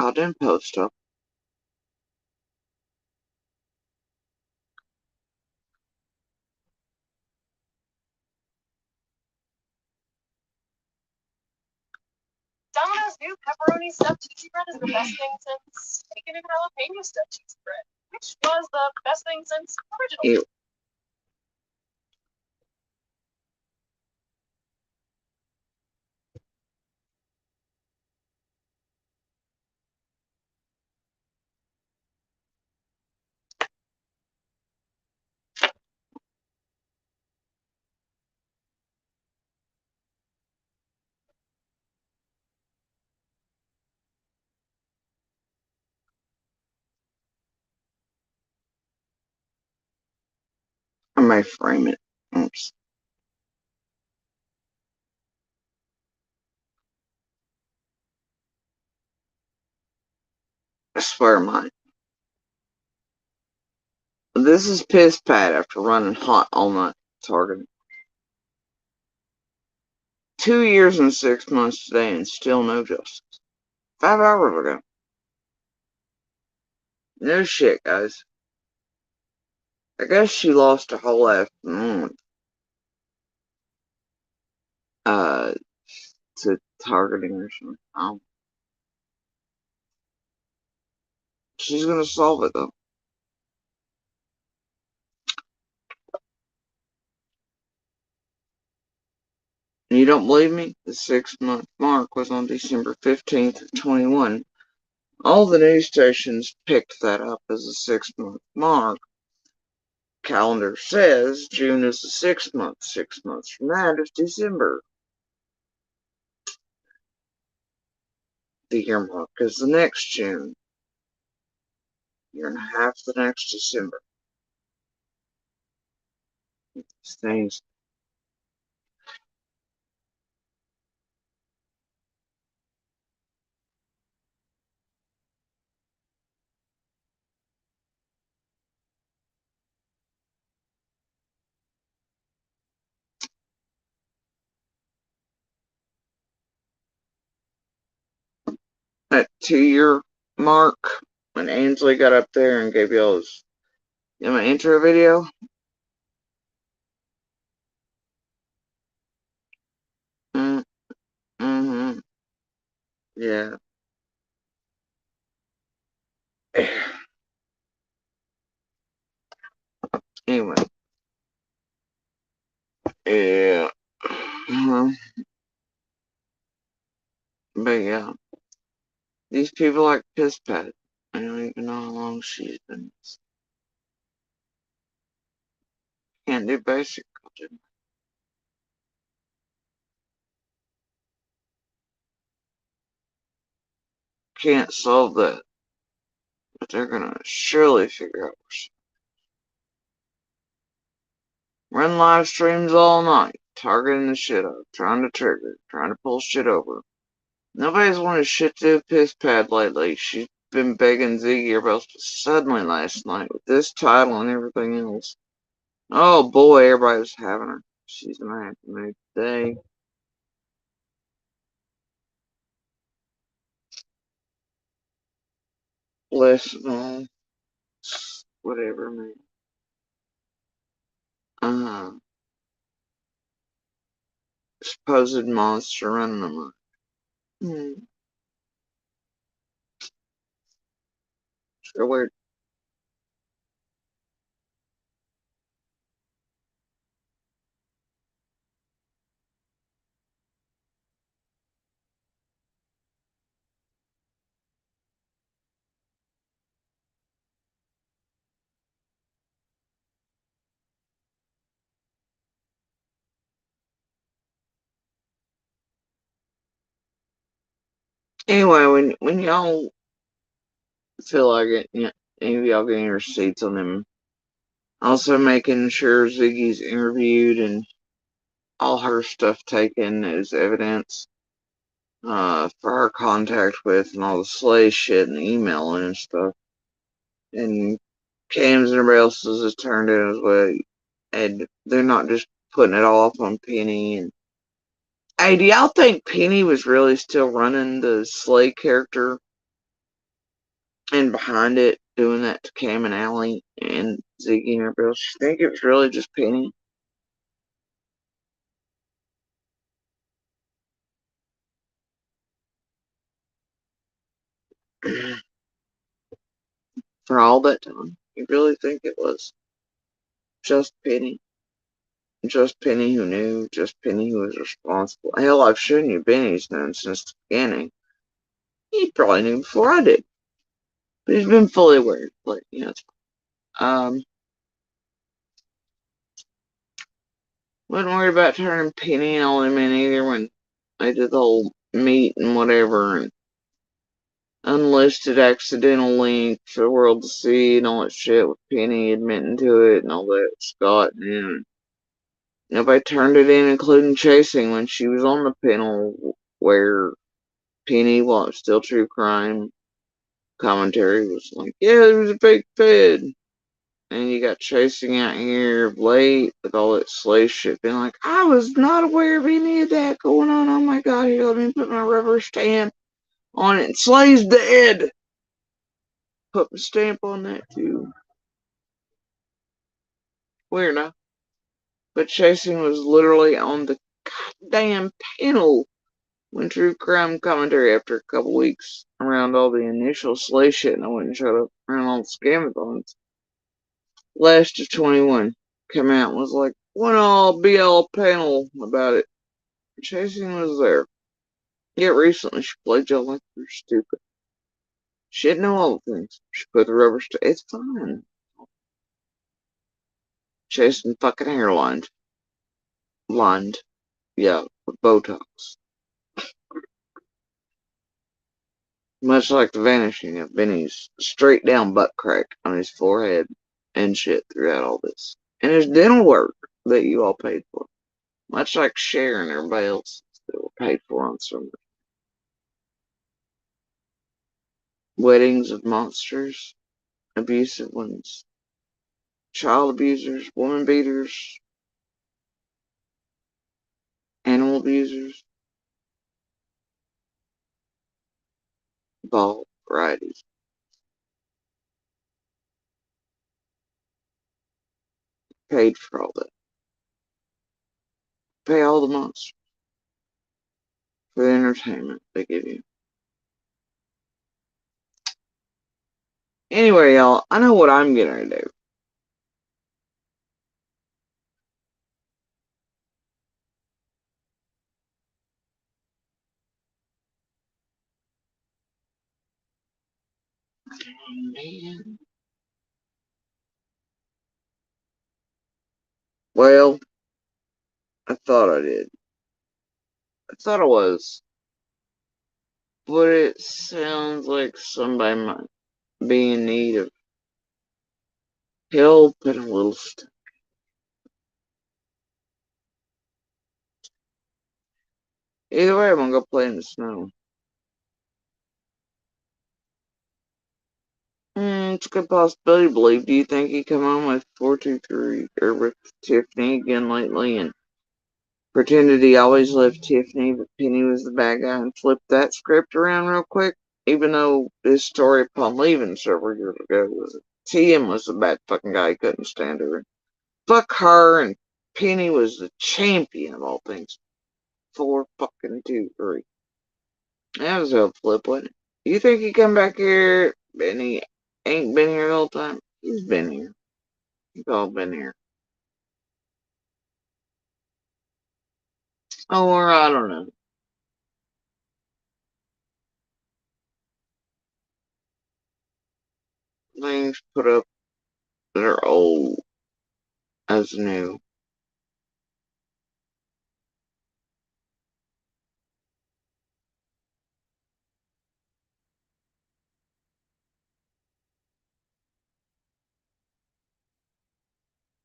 I didn't post up. Domino's new pepperoni stuffed cheesy bread is the best thing since bacon and jalapeno stuffed cheesy bread, which was the best thing since original. Ew. I may frame it. Oops. I swear mine. This is piss pat after running hot all night. Target. 2 years and 6 months today and still no justice. 5 hours ago. No shit, guys. I guess she lost a whole afternoon. To targeting or something. She's gonna solve it though. You don't believe me? The 6-month mark was on December 15th of 21. All the news stations picked that up as a 6-month mark. Calendar says June is the 6th month. 6 months from that is December. The year mark is the next June. Year and a half the next December. These things. That 2-year mark when Ainsley got up there and gave y'all his my intro video. Mm-hmm. Yeah. Anyway. Yeah. But yeah. These people like piss pat. I don't even know how long she's been. Can't do basic culture. Can't solve that. But they're gonna surely figure out. Run live streams all night, targeting the shit up, trying to trigger, trying to pull shit over. Nobody's wanted shit to do with piss pad lately. She's been begging Ziggy about suddenly last night with this title and everything else. Oh boy, everybody was having her. She's gonna have to move today. Listen, whatever, man. Supposed monster running amok. Sure weird. Anyway, when y'all feel like it, any of y'all getting your receipts on them. Also making sure Ziggy's interviewed and all her stuff taken as evidence for her contact with and all the Slay shit and emailing and stuff. And Cam's and everybody else's has turned in as well. And they're not just putting it all up on Penny. And hey, do y'all think Penny was really still running the Slay character and behind it doing that to Cam and Allie and Ziggy and everybody else? You think it was really just Penny? For all that time. You really think it was just Penny? Just Penny who knew, just Penny who was responsible. Hell, I've shown you Benny's known since the beginning. He probably knew before I did. But he's been fully aware. But, you know, wasn't worried about turning Penny and all them in either when they did the whole meet and whatever and unlisted accidental link for the world to see and all that shit with Penny admitting to it and all that. Scott and nobody turned it in, including Chasing when she was on the panel where Penny, while it's still true crime commentary, was like, yeah, there was a big fed. And you got Chasing out here late with all that slave shit being like, I was not aware of any of that going on. Oh my god, here, let me put my rubber stamp on it. Slave's dead. Put my stamp on that too. Weird enough. But Chasing was literally on the goddamn panel when true crime commentary after a couple weeks around all the initial slave shit and I wouldn't shut up around all the scamathons. Last of 21 come out and was like, one all BL panel about it. Chasing was there. Yet recently she played y'all like you're stupid. She didn't know all the things. She put the rubber stamp. It's fine. Chasing fucking hairlined. Lined. Yeah, with Botox. Much like the vanishing of Benny's straight down butt crack on his forehead and shit throughout all this. And his dental work that you all paid for. Much like Cher and everybody else that were paid for on some weddings of monsters, abusive ones, child abusers, woman beaters, animal abusers, of all varieties. Paid for all that. Pay all the monsters for the entertainment they give you. Anyway, y'all, I know what I'm gonna do. Man. Well, I thought I did. I thought I was. But it sounds like somebody might be in need of help and a little stuff. Either way, I'm gonna go play in the snow. It's a good possibility, believe. Do you think he come on with 423 or with Tiffany again lately and pretended he always loved Tiffany, but Penny was the bad guy and flipped that script around real quick? Even though his story upon leaving several years ago was TM was the bad fucking guy, he couldn't stand her. Fuck her, and Penny was the champion of all things. 4-2-3. That was a flip, wasn't it? You think he come back here and he ain't been here the whole time? He's been here. He's all been here. Or I don't know. Things put up that are old as new.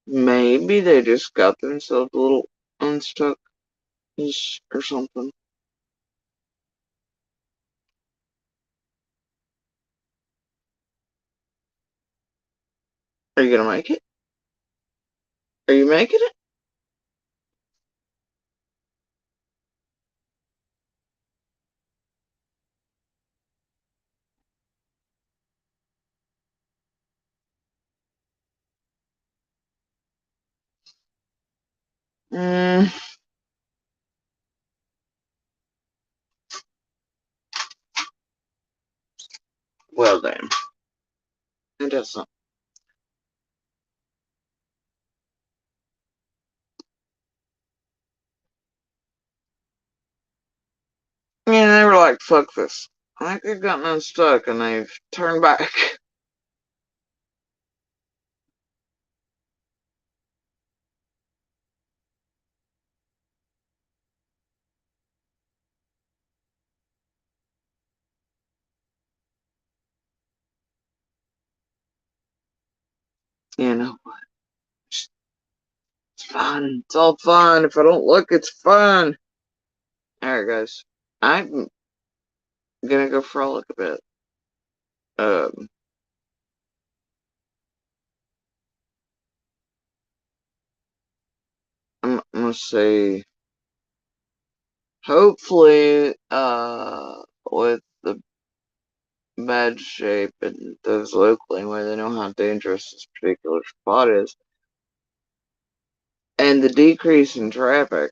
Maybe they just got themselves a little unstuck or something. Are you gonna make it? Are you making it? Mm, Well then, it doesn't. Yeah, they were like, fuck this. I think they've gotten unstuck and they've turned back. You know what? It's fine. It's all fine. If I don't look, it's fine. Alright, guys. I'm gonna go frolic a bit. I'm gonna say, hopefully, with the bad shape and those locally anyway, they know how dangerous this particular spot is. And the decrease in traffic,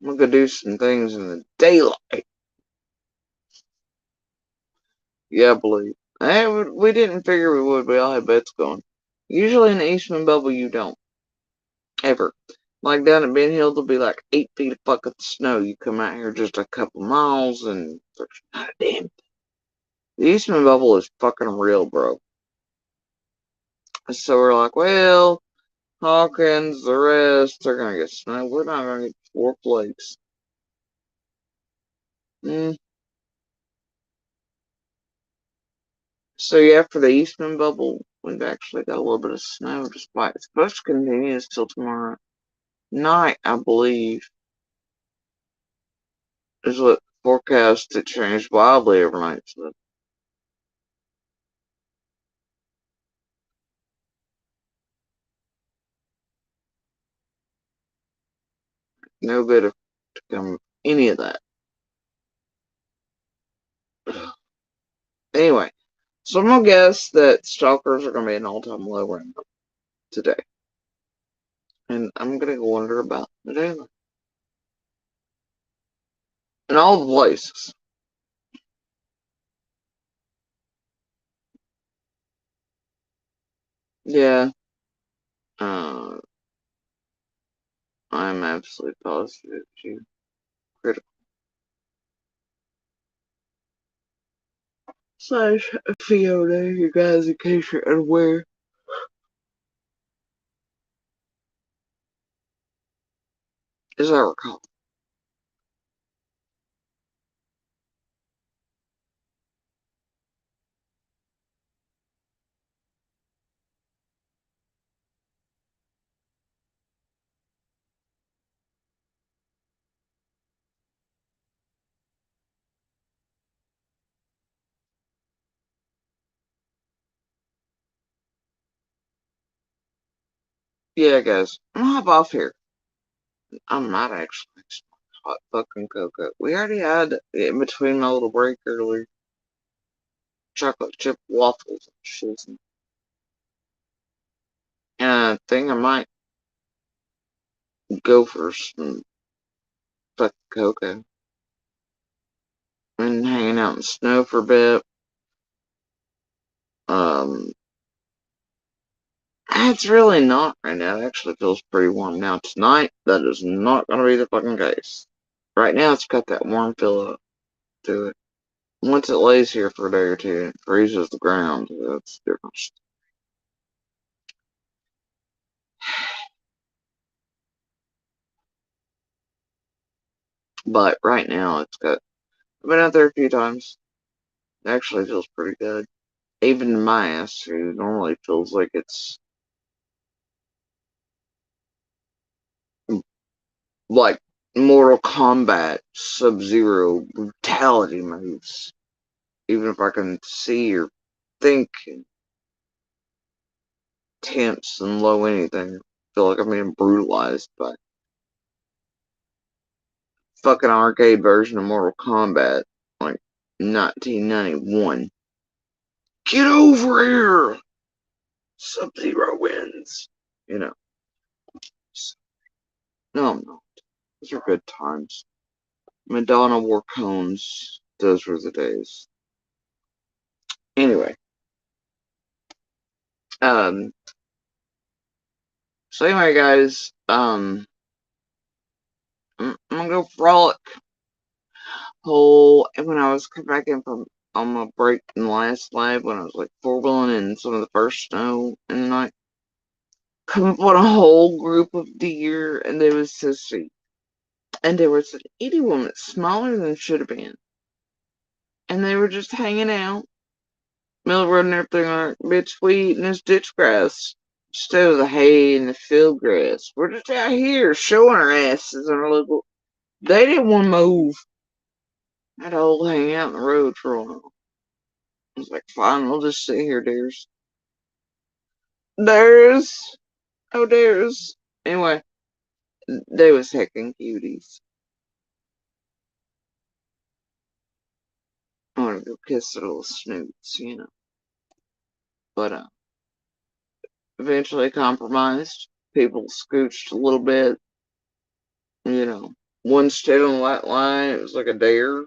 I'm gonna do some things in the daylight. Yeah, I believe. We didn't figure we would. We all had bets going. Usually in the Eastman bubble, you don't. Ever. Like down at Ben Hill, there'll be like 8 feet of fucking snow. You come out here just a couple miles and there's not a damn thing. The Eastman bubble is fucking real, bro. So we're like, well, Hawkins, the rest, they're gonna get snow. We're not gonna get 4 flakes. So yeah, for the Eastman bubble, we've actually got a little bit of snow despite it's supposed to continue until tomorrow night, I believe. Is what forecast it changed wildly overnight. So no good to come any of that. Anyway, so I'm gonna guess that stalkers are gonna be an all-time low right now today. And I'm gonna go wonder about the daily. In all the places. Yeah. I'm absolutely positive you critical. Slash Fiona, you guys, in case you're unaware. As I recall. Yeah, guys, I'm gonna hop off here. I'm not actually hot fucking cocoa. We already had in between my little break earlier chocolate chip waffles and shit. And I think I might go for some fucking cocoa and hanging out in the snow for a bit. It's really not right now. It actually feels pretty warm now. Tonight, that is not gonna be the fucking case. Right now, it's got that warm feel to it. Once it lays here for a day or two, it freezes the ground. That's different. But right now, it's got. I've been out there a few times. It actually feels pretty good. Even my ass, who normally feels like it's like Mortal Kombat Sub-Zero brutality moves. Even if I can see or think tense and low anything, I feel like I'm being brutalized by fucking arcade version of Mortal Kombat, like 1991. Get over here! Sub-Zero wins. You know. No, I'm not. Those are good times. Madonna wore cones. Those were the days. Anyway. So anyway, guys, I'm gonna go frolic. And when I was coming back in from on my break in the last live, when I was like 4-wheeling in some of the first snow in the night, come up on a whole group of deer, and they was so sweet. And there was an itty one that's smaller than it should have been, and they were just hanging out, middle of the road and everything. Like, bitch, we eating this ditch grass instead of the hay and the field grass. We're just out here showing our asses on our little. They didn't want to move. I had to all hang out in the road for a while. I was like, fine, we'll just sit here, dears. Dears. Oh, dears. Anyway, they was heckin' cuties. I want to go kiss their little snoots, you know. But, eventually compromised. People scooched a little bit. You know, one stayed on the white line. It was like a dare.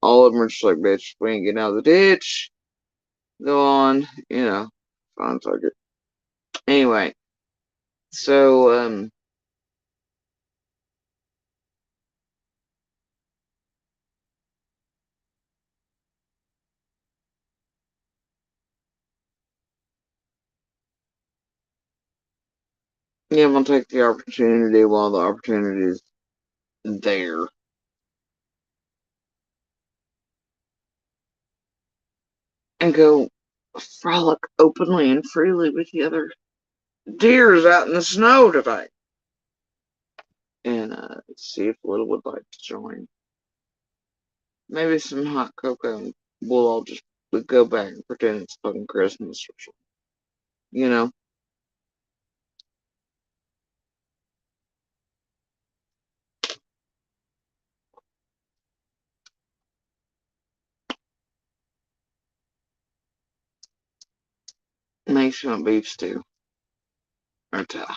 All of them were just like, bitch, we ain't getting out of the ditch. Go on, you know. Fine, fuck it. Anyway, so, yeah, we'll take the opportunity while the opportunity is there. And go frolic openly and freely with the other deers out in the snow today. And see if Little would like to join. Maybe some hot cocoa, and we'll all just go back and pretend it's fucking Christmas or something. You know? Make some beef stew. Or ta.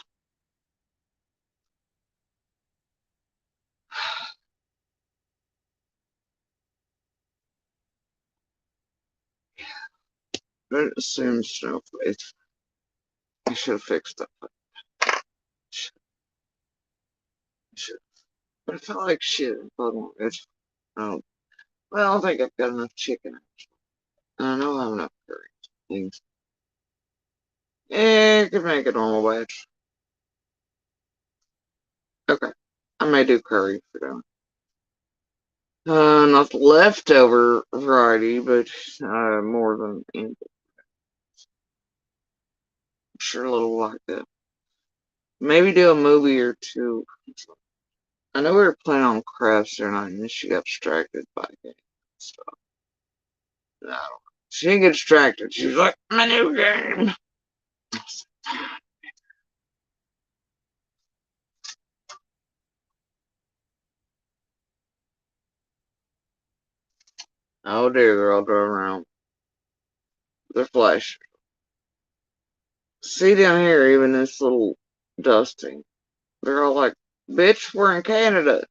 But it assumes snowflake. I should have fixed that. Should. But I felt like shit. Well, I don't think I've got enough chicken. And I know I have enough curry. Things. Yeah, I could make a normal batch. Okay. I may do curry for that. Not the leftover variety, but more than anything. Sure, a little like that. Maybe do a movie or two. I know we were playing on crafts the other night, and then she got distracted by game stuff. I don't know. She didn't get distracted. She was like, my new game. Oh dear, they're all driving around. They're flashing. See down here, even this little dusting. They're all like, bitch, we're in Canada.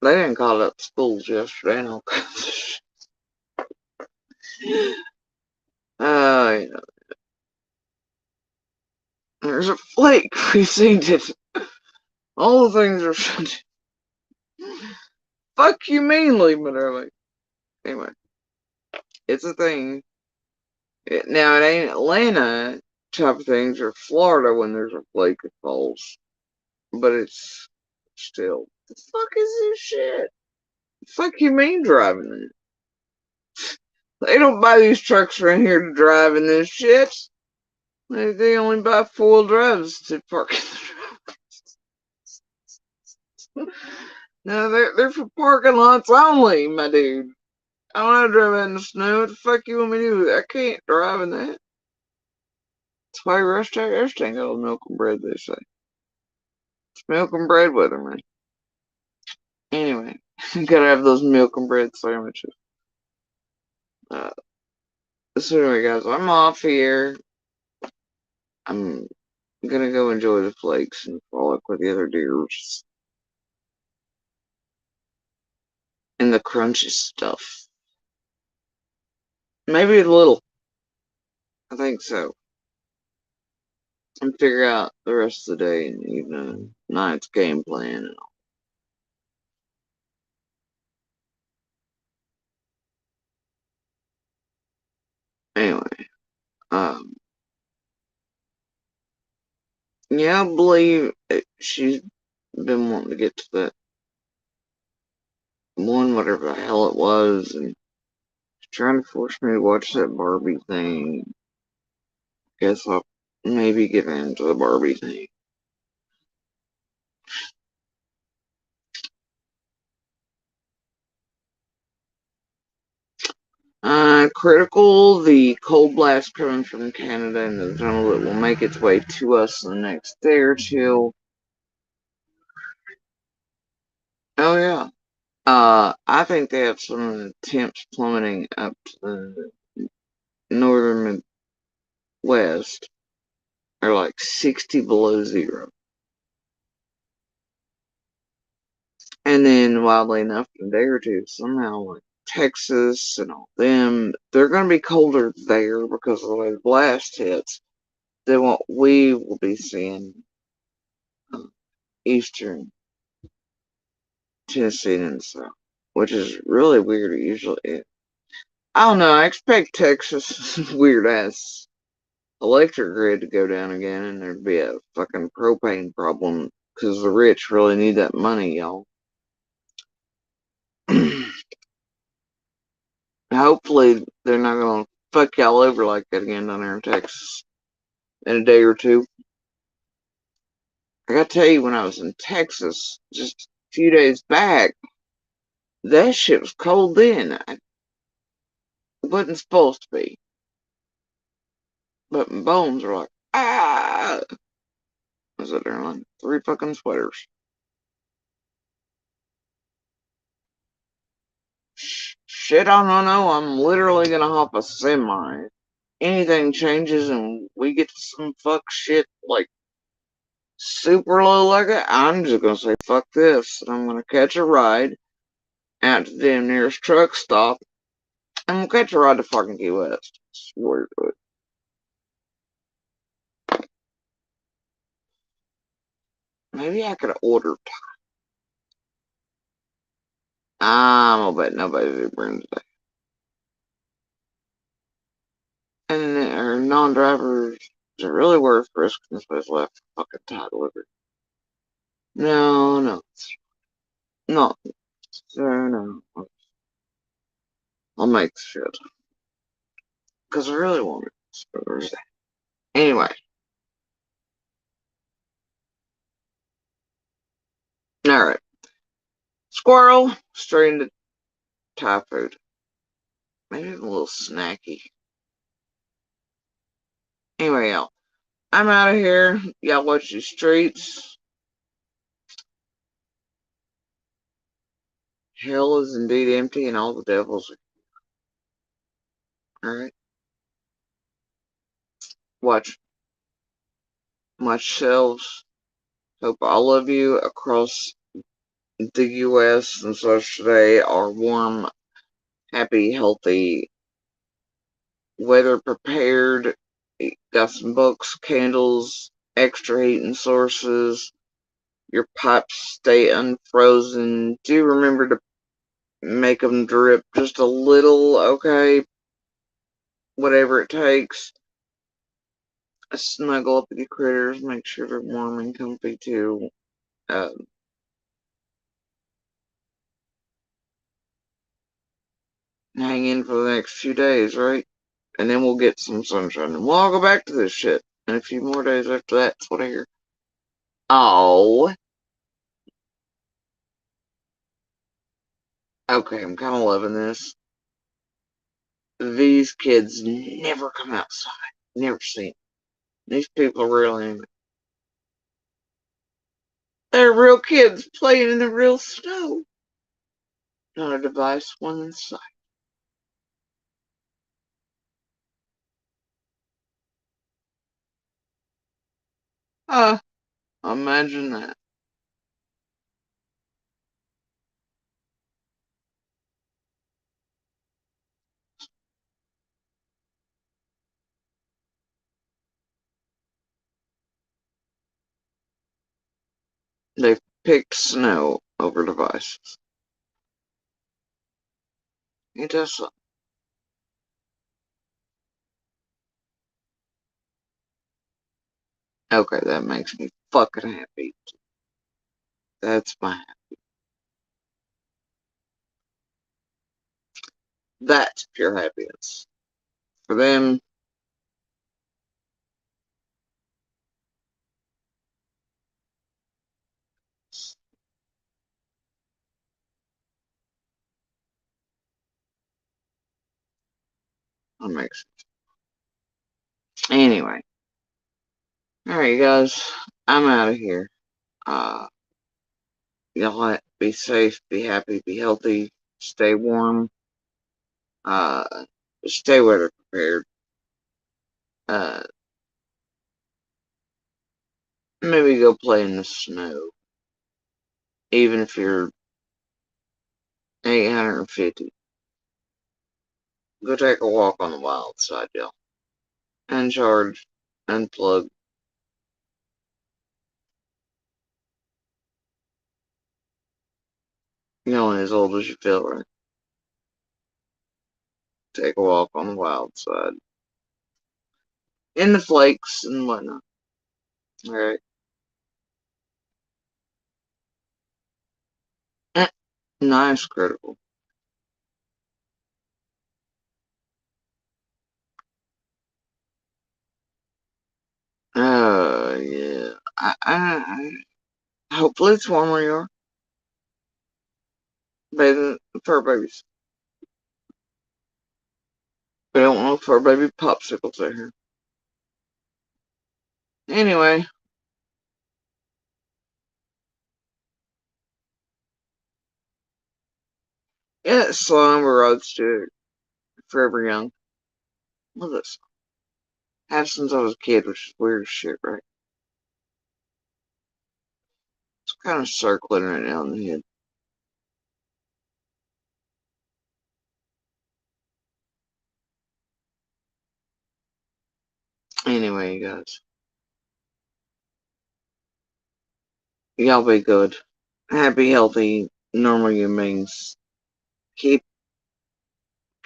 They didn't call up schools yesterday, no. You know. There's a flake. We've seen it. All the things are fuck you meanly, but early. Anyway, it's a thing. Now it ain't Atlanta type of things or Florida when there's a flake that falls, but it's still. The fuck is this shit? The fuck you mean driving it? They don't buy these trucks around here to drive in this shit. They only buy 4-wheel drives to park in the drive. No, they're for parking lots only, my dude. I don't want to drive in the snow. What the fuck you want me to do? I can't drive in that. That's why rush hour everything got milk and bread, they say. It's milk and bread weather, man. Anyway, gotta have those milk and bread sandwiches. So anyway, guys, I'm off here. I'm gonna go enjoy the flakes and frolic with the other deers. and the crunchy stuff. Maybe a little. I think so. And figure out the rest of the day and evening, night's game plan and all. Anyway, yeah, I believe she's been wanting to get to that one, whatever the hell it was, and trying to force me to watch that Barbie thing. Guess I'll maybe get into the Barbie thing. Critical, the cold blast coming from Canada in the tunnel that will make its way to us in the next day or two. Oh yeah. I think they have some of the temps plummeting up to the northern Midwest are like 60 below zero. And then, wildly enough, in a day or two, somehow, like Texas and all them, they're going to be colder there because of the way the blast hits than what we will be seeing eastern Tennessee and stuff, which is really weird. Usually, I don't know. I expect Texas weird ass electric grid to go down again, and there'd be a fucking propane problem because the rich really need that money, y'all. Hopefully, they're not gonna fuck y'all over like that again down there in Texas in a day or two. I gotta tell you, when I was in Texas just a few days back, that shit was cold then. It wasn't supposed to be. But my bones were like, ah! I was there like 3 fucking sweaters. Shit, I don't know. I'm literally gonna hop a semi. Anything changes and we get to some fuck shit like super low like that, I'm just gonna say fuck this. And I'm gonna catch a ride out to the damn nearest truck stop. And we'll catch a ride to fucking Key West. Swear to it. Maybe I could order. I'll bet nobody brings that. And our non-drivers, is it really worth risking this place left fucking tie delivered? No, no. No. Sir, no. I'll make the shit. Because I really want it. Anyway. Alright. Squirrel, straight into Thai food. Maybe a little snacky. Anyway, y'all. I'm out of here. Y'all watch the streets. Hell is indeed empty and all the devils are. Alright. Watch yourselves. Hope all of you across the U.S. and such today are warm, happy, healthy, weather prepared. Got some books, candles, extra heating sources. Your pipes stay unfrozen. Do remember to make them drip just a little, okay? Whatever it takes. Snuggle up with your critters. Make sure they're warm and comfy too. Hang in for the next few days, right? And then we'll get some sunshine. And we'll all go back to this shit. And a few more days after that, that's what I hear. Oh. Okay, I'm kind of loving this. These kids never come outside. Never seen. These people are really. They're real kids playing in the real snow. Not a device one inside. Imagine that. They've picked snow over devices. It does something. Okay, that makes me fucking happy. That's my happy. That's pure happiness. For them, that makes sense. Anyway. Alright, guys. I'm out of here. Y'all be safe, be happy, be healthy, stay warm, stay weather prepared. Maybe go play in the snow. Even if you're 850. Go take a walk on the wild side, y'all. Uncharge, unplug. You're only as old as you feel, right? Take a walk on the wild side. In the flakes and whatnot. Alright. Nice, critical. Yeah. Hopefully it's warm where you are. Bathing fur babies. We don't want fur baby popsicles out here. Anyway. Yeah, Slumber Roadster. Forever Young. Love this. Have since I was a kid, which is weird as shit, right? It's kind of circling right now in the head. Anyway, you guys. Y'all be good. Happy, healthy, normal humans. Keep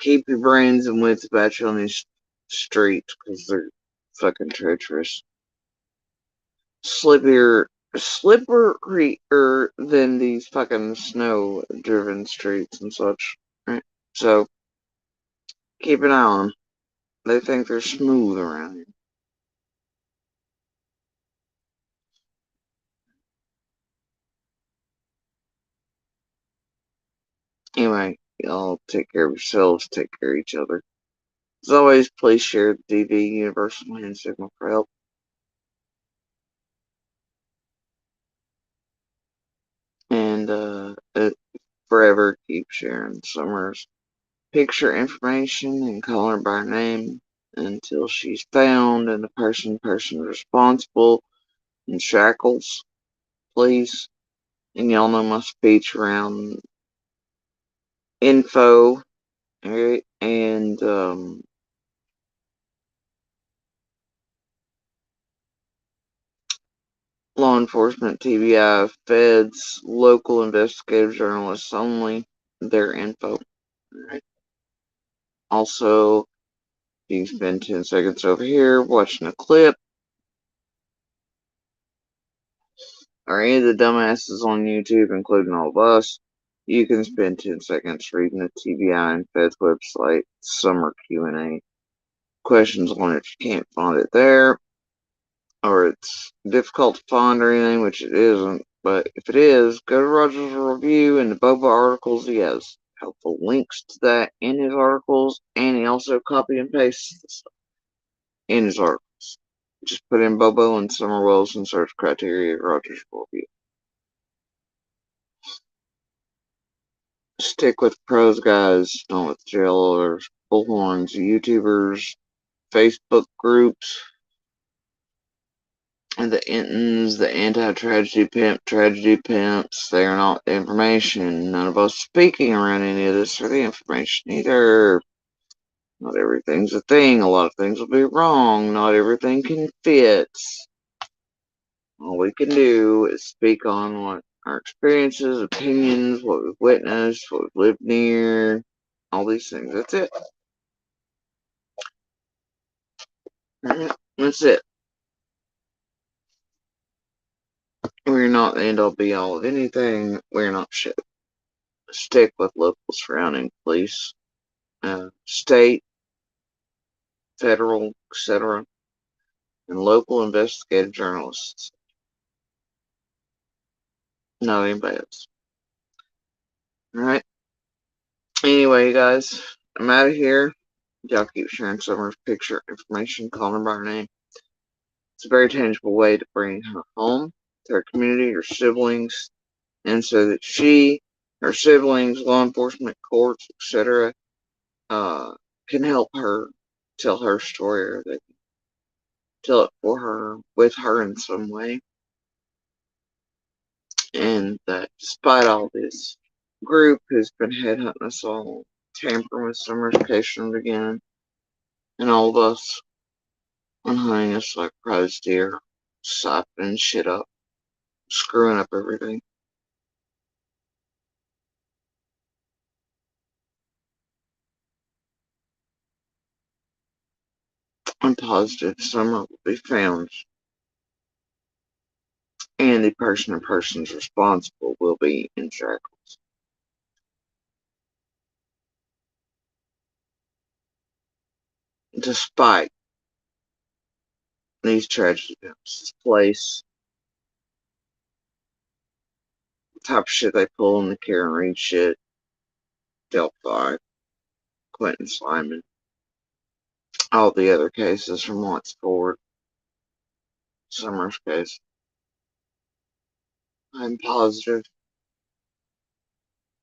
your brains and wits about you on these streets, because they're fucking treacherous. Slipperier than these fucking snow-driven streets and such. Right? So, keep an eye on them. They think they're smooth around here. Anyway, y'all take care of yourselves, take care of each other. As always, please share the DV Universal Hand Signal for help. And forever keep sharing Summer's picture information and call her by name until she's found and the person responsible in shackles, please. And y'all know my speech around info, alright, and law enforcement, TBI, feds, local investigative journalists only, their info. Alright. Also, you can spend 10 seconds over here watching a clip, or any of the dumbasses on YouTube, including all of us. You can spend 10 seconds reading the TBI and Feds website summer Q&A. Questions on it if you can't find it there, or it's difficult to find or anything, which it isn't. But if it is, go to Roger's review and the Boba articles. He has helpful links to that in his articles, and he also copy and pastes the stuff in his articles. Just put in Bobo and Summer Wilson search criteria, Roger's review. Stick with pros, guys, not with jailers, bullhorns, YouTubers, Facebook groups, and the Intons, the anti-tragedy tragedy pimps. They are not the information. None of us speaking around any of this are the information either. Not everything's a thing. A lot of things will be wrong. Not everything can fit. All we can do is speak on what our experiences, opinions, what we've witnessed, what we've lived near, all these things. That's it. That's it. We're not the end all be all of anything. We're not shit. Stick with local surrounding police, state, federal, etc., and local investigative journalists. Not anybody else. Alright. Anyway, guys, I'm out of here. Y'all keep sharing Summer's picture, information, calling her by her name. It's a very tangible way to bring her home to her community, her siblings, and so that she, her siblings, law enforcement, courts, etc., can help her tell her story, or they can tell it for her, with her in some way. And that despite all this, group who's been headhunting us all, tampering with Summer's case from the beginning, and all of us, on hunting us like prize deer, siphoning shit up, screwing up everything. I'm positive Summer will be found, and the person or persons responsible will be in shackles. Despite these tragic events, this place, the type of shit they pull in the Karen Reed shit, Delphi, Quentin Simon, all the other cases from once forward, Summer's case. I'm positive.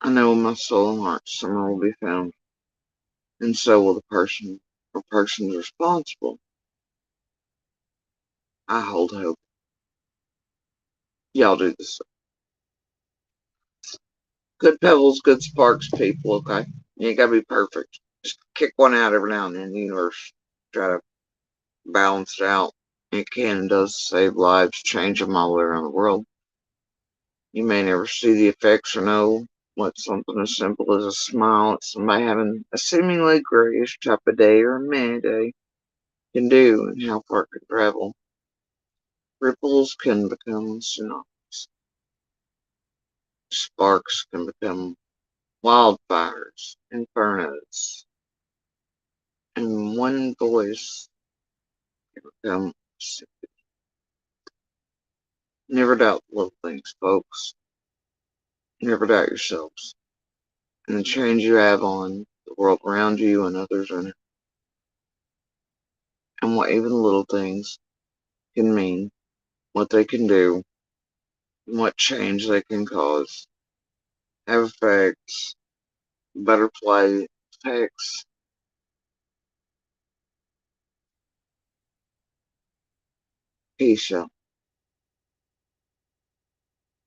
I know in my soul and heart Summer will be found, and so will the person or persons responsible. I hold hope. Y'all do the same. Good pebbles, good sparks, people, okay? You ain't gotta be perfect. Just kick one out every now and then in the universe. Try to balance it out. It can and does save lives, change them all around the world. You may never see the effects or know what something as simple as a smile at somebody having a seemingly grayish type of day or a meh day can do and how far it can travel. Ripples can become tsunamis. Sparks can become wildfires, infernos, and one voice can become symphony. Never doubt little things, folks. Never doubt yourselves and the change you have on the world around you and others in it, and what even little things can mean, what they can do, and what change they can cause. Have effects, butterfly effects. Peace, y'all.